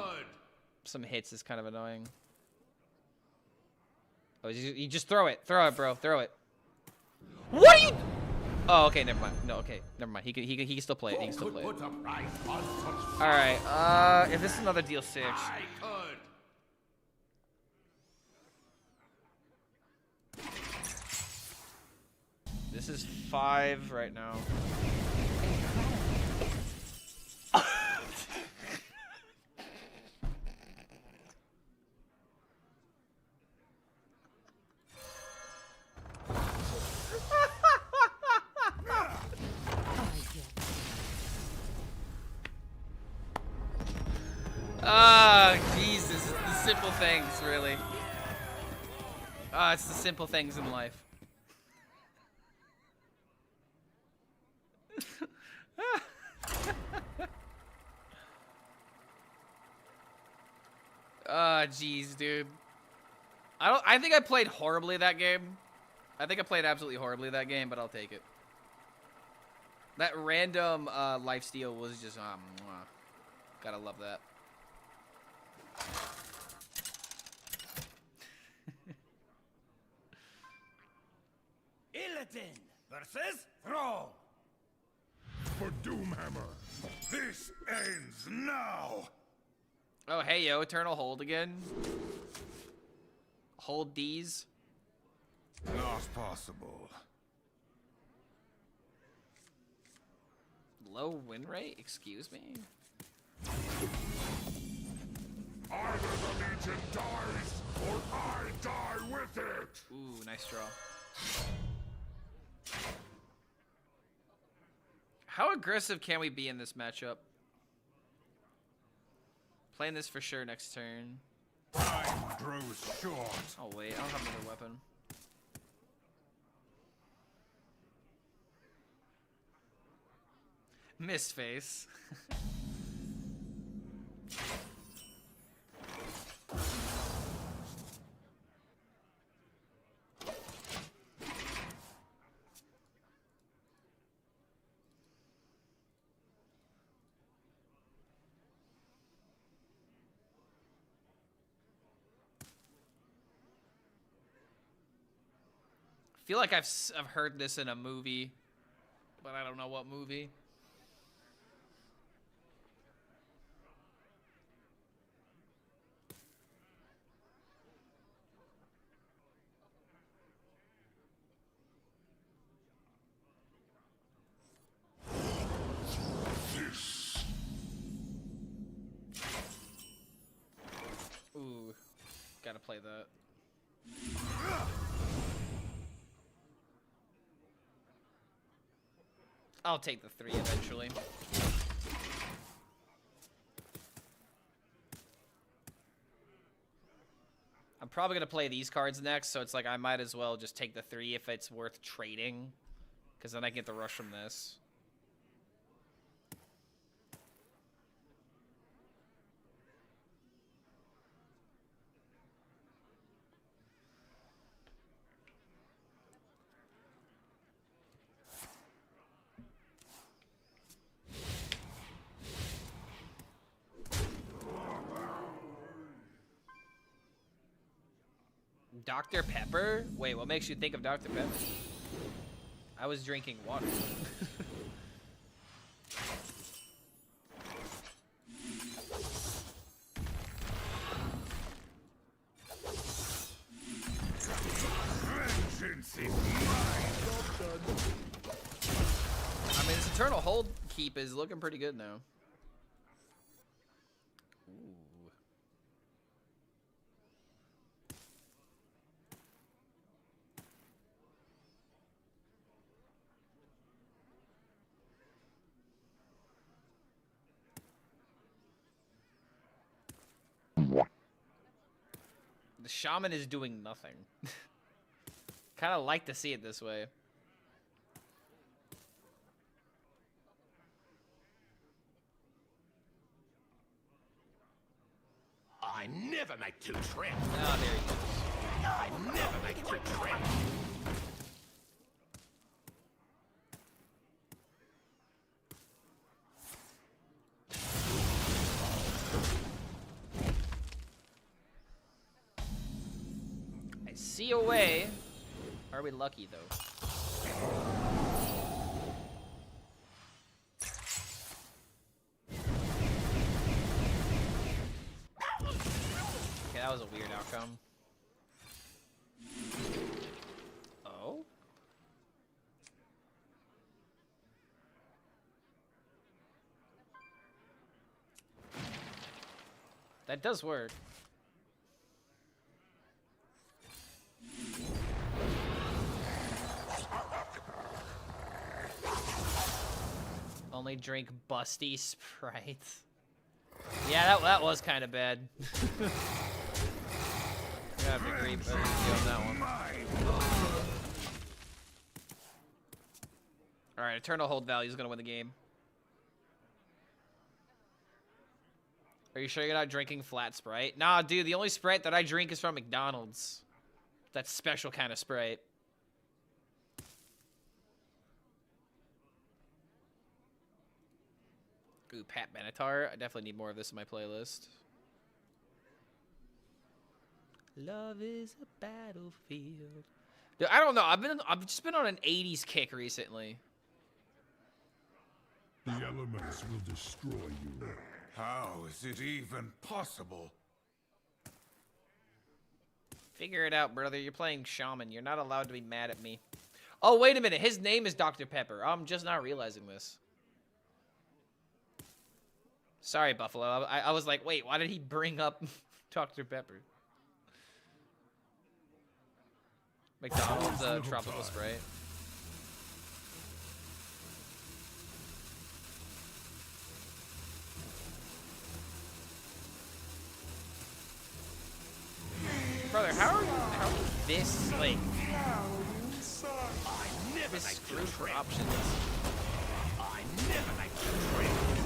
A: hits is kind of annoying. Oh, you just throw it. Throw it, bro. Throw it. What are you? Oh, okay, never mind. No, okay, never mind. He can still play it. He can still play it. All right. If this is another deal 6. This is 5 right now. Ah, Jesus, it's the simple things, really. Ah, it's the simple things in life. Ah, jeez, dude. I think I played horribly that game. I think I played absolutely horribly that game, but I'll take it. That random lifesteal was just gotta love that.
C: Illidan versus Thrall.
G: For Doomhammer, this ends now.
A: Oh, hey, yo, Eternal Hold again. Hold these.
G: Not possible.
A: Low win rate? Excuse me?
G: Either the Legion dies, or I die with it!
A: Ooh, nice draw. How aggressive can we be in this matchup? Playing this for sure next turn.
G: Time grows short.
A: Oh wait, I don't have another weapon. Missed face. I feel like I've heard this in a movie, but I don't know what movie. Ooh, gotta play that. I'll take the 3 eventually. I'm probably gonna play these cards next, so it's like I might as well just take the 3 if it's worth trading, because then I get the rush from this. Dr. Pepper? Wait, what makes you think of Dr. Pepper? I was drinking water.
G: Vengeance is mine.
A: I mean, this Eternal Hold keep is looking pretty good now. The shaman is doing nothing. Kind of like to see it this way.
H: I never make two traps.
A: Oh, there he goes.
H: I never make two traps.
A: I see a way. Are we lucky though? Okay, that was a weird outcome. Oh? That does work. Only drink busty Sprite. Yeah, that was kind of bad. I have to agree with you on that one. Alright, Eternal Hold Value is going to win the game. Are you sure you're not drinking flat Sprite? Nah, dude, the only Sprite that I drink is from McDonald's. That special kind of Sprite. Ooh, Pat Benatar. I definitely need more of this in my playlist. Love is a battlefield. Dude, I don't know. I've just been on an 80s kick recently.
G: The elements will destroy you. How is it even possible?
A: Figure it out, brother. You're playing Shaman. You're not allowed to be mad at me. Oh, wait a minute. His name is Dr. Pepper. I'm just not realizing this. Sorry, Buffalo. I was like, wait, why did he bring up Dr. Pepper? McDonald's tropical Sprite. Brother, how are you this, like, this screwed for options?
H: I never make two traps.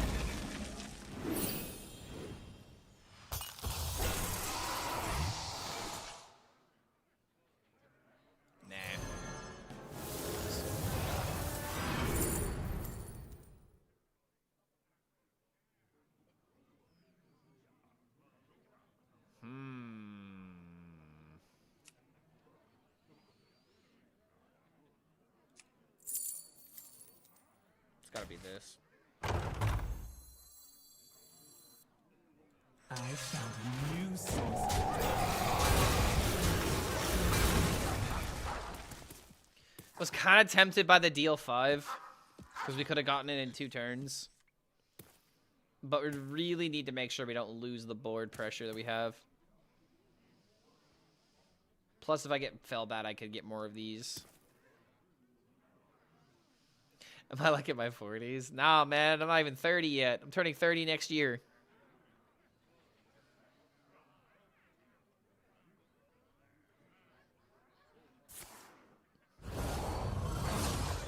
A: It's gotta be this.
K: I found a new source.
A: Was kind of tempted by the deal 5 because we could have gotten it in 2 turns. But we really need to make sure we don't lose the board pressure that we have. Plus, if I get fell bad, I could get more of these. Am I like in my 40s? Nah, man, I'm not even 30 yet. I'm turning 30 next year.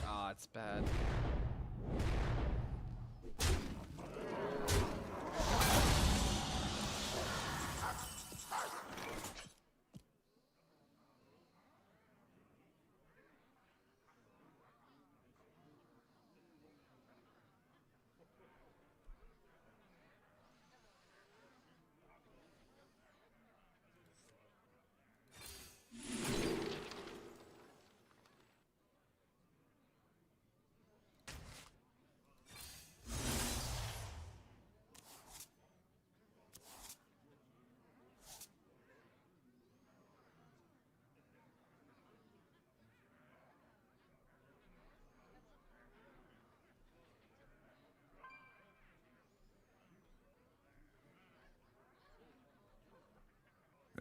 A: Ah, it's bad.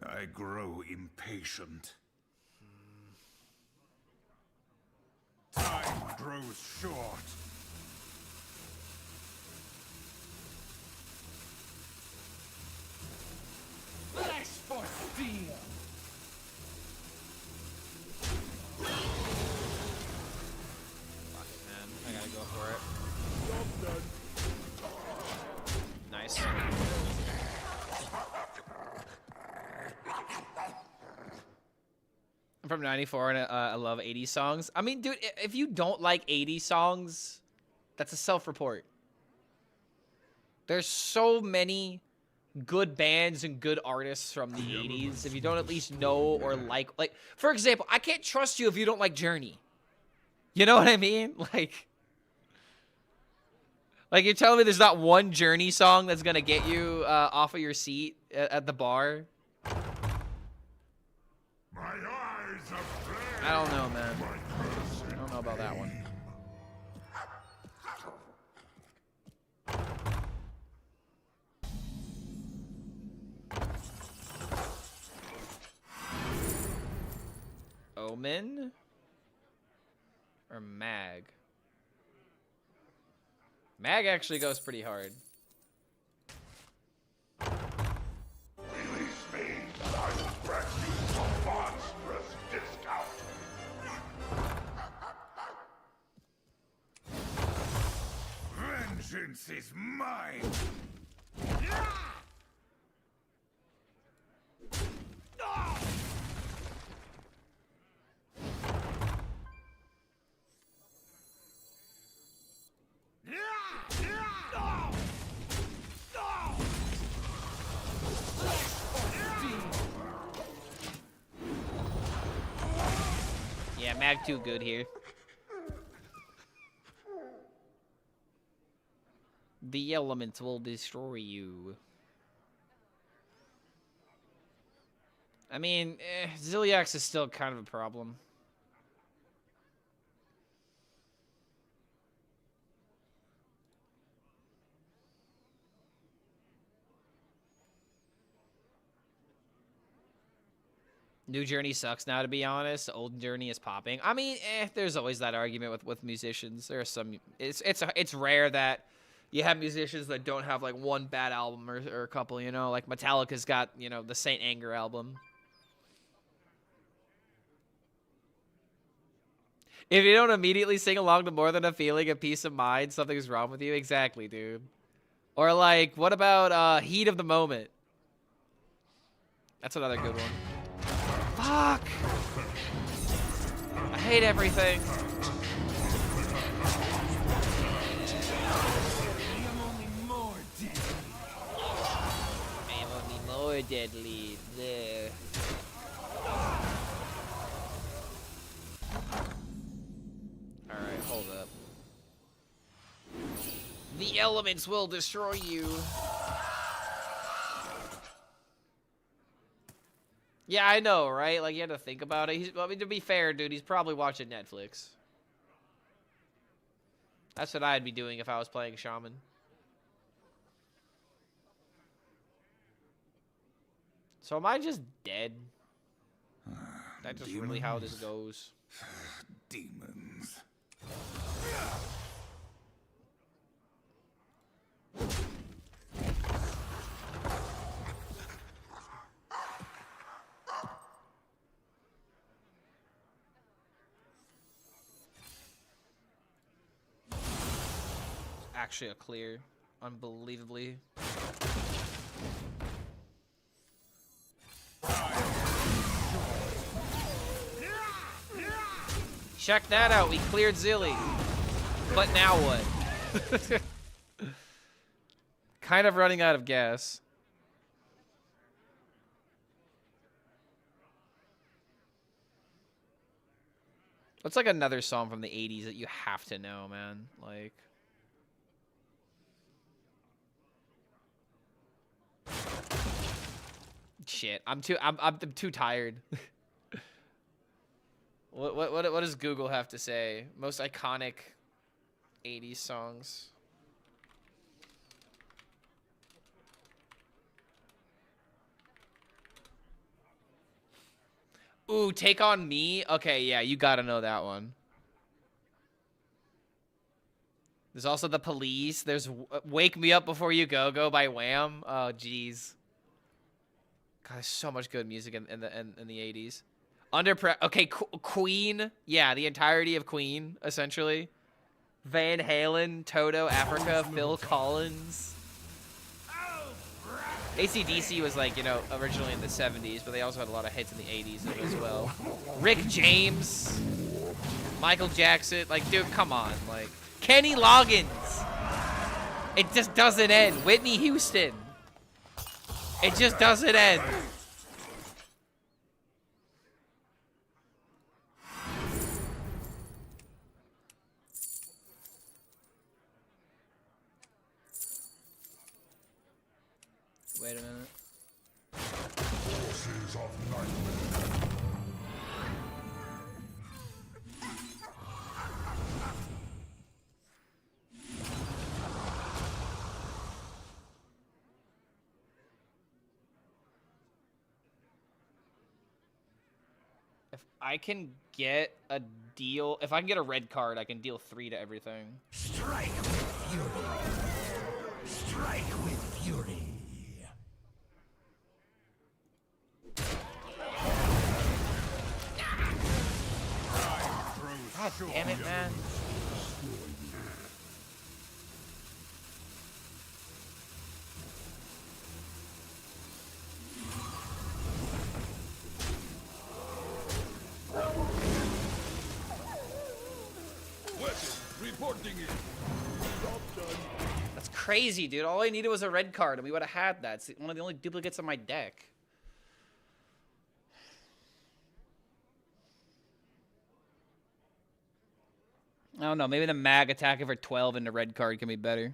G: I grow impatient. Time grows short.
C: Flesh for steel!
A: from 94 and I love 80s songs. I mean, dude, if you don't like 80s songs, that's a self-report. There's so many good bands and good artists from the 80s. If you don't at least know or like, for example, I can't trust you if you don't like Journey. You know what I mean? Like you're telling me there's not one Journey song that's gonna get you off of your seat at the bar? I don't know, man. I don't know about that one. Omen? Or Mag? Mag actually goes pretty hard.
G: Release me, and I will grant you a monstrous discount. Vengeance is mine.
A: Yeah, Mag too good here. The elements will destroy you. I mean, Ziliax is still kind of a problem. New Journey sucks now, to be honest. Old Journey is popping. I mean, there's always that argument with musicians. There are some. It's rare that you have musicians that don't have like one bad album or a couple. You know, like Metallica's got the Saint Anger album. If you don't immediately sing along to More Than a Feeling of Peace of Mind, something's wrong with you. Exactly, dude. Or like, what about Heat of the Moment? That's another good one. Fuck! I hate everything.
K: I am only more deadly.
A: I am only more deadly. There. Alright, hold up. The elements will destroy you. Yeah, I know, right? Like, you had to think about it. I mean, to be fair, dude, he's probably watching Netflix. That's what I'd be doing if I was playing Shaman. So am I just dead? That's just really how this goes.
G: Demons.
A: Actually a clear, unbelievably. Check that out, we cleared Zilly. But now what? Kind of running out of gas. What's like another song from the 80s that you have to know, man? Like... Shit, I'm too tired. What does Google have to say? Most iconic 80s songs. Ooh, Take On Me? Okay, yeah, you gotta know that one. There's also The Police. There's Wake Me Up Before You Go by Wham. Oh, jeez. God, there's so much good music in the 80s. Okay, Queen. Yeah, the entirety of Queen, essentially. Van Halen, Toto, Africa, Phil Collins. AC/DC was like, you know, originally in the 70s, but they also had a lot of hits in the 80s as well. Rick James, Michael Jackson, like, dude, come on, like, Kenny Loggins. It just doesn't end. Whitney Houston. It just doesn't end. Wait a minute.
G: Forces of nightmare.
A: If I can get a deal, if I can get a red card, I can deal 3 to everything.
H: Strike with fury. Strike with fury.
A: God damn it, man. That's crazy, dude. All I needed was a red card, and we would have had that. It's one of the only duplicates on my deck. I don't know. Maybe the mag attacking for 12 and the red card can be better.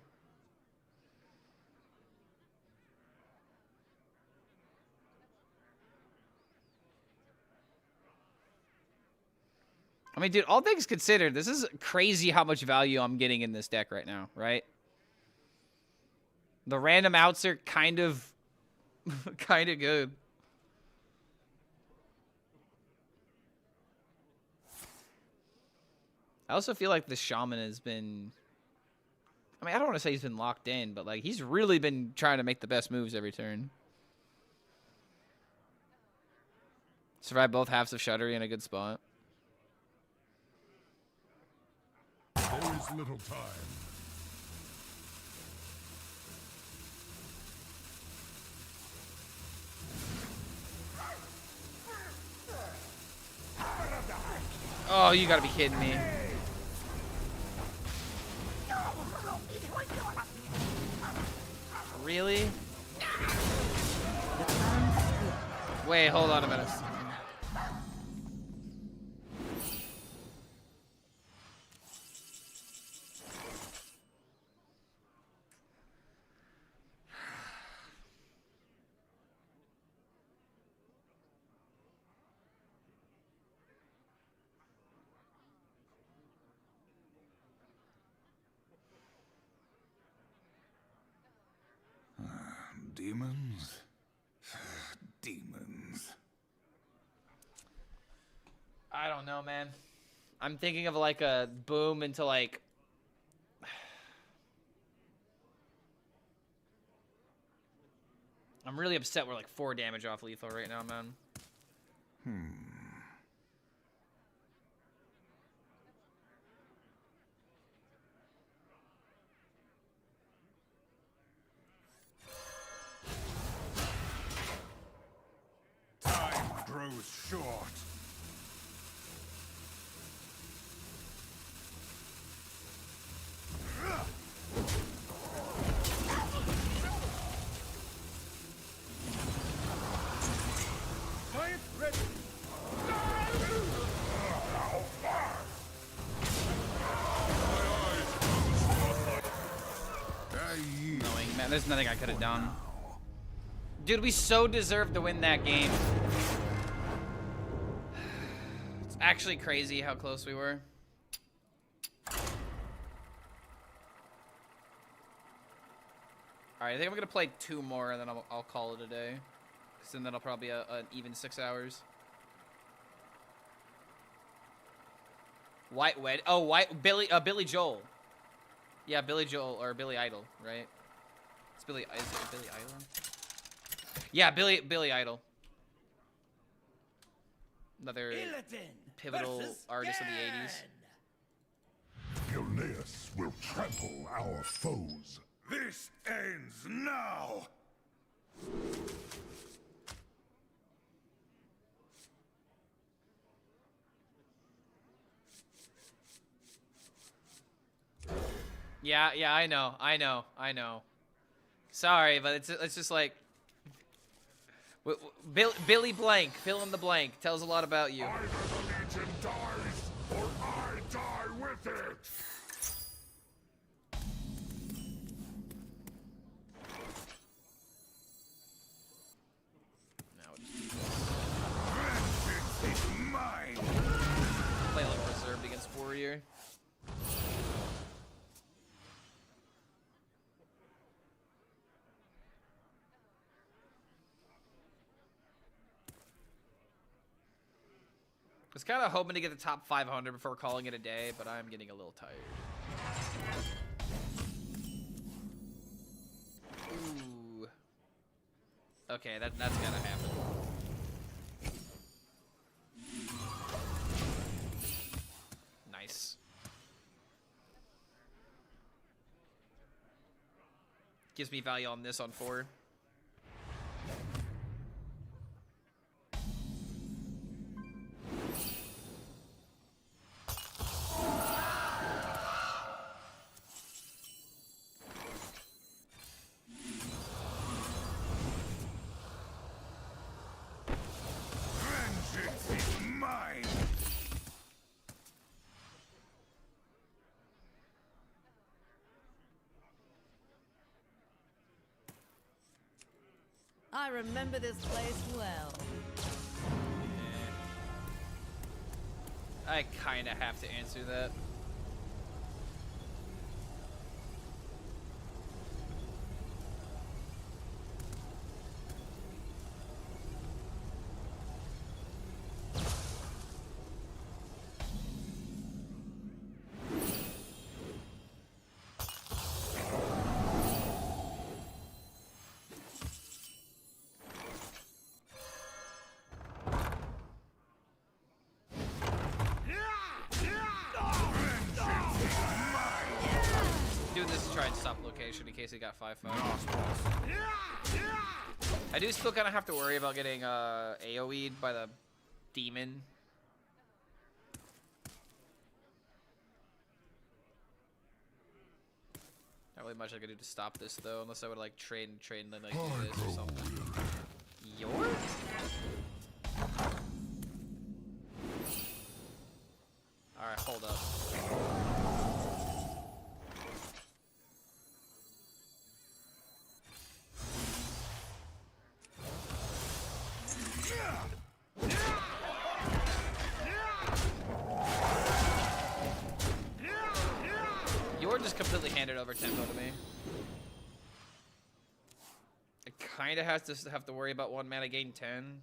A: I mean, dude, all things considered, this is crazy how much value I'm getting in this deck right now, right? The random outs are kind of good. I also feel like the Shaman has been... I mean, I don't want to say he's been locked in, but, like, he's really been trying to make the best moves every turn. Survive both halves of Shuddery in a good spot.
G: There is little time.
A: Oh, you gotta be kidding me. Really? Wait, hold on a minute.
G: Demons? Demons.
A: I don't know, man. I'm thinking of like a boom into like... I'm really upset we're like 4 damage off lethal right now, man.
G: Time grows short.
A: Annoying, man. There's nothing I could have done. Dude, we so deserved to win that game. It's actually crazy how close we were. Alright, I think I'm gonna play 2 more and then I'll call it a day. Because then that'll probably be an even 6 hours. White Wed. Oh, Billy Joel. Yeah, Billy Joel or Billy Idol, right? It's Billy. Is it Billy Idol? Yeah, Billy Idol. Another pivotal artist of the 80s.
G: Gilneas will trample our foes. This ends now.
A: Yeah, I know. Sorry, but it's just like Billy Blank, fill in the blank, tells a lot about you.
G: Either the Legion dies, or I die with it!
A: Now it's
G: Vengeance is mine!
A: play like reserved against Warrior. I was kind of hoping to get the top 500 before calling it a day, but I'm getting a little tired. Ooh. Okay, that's gotta happen. Nice. Gives me value on this on 4.
G: Vengeance is mine!
J: I remember this place well.
A: I kind of have to answer that. Doing this to try and stop location in case he got 5-5. I do still kind of have to worry about getting AoE'd by the demon. Not really much I could do to stop this though, unless I would like train then like do this or something. Your? Alright, hold up. You're just completely handed over tempo to me. I kind of have to worry about 1 mana gain 10.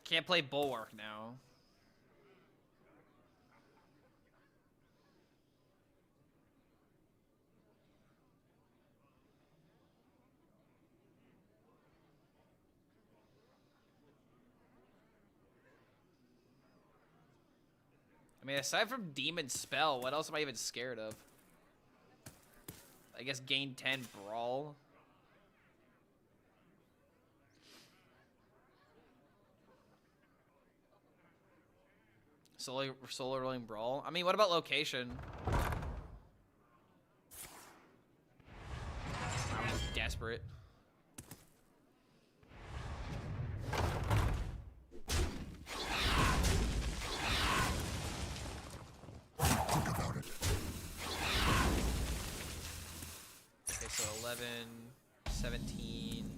A: Can't play Bulwark now. I mean, aside from Demon Spell, what else am I even scared of? I guess gain 10 Brawl. Solar Rolling Brawl. I mean, what about location? I'm desperate.
G: Think about it.
A: Okay, so 11, 17.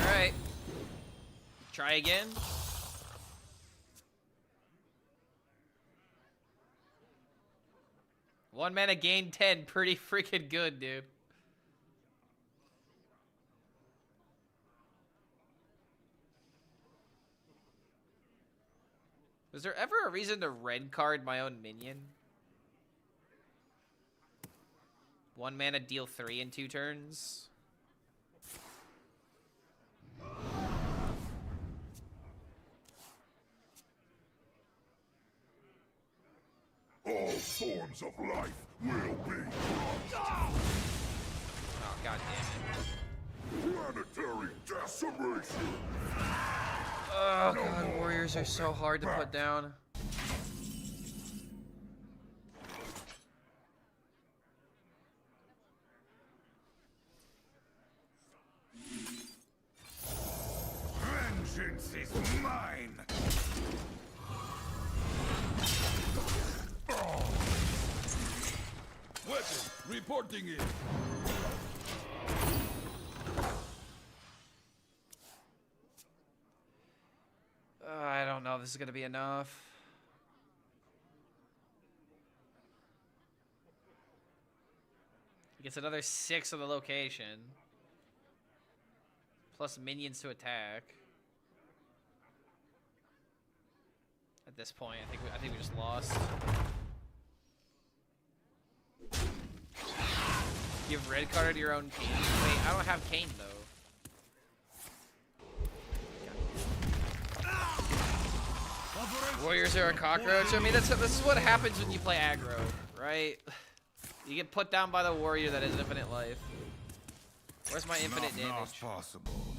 A: Alright. Try again. 1 mana gain 10. Pretty freaking good, dude. Was there ever a reason to red card my own minion? 1 mana, deal 3 in 2 turns.
G: All forms of life will be crushed.
A: Oh, god damn it.
G: Planetary decimation.
A: Oh god, warriors are so hard to put down.
G: Vengeance is mine.
H: Weapon reporting in.
A: I don't know if this is gonna be enough. He gets another 6 on the location. Plus minions to attack. At this point, I think we just lost. Give red card to your own Kane. Wait, I don't have Kane though. Warriors are a cockroach. I mean, this is what happens when you play aggro, right? You get put down by the warrior that has infinite life. Where's my infinite damage?
G: Not possible.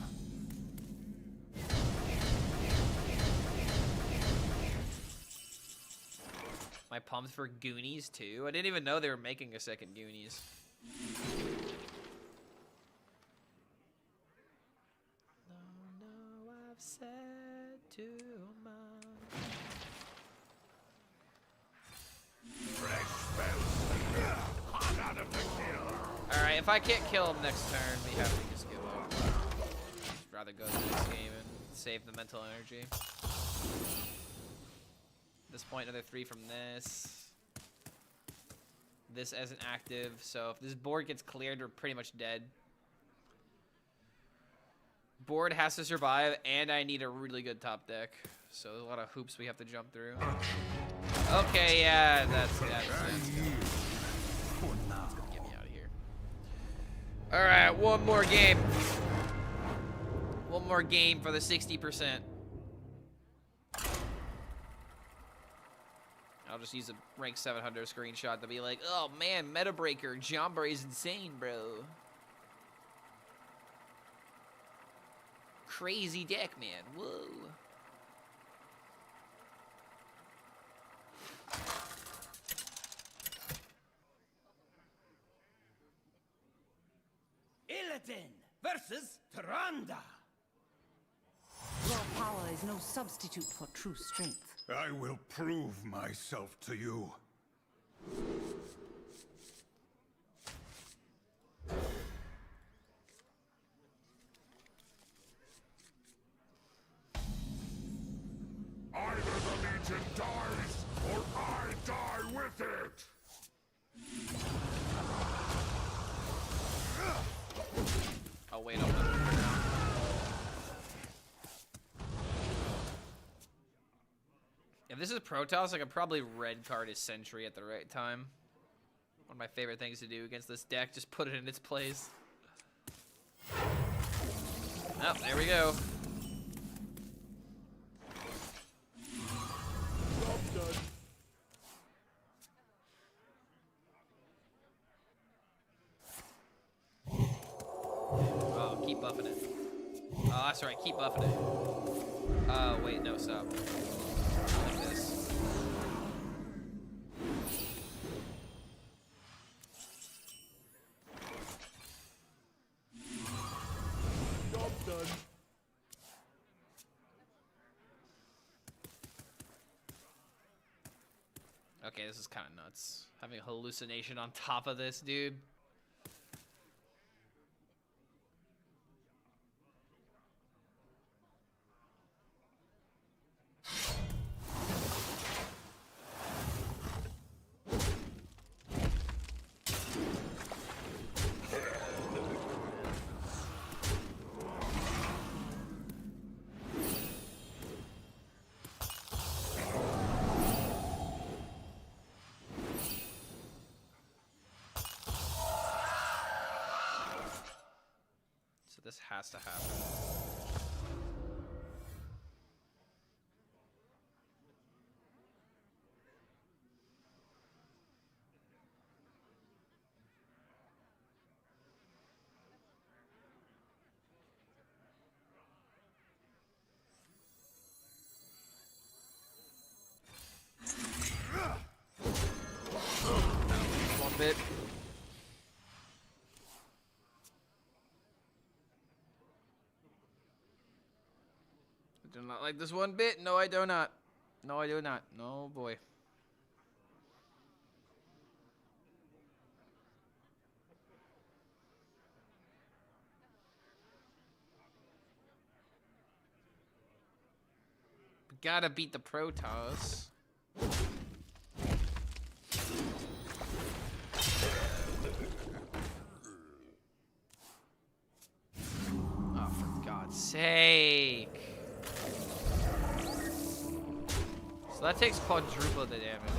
A: My pumped for Goonies too. I didn't even know they were making a second Goonies. No, I've said too much. Alright, if I can't kill him next turn, we have to just give up. I'd rather go to this game and save the mental energy. At this point, another 3 from this. This isn't active, so if this board gets cleared, we're pretty much dead. Board has to survive, and I need a really good top deck. So there's a lot of hoops we have to jump through. Okay, yeah, that's gonna get me out of here. Alright, one more game. One more game for the 60%. I'll just use a rank 700 screenshot to be like, oh man, Meta Breaker, Jombra's insane, bro. Crazy deck, man. Whoa.
K: Iterating versus Tyrande.
I: Raw power is no substitute for true strength.
G: I will prove myself to you. Either the Legion dies, or I die with it!
A: I'll wait on them. If this is Protoss, I could probably red card his Sentry at the right time. One of my favorite things to do against this deck, just put it in its place. Oh, there we go. Oh, keep buffing it. Oh, that's right, keep buffing it. Oh, wait, no, stop. Like this.
H: Job done.
A: Okay, this is kind of nuts. Having a hallucination on top of this, dude. This has to happen. One bit. I do not like this one bit. No, I do not. No, I do not. No, boy. We gotta beat the Protoss. Oh, for God's sake. So that takes quadruple the damage.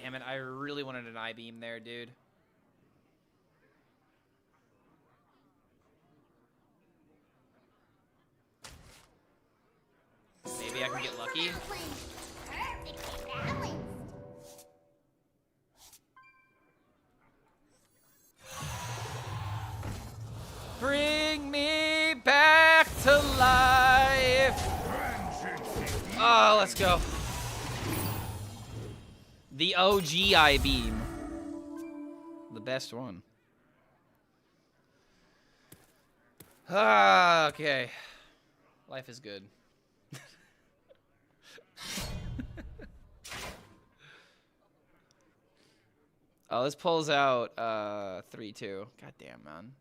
A: Damn it, I really wanted an I-beam there, dude. Maybe I can get lucky. Bring me back to life. Oh, let's go. The OG I-beam. The best one. Ah, okay. Life is good. Oh, this pulls out 3-2. God damn, man.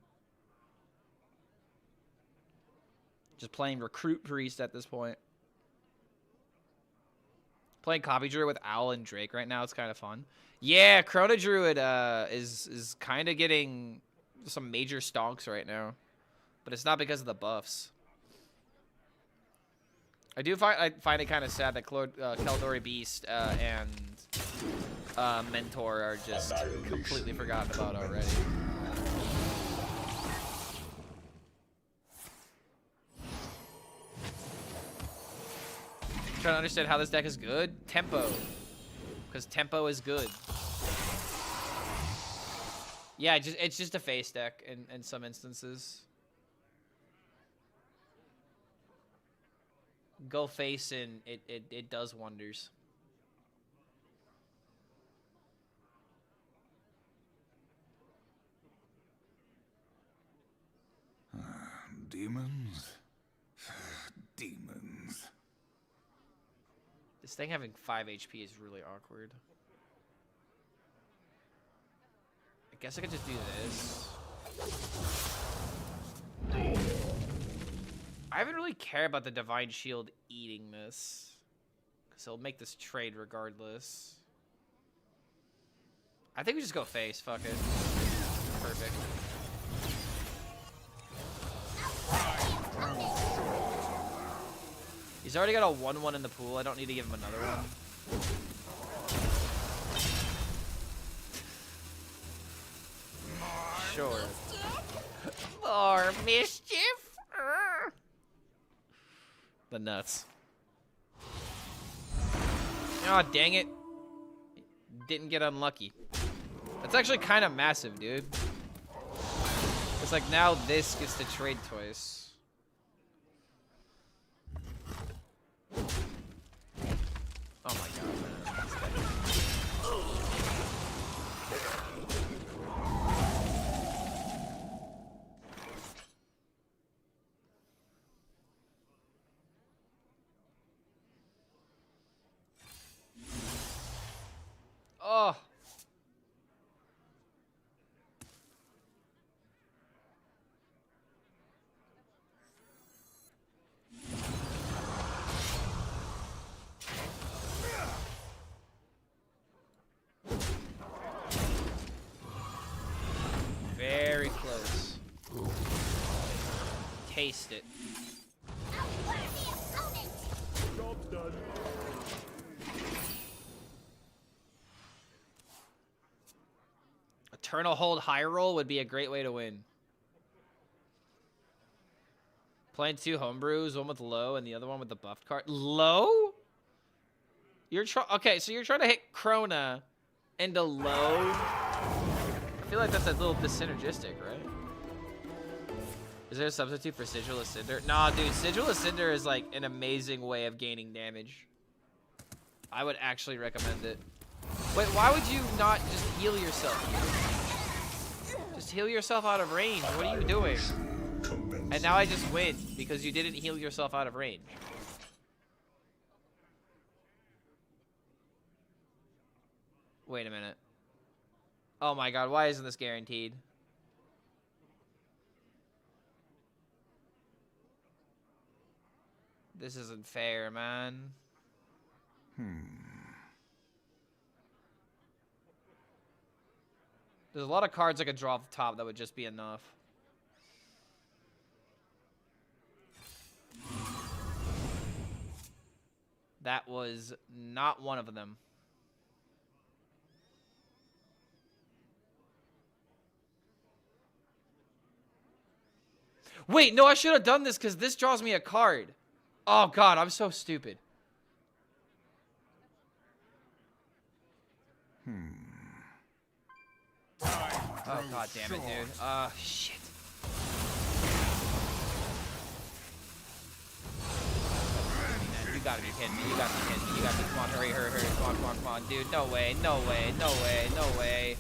A: Just playing Recruit Priest at this point. Playing Copy Druid with Owl and Drake right now. It's kind of fun. Yeah, Chrono Druid is kind of getting some major stonks right now. But it's not because of the buffs. I find it kind of sad that Keldori Beast and Mentor are just completely forgotten about already. Trying to understand how this deck is good. Tempo, because tempo is good. Yeah, it's just a face deck in some instances. Go face and it does wonders.
G: Demons? Demons.
A: This thing having 5 HP is really awkward. I guess I could just do this. I haven't really cared about the Divine Shield eating this. Because it'll make this trade regardless. I think we just go face. Fuck it. Perfect. He's already got a 1-1 in the pool. I don't need to give him another one. Sure. More mischief? The nuts. Oh, dang it. Didn't get unlucky. That's actually kind of massive, dude. It's like now this gets to trade twice. Oh my god, man. Oh. taste it.
G: Job done.
A: Eternal Hold high roll would be a great way to win. Playing 2 homebrews, one with low and the other one with the buffed card. Low? You're okay, so you're trying to hit Krona into low. I feel like that's a little synergistic, right? Is there a substitute for Sigil Cinder? Nah, dude, Sigil Cinder is like an amazing way of gaining damage. I would actually recommend it. Wait, why would you not just heal yourself? Just heal yourself out of range. What are you doing? And now I just win because you didn't heal yourself out of range. Wait a minute. Oh my god, why isn't this guaranteed? This isn't fair, man. There's a lot of cards I could draw off the top that would just be enough. That was not one of them. Wait, no, I should have done this because this draws me a card. Oh, God, I'm so stupid. Oh, God damn it, dude. Shit. You gotta be kidding me. You gotta be kidding me. You gotta be. Come on, hurry, hurry, hurry. Come on, come on, come on, dude. No way, no way, no way, no way.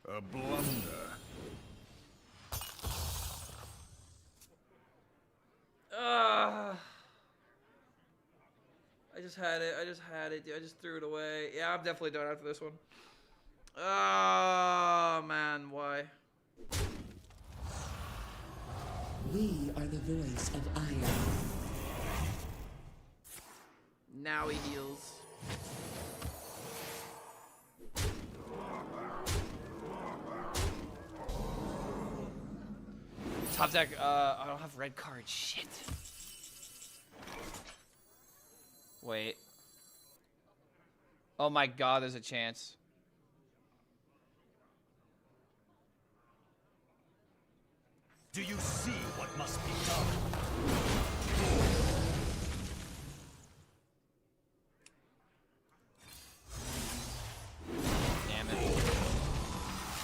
G: A blunder.
A: I just had it. I just had it, dude. I just threw it away. Yeah, I'm definitely done after this one. Oh, man. Why?
N: We are the voice of iron.
A: Now he heals. Top deck, I don't have red cards. Shit. Wait. Oh my god, there's a chance.
H: Do you see what must be done?
A: Damn it.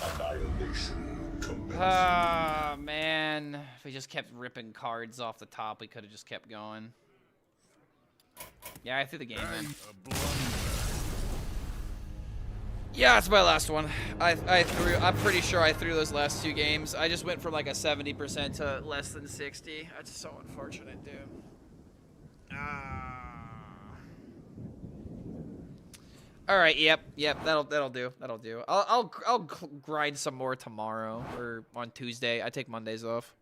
G: Annihilation commences.
A: Ah, man. If we just kept ripping cards off the top, we could have just kept going. Yeah, I threw the game, man. Yeah, that's my last one. I'm pretty sure I threw those last 2 games. I just went from like a 70% to less than 60. That's so unfortunate, dude. All right, yep, that'll do. That'll do. I'll grind some more tomorrow or on Tuesday. I take Mondays off.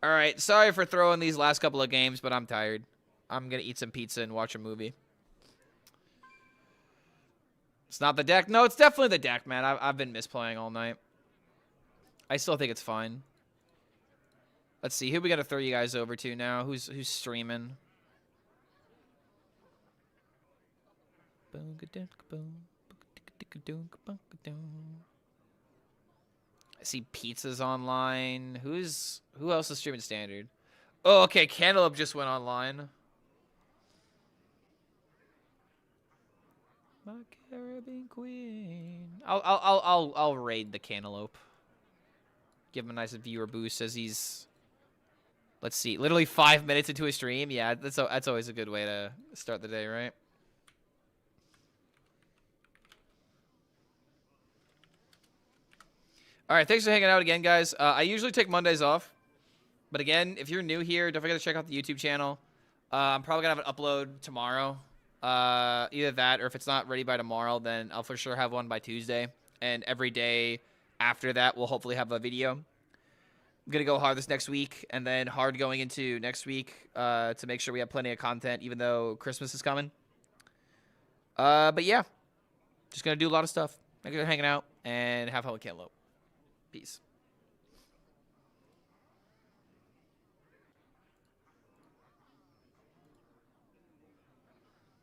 A: All right, sorry for throwing these last couple of games, but I'm tired. I'm gonna eat some pizza and watch a movie. It's not the deck. No, it's definitely the deck, man. I've been misplaying all night. I still think it's fine. Let's see. Who we gotta throw you guys over to now? Who's streaming? I see Pizza's online. Who else is streaming standard? Oh, okay. Cantaloupe just went online. My Caribbean Queen. I'll raid the Cantaloupe. Give him a nice viewer boost as he's. Let's see, literally 5 minutes into a stream. Yeah, that's always a good way to start the day, right? All right, thanks for hanging out again, guys. I usually take Mondays off, but again, if you're new here, don't forget to check out the YouTube channel. I'm probably gonna have an upload tomorrow. Either that, or if it's not ready by tomorrow, then I'll for sure have one by Tuesday. And every day after that, we'll hopefully have a video. I'm gonna go hard this next week, and then hard going into next week to make sure we have plenty of content, even though Christmas is coming. But yeah, just gonna do a lot of stuff. Thanks for hanging out. And have fun with Cantaloupe. Peace.